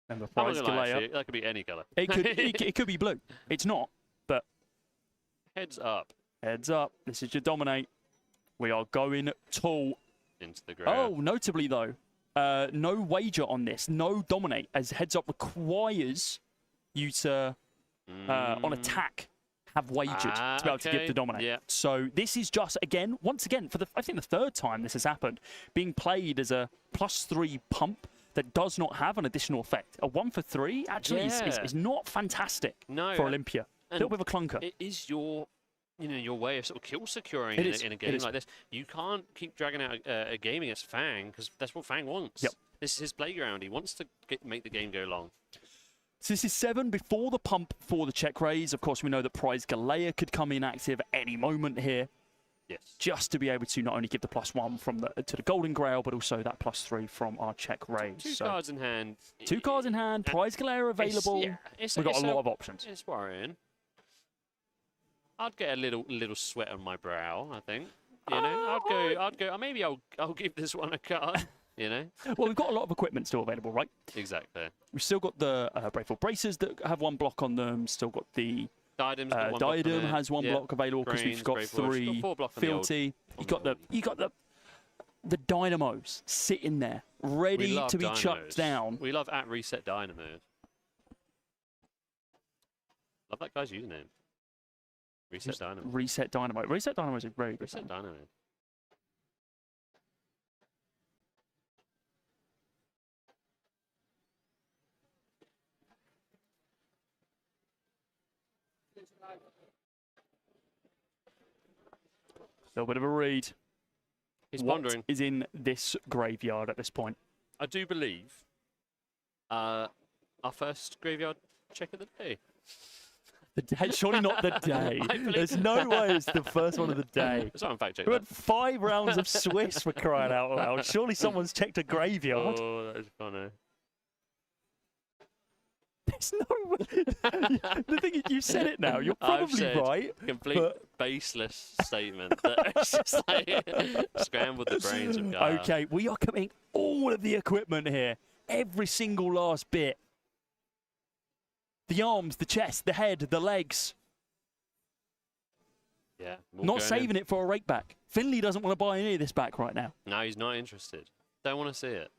Remember, I'm not prize gonna lie, delay up. actually, that could be any colour. It could be blue. It's not, but Heads up heads up. This is your dominate. We are going tall. into the grey. Oh, notably though, no wager on this. No dominate, as heads up requires you to, on attack, have wagered to be able to give the dominate. Yeah. So this is just, once again, for I think the 3rd time this has happened, being played as a +3 pump that does not have an additional effect. A 1 for 3 actually is not fantastic for Olympia. A little bit of a clunker. It is your way of sort of kill securing It in a game like this. You can't keep dragging out a game against Fang because that's what Fang wants. Yep. This is his playground. He wants to make the game go long. So this is 7 before the pump for the check raise. Of course, we know that Prize Galea could come in active at any moment here. Yes. Just to be able to not only give the +1 from to the Golden Grail, but also that +3 from our check raise. 2 cards in hand. 2 cards in hand, Prize Galea available. We've got a lot of options. It's worrying. I'd get a little sweat on my brow, I think. You know, I'd go. Maybe I'll give this one a card. You know. Well, we've got a lot of equipment still available, right? Exactly. We've still got the Braveful Braces that have 1 block on them. Still got the Diadem's got 1 block on Diadem it. has 1 block available because we've got Grains, Brave Wolves. 3. Got 4 block on the old- Fealty. on You got the Dynamos sitting there, We ready love to be dynamos. chucked down. We love at reset dynamo. Love that guy's username. Reset dynamo. Reset Dynamo. Reset Dynamo is a very good Reset name. dynamo. A little bit of a read. He's What pondering. is in this graveyard at this point? I do believe our first graveyard check of the day. The day, surely not the day. I believe- There's no way it's the first one of the day. Someone fact check We that. had 5 rounds of Swiss for crying out loud. Surely someone's checked a graveyard. Oh, that is funny. There's no way. The thing is, you said it now. You're I've probably said right. Complete but- baseless statement. That it's just like scrambled the brains of Gaia. Okay, we are committing all of the equipment here. Every single last bit. The arms, the chest, the head, the legs. Yeah. all Not going saving in. it for a rake back. Finley doesn't want to buy any of this back right now. No, he's not interested. Don't want to see it.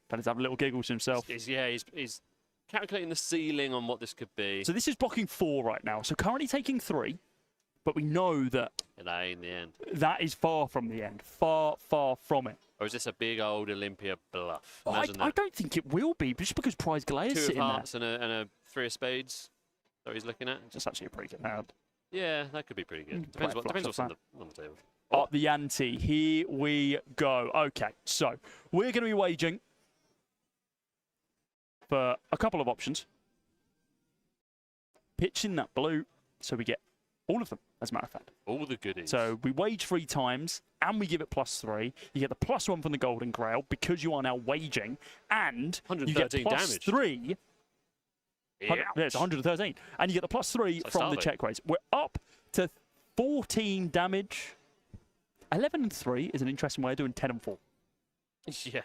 But he's having a little giggle to himself. He's calculating the ceiling on what this could be. So this is blocking 4 right now. So currently taking 3. But we know that And that ain't the end. that is far from the end. Far, far from it. Or is this a big old Olympia bluff? I Imagine I that. don't think it will be, just because Prize Galea is 2 of sitting there. hearts and a 3 of spades that he's looking at. That's actually a pretty good hand. Yeah, that could be pretty good. Play Depends, a depends flush what's on the table. Up the ante. Here we go. Okay, so we're going to be wagering for a couple of options. Pitching that blue, so we get all of them, as a matter of fact. All the goodies. So we wage 3 times, and we give it +3. You get the +1 from the Golden Grail, because you are now waging, and you get 113 damage. +3. Yeah, it's 113. And you get the +3 like from the Starlink. check raise. We're up to 14 damage. 11 and 3 is an interesting way of doing 10 and 4. Yeah.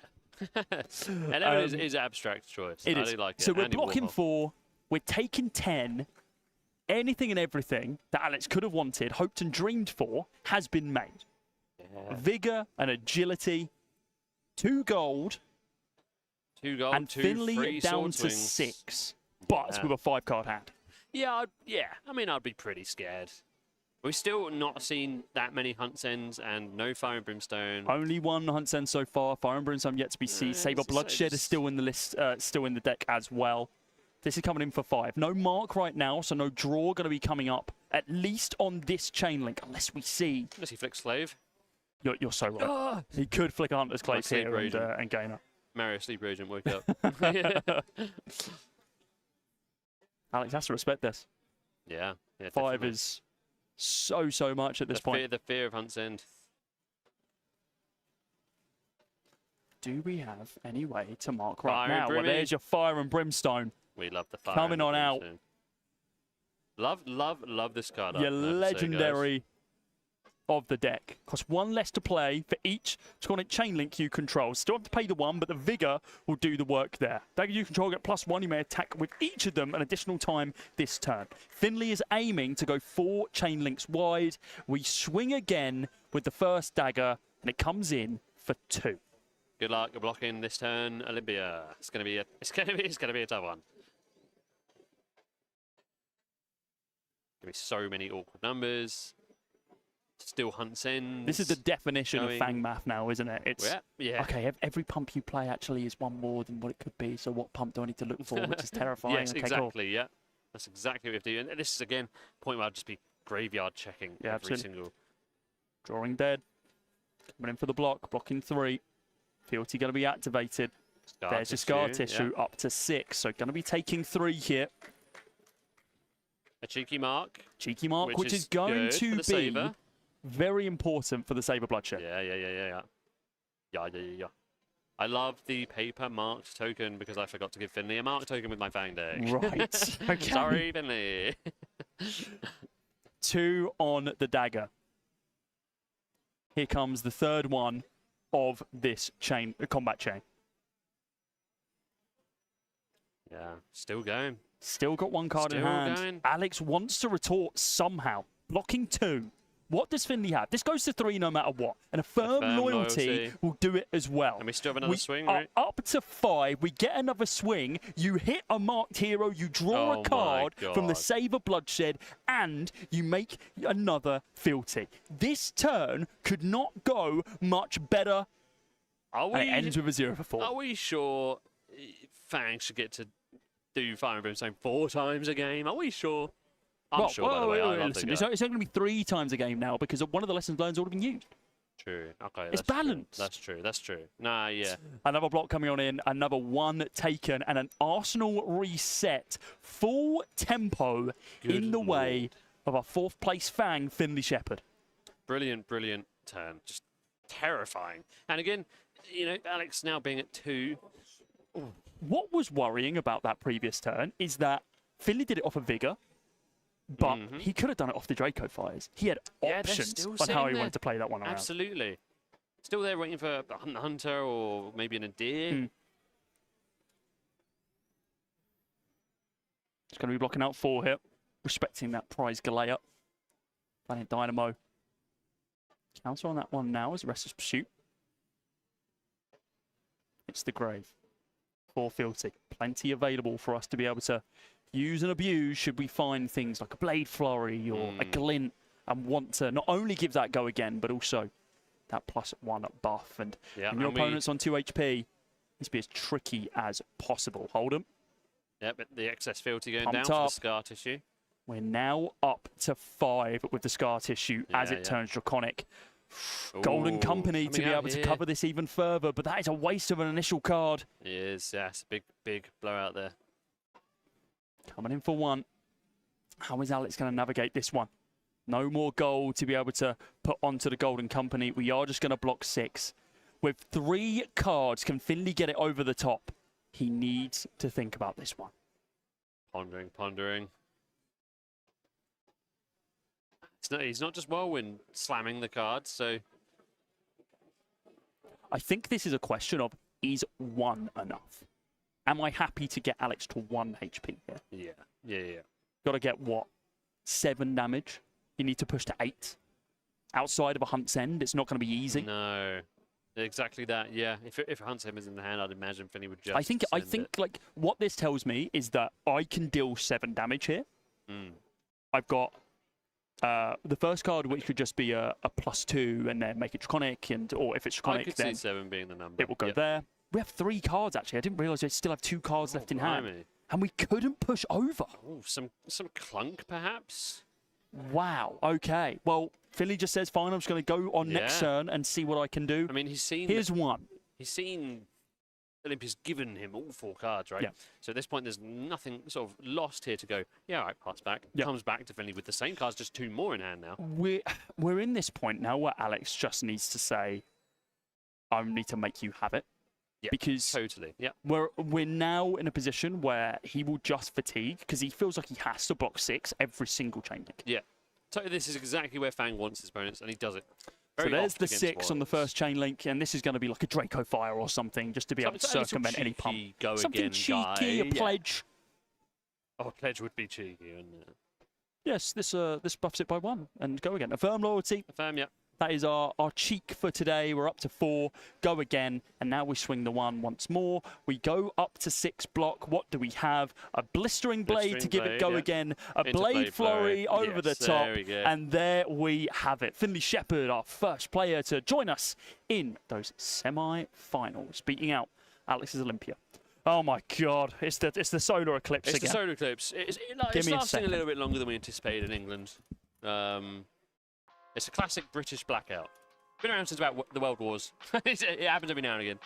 11 is abstract choice. It I is. do like it. So we're Andy blocking Warhol. 4. We're taking 10. Anything and everything that Alex could have wanted, hoped and dreamed for, has been made. Yeah. Vigor and agility. 2 gold. 2 gold, And 2 Finley free down sword to swings. 6. But Yeah. with a 5-card hand. Yeah, I mean, I'd be pretty scared. We've still not seen that many Hunt's Ends and no Fire and Brimstone. Only 1 Hunt's End so far. Fire and Brimstone yet to be seen. Saber it's- Bloodshed is it's- still in the list, still in the deck as well. This is coming in for 5. No mark right now, so no draw going to be coming up at least on this chain link, unless we see. Unless he flicks Slave. You're so right. He could flick Hunter's Clay Sleeper here Agent. and gain up. Mario Sleeper Agent, wake up. Alex has to respect this. Yeah. 5 definitely. is so much at this point. The fear of Hunt's End. Do we have any way to mark right Fire now? and Well, Brimmy. there's your Fire and Brimstone. We love the fire. Coming and on out. brimstone. Love this card. Your I have to say, guys. legendary of the deck. Costs 1 less to play for each Tonic chain link you control. Still have to pay the 1, but the Vigor will do the work there. Dagger you control get +1. You may attack with each of them an additional time this turn. Finley is aiming to go 4 chain links wide. We swing again with the first dagger, and it comes in for 2. Good luck blocking this turn, Olympia. It's gonna be a tough one. Gonna be so many awkward numbers. Still Hunt's End. This is the definition going. of Fang math now, isn't it? It's yeah. okay. Every pump you play actually is one more than what it could be. So what pump do I need to look for? Which is terrifying. Yes, okay, exactly. Cool. Yeah, that's exactly what we have to do. And this is again a point where I'd just be graveyard checking Yeah, every absolutely. single. Drawing dead. Coming in for the block. Blocking 3. Fealty going to be activated. There's your scar tissue up to 6. So going to be taking 3 here. A cheeky mark. Cheeky mark, which is good going for to the be saver. very important for the Saber Bloodshed. Yeah. I love the paper marked token because I forgot to give Finley a marked token with my Fang deck. Right. Okay. Sorry, Finley. 2 on the dagger. Here comes the 3rd one of this chain, combat chain. Yeah, still going. Still got 1 card in Still hand. going. Alex wants to retort somehow. Blocking 2. What does Finley have? This goes to 3 no matter what. And a firm loyalty will do it as well. And we still have another swing, are right? up to 5. We get another swing. You hit a marked hero. You draw a card from the Saber Bloodshed. And you make another fealty. This turn could not go much better. And it ends with a 0 for 4. Are we sure Fang should get to do Fire and Brimstone 4 times a game? Are we sure? I'm sure, by the way. I love listen, the it's guy. only going to be 3 times a game now because one of the lessons learned has already been used. True. Okay. It's that's true. balanced. That's true. Nah, yeah. Another block coming on in, another 1 taken, and an Arsenal reset. Full tempo in the way of our 4th place Fang, Finley Shepherd. Brilliant turn. Just terrifying. And again, you know, Alex now being at 2. What was worrying about that previous turn is that Finley did it off of Vigor, but he could have done it off the Draco Fires. He had options on how he wanted to play that one around. Absolutely. Still there waiting for a Hunter or maybe an Adir. It's going to be blocking out 4 here, respecting that prize Galea. Valiant Dynamo. Counter on that one now as Restless Pursuit. It's the Grave. 4 fealty. Plenty available for us to be able to use and abuse should we find things like a Blade Flurry or a Glint and want to not only give that go again, but also that +1 buff. And when your opponent's on 2 HP, needs to be as tricky as possible. Hold 'em. Yeah, but the excess fealty going Pumped down for up. the scar tissue. We're now up to 5 with the scar tissue as it turns draconic. Golden Company to be able to cover this even further, but that is a waste of an initial card. It is, yes. Big blowout there. Coming in for 1. How is Alex going to navigate this one? No more gold to be able to put onto the Golden Company. We are just going to block 6. With 3 cards, can Finley get it over the top? He needs to think about this one. Pondering. He's not just Whirlwind slamming the cards, so... I think this is a question of, is 1 enough? Am I happy to get Alex to 1 HP here? Yeah. Got to get, what, 7 damage? You need to push to 8. Outside of a Hunt's End, it's not going to be easy. No. Exactly that, yeah. If Hunt's End is in the hand, I'd imagine Finny would just I think like, what this tells me is that I can deal 7 damage here. I've got the first card, which could just be a +2 and then make it draconic, or if it's draconic, I could then see 7 being the number. it will go there. We have 3 cards, actually. I didn't realise we still have 2 cards left in hand. Blimey. And we couldn't push over. Oh, some clunk, perhaps? Wow. Okay. Well, Finley just says, fine, I'm just going to go on next Yeah. turn and see what I can do. I mean, he's seen Here's one. Olympia's given him all 4 cards, right? Yeah. So at this point, there's nothing sort of lost here to go, yeah, all right, pass back. Yeah. Comes back to Finley with the same cards, just 2 more in hand now. We're in this point now where Alex just needs to say, I need to make you have it. Yeah, because totally. Yeah. we're now in a position where he will just fatigue because he feels like he has to block 6 every single chain link. Yeah. So this is exactly where Fang wants his bonus, and he does it. So Very there's oft the against 6 on the Warriors. first chain link, and this is going to be like a Draco Fire or something, just to be able to Something a little circumvent any pump. cheeky, go Something again cheeky, guy. a Yeah. pledge. Oh, a pledge would be cheeky, wouldn't it? Yes, this buffs it by 1 and go again. Affirm loyalty. Affirm, yeah. That is our cheek for today. We're up to 4. Go again. And now we swing the 1 once more. We go up to 6 block. What do we have? A blistering blade to give it go again. A Into blade flurry over the Yes, top. there we go. And there we have it. Finley Shepherd, our first player to join us in those semi-finals, beating out Alex's Olympia. Oh my God! It's the solar eclipse It's again. the solar eclipse. It's Give me a lasting a second. little bit longer than we anticipated in England. It's a classic British blackout. Been around since about the World Wars. It happens every now and again.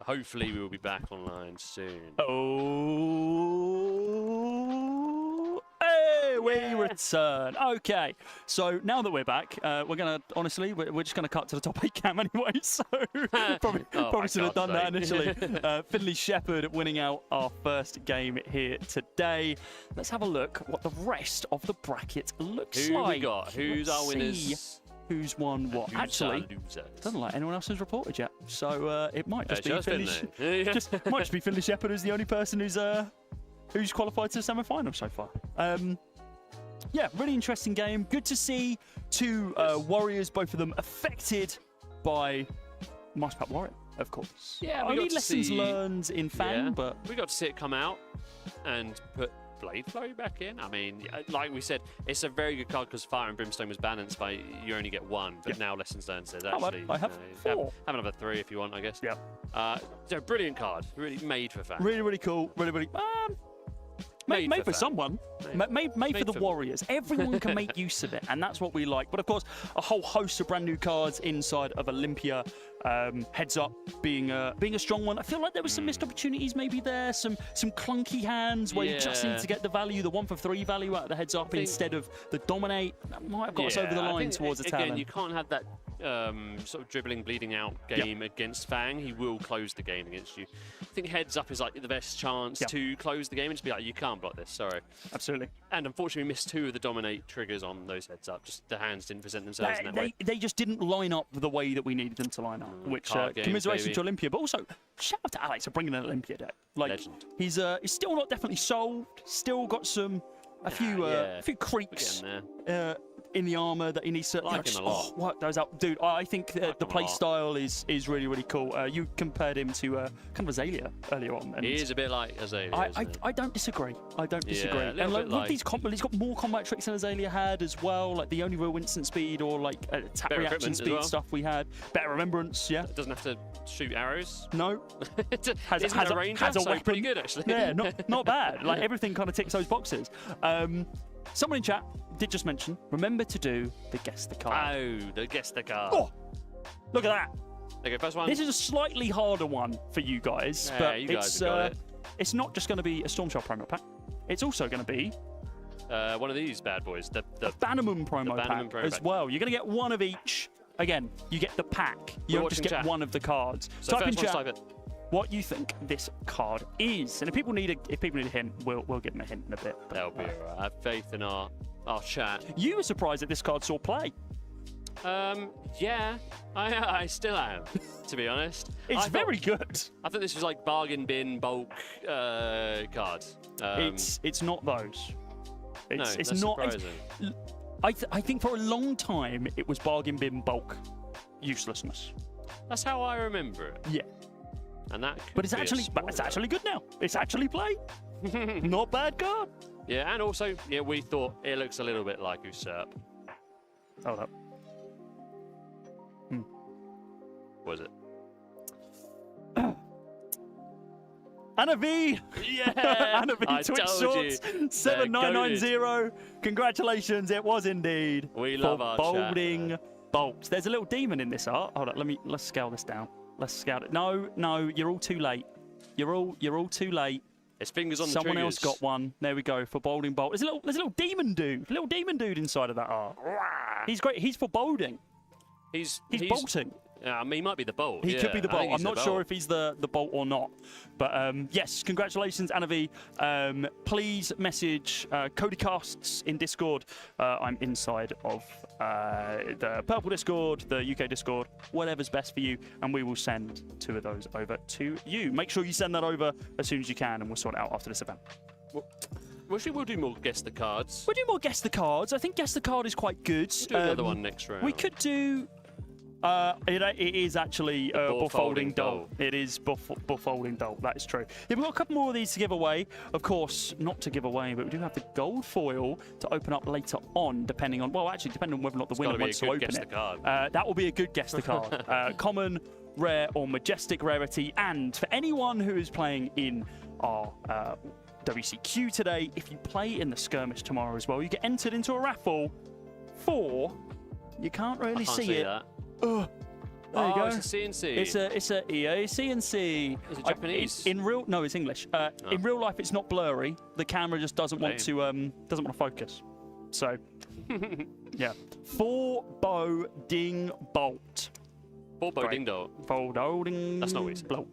Hopefully we will be back online soon. Oh, hey, we return. Okay, so now that we're back, we're gonna honestly, we're just gonna cut to the top 8 cam anyway. So probably my should have done God's that sake. initially. Finley Shepherd winning out our first game here today. Let's have a look what the rest of the bracket looks Who like. we got? Who's our Let's winners? see who's won what? Who's Actually, our losers? doesn't look like anyone else has reported yet. So it might just be Just Finley. Finley. Might just be Finley Shepherd who's the only person who's qualified to the semi-final so far. Yeah, really interesting game. Good to see 2 Warriors, both of them affected by Mice Pack Warrior, of course. Yeah, we only got to lessons see- learned in Fang, Yeah. but We got to see it come out and put Blade Flurry back in. I mean, like we said, it's a very good card because Fire and Brimstone was balanced by you only get 1, but now Lessons Learned says How about actually I have you know, 4? have another 3 if you want, I guess. Yeah. So brilliant card, really made for Fang. really, really cool. Really, made Made for for Fang. someone. Made for Made the for- Warriors. Everyone can make use of it, and that's what we like. But of course, a whole host of brand new cards inside of Olympia. Heads up being a strong one. I feel like there were some missed opportunities maybe there. Some clunky hands where you just need Yeah. to get the value, the 1 for 3 value out of the heads up think- instead of the dominate. That might have got us over the I line think, towards the again, talent. you can't have that sort of dribbling, bleeding out game against Fang. He will close the game against you. I think heads up is like the best chance Yeah. to close the game and just be like, you can't block this, sorry. Absolutely. And unfortunately, we missed 2 of the dominate triggers on those heads up. Just the hands didn't present themselves in that way. They just didn't line up the way that we needed them to line up, which card games, commiseration baby. to Olympia, but also shout out to Alex for bringing an Olympia deck. Like Legend. he's still not definitely solved. Still got a few yeah. few We're creaks getting there. in the armor that he needs to Like him a lot. work those out, dude. I think Like the him a play lot. style is really really cool. You compared him to kind of Azalea earlier on. And He is a bit like Azalea, isn't he? I don't disagree. I don't Yeah, disagree. a And little like, bit with like- these he's got more combat tricks than Azalea had as well, like the only real instant speed or like attack Better reaction equipment as speed well. stuff we had. Better remembrance, yeah. Doesn't have to shoot arrows. No, Isn't has a ranger, has a so weapon. pretty good actually. Yeah, not bad. Like everything kind of ticks those boxes. Someone in chat did just mention, remember to do the guess the card. Oh, the guess the card. Oh, look at that. Okay, first one. This is a slightly harder one for you guys, Yeah, but you guys have got it. it's not just going to be a Stormshell promo pack. It's also going to be One of these bad boys. The Bannerman promo Bannerman pack promo as pack. well. You're going to get one of each. Again, you get the pack. You We're don't just watching get chat. one of the cards. so Type in first one, chat type it. what you think this card is, and if people need a hint, we'll give them a hint in a bit. But, That'll be alright. I have faith in our chat. You were surprised that this card saw play. Yeah, I still am, to be honest. It's I very good. I thought this was like bargain bin bulk cards. It's not those. no, It's that's not. surprising. I think for a long time it was bargain bin bulk uselessness. That's how I remember it. Yeah, And that. but it's could be a actually spoiler. good now. It's actually play. Not bad card. Yeah, and also, yeah, we thought it looks a little bit like Usurp. Hold up. Was it? Anna V. Yeah, Anna V. I Twitch told you. Shorts 7990. Congratulations, it was indeed. We love for our Bolding chat. Bolts. There's a little demon in this art. Hold on, let's scale this down. Let's scale it. No, you're all too late. You're all too late. His fingers on the Someone triggers. else got one. There we go for Bolding Bolt. There's a little demon dude. Little demon dude inside of that art. He's great. He's for bolding. He's bolting. I mean, he might be the bolt. He could be the I bolt. think I'm he's not the sure bolt. if he's the bolt or not. But yes, congratulations, Anna V. Please message CodyCasts in Discord. I'm inside of the Purple Discord, the UK Discord, whatever's best for you, and we will send 2 of those over to you. Make sure you send that over as soon as you can, and we'll sort it out after this event. We'll do more guess the cards. We'll do more guess the cards. I think guess the card is quite good. Do another one next round. We could do. It is actually Bull-folding Bullfolding Doll. It is Bullfolding Doll. That is true. Yeah, we've got a couple more of these to give away. Of course, not to give away, but we do have the gold foil to open up later on, depending on depending on whether or not the winner wants to open guess it. the card. That will be a good guess the card. Common, rare, or majestic rarity. And for anyone who is playing in our WCQ today, if you play in the skirmish tomorrow as well, you get entered into a raffle for. You can't really I can't see it. That. There you go. It's a CNC. It's a EA CNC. Is it Japanese? No, it's English. In real life, it's not blurry. The camera just doesn't want to focus. So, yeah. 4 bow ding bolt. 4 bow ding dong. Folding. That's not what he said. Blow.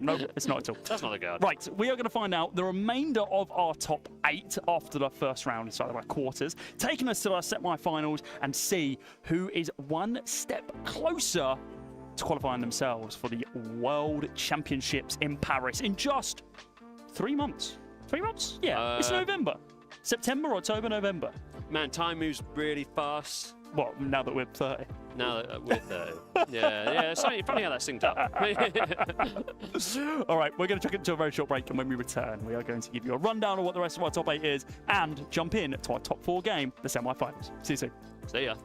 No, it's not at all. That's not a card. Right, we are going to find out the remainder of our top 8 after the first round inside of our quarters, taking us to our semi-finals and see who is one step closer to qualifying themselves for the World Championships in Paris in just 3 months. 3 months? Yeah, it's November. September, October, November. Man, time moves really fast. Well, now that we're 30. Now that we're 30. Yeah. It's funny how that synced up. All right, we're going to chuck it into a very short break, and when we return, we are going to give you a rundown of what the rest of our top 8 is and jump in to our top 4 game, the semi-finals. See you soon. See ya.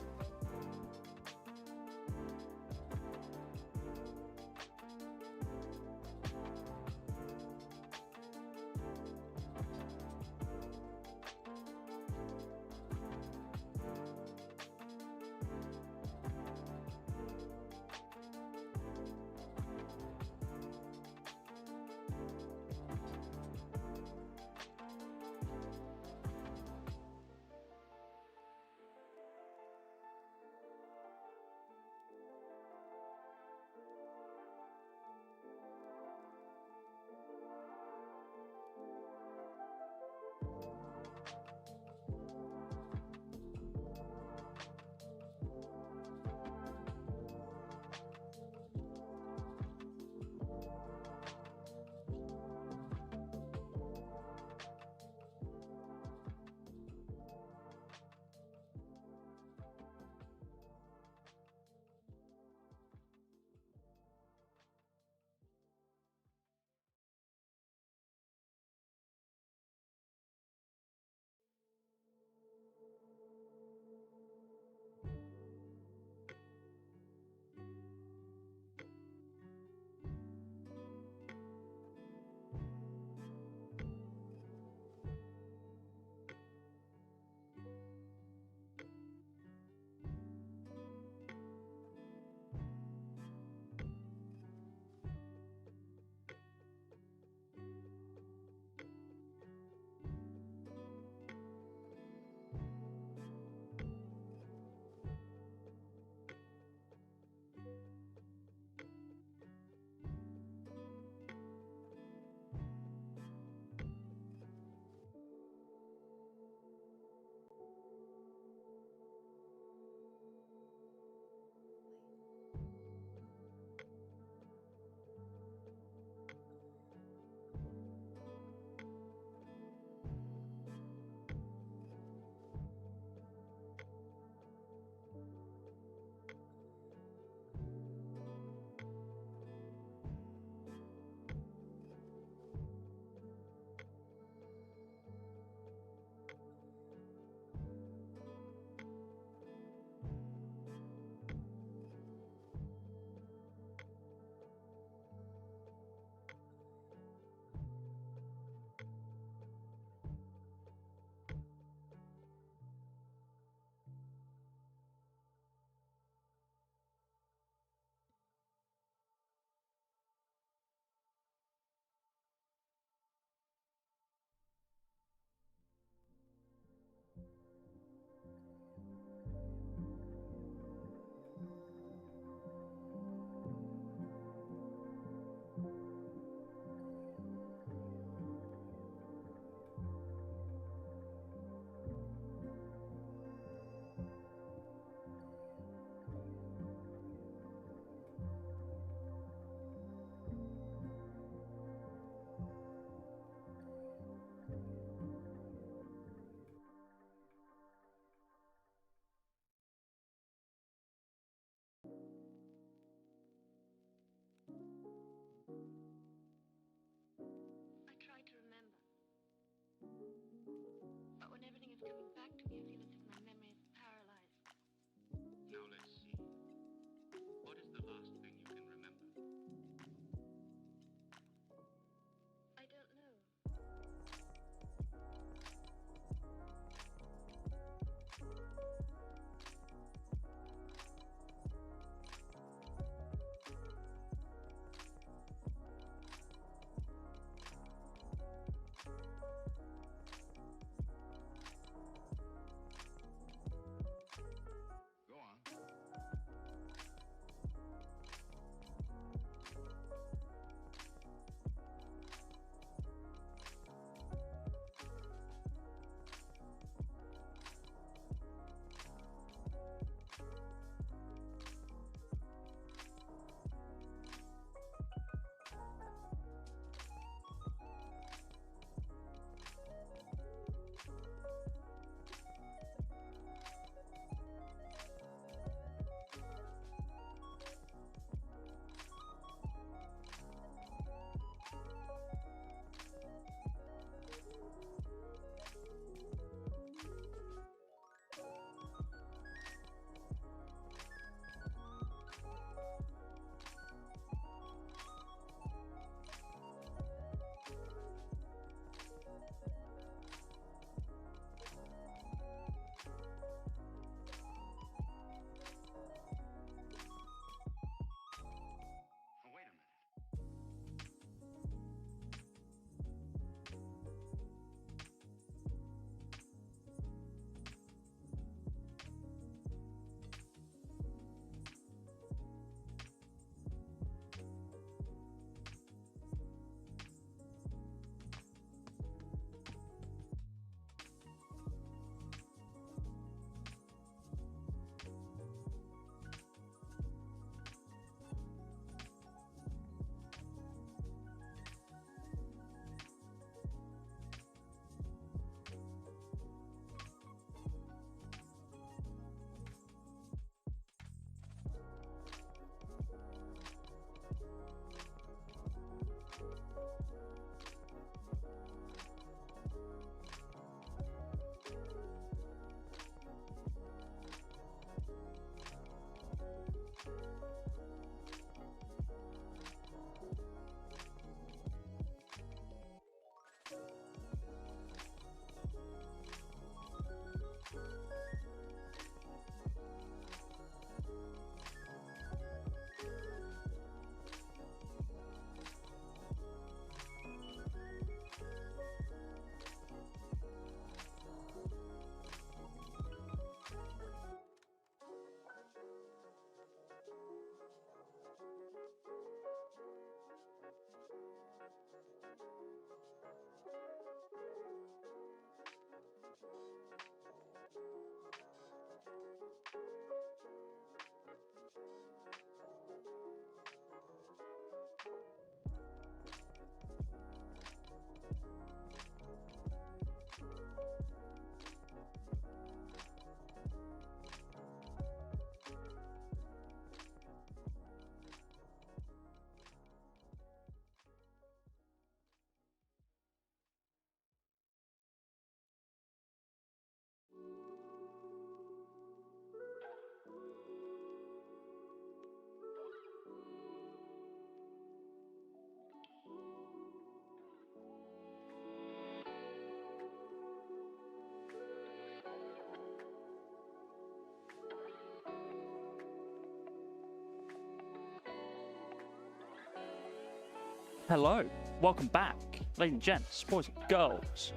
Hello, welcome back, ladies and gents, boys and girls.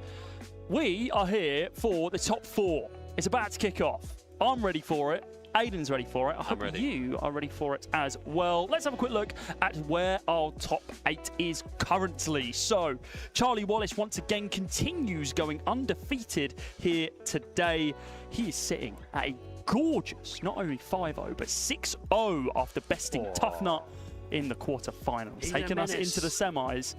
We are here for the top 4. It's about to kick off. I'm ready for it. Aiden's ready for it. I hope you are ready for it as well. Let's have a quick look at where our top 8 is currently. So, Charlie Wallace once again continues going undefeated here today. He is sitting at a gorgeous, not only 5-0, but 6-0 after besting Tough Nut in the quarterfinals, taking us into the semis,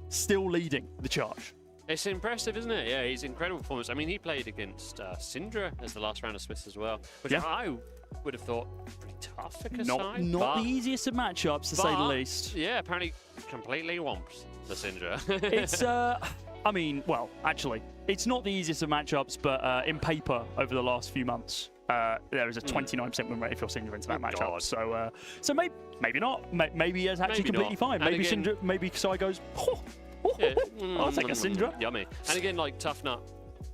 still leading the charge. It's impressive, isn't it? Yeah, he's incredible performance. I mean, he played against Syndra as the last round of Swiss as well, which I would have thought pretty tough for Kasai. Not the easiest of matchups, to say the least. Yeah, apparently completely whomped the Syndra. It's, I mean, well, actually, it's not the easiest of matchups, but in paper over the last few months, there is a 29% win rate if you're Syndra into that matchup. So maybe not. Maybe it's actually completely fine. Maybe Syndra, maybe Kasai goes, I'll take a Syndra. Yummy. And again, like Tough Nut,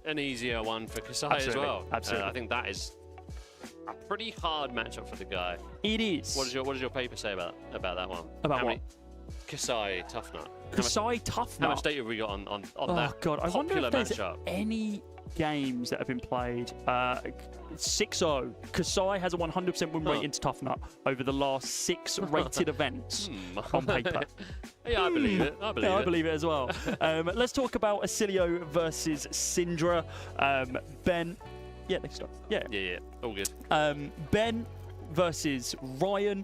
an easier one for Kasai as well. Absolutely. I think that is a pretty hard matchup for the guy. It is. What does your paper say about that one? About what? Kasai Tough Nut. Kasai Tough Nut. How much data have we got on that God, I wonder if there's matchup? any games that have been played. 6-0. Kasai has a 100% win rate into Tough Nut over the last 6 rated events on paper. Yeah, I believe it. I believe it as well. Let's talk about Acilio versus Syndra. Ben. Yeah, next stop. Yeah. All good. Ben versus Ryan,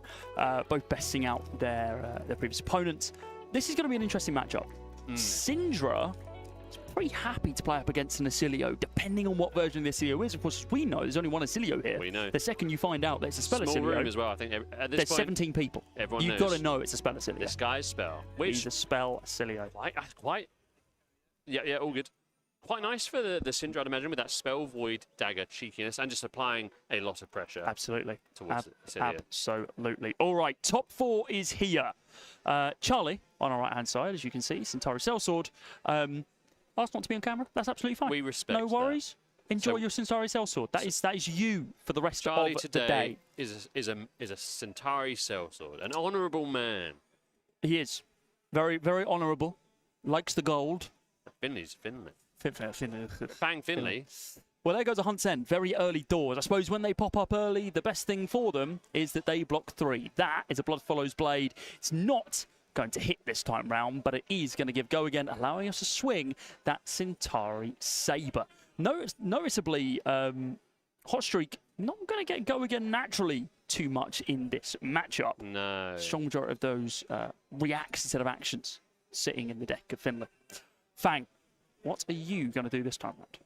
both besting out their previous opponents. This is going to be an interesting matchup. Syndra is pretty happy to play up against an Acilio, depending on what version of the Acilio is. Of course, we know there's only one Acilio here. We know. The second you find out there's a spell Small Acilio, room as well. I think at this there's point, 17 people. Everyone You've got to know it's a spell Acilio. This guy's spell. He's a spell Acilio. Quite. Yeah, all good. Quite nice for the Syndra, I'd imagine, with that Spell Void Dagger cheekiness and just applying a lot of pressure. Absolutely. Towards Acilio. Absolutely. All right, top 4 is here. Charlie, on our right-hand side, as you can see, Centauri Sellsword. Asked not to be on camera. That's absolutely fine. We respect No worries. That. Enjoy your Centauri Sellsword. That is you for the rest Charlie of today the day. is a Centauri Sellsword, an honourable man. He is. Very, very honourable. Likes the gold. Finley's Finley. Bang Finley. Well, there goes a Hunt's End. Very early doors. I suppose when they pop up early, the best thing for them is that they block 3. That is a Blood Follows Blade. It's not going to hit this time round, but it is going to give go again, allowing us to swing that Centauri Saber. Noticeably, Hot Streak not going to get go again naturally too much in this matchup. No. Strong majority of those reacts instead of actions sitting in the deck of Finley. Fang, what are you going to do this time round?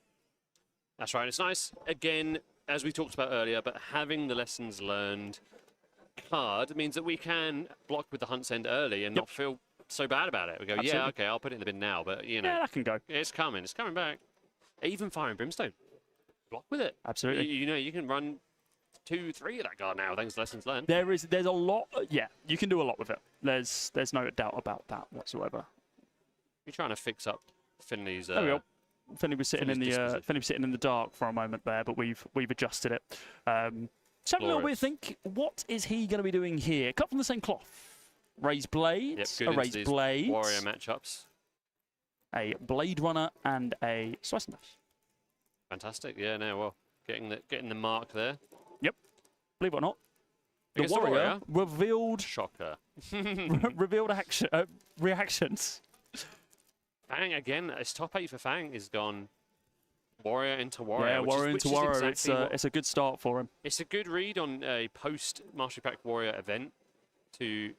That's right. It's nice, again, as we talked about earlier, but having the lessons learned card means that we can block with the Hunt's End early and not feel so bad about it. We go, Absolutely. yeah, okay, I'll put it in the bin now, but, you know. Yeah, that can go. It's coming back. Even Fire and Brimstone. Block with it. Absolutely. You know, you can run 2, 3 of that card now, thanks to lessons learned. There's a lot, yeah, you can do a lot with it. There's no doubt about that whatsoever. You're trying to fix up Finley's... There we go. Finley was sitting in the dark for a moment there, but we've adjusted it. Let's have a little bit of think. What is he going to be doing here? Cut from the same cloth. Raised blades. Yep, a raised blade. Warrior matchups. A Blade Runner and a Slice and Dice. Fantastic. Yeah, no, well, getting the mark there. Yep. Believe it or not, the warrior revealed shocker. revealed reactions. Fang again. His top 8 for Fang is gone. Warrior into warrior. Yeah, warrior into warrior. It's a good start for him. It's a good read on a post Mastery Pack Warrior event to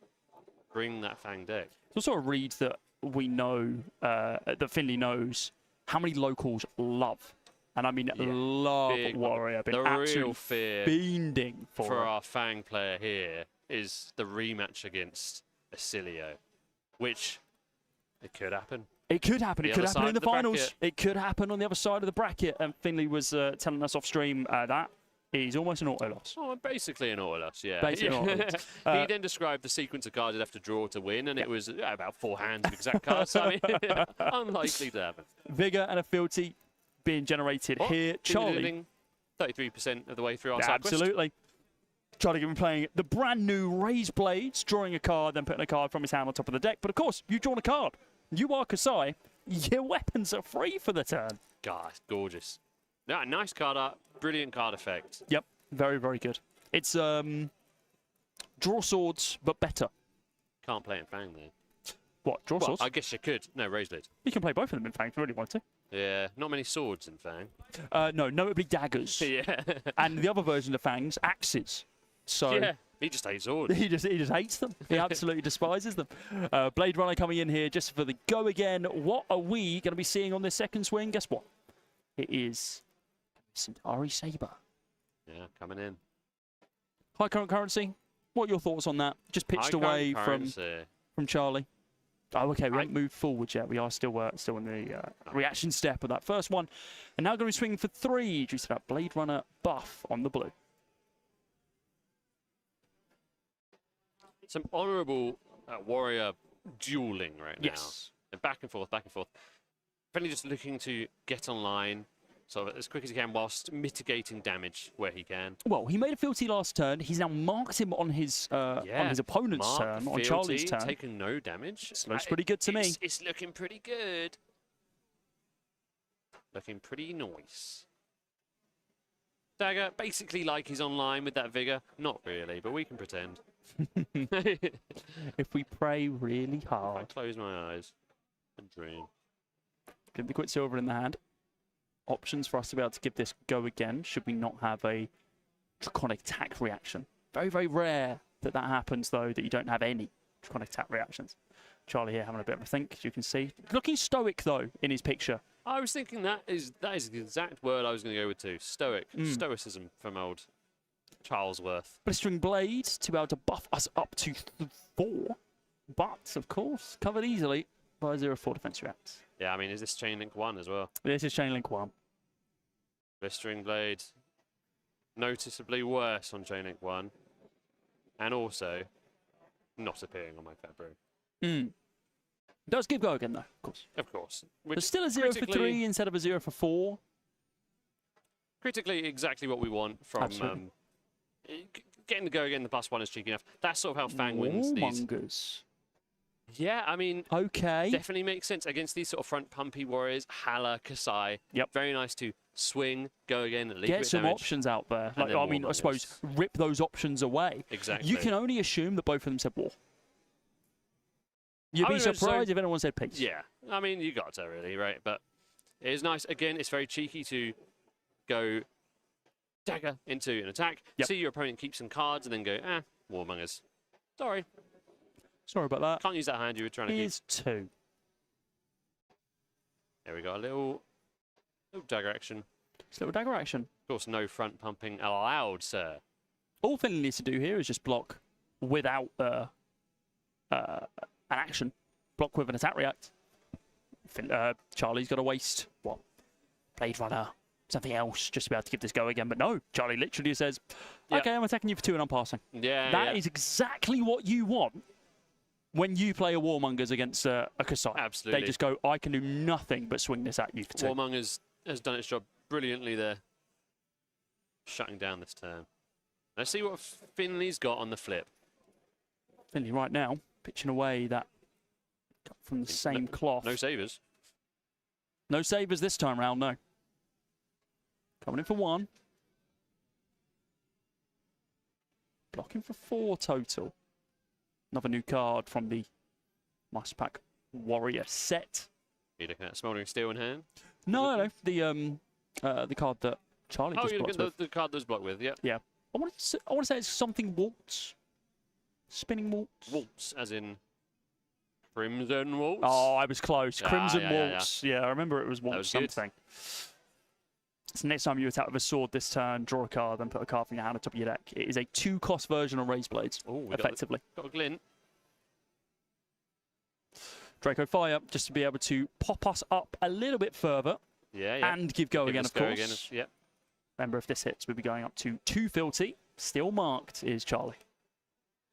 bring that Fang deck. It's also a read that we know that Finley knows how many locals love. And I mean, love Warrior. Been the real fear fiending for our Fang player here is the rematch against Acilio, which it could happen. It could happen. It could happen in the finals. Bracket. It could happen on the other side of the bracket. And Finley was telling us off stream that he's almost an auto loss. Oh, basically an auto loss, yeah. Basically an auto loss. He then described the sequence of cards he'd have to draw to win, and it was about 4 hands of exact cards. So, I mean, unlikely to happen. Vigor and a fealty being generated here. Charlie. 33% of the way through our side quest. Absolutely. Charlie going to be playing the brand new Raised Blades, drawing a card, then putting a card from his hand on top of the deck. But of course, you've drawn a card. You are Kasai. Your weapons are free for the turn. God, it's gorgeous. Yeah, nice card art. Brilliant card effect. Yep, very, very good. It's draw swords, but better. Can't play it in Fang, though. What, draw swords? I guess you could. No, Raised Blade. You can play both of them in Fang if you really want to. Yeah, not many swords in Fang. No, notably daggers. Yeah. And the other version of Fangs, axes. So Yeah, he just hates swords. he just hates them. He absolutely despises them. Blade Runner coming in here just for the go again. What are we going to be seeing on this second swing? Guess what? It is Centauri Saber. Yeah, coming in. High current currency. What are your thoughts on that? Just pitched away from Charlie. Oh, okay. We haven't moved forward yet. We are still in the reaction step of that first one. And now going to be swinging for 3 due to that Blade Runner buff on the blue. Some honourable warrior dueling right now. Yes. And back and forth, back and forth. Friendly just looking to get online sort of as quick as he can whilst mitigating damage where he can. Well, he made a fealty last turn. He's now marked him on his opponent's turn, on Charlie's turn. Taking no damage. This looks pretty good to me. It's looking pretty good. Looking pretty nice. Dagger, basically like he's online with that vigor. Not really, but we can pretend. If we pray really I hard. close my eyes and dream. Give the Quicksilver in the hand. Options for us to be able to give this go again, should we not have a Draconic attack reaction. Very, very rare that happens, though, that you don't have any Draconic attack reactions. Charlie here having a bit of a think, as you can see. Looking stoic, though, in his picture. I was thinking that is the exact word I was going to go with too. Stoic. Stoicism from old Charlesworth. Blistering Blade to be able to buff us up to 4. But, of course, covered easily by 0-4 defense reacts. Yeah, I mean, is this Chain Link 1 as well? This is Chain Link 1. Blistering Blade. Noticeably worse on Chain Link 1. And also, not appearing on my February. Does give go again, though, of course. Of course. There's still a 0 for 3 instead of a 0 for 4. Critically, exactly what we want from getting the go again. The +1 is cheeky enough. That's sort of how Fang wins these. Warmongers. Yeah, I mean, okay, definitely makes sense against these sort of front pumpy warriors. Hala, Kasai. Yep. Very nice to swing, go again, get some damage. options out there. Like, I mean, I suppose rip those options away. Exactly. You can only assume that both of them said war. You'd be surprised if anyone said peace. Yeah, I mean, you got to really, right? But it is nice. Again, it's very cheeky to go dagger into an attack. Yep. See your opponent keep some cards and then go, warmongers. Sorry. Sorry about that. Can't use that hand you were trying to keep. Here's 2. There we go. A little dagger action. It's a little dagger action. Of course, no front pumping allowed, sir. All Finley needs to do here is just block without an action. Block with an attack react. Charlie's got to waste, what? Blade Runner, something else, just to be able to give this go again. But no, Charlie literally says, okay, I'm attacking you for 2 and I'm passing. Yeah, That is exactly what you want when you play a Warmongers against a Kasai. Absolutely. They just go, I can do nothing but swing this at you for 2. Warmongers has done its job brilliantly there. Shutting down this turn. Let's see what Finley's got on the flip. Finley right now, pitching away that cut from the same cloth. No savers. No savers this time round, no. Coming in for 1. Blocking for 4 total. Another new card from the Master Pack Warrior set. Are you looking at Smouldering Steel in hand? No, the card that Charlie just blocked with. The card that's blocked with, yeah. Yeah. I want to say it's something waltz. Spinning waltz. Waltz, as in Crimson Waltz? Oh, I was close. Crimson yeah, Waltz. Yeah, I remember it was waltz something. So next time you attack with a sword this turn, draw a card, then put a card from your hand on top of your deck. It is a 2-cost version of Raised Blades, effectively. Got a glint. Draco Fire, just to be able to pop us up a little bit further. Yeah. And give go again, of course. Again, yeah. Remember, if this hits, we'll be going up to 2 fealty. Still marked is Charlie.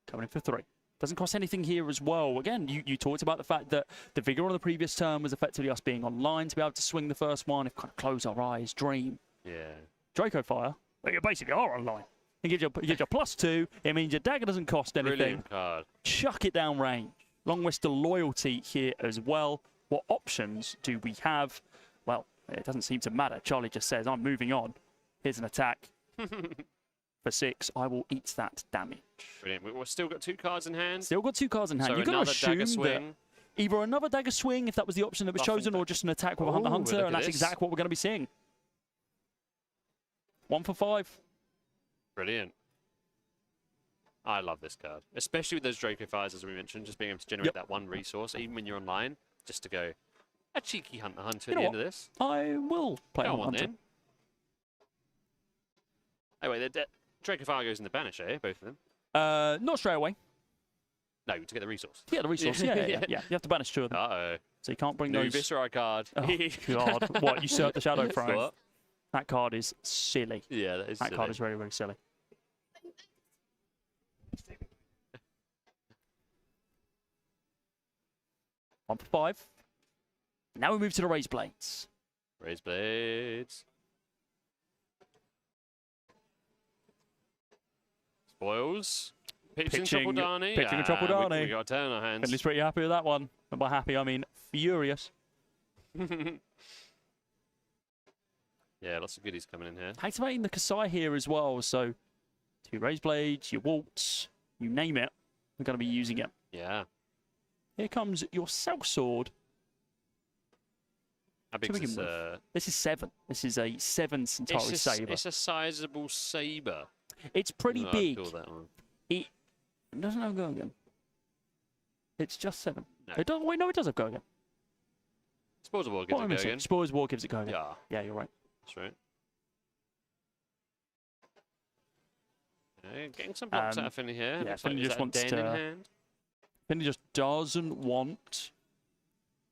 Coming in for 3. Doesn't cost anything here as well. Again, you talked about the fact that the vigor on the previous turn was effectively us being online to be able to swing the first one, if kind of close our eyes, dream. Yeah. Draco Fire, well, you basically are online. It gives you +2. It means your dagger doesn't cost anything. Brilliant card. Chuck it down range. Long rest of loyalty here as well. What options do we have? Well, it doesn't seem to matter. Charlie just says, I'm moving on. Here's an attack. For 6, I will eat that damage. Brilliant. We've still got 2 cards in hand. Still got 2 cards in hand. So You've got to another assume dagger that swing. either another dagger swing, if that was the option that was chosen, or just an attack with a Hunter Ooh, Hunter, look and at that's this. exactly what we're going to be seeing. 1 for 5. Brilliant. I love this card, especially with those Draco Fires, as we mentioned, just being able to generate that 1 resource, even when you're online, just to go a cheeky Hunter Hunter at the end of this. I will play Go Hunter on Hunter. then. Oh wait, the Draco Fire goes in the Banisher, eh? Both of them. Not straight away. No, to get the resource. Yeah, the resource. Yeah. You have to banish 2 of them. Uh-oh. So you can't bring New those. Viscerai card. Oh, God. What, usurp the Shadow Throne? What? That card is silly. Yeah, that is That silly. card is very, very silly. One for 5. Now we move to the Raised Blades. Raised Blades. Spoils. Pitching Triple Darny. pitching a Triple Darny. We got a 10 on our hands. Finley's pretty happy with that one. And by happy, I mean furious. Yeah, lots of goodies coming in here. Activating the Kasai here as well. So 2 Raised Blades, your Waltz, you name it. We're going to be using it. Yeah. Here comes your Sellsword. How big To is begin this? This is 7. This is a 7 Centauri Saber. It's a sizable saber. It's pretty Oh, big. I'd call that one. It doesn't have Gogan. It's just 7. No. It does, wait, no, it does have Gogan. Spoils of War gives What am I it go missing? again. Spoils of War gives it Gogan. Yeah, Yeah, you're right. that's right. Okay, getting some blocks out of Finley here. yeah, Looks Finley like just he's wants at a den in to- hand. Finley just doesn't want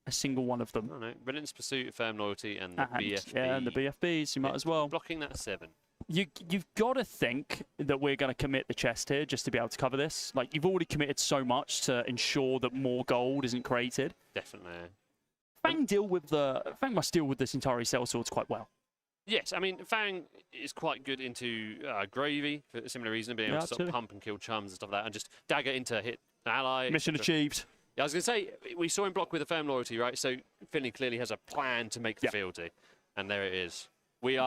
a single one of them. Oh no, Brilliance Pursuit, Firm Loyalty, and the And, BFB. yeah, and the BFBs, you might as well. Blocking that 7. You've got to think that we're going to commit the chest here just to be able to cover this. Like, you've already committed so much to ensure that more gold isn't created. Definitely. Fang must deal with the Centauri Sellswords quite well. Yes, I mean, Fang is quite good into Gravy for a similar reason, being able to sort of absolutely. pump and kill chums and stuff like that, and just dagger into hit an ally. Mission etc. achieved. Yeah, I was going to say, we saw him block with a Firm Loyalty, right? So Finley clearly has a plan to make the fealty. And there it is. We're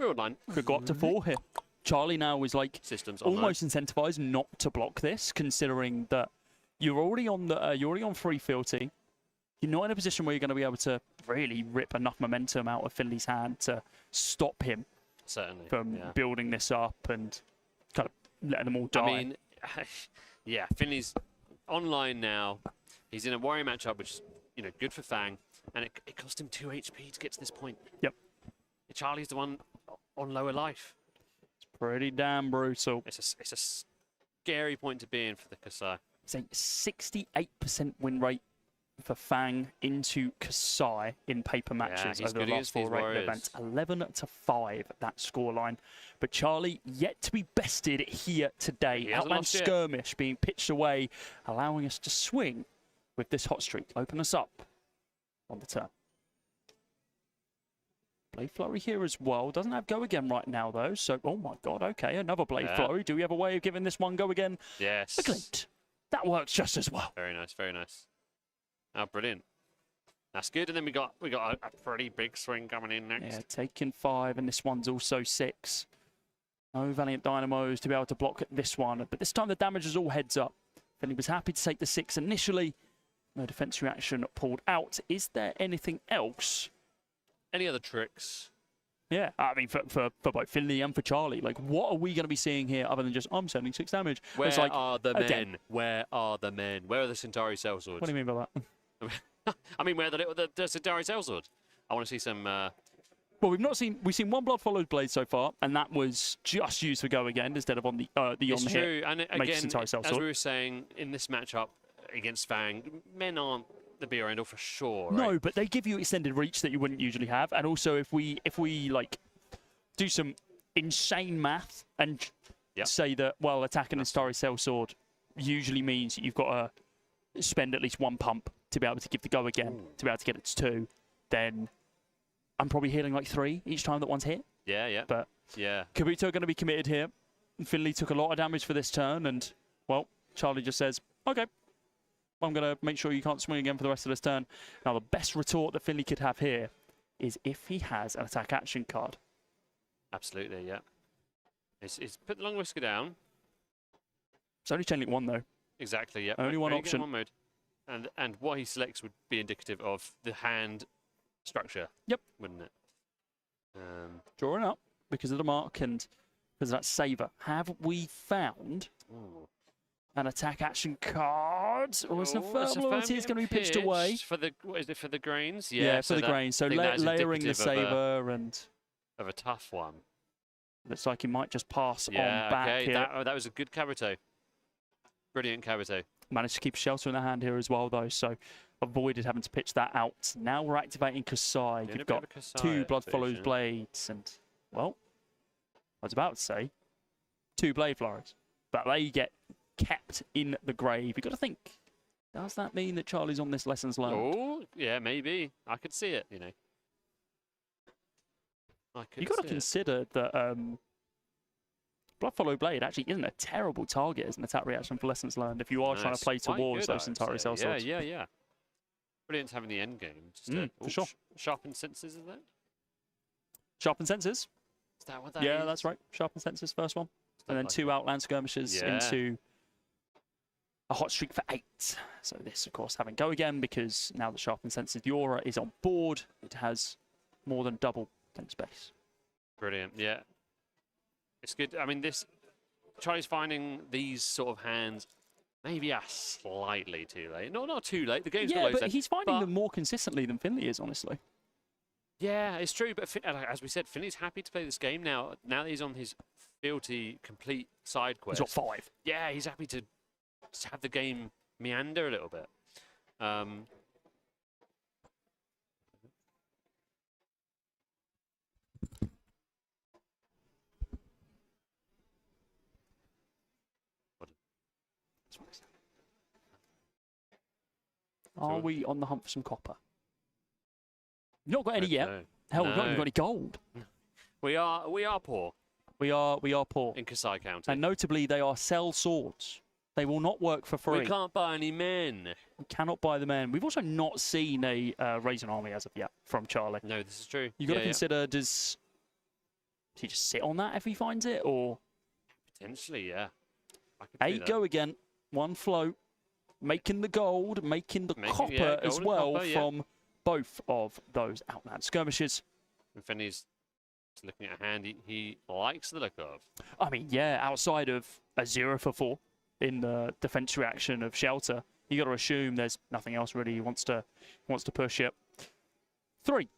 online. Could go up to 4 here. Charlie now is like Systems online. almost incentivized not to block this, considering that you're already on free fealty. You're not in a position where you're going to be able to really rip enough momentum out of Finley's hand to stop him Certainly. from yeah. building this up and kind of letting them all die. I mean, yeah, Finley's online now. He's in a warrior matchup, which is, good for Fang, and it cost him 2 HP to get to this point. Yep. Charlie's the one on lower life. It's pretty damn brutal. It's a scary point to be in for the Kasai. It's a 68% win rate for Fang into Kasai in paper matches he's over the good last against 4 these rated warriors. events. 11-5, that scoreline. But Charlie yet to be bested here today. He hasn't Outland lost yet. Skirmish being pitched away, allowing us to swing with this hot streak. Open us up on the turn. Blade Flurry here as well. Doesn't have go again right now, though. So, oh my God, okay, another Blade Flurry. Do we have a way of giving this one go again? Yes. The Glint. That works just as well. Very nice, very nice. Oh, brilliant. That's good. And then we got a pretty big swing coming in next. Yeah, taking 5, and this one's also 6. No Valiant Dynamos to be able to block this one, but this time the damage is all heads up. Finley was happy to take the 6 initially. No defense reaction pulled out. Is there anything else? Any other tricks? Yeah, I mean, for both Finley and for Charlie, like, what are we going to be seeing here other than just, I'm sending 6 damage? Where It's like, are the again. men? Where are the men? Where are the Centauri Sellswords? What do you mean by that? I mean, where are the Centauri Sellswords? I want to see some... Well, we've seen one Blood Follows Blade so far, and that was just used for go again instead of on the It's on the true, hit. and Makes again, Centauri as Sellsword. we were saying, in this matchup against Fang, men aren't the be or end all for sure, right? No, but they give you extended reach that you wouldn't usually have, and also if we like do some insane math and say that, well, attacking a Starry Sellsword usually means that you've got to spend at least 1 pump to be able to give the go again, to be able to get it to 2, then I'm probably healing like 3 each time that one's hit. Yeah, yeah. But yeah. Kabuto going to be committed here. Finley took a lot of damage for this turn, and, well, Charlie just says, okay, I'm going to make sure you can't swing again for the rest of this turn. Now, the best retort that Finley could have here is if he has an attack action card. Absolutely, yeah. He's put the long whisker down. It's only chain link 1, though. Exactly, yeah. Only one Only get option. one mode. And what he selects would be indicative of the hand structure. Yep. Wouldn't it? Drawing up because of the mark and because of that saver. Have we found an attack action card? Or is the firm loyalty is going to be pitched away? For the, what is it, for the grains? Yeah, so for the grains. So I think that is layering the indicative saver and... of a tough one. Looks like he might just pass Yeah, on back okay. here. That was a good Kabuto. Brilliant Kabuto. Managed to keep shelter in the hand here as well, though, so avoided having to pitch that out. Now we're activating Kasai. Doing a You've bit of got a Kasai 2 Blood Follows activation. Blades and, well, I was about to say 2 Blade Flurries, but they get kept in the grave. You've got to think, does that mean that Charlie's on this lessons learned? Oh, yeah, maybe. I could see it, you know. You've got to consider that Blood Follow Blade actually isn't a terrible target as an attack reaction for lessons learned if you are trying to play towards those entire cell swords. Yeah. Brilliant having the end game. Just for sure. Sharpened senses, is that? Sharpen Senses. Is that what that is? Yeah, that's right. Sharpen Senses, first one. And then 2 Outland Skirmishes into a hot streak for 8. So this, of course, having go again because now the Sharpen Senses Aura is on board. It has more than double tank space. Brilliant, yeah. It's good. I mean, Charlie's finding these sort of hands maybe are slightly too late. No, not too late. The game's got Yeah, loads but left, he's finding them more consistently than Finley is, honestly. Yeah, it's true. But as we said, Finley's happy to play this game now. Now that he's on his fealty complete side quest. He's got 5. Yeah, he's happy to have the game meander a little bit. Are we on the hunt for some copper? You've not got any yet. No. Hell, we've not even got any gold. We are poor We are poor. in Kasai County. And notably, they are sell swords. They will not work for free. We can't buy any men. We cannot buy them in. We've also not seen a raise an army as of yet from Charlie. No, this is true. You've got to consider, does he just sit on that if he finds it? Or Potentially, yeah. I could see 8 that. go again, 1 float, making the gold, making the copper as gold and well copper, from both of those Outland Skirmishes. And Finney's looking at a hand he likes the look of. I mean, yeah, outside of a 0 for 4 in the defense reaction of Shelter, you got to assume there's nothing else really he wants to push it. 3.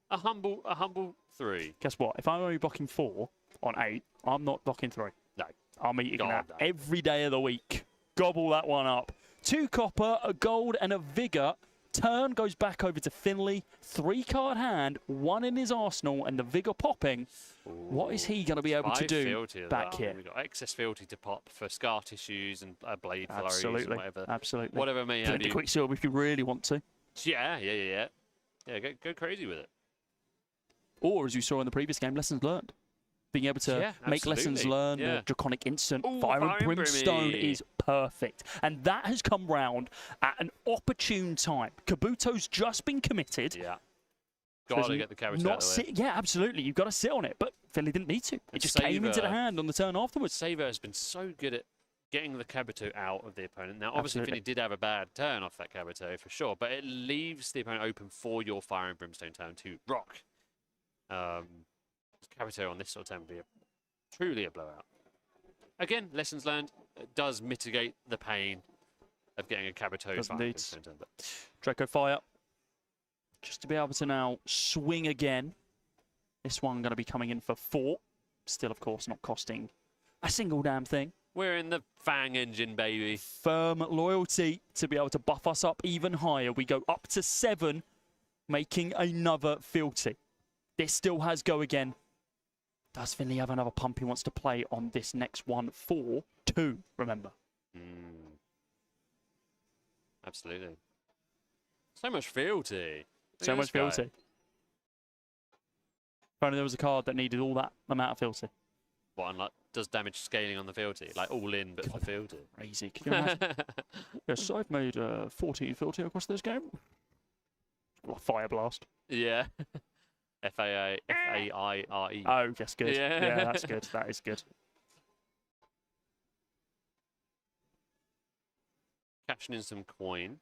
A humble 3. Guess what? If I'm only blocking 4 on 8, I'm not blocking 3. No. I'm eating God, that no. every day of the week. Gobble that one up. 2 copper, a gold, and a vigor. Turn goes back over to Finley. 3-card hand, 1 in his arsenal, and the vigor popping. What is he going to be able to do fealty as back well. here? We've got excess fealty to pop for scar tissues and blade flurries Absolutely, and whatever. absolutely. Whatever may Flip have the you. Quicksilver if you really want to. Yeah, go crazy with it. Or, as you saw in the previous game, lessons learned. Being able to make lessons absolutely. learned, Yeah. a Draconic Instant, Ooh, Fire and Fire and Brimstone Brimmy. is perfect. And that has come round at an opportune time. Kabuto's just been committed. Yeah. So Got to there's get the carriage not out of the way. Yeah, absolutely. You've got to sit on it. But Finley didn't need to. It And just came into the Saber. hand on the turn afterwards. Saver has been so good at getting the Kabuto out of the opponent. Now, obviously, Absolutely. Finny did have a bad turn off that Kabuto, for sure, but it leaves the opponent open for your Fire and Brimstone turn to rock. Kabuto on this sort of turn would be truly a blowout. Again, lessons learned, it does mitigate the pain of getting a Kabuto Does Fire and indeed. Brimstone turn. But Draco Fire. Just to be able to now swing again. This one going to be coming in for 4. Still, of course, not costing a single damn thing. we're in the Fang engine, baby. Firm loyalty to be able to buff us up even higher. We go up to 7, making another fealty. This still has go again. Does Finley have another pump he wants to play on this next one? 4-2, remember. Absolutely. So much fealty. Look So at much this guy. fealty. If only there was a card that needed all that amount of fealty. What, unlike does damage scaling on the fealty, like all in but for fealty. Crazy. Can you imagine? Yes, I've made 14 fealty across this game. Well, Fire Blast. Yeah. Faire. Oh, that's good. Yeah. Yeah, that's good. That is good. Cashing in some coin.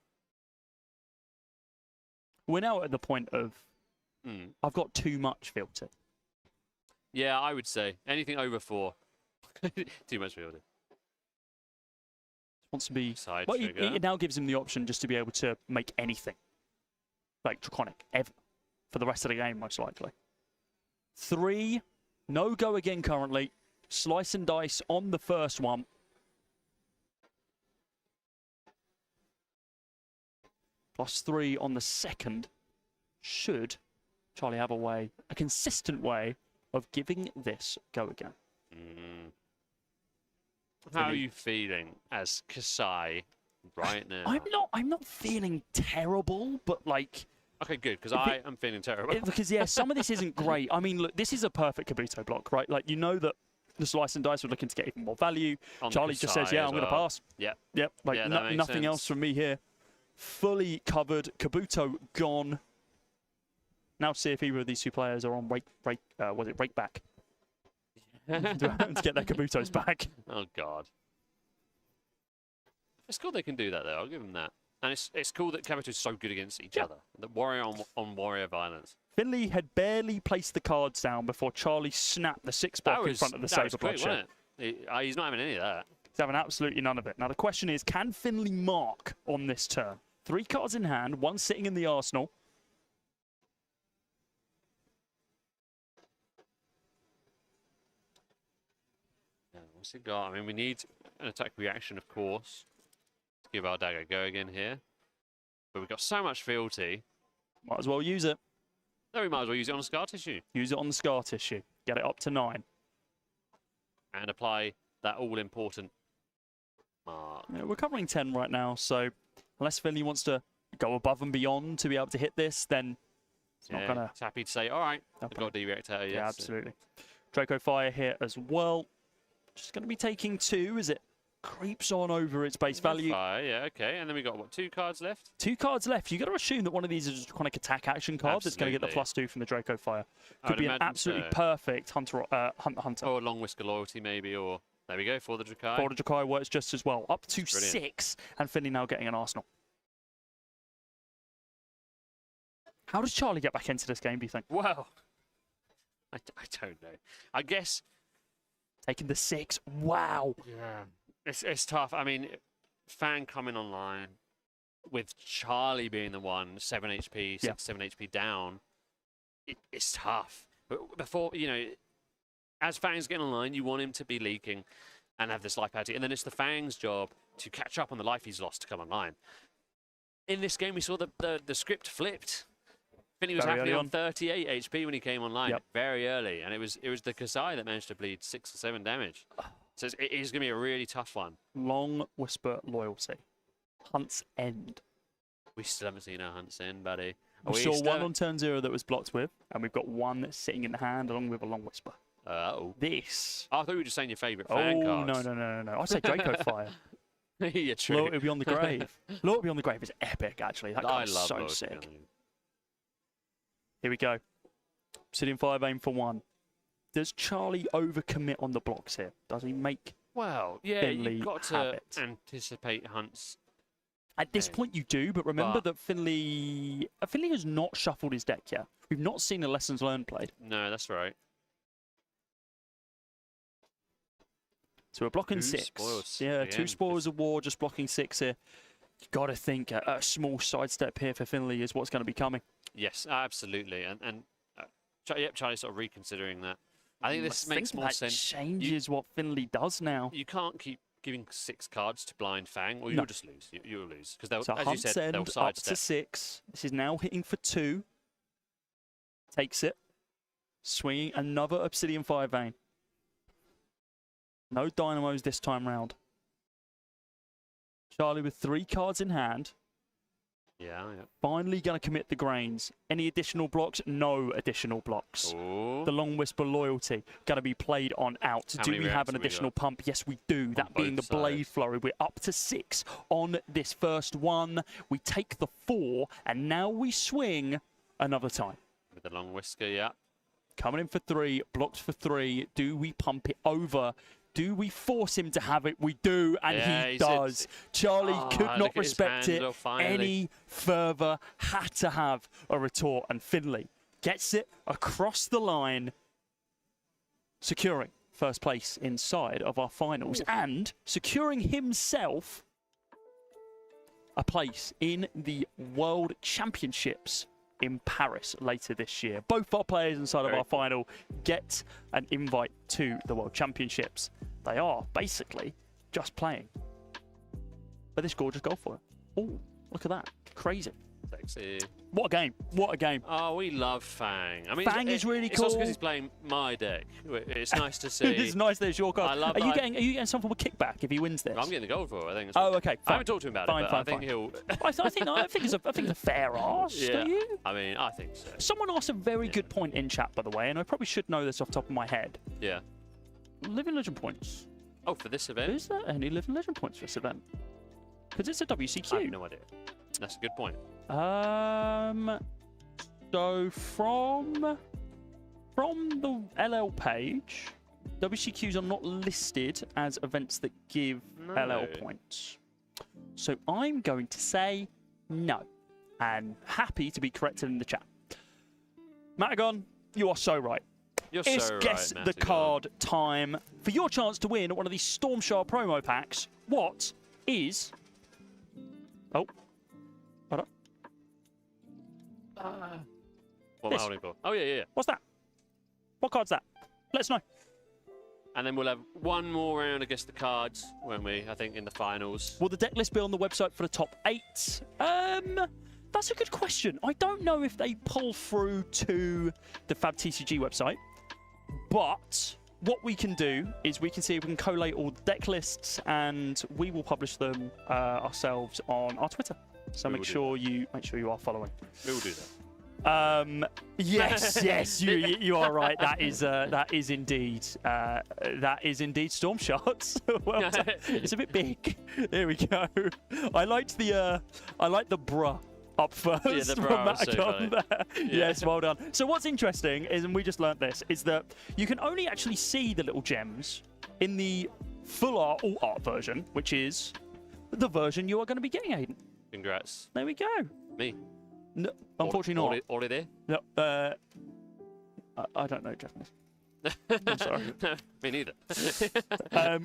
We're now at the point of I've got too much filter. Yeah, I would say anything over 4. Too much fealty. Wants to be Side well, trigger. it now gives him the option just to be able to make anything like Draconic ever for the rest of the game, most likely. 3, no go again currently. Slice and dice on the first one. +3 on the second. Should Charlie have a consistent way of giving this go again? How are you feeling as Kasai right now? I'm not feeling terrible, but like. Okay, good, because I am feeling terrible. Because yeah, some of this isn't great. I mean, look, this is a perfect Kabuto block, right? Like, you know that the Slice and Dice were looking to get even more value. On Charlie just says, yeah, I'm going to pass. Yep. Yep. Like, Yeah, that makes nothing sense. else from me here. Fully covered. Kabuto gone. Now see if either of these two players are on break back to get their Kabutos back. Oh, God. It's cool they can do that, though. I'll give them that. And it's cool that Kabuto's so good against each other. The warrior on warrior violence. Finley had barely placed the cards down before Charlie snapped the 6 block in front of the Saber Bloodshed. He's not having any of that. He's having absolutely none of it. Now, the question is, can Finley mark on this turn? 3 cards in hand, 1 sitting in the arsenal. What's he got? I mean, we need an attack reaction, of course, to give our dagger a go again here. But we've got so much fealty. Might as well use it. No, we might as well use it on scar tissue. Use it on the scar tissue. Get it up to 9. And apply that all-important mark. Yeah, we're covering 10 right now, so unless Finley wants to go above and beyond to be able to hit this, then it's not going to... It's happy to say, all right, I've got a D-reactor. Yeah, absolutely. Draco Fire here as well. Just going to be taking 2 as it creeps on over its base value. Fire, yeah, okay. And then we've got, what, 2 cards left? 2 cards left. You've got to assume that one of these is a Draconic attack action card that's going to get the +2 from the Draco Fire. Could be an absolutely perfect Hunter. Or Long Whisker Loyalty, maybe, or... There we go, for the Drakai. For the Drakai works just as well. Up to 6, and Finley now getting an arsenal. How does Charlie get back into this game, do you think? Well, I don't know. I guess... Taking the 6. Wow. Yeah. It's tough. I mean, Fang coming online with Charlie being the one, 7 HP, 7 HP down, it's tough. But before, you know, as Fang's getting online, you want him to be leaking and have this life parity. And then it's the Fang's job to catch up on the life he's lost to come online. In this game, we saw the script flipped. Finley was happily on 38 HP when he came online very early. And it was the Kasai that managed to bleed 6 or 7 damage. So it is going to be a really tough one. Long Whisper Loyalty. Hunt's End. We still haven't seen our Hunt's End, buddy. We saw 1 on turn 0 that was blocked with, and we've got 1 sitting in the hand along with a Long Whisper. Uh-oh. This. Oh, I thought you were just saying your favourite Fang cards. No. I'd say Draco Fire. Yeah, true. Loyalty Beyond the Grave. Loyalty Beyond the Grave is epic, actually. That card's so Loyalty sick. Beyond. Here we go. Obsidian Fire Vein for 1. Does Charlie overcommit on the blocks here? Does he make Well, yeah, Finley you've got to anticipate Hunt's... At this point you do, but remember that Finley has not shuffled his deck yet. We've not seen a Lessons Learned played. No, that's right. So we're blocking 6. Spoils Yeah, again. 2 Spoils of War, just blocking 6 here. You've got to think a small sidestep here for Finley is what's going to be coming. Yes, absolutely. And Charlie's sort of reconsidering that. I think this makes more sense. Changes what Finley does now. You can't keep giving 6 cards to Blind Fang, or you'll just lose. You'll lose. Because So as Hunt's you said, they'll End up sidestep. to 6. This is now hitting for 2. Takes it. Swinging another Obsidian Fire Vein. No Dynamos this time round. Charlie with 3 cards in hand. Yeah, yeah. Finally going to commit the grains. Any additional blocks? No additional blocks. Ooh. The Long Whisper Loyalty going to be played on out. How Do many we have rounds an have we additional got? pump? Yes, we do. That being the both Blade sides. Flurry. We're up to 6 on this first one. We take the 4, and now we swing another time. With the long whisker, yeah. Coming in for 3, blocked for 3. Do we pump it over? Do we force him to have it? We do, and Yeah, he he said- does. Charlie could look not at his respect it handle, finally. any further. Had to have a retort, and Finley gets it across the line, securing first place inside of our finals and securing himself a place in the World Championships in Paris later this year. Both our players inside of our final get an invite to the World Championships. They are basically just playing for this gorgeous golf foil. Oh, look at that. Crazy. Sexy. What a game. What a game. Oh, we love Fang. I mean, Fang is really it's also cool. because he's playing my deck. It's nice to see. It's nice that it's your card. I love are you that. getting some form of kickback if he wins this? I'm getting the gold for it, I think. Oh, okay. I Fine. haven't talked to him about Fine, it, but fine, I think fine. he'll... I think it's a fair ask. Yeah. Do you? I mean, I think so. Someone asked a very good point in chat, by the way, and I probably should know this off the top of my head. Yeah. Living Legend points. Oh, for this event? Is there any Living Legend points for this event? Because it's a WCQ. I have no idea. That's a good point. So from the LL page, WCQs are not listed as events that give LL points. So I'm going to say no, and happy to be corrected in the chat. Matagon, you are so right. You're It's so guess right, the Matty. card time for your chance to win one of these Storm Shard promo packs. What is? Oh, hold on. What am I This. holding for? Oh, yeah. What's that? What card's that? Let us know. And then we'll have one more round against the cards, won't we? I think in the finals. Will the deck list be on the website for the top 8? That's a good question. I don't know if they pull through to the FabTCG website, but what we can do is we can see if we can collate all the deck lists, and we will publish them ourselves on our Twitter. So We make will do sure you are following. We will do that. Yes, you are right. That is indeed Storm Shots. Well done. It's a bit big. There we go. I liked the bruh up first. Yeah, the from bruh was so Matagon funny. there. Yes, well done. So what's interesting is, and we just learnt this, is that you can only actually see the little gems in the full art, all art version, which is the version you are going to be getting, Aiden. Congrats. There we go. Me. No, unfortunately not. All there? No, I don't know Japanese. I'm sorry. Me neither.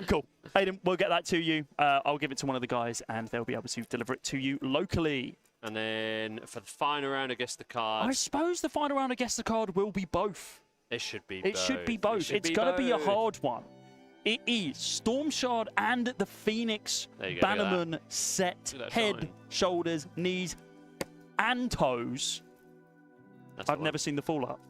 Cool. Aiden, we'll get that to you. I'll give it to one of the guys, and they'll be able to deliver it to you locally. And then for the final round against the I cards, suppose the final round against the card will be both. it should be It both. should be both. It's going to be a hard one. It is Storm Shard and the Phoenix There you go, look at that. Bannerman set. Look at that Head, shine. shoulders, knees, and toes. That's I've the never one. seen the full art.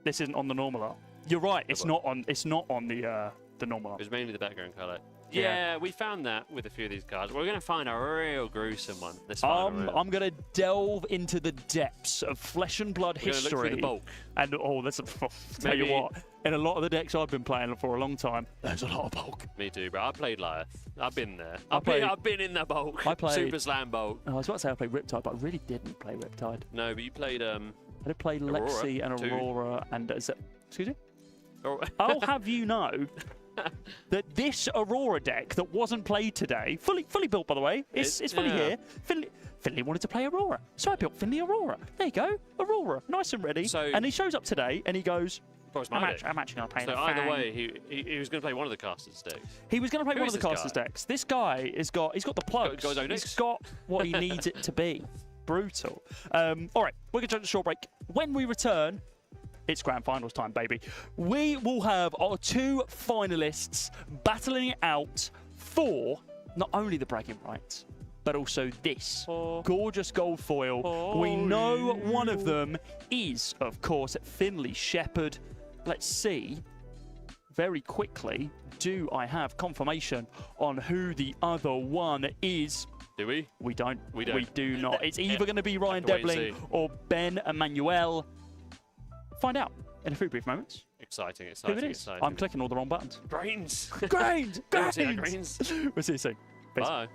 This isn't on the normal art. You're right. It's one. not on. It's not on the normal It art. was mainly the background colour. Yeah. Yeah, we found that with a few of these cards. We're going to find a real gruesome one this final round. I'm going to delve into the depths of flesh and blood We're gonna look history. through the bulk. And tell you Maybe- what, in a lot of the decks I've been playing for a long time, there's a lot of bulk. Me too, bro. I played Lyeth. I've been there. I've played- been in the bulk. I played- Super Slam bulk. I was about to say I played Riptide, but I really didn't play Riptide. No, but you played I did play Aurora, Lexi and too. Aurora and excuse me. Oh, I'll have you know that this Aurora deck that wasn't played today, fully built by the way, it's fully yeah. here. Finley wanted to play Aurora, so I built Finley Aurora. There you go, Aurora, nice and ready. So- and he shows up today and he goes, Well, it's my deck. I'm actually going to play So the either Fang. way, he was going to play one of the casters' decks. He was going to play Who one of is the this casters guy? decks. This guy he's got the plugs. got his own He's decks? got what he needs it to be. Brutal. All right, we're going to take a short break. When we return, it's grand finals time, baby. We will have our two finalists battling it out for not only the bragging rights, but also this gorgeous gold foil. We know one of them is, of course, Finley Shepherd. Let's see very quickly. Do I have confirmation on who the other one is? Do we? We don't. We don't. We do not. It's either going to be Ryan Have to wait and Debling see. or Ben Emmanuel. Find out in a few brief moments Exciting, who exciting, it is. exciting. I'm clicking all the wrong buttons. Grains. Grains! Don't see that, Grains! Grains. We'll see you soon. Peace. Bye.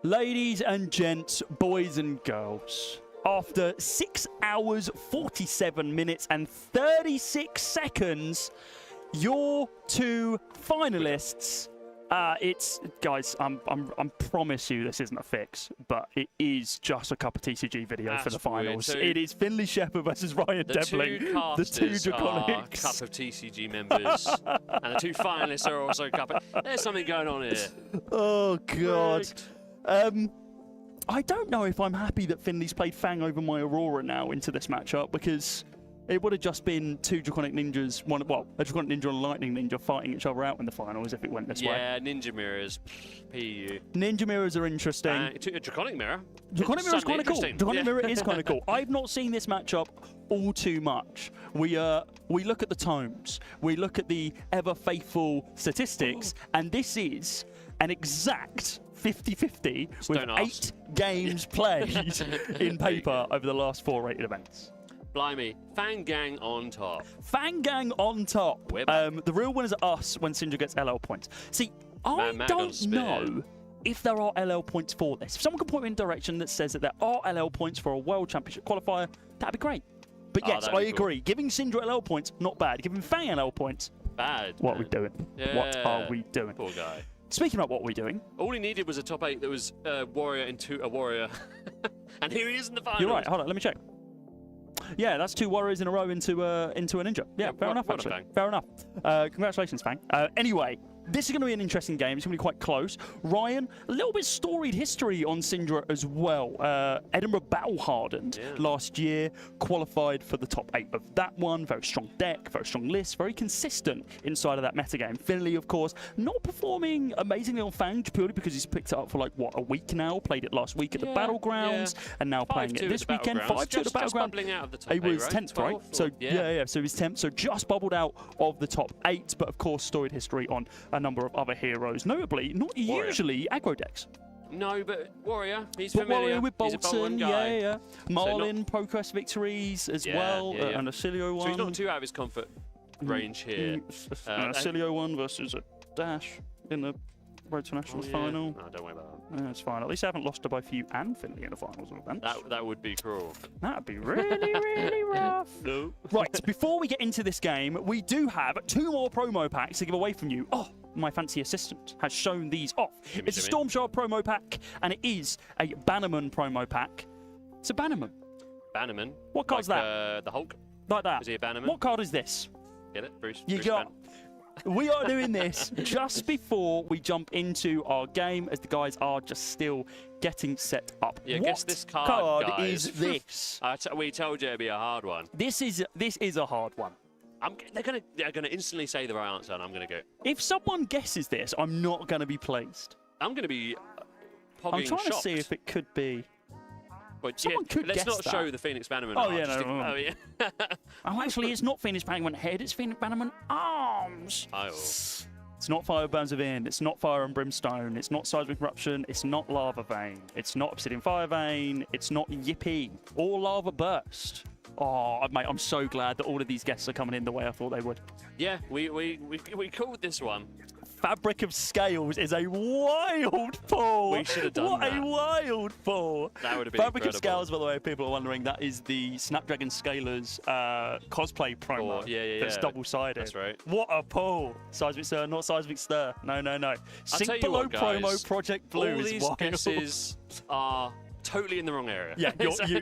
Ladies and gents, boys and girls, after 6 hours, 47 minutes and 36 seconds, your two finalists. It's guys. I promise you this isn't a fix, but it is just a CupofTCG video for the finals. So it is Finley Shepherd versus Ryan Debling. The two Draconics. CupofTCG members, and the two finalists are also Cup. There's something going on here. Oh God. I don't know if I'm happy that Finley's played Fang over my Aurora now into this matchup, because it would have just been two Draconic Ninjas, a Draconic Ninja and a Lightning Ninja fighting each other out in the finals if it went this way. Yeah, Ninja Mirrors, PU. Ninja Mirrors are interesting. A Draconic Mirror. Draconic Mirror is kind of cool. Draconic Mirror is kind of cool. I've not seen this matchup all too much. We look at the tomes, we look at the ever faithful statistics, and this is an exact 50-50 with 8 games played in paper over the last 4 rated events. Blimey, Fang Gang on top. Fang Gang on top. The real winners are us when Syndra gets LL points. See, I don't know if there are LL points for this. If someone can point me in a direction that says that there are LL points for a World Championship qualifier, that'd be great. But yes, I agree. Cool. Giving Syndra LL points, not bad. Giving Fang LL points, bad. What are we doing? Yeah. What are we doing? Poor guy. Speaking of what we're doing, all he needed was a top 8 that was Warrior into a Warrior. And here he is in the finals. You're right. Hold on, let me check. Yeah, that's 2 Warriors in a row into a Ninja. Yeah, fair enough, actually. Fair enough. Congratulations, Fang. Anyway, this is going to be an interesting game. It's going to be quite close. Ryan, a little bit storied history on Syndra as well. Edinburgh battle hardened last year, qualified for the top 8 of that one. Very strong deck, very strong list, very consistent inside of that metagame. Finley, of course, not performing amazingly on Fang purely because he's picked it up for like, what, a week now? Played it last week at the Battlegrounds, and now playing it this weekend. 5-2 at the Battleground. He was 10th, right? So, yeah, so he was 10th. So just bubbled out of the top 8, but of course, storied history on a number of other heroes, notably not Warrior. Usually aggro decks. No, but Warrior, he's but familiar. Warrior with Bolton, guy. Marlin, so ProQuest victories as well, and a Cilio one. So he's not too out of his comfort range here. A Cilio one versus a Dash in the Road to Nationals final. No, don't worry about that. It's fine. At least I haven't lost to both you and Finley in the finals of events. That would be cruel. That'd be really, really rough. No. Right, before we get into this game, we do have 2 more promo packs to give away from you. Oh, my fancy assistant has shown these off. It's a Storm Shard promo pack, and it is a Bannerman promo pack. It's a Bannerman. Bannerman? What card's that? The Hulk? Like that. Is he a Bannerman? What card is this? Get it, Bruce? You got... We are doing this just before we jump into our game, as the guys are just still getting set up. Yeah, what guess this card is this? We told you it'd be a hard one. This is a hard one. They're gonna instantly say the right answer, and I'm gonna go. If someone guesses this, I'm not gonna be pleased. I'm gonna be shocked. I'm trying to see if it could be. But someone could let's guess not that. show the Phoenix Bannerman. Oh yeah, no. Oh yeah. Oh, actually, it's not Phoenix Bannerman head. It's Phoenix Bannerman arms. Oh. It's not Fire Burns Within. It's not Fire and Brimstone. It's not Seismic Eruption. It's not Lava Vein. It's not Obsidian Fire Vein. It's not Yippee or Lava Burst. Oh, mate, I'm so glad that all of these guests are coming in the way I thought they would. Yeah, we called this one. Fabric of Scales is a wild pull. We should have done that. What a wild pull. That would have been Fabric incredible. of Scales, by the way, if people are wondering, that is the Snapdragon Scalers cosplay promo. That's double-sided. That's right. What a pull. Seismic Stir, not Seismic Stir. No. Sink Below promo, Project Blue all is these wild. guesses are totally in the wrong area. Yeah, you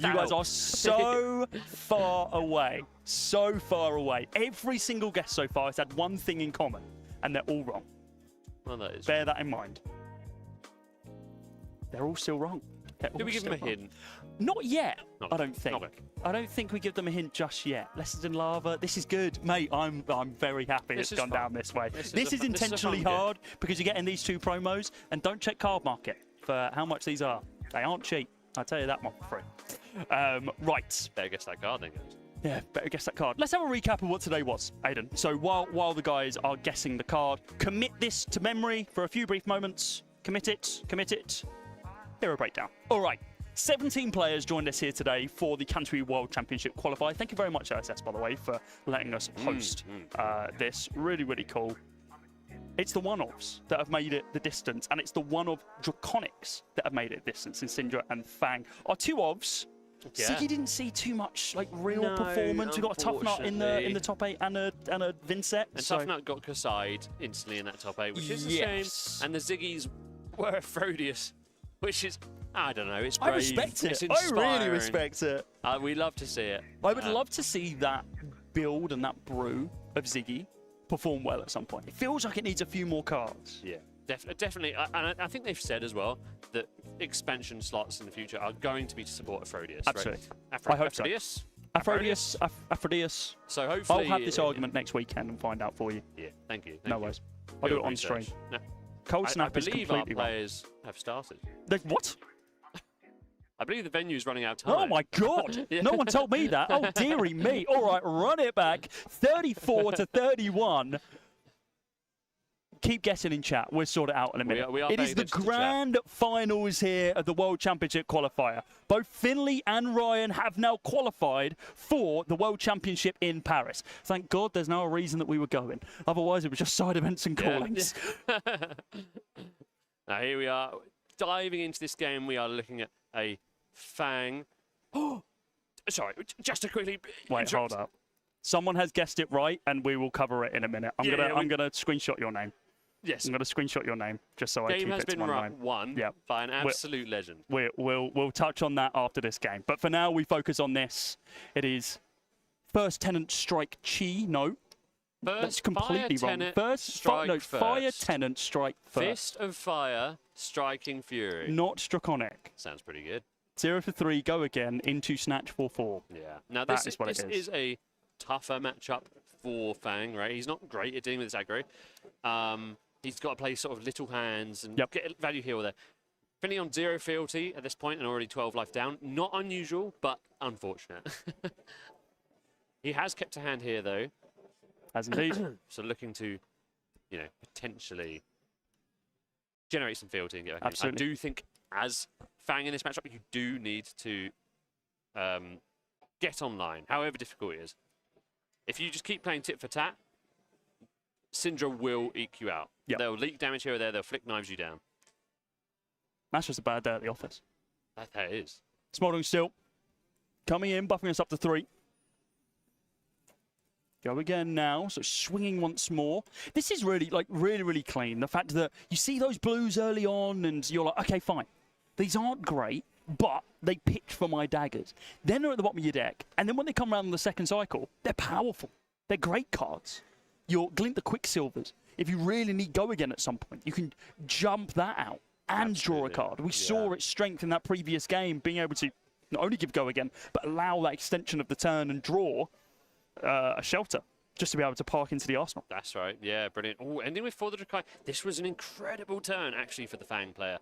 guys are so far away. So far away. Every single guess so far has had one thing in common, and they're all wrong. Well, that is. Bear that in mind. They're all still wrong. Did we give them a hint? Not yet, I don't think. Okay. I don't think we give them a hint just yet. Lessons in Lava. This is good, mate. I'm very happy it's gone down this way. This is intentionally hard because you're getting these 2 promos, and don't check card market for how much these are. They aren't cheap. I'll tell you that one for free. Right. Better guess that card then, guys. Yeah, better guess that card. Let's have a recap of what today was, Aiden. So while the guys are guessing the card, commit this to memory for a few brief moments. Commit it. Hero breakdown. All right. 17 players joined us here today for the Canterbury World Championship Qualifier. Thank you very much, LSS, by the way, for letting us host this. Really, really cool. It's the one-offs that have made it the distance, and it's the one-of Draconics that have made it distance in Syndra and Fang. Our two ofs, Siggy didn't see too much like real performance. We got a Tough Nut in the top 8 and a Vincent. And Tough Nut got Kaside instantly in that top 8, which is a shame. And the Ziggies were Frodius, which is, I don't know, it's brave. I respect it. It's I really respect it. We love to see it. I would love to see that build and that brew of Ziggy perform well at some point. It feels like it needs a few more cards. Yeah, definitely. And I think they've said as well that expansion slots in the future are going to be to support Aphrodite. Absolutely. Right? I hope so. Aphrodite. So hopefully... I'll have this argument next weekend and find out for you. Yeah, thank you. No worries. I'll do it on stream. No. Cold Snap is completely I believe our players have started. What? I believe the venue's running out of time. Oh my God! No one told me that. Oh dearie me! All right, run it back. 34 to 31. Keep guessing in chat. We'll sort it out in a minute. We are it is the grand finals here of the World Championship qualifier. Both Finley and Ryan have now qualified for the World Championship in Paris. Thank God there's no reason that we were going. Otherwise, it was just side events and callings. Now here we are. Diving into this game, we are looking at a Fang. Oh, sorry, just to quickly wait, hold up. Someone has guessed it right, and we will cover it in a minute. I'm gonna screenshot your name. Yes, I'm gonna screenshot your name just so I keep it to my mind. Won by an absolute legend. We'll touch on that after this game, but for now we focus on this. It is First Tenant Strike Chi. No. That's completely wrong. Fire Tenant Strike First. Fist of Fire Striking Fury. Not Draconic. Sounds pretty good. 0 for 3, go again into Snatch 4-4. Yeah. Now this is a tougher matchup for Fang, right? He's not great at dealing with this aggro. He's got to play sort of little hands and get value here or there. Finley on 0 fealty at this point and already 12 life down. Not unusual, but unfortunate. He has kept a hand here though. As indeed. So looking to, you know, potentially generate some fealty and get back. Absolutely. I do think as Fang in this matchup, you do need to get online, however difficult it is. If you just keep playing tit for tat, Syndra will eke you out. Yep. They'll leak damage here or there, they'll flick knives you down. That's just a bad day at the office. That is. Smoldering Still. Coming in, buffing us up to 3. Go again now, so swinging once more. This is really, really clean. The fact that you see those blues early on and you're like, okay, fine. These aren't great, but they pitch for my daggers. Then they're at the bottom of your deck. And then when they come around in the second cycle, they're powerful. They're great cards. Your Glint the Quicksilvers. If you really need Go Again at some point, you can jump that out and draw a card. We saw its strength in that previous game, being able to not only give Go Again, but allow that extension of the turn and draw a shelter just to be able to park into the arsenal. That's right. Yeah, brilliant. Oh, ending with For the Drakai. This was an incredible turn, actually, for the Fang player.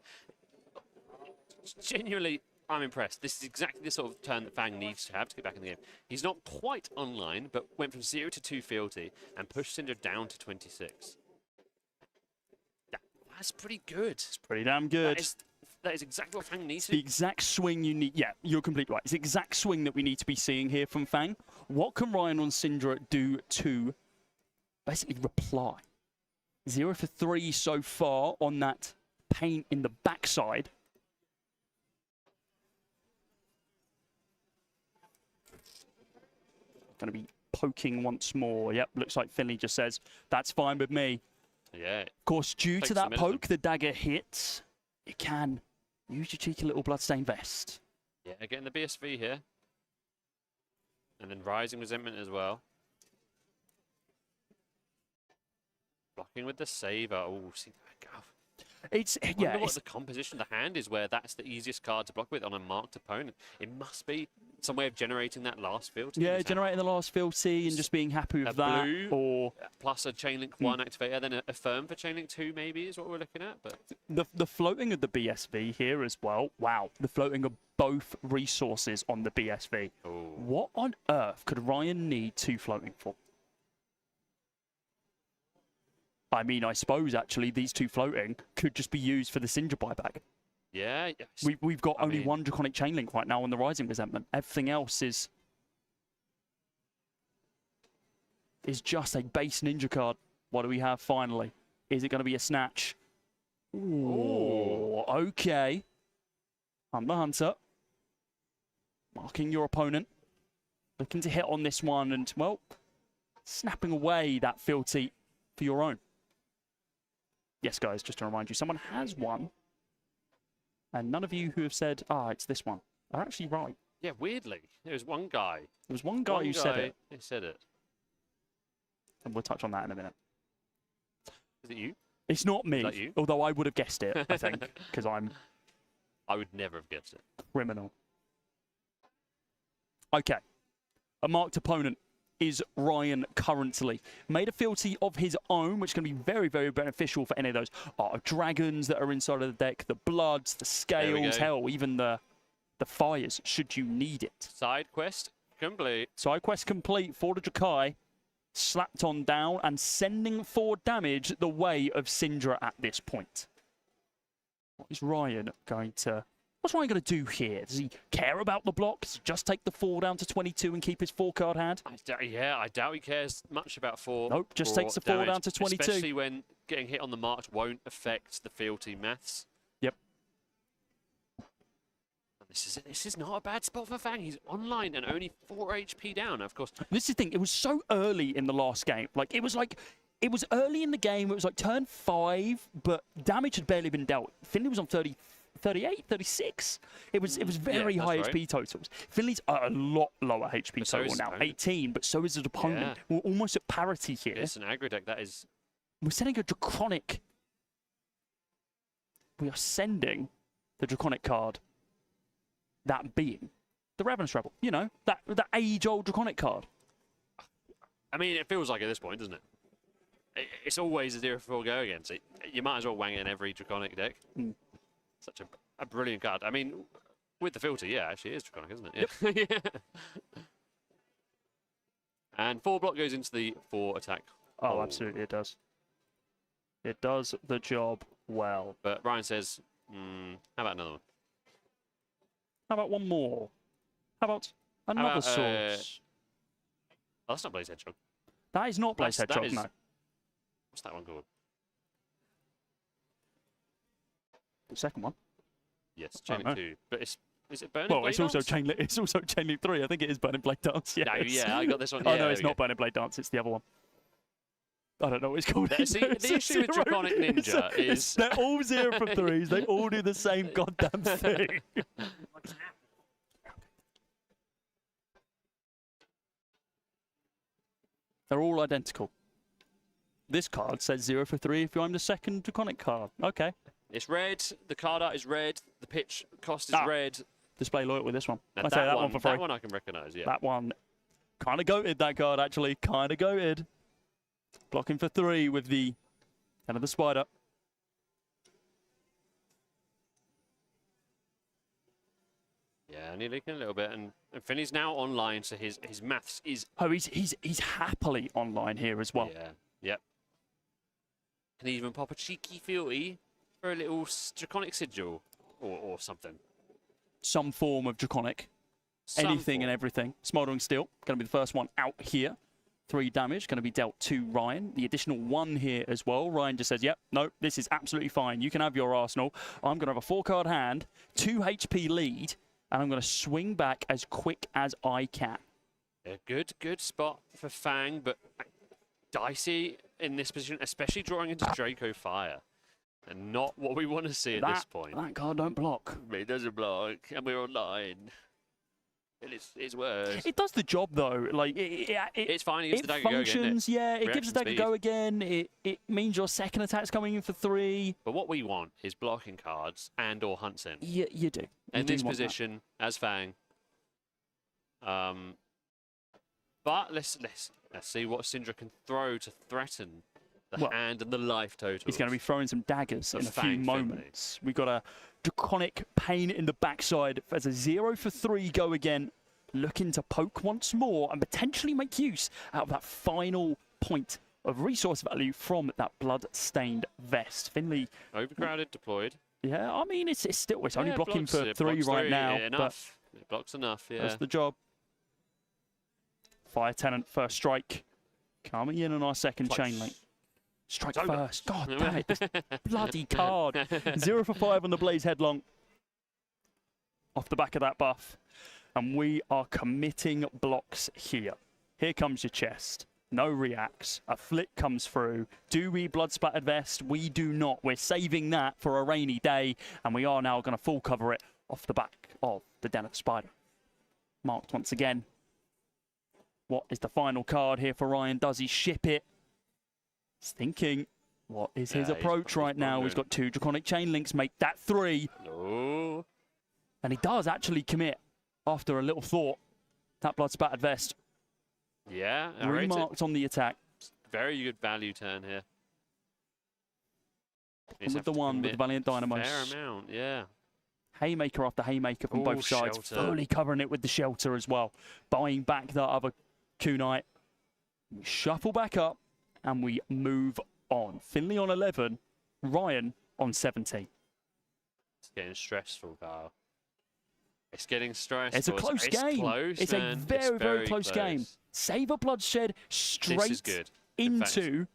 Genuinely, I'm impressed. This is exactly the sort of turn that Fang needs to have to get back in the game. He's not quite online, but went from 0 to 2 fealty and pushed Syndra down to 26. That's pretty good. It's pretty damn good. That is exactly what Fang needs. The exact swing you need. Yeah, you're completely right. It's the exact swing that we need to be seeing here from Fang. What can Ryan on Syndra do to basically reply? 0 for 3 so far on that paint in the backside. Going to be poking once more. Yep, looks like Finley just says, that's fine with me. Yeah. Of course, due to that poke, the dagger hits. You can use your cheeky little bloodstained vest. Yeah, getting the BSV here. And then Rising Resentment as well. Blocking with the Saver. Oh, see that go. It's I wonder what the composition of the hand is where that's the easiest card to block with on a marked opponent. It must be some way of generating that last fealty. Yeah, generating the last fealty and just being happy with that. Blue, or plus a Chainlink 1 activator, then a Affirm for Chainlink 2 maybe is what we're looking at. But the floating of the BSV here as well. Wow, the floating of both resources on the BSV. Ooh. What on earth could Ryan need 2 floating for? I mean, I suppose, actually, these 2 floating could just be used for the Syndra buyback. Yeah. We've got only 1 Draconic Chainlink right now on the Rising Resentment. Everything else is just a base Ninja card. What do we have finally? Is it going to be a snatch? Ooh, okay. I'm the hunter. Marking your opponent. Looking to hit on this one and, well, snapping away that fealty for your own. Yes, guys, just to remind you, someone has won. And none of you who have said, it's this one, are actually right. Yeah, weirdly. There was one guy. There was one guy who said it. He said it. And we'll touch on that in a minute. Is it you? It's not me, Is that you? although I would have guessed it, I think, because I'm I would never have guessed it. criminal. Okay. A marked opponent is Ryan currently. Made a fealty of his own, which can be very, very beneficial for any of those dragons that are inside of the deck, the bloods, the scales, hell, even the fires, should you need it. Side quest complete. Side quest complete for the Drakai. Slapped on down and sending 4 damage the way of Syndra at this point. What is Ryan going to... What's Ryan going to do here? Does he care about the blocks? Just take the 4 down to 22 and keep his 4-card hand? I doubt he cares much about 4. Nope, just takes the 4 down to 22. Especially when getting hit on the marks won't affect the fealty maths. Yep. This is not a bad spot for Fang. He's online and only 4 HP down, of course. This is the thing. It was so early in the last game. It was early in the game. It was like turn 5, but damage had barely been dealt. Finley was on 30, 38, 36. It was very high HP totals. Finley's a lot lower HP total now, 18, but so is his opponent. Yeah. We're almost at parity here. It's an aggro deck, that is. We're sending a Draconic. We are sending the Draconic card. That being the Ravenous Rebel, you know, that age-old Draconic card. I mean, it feels like at this point, doesn't it? It's always a 0-4 go against it. You might as well wang it in every Draconic deck. Such a brilliant card. I mean, with the filter, yeah, actually it is Draconic, isn't it? Yep. Yeah. And 4 block goes into the 4 attack. Oh, absolutely, it does. It does the job well. But Ryan says, how about another one? How about one more? How about another source? Oh, that's not Blaze Hedgehog. That is not Blaze Hedgehog, no. What's that one called? The second one? Yes, Chain Link 2. But is it Burning Well, Blade it's also Dance? It's also Chain Link 3. I think it is Burning Blade Dance. Yes. No, yeah, I got this one. Oh, Yeah, no, it's not Burning Blade Dance. It's the other one. I don't know what it's called. See, the issue with Draconic Ninja is... They're all 0-for-3s. They all do the same goddamn thing. They're all identical. This card says 0-for-3 if I'm the second Draconic card. Okay. It's red. The card art is red. The pitch cost is red. Display loyal with this one. Now, I say that one for free. That one I can recognise, yeah. That one kind of goated, that card, actually. Kind of goated. Blocking for 3 with the end of the spider. Yeah, only leaking a little bit, and Finney's now online, so his maths is... Oh, he's happily online here as well. Yeah, yep. Can he even pop a cheeky fealty for a little Draconic Sigil or something? Some form of Draconic. Anything and everything. Smouldering Steel, going to be the first one out here. 3 damage, going to be dealt to Ryan. The additional 1 here as well. Ryan just says, yep, no, this is absolutely fine. You can have your arsenal. I'm going to have a 4-card hand, 2 HP lead, and I'm going to swing back as quick as I can. A good spot for Fang, but dicey in this position, especially drawing into Draco Fire. And not what we want to see at this point. That card don't block. It doesn't block, and we're online. It's worse. It does the job though. Like it's fine. It gives the dagger functions. Go again, yeah, it gives the dagger go again. It means your second attack's coming in for 3. But what we want is blocking cards and/or hunts in. Yeah, you do. In this position as Fang. But let's see what Syndra can throw to threaten the hand and the life total. He's going to be throwing some daggers in a few moments. We've got a Draconic pain in the backside as a 0-for-3 go again, looking to poke once more and potentially make use out of that final point of resource value from that blood-stained vest. Finley. Overcrowded, deployed. Yeah, I mean, it's only blocking for 3 right now. Enough. It blocks enough, yeah. That's the job. Fire Tenant, first strike. Coming in on our second chain link. Strike It's over. first. God damn it. This bloody card. 0 for 5 on the Blaze Headlong. Off the back of that buff. And we are committing blocks here. Here comes your chest. No reacts. A flick comes through. Do we blood splattered vest? We do not. We're saving that for a rainy day. And we are now going to full cover it off the back of the Den of the Spider. Marked once again. What is the final card here for Ryan? Does he ship it? He's thinking. What is his approach right now? He's got 2 Draconic Chain Links. Make that 3. No. And he does actually commit after a little thought. That blood spattered vest. Yeah, I rate it. Remarked on the attack. Very good value turn here. And with the one with the Valiant Dynamos. Fair amount, yeah. Haymaker after haymaker from both sides. Shelter. Fully covering it with the shelter as well. Buying back that other kunite. We shuffle back up and we move on. Finley on 11. Ryan on 17. It's getting stressful, Carl. It's getting stressful. It's a close game. Close, it's a very, very close game. Save a bloodshed straight into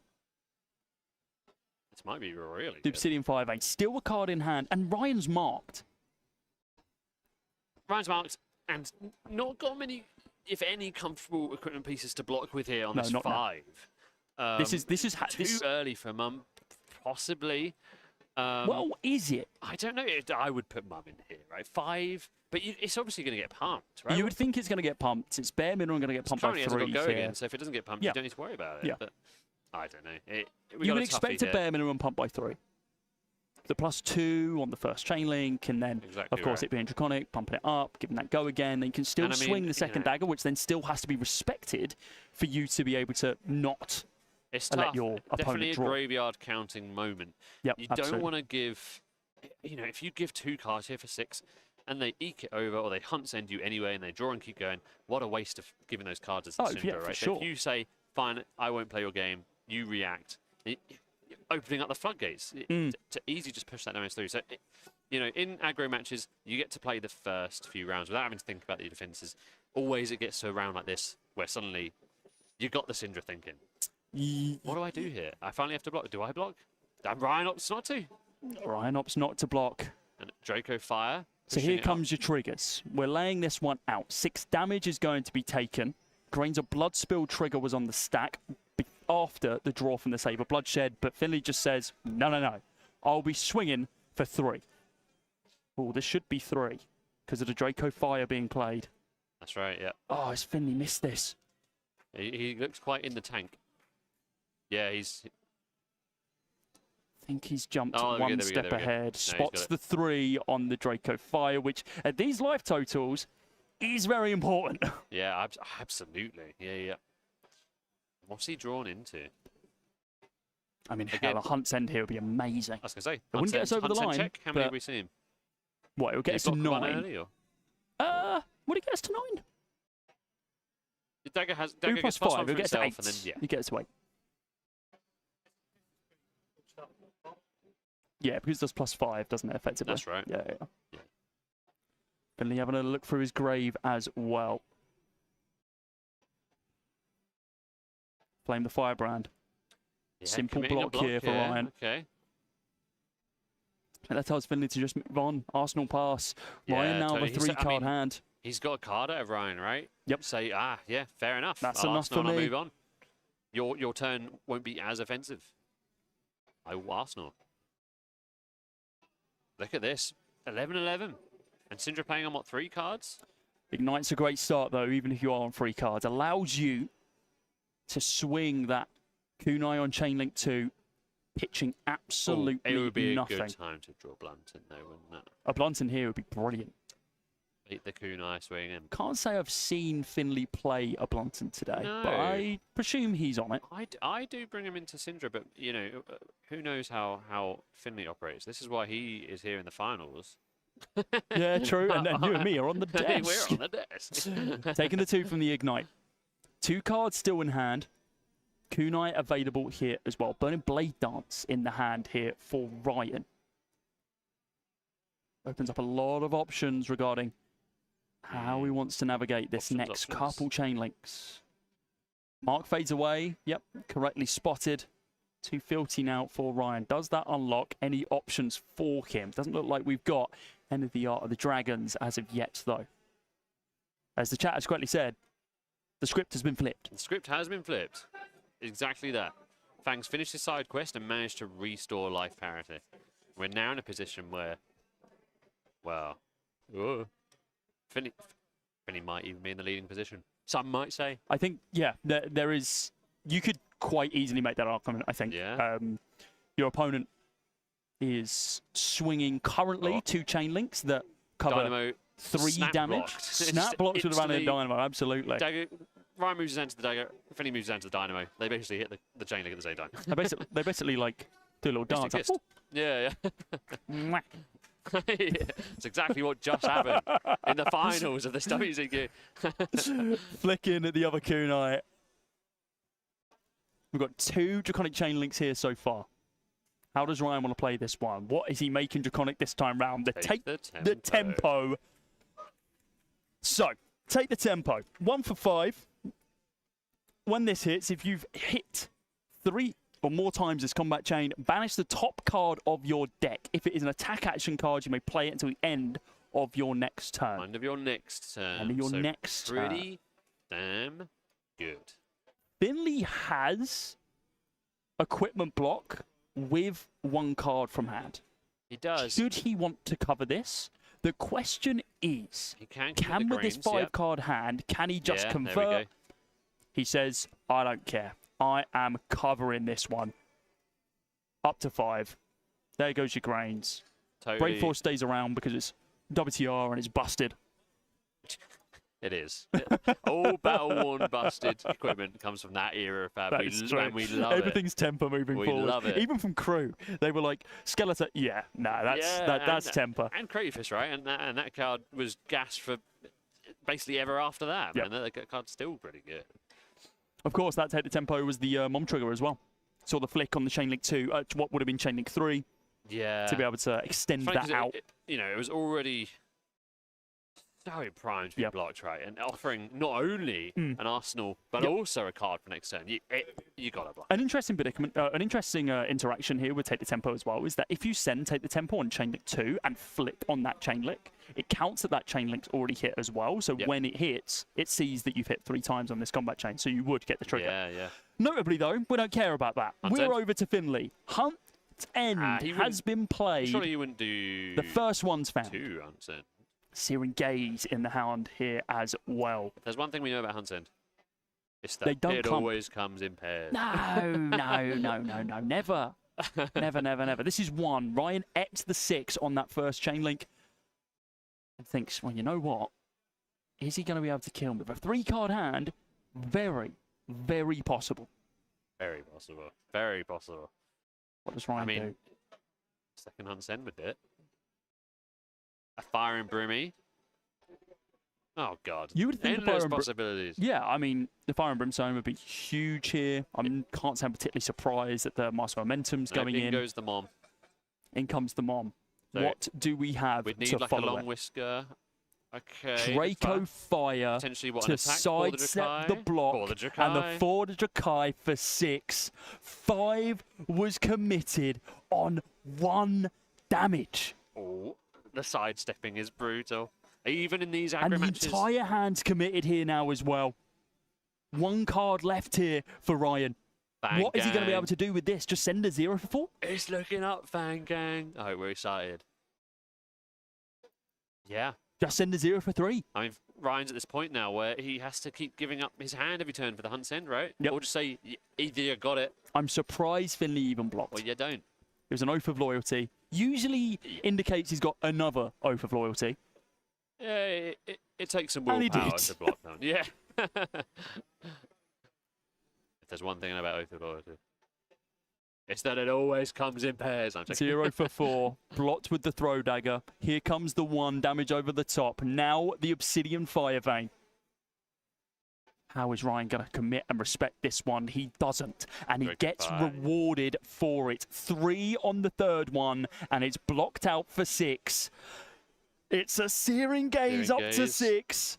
this might be really the good. Obsidian 5-8. Still a card in hand. And Ryan's marked. Ryan's marked and not got many, if any, comfortable equipment pieces to block with here on this 5. This is too early for Mum, possibly. Well, is it? I don't know. I would put Mum in here, right? 5, but it's obviously going to get pumped, right? You would think it's going to get pumped. It's bare minimum going to get pumped by 3. Currently hasn't got go again, so if it doesn't get pumped, you don't need to worry about it. Yeah. But I don't know. You would expect a bare minimum pump by 3. The +2 on the first chain link, and then, of course, it being Draconic, pumping it up, giving that go again. Then you can still swing the second dagger, which then still has to be respected for you to be able to not let your opponent Definitely draw. A graveyard counting moment. Yep, you don't want to give, if you give 2 cards here for 6, and they eke it over, or they hunt send you anyway, and they draw and keep going, what a waste of giving those cards as a Syndra, right? Sure. If you say, fine, I won't play your game, you react, opening up the floodgates. To easy just push that damage through. So, in aggro matches, you get to play the first few rounds without having to think about the defenses. Always it gets to a round like this where suddenly you got the Syndra thinking, what do I do here? I finally have to block. Do I block? Ryan opts not to. Ryan opts not to block. And Draco Fire. So here comes your triggers. We're laying this one out. 6 damage is going to be taken. Grains of Blood Spill trigger was on the stack after the draw from the Saber Bloodshed, but Finley just says, no. I'll be swinging for 3. Oh, this should be 3 because of the Draco Fire being played. That's right, yeah. Oh, has Finley missed this? He looks quite in the tank. Yeah, he's... I think he's jumped one step ahead. Spots the 3 on the Draco Fire, which at these life totals is very important. Yeah, absolutely. Yeah. What's he drawn into? I mean, hell, a Hunt's End here would be amazing. I was going to say, it wouldn't get us over the line. Check. How many have we seen? What, it'll get us to 9? Early, or? Would it get us to 9? The dagger has Dagger gets +5, it'll get us to 8. And then, yeah. You get us to 8. Yeah, because it does +5, doesn't it, effectively? That's right. Yeah. Finley having a look through his grave as well. Flame the Firebrand. Yeah, Simple block here for Ryan. Okay. And that tells Finley to just move on. Arsenal pass. Ryan now with a 3-card hand. He's got a card out of Ryan, right? Yep. Say, yeah, fair enough. That's enough for me. I'll move on. Your turn won't be as offensive. I will Arsenal. Look at this. 11-11. And Syndra playing on, what, 3 cards? Ignite's a great start, though, even if you are on 3 cards. Allows you to swing that Kunai on Chainlink 2, pitching absolutely nothing. It would be a good time to draw Blunton, though, wouldn't it? A Blunton here would be brilliant. Beat the Kunai swing in. Can't say I've seen Finley play a Blunton today, but I presume he's on it. I do bring him into Syndra, but, who knows how Finley operates. This is why he is here in the finals. Yeah, true. And then you and me are on the desk. We're on the desk. Taking the 2 from the Ignite. 2 cards still in hand. Kunai available here as well. Burning Blade Dance in the hand here for Ryan. Opens up a lot of options regarding how he wants to navigate this next couple chain links. Mark fades away. Yep, correctly spotted. Too filthy now for Ryan. Does that unlock any options for him? Doesn't look like we've got any of the Art of the Dragons as of yet, though. As the chat has correctly said, the script has been flipped. The script has been flipped. Exactly that. Fang's finished his side quest and managed to restore life parity. We're now in a position where, well, Finny might even be in the leading position. Some might say. I think, yeah, there is... You could quite easily make that argument, I think. Yeah. Your opponent is swinging currently 2 chain links that cover Dynamo 3 damage. blocked. Snap blocks with a random Dynamo, absolutely. Ryan moves his hand to the dagger, Finny moves his hand to the Dynamo. They basically hit the chain link at the same time. They basically like do a little dance. Like, yeah. Mwah. It's exactly what just happened in the finals of this WCG. Flicking at the other kunai. We've got 2 Draconic chain links here so far. How does Ryan want to play this one? What is he making Draconic this time round? The tempo. So, take the tempo. 1 for 5. When this hits, if you've hit 3 or more times this combat chain, banish the top card of your deck. If it is an attack action card, you may play it until the end of your next turn. End of your next turn. End of your next turn. Pretty damn good. Finley has equipment block with 1 card from hand. He does. Should he want to cover this? The question is, He can with this 5-card hand, can he just convert? There we go. He says, I don't care. I am covering this one. Up to 5. There goes your grains. Totally. Brave Force stays around because it's WTR and it's busted. It is. All battle-worn, busted equipment comes from that era of Fab. And we love Everything's temper moving forward. We love it. Even from crew, they were like, Skeletor, that's temper. And Kratos, right? And that card was gassed for basically ever after that. Yep. Man, that card's still pretty good. Of course, that take the tempo was the Mom Trigger as well. Saw the flick on the Chain Link 2, what would have been Chain Link 3. Yeah. To be able to extend that out. It was already so primed to be blocked, right? And offering not only an arsenal, but also a card for next turn. You got to block. An interesting predicament, an interesting interaction here with Take the Tempo as well is that if you send Take the Tempo on Chain Link 2 and flip on that Chain Link, it counts that Chain Link's already hit as well. So when it hits, it sees that you've hit 3 times on this combat chain. So you would get the trigger. Yeah. Notably, though, we don't care about that. We're over to Finley. Hunt End has been played. Surely you wouldn't do... The first one's found. 2 Hunt's End. Searing Gaze in the Hound here as well. There's one thing we know about Hunt's End. It's that it always comes in pairs. No. Never. Never. This is 1. Ryan X the 6 on that first Chain Link. And thinks, well, you know what? Is he going to be able to kill me? With a 3-card hand, very, very possible. Very possible. Very possible. What does Ryan do? Second Hunt's End with it. A Fire and Brimy. Oh, God. You would think endless possibilities. Yeah, I mean, the Fire and Brimstone would be huge here. I can't say I'm particularly surprised that the Master Momentum's going in. In goes the Mom. In comes the Mom. So what do we have we'd need to like follow a long whisker. Okay. Draco Fire potentially what, to sidestep the block and the Forward Drakai for 6. 5 was committed on 1 damage. Oh, the sidestepping is brutal. Even in these aggro matches. And the entire hand's committed here now as well. 1 card left here for Ryan. What is he going to be able to do with this? Just send a 0 for 4? It's looking up, Fang Gang. I hope we're excited. Yeah. Just send a 0 for 3. I mean, Ryan's at this point now where he has to keep giving up his hand every turn for the Hunt's End, right? Yep. Or just say, either you got it. I'm surprised Finley even blocked. Well, you don't. It was an Oath of Loyalty. Usually indicates he's got another Oath of Loyalty. Yeah, it takes some willpower to block down. Yeah. If there's one thing about Oath of Loyalty, it's that it always comes in pairs. 0 for 4. Blocked with the Throw Dagger. Here comes the 1. Damage over the top. Now the Obsidian Fire Vein. How is Ryan going to commit and respect this one? He doesn't. And he gets rewarded for it. 3 on the 3rd one. And it's blocked out for 6. It's a Searing Gaze up to 6.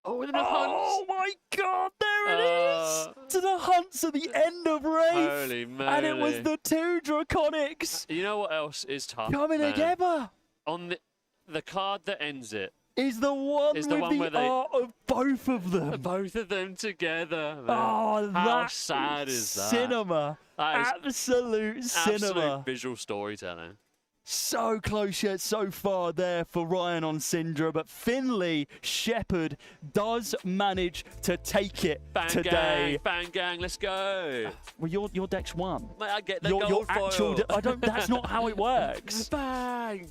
Oh, and the Oh hunts. my God, there it is! To the hunts at the end of Wraith. Holy moly. And it was the 2 Draconics You know what else is tough? coming man? together. On the card that ends it. Is the one Is with the one the where they- art of both of them. Both of them together. Man. Oh, How that sad is that? cinema. That is Absolute cinema. absolute visual storytelling. So close yet so far there for Ryan on Syndra, but Finley Shepherd does manage to take it today. Bang gang, let's go. Well, your deck's won. Mate, I get the Your gold actual. foil. I don't. That's not how it works. Bang.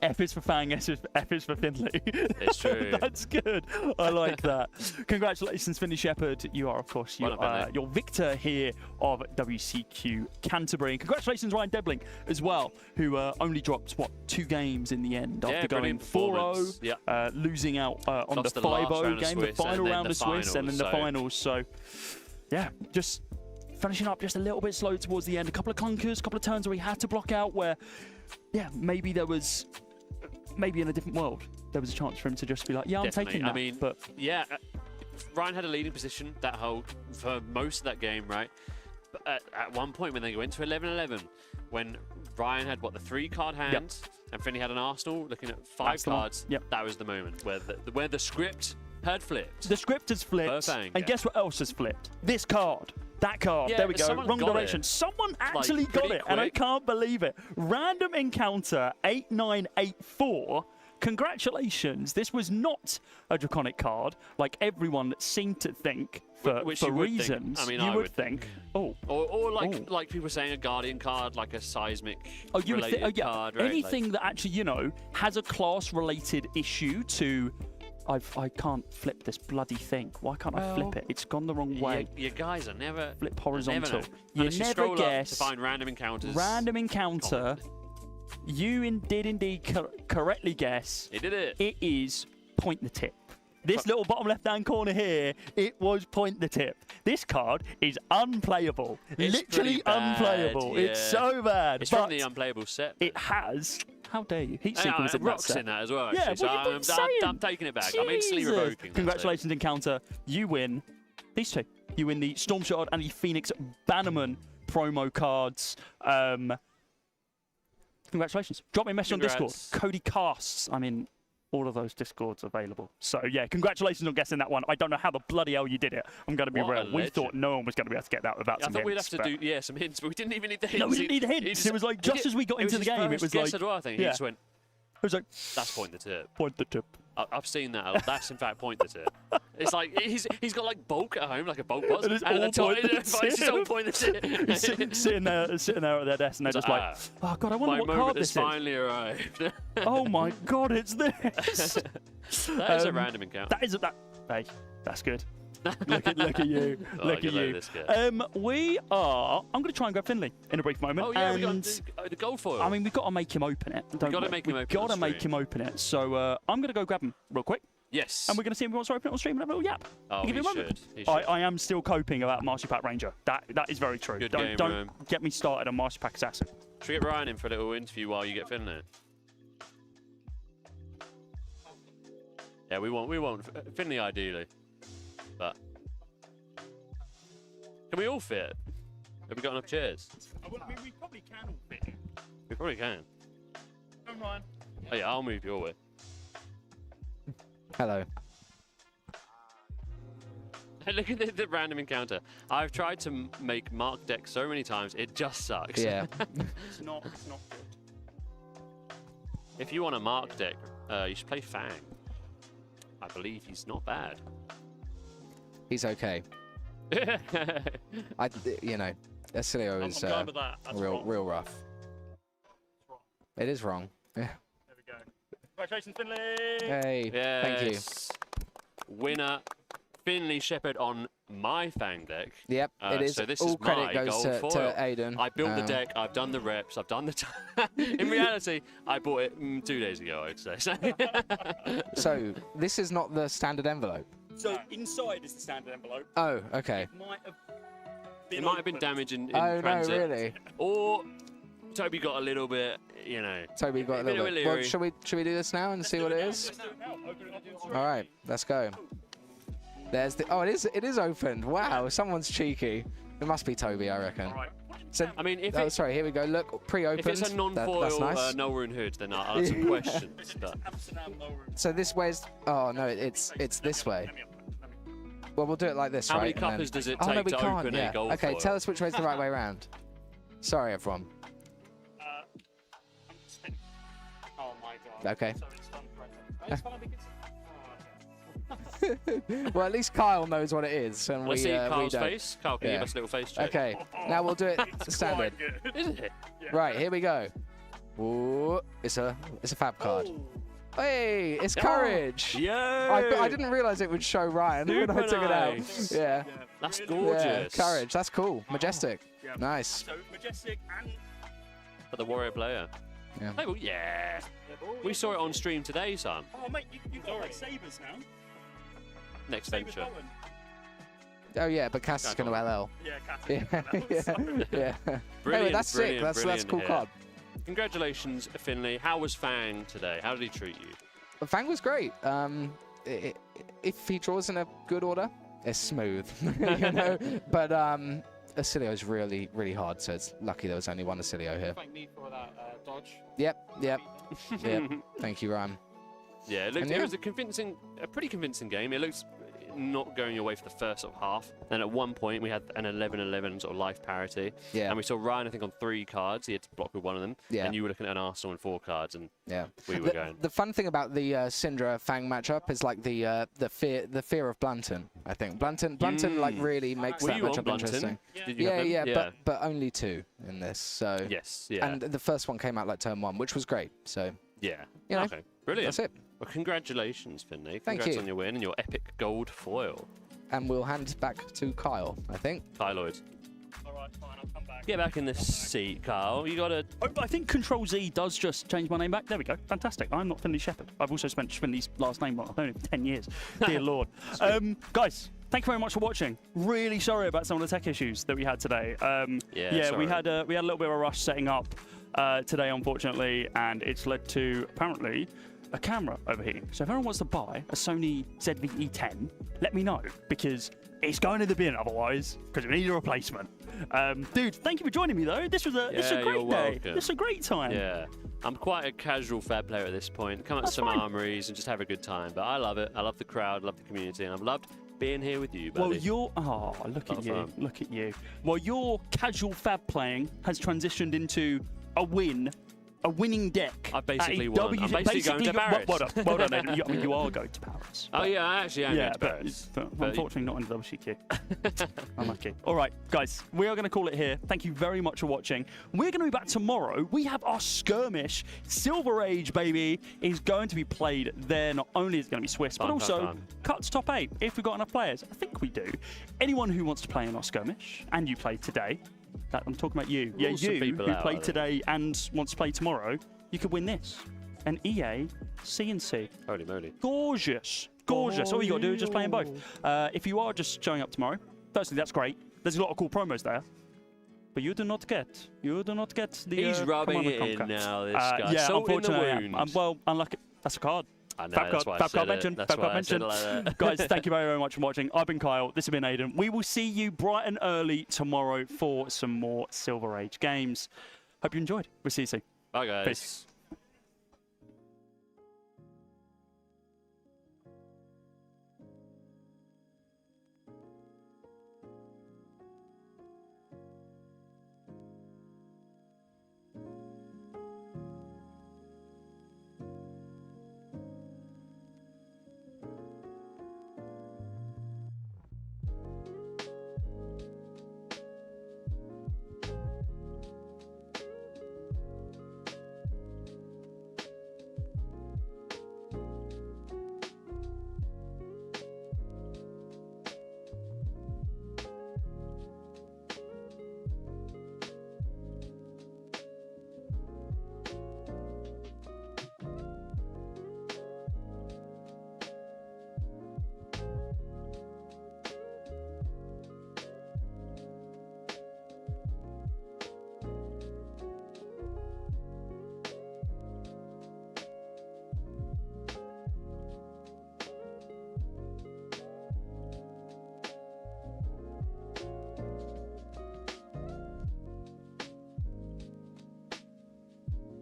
F is for Fang, F is for Finley. It's true. That's good. I like that. Congratulations, Finley Shepherd. You are, of course, Well done, Finley. your victor here of WCQ Canterbury. And congratulations, Ryan Debling, as well, who only dropped, what, 2 games in the end after going brilliant 4-0, performance. Yeah. losing out on Lost the the last 5-0 round of game, the Swiss, final and then round the of Swiss, and then the finals, so- finals. So, yeah, just finishing up just a little bit slow towards the end. A couple of clunkers, a couple of turns where he had to block out where, yeah, maybe there was... Maybe in a different world, there was a chance for him to just be like, yeah, I'm Definitely. taking that. I mean, but yeah, Ryan had a leading position that whole for most of that game, right? But at one point when they went to 11-11, when Ryan had, what, the 3-card hand, and Finley had an Arsenal looking at 5 That's the one. cards, Yep. that was the moment where the script had flipped. the script has flipped, Perfect, and yeah. guess what else has flipped? This card. That card. Yeah, There we go. someone Wrong got direction. it. Someone actually got pretty it, and I quick. can't believe it. Random encounter 8984. Congratulations. This was not a Draconic card, like everyone seemed to think for, Which for you would think. reasons. I mean, you I would would think. Oh. Or Oh. like people saying a Guardian card, like a seismic Oh, you would related think, yeah, card, right? anything that actually, you know, has a class-related issue to. I can't flip this bloody thing. Why can't I flip Well, it? It's gone the wrong Like, way. you guys are never Flip never horizontal. know. You Unless never scroll up guess. to find random encounters. Random encounter. You did indeed correctly guess. He did it. It is point the tip. This little bottom left-hand corner here, it was point the tip. This card is unplayable. It's Literally pretty bad, unplayable. It's yeah. so bad. It's but from the unplayable set. it has. How dare you? Heat Hey, sequence in that rocks set. in that as well. Yeah, Actually, what so you been saying? I'm taking it back. I'm instantly Jesus. revoking. that, Congratulations, Encounter. You win these 2. You win the Storm Shard and the Phoenix Bannerman promo cards. Congratulations. Drop me a message on Discord. Congrats. Cody Casts. I'm in all of those Discords available. So, yeah, congratulations on guessing that one. I don't know how the bloody hell you did it. I'm going to be What a real. We thought legend. no one was going to be able to get that without I some thought we'd have hints, to but- do some hints, but we didn't even need the hints. No, we didn't need the He hints. just- It was like, he just did- as we got it was into the his game, it first was guess like... as well, I think. He yeah. just went, It was like, that's point the tip. point the tip. I've seen that. That's in fact point the tip. It's like he's got like bulk at home, like a bulk box, And it's and all at the top point the it's just all tip. point the tip. He's sitting there at their desk, and they're just like, oh, God, I wonder my what card moment this has is. finally arrived. Oh, my God, it's this. That is a random encounter. That is a... Hey, that's good. Look at you. Oh, Look you at know you. this guy. We are... I'm going to try and grab Finley in a brief moment. Oh yeah, we and got the gold foil. I mean, we've got to make him open it. Don't gotta we? make him We've open it got to on make stream. him open it. So I'm going to go grab him real quick, yes. and we're going to see if he wants to open it on stream and have a little yap. Oh, Give he me a moment. should. He should. I am still coping about Marcy Pack Ranger. That is very true. Good don't game, don't Ryan. get me started on Marcy Pack Assassin. Should we get Ryan in for a little interview while you get Finley? Yeah, we want Finley ideally, but can we all fit? Have we got enough chairs? I mean, we probably can all fit. We probably can. Come on. Oh yeah, I'll move your way. Hello. Hey, look at the random encounter. I've tried to make Mark deck so many times, it just sucks. Yeah. It's not good. If you want a Mark deck, you should play Fang. I believe he's not bad. He's okay. You know, Acilio is I'm with that. That's real, wrong. real rough. It is wrong. Yeah. There we go. Congratulations, Finley. Hey. Thank you. Yes. Winner, Finley Shepherd on my Fang deck. Yep. It is. So this all is credit my goes gold to foil. Aiden. I built the deck, I've done the reps, I've done the... In reality, I bought it 2 days ago, I'd say. So this is not the standard envelope. So inside is the standard envelope. Oh, okay. It might have been damage in Oh no, transit. really? Or Toby got a little bit, you know... Toby got a little bit. Well, leery. should we do this now and see what it is? All right, let's go. There's the. Oh, it is opened. Wow, someone's cheeky. It must be Toby, I reckon. All right. So, I mean, if oh, it's, sorry, here we go. Look, pre-opened. if it's a non-foil that's nice. Null-Rune Hood, then I'll have some questions. But Amsterdam lower. So this way's. Oh no, it's this way. Well, we'll do it like this, how right? many and then- cuppers does it Oh no, take we to can't. open Yeah. a gold Okay, foil? tell us which way's the right way around. Sorry, everyone. I'm spinning. Oh my god. Okay. So it's done correctly. It's fine because. Oh, okay. Well, at least Kyle knows what it is, and Let's we see we Carl's don't. face. Carl, can you Yeah. give us a little face check? Okay, now we'll do it standard. Quite good. Is it? Right, here we go. Ooh, it's a fab card. Oh. Hey, it's courage. Yeah. I didn't realize it would show Ryan when I Super took nice. it out. Yeah. That's really gorgeous. Yeah, courage. That's cool. Majestic. Yeah. Nice. So majestic and. For the warrior player. Yeah. Oh, yeah. We saw it on stream today, son. Oh mate, you got like sabers now. Next Sabers venture. Bowen. Oh yeah, but Cass is going to LL. Yeah, Cat. Yeah. Yeah. Anyway, Brilliant, that's sick. brilliant, That's a brilliant cool here. card. Congratulations, Finley. How was Fang today? How did he treat you? But Fang was great. If he draws in a good order, it's smooth, you know. But Acilio is really, really hard. So it's lucky there was only one Acilio here. Thank me for that dodge. Yep. Thank you, Ryan. Yeah, it, looked, And it yeah. was a pretty convincing game. It looks not going your way for the first sort of half. Then at one point we had an 11-11 sort of life parity. Yeah. And we saw Ryan, I think, on 3 cards. He had to block with one of them. Yeah. And you were looking at an Arsenal on 4 cards, and Yeah. we were going. The fun thing about the Syndra Fang matchup is like the fear of Blunton. I think Blunton like really makes Were that you on matchup Blunton? interesting. Did you have Yeah, them? but only 2 in this. So Yes, yeah. and the first one came out like turn 1, which was great. So yeah. you know, Okay, brilliant. that's it. Well, congratulations, Finley. Thank Congrats you. on your win and your epic gold foil. And we'll hand back to Kyle, I think. Kyloid. All right, fine. I'll come back. Get back in this seat, Kyle. You got to... Oh, I think Control Z does just change my name back. There we go. Fantastic. I'm not Finley Shepherd. I've also spent Finley's last name on. I've known him for 10 years. Dear Lord. Guys, thank you very much for watching. Really sorry about some of the tech issues that we had today. Yeah, we sorry. had a little bit of a rush setting up today, unfortunately, and it's led to apparently a camera overheating. So if anyone wants to buy a Sony ZV-E10, let me know, because it's going in the bin otherwise, because we need a replacement. Dude, thank you for joining me though. This was a Yeah, great you're day. welcome. This is a great time. Yeah. I'm quite a casual fab player at this point. Come up to That's some fine. armories and just have a good time. But I love it. I love the crowd, love the community, and I've loved being here with you, buddy. Well, your look at Lot of you, fun. look at you. Well, your casual fab playing has transitioned into a winning deck. I've basically at a won. I'm basically going to Barrett's. Well done, Aidan. I mean, you are going to Paris. Oh, yeah, I actually am Yeah, going to but, Paris. but unfortunately not in the WCQ. Unlucky. All right, guys, we are going to call it here. Thank you very much for watching. We're going to be back tomorrow. We have our skirmish. Silver Age, baby, is going to be played there. Not only is it going to be Swiss, but Fun, also fun, fun. cuts top 8 if we've got enough players. I think we do. Anyone who wants to play in our skirmish, and you played today, that I'm talking about you. Yeah, Rule some you people who out, I played think. today and wants to play tomorrow, you could win this. An EA CNC. Holy moly. Gorgeous. Gorgeous. All you got to do is just play in both. If you are just showing up tomorrow, firstly, that's great. There's a lot of cool promos there. But you do not get the He's rubbing Commander it in contracts. now, this guy. Yeah, Salt in the unfortunately, wound. well, unlucky. That's a card. I know, Fab that's card, why I Fab said card it. mention, That's Fab why card I said mention. it like that. Guys, thank you very, very much for watching. I've been Kyle. This has been Aidan. We will see you bright and early tomorrow for some more Silver Age games. Hope you enjoyed. We'll see you soon. Bye, guys. Peace.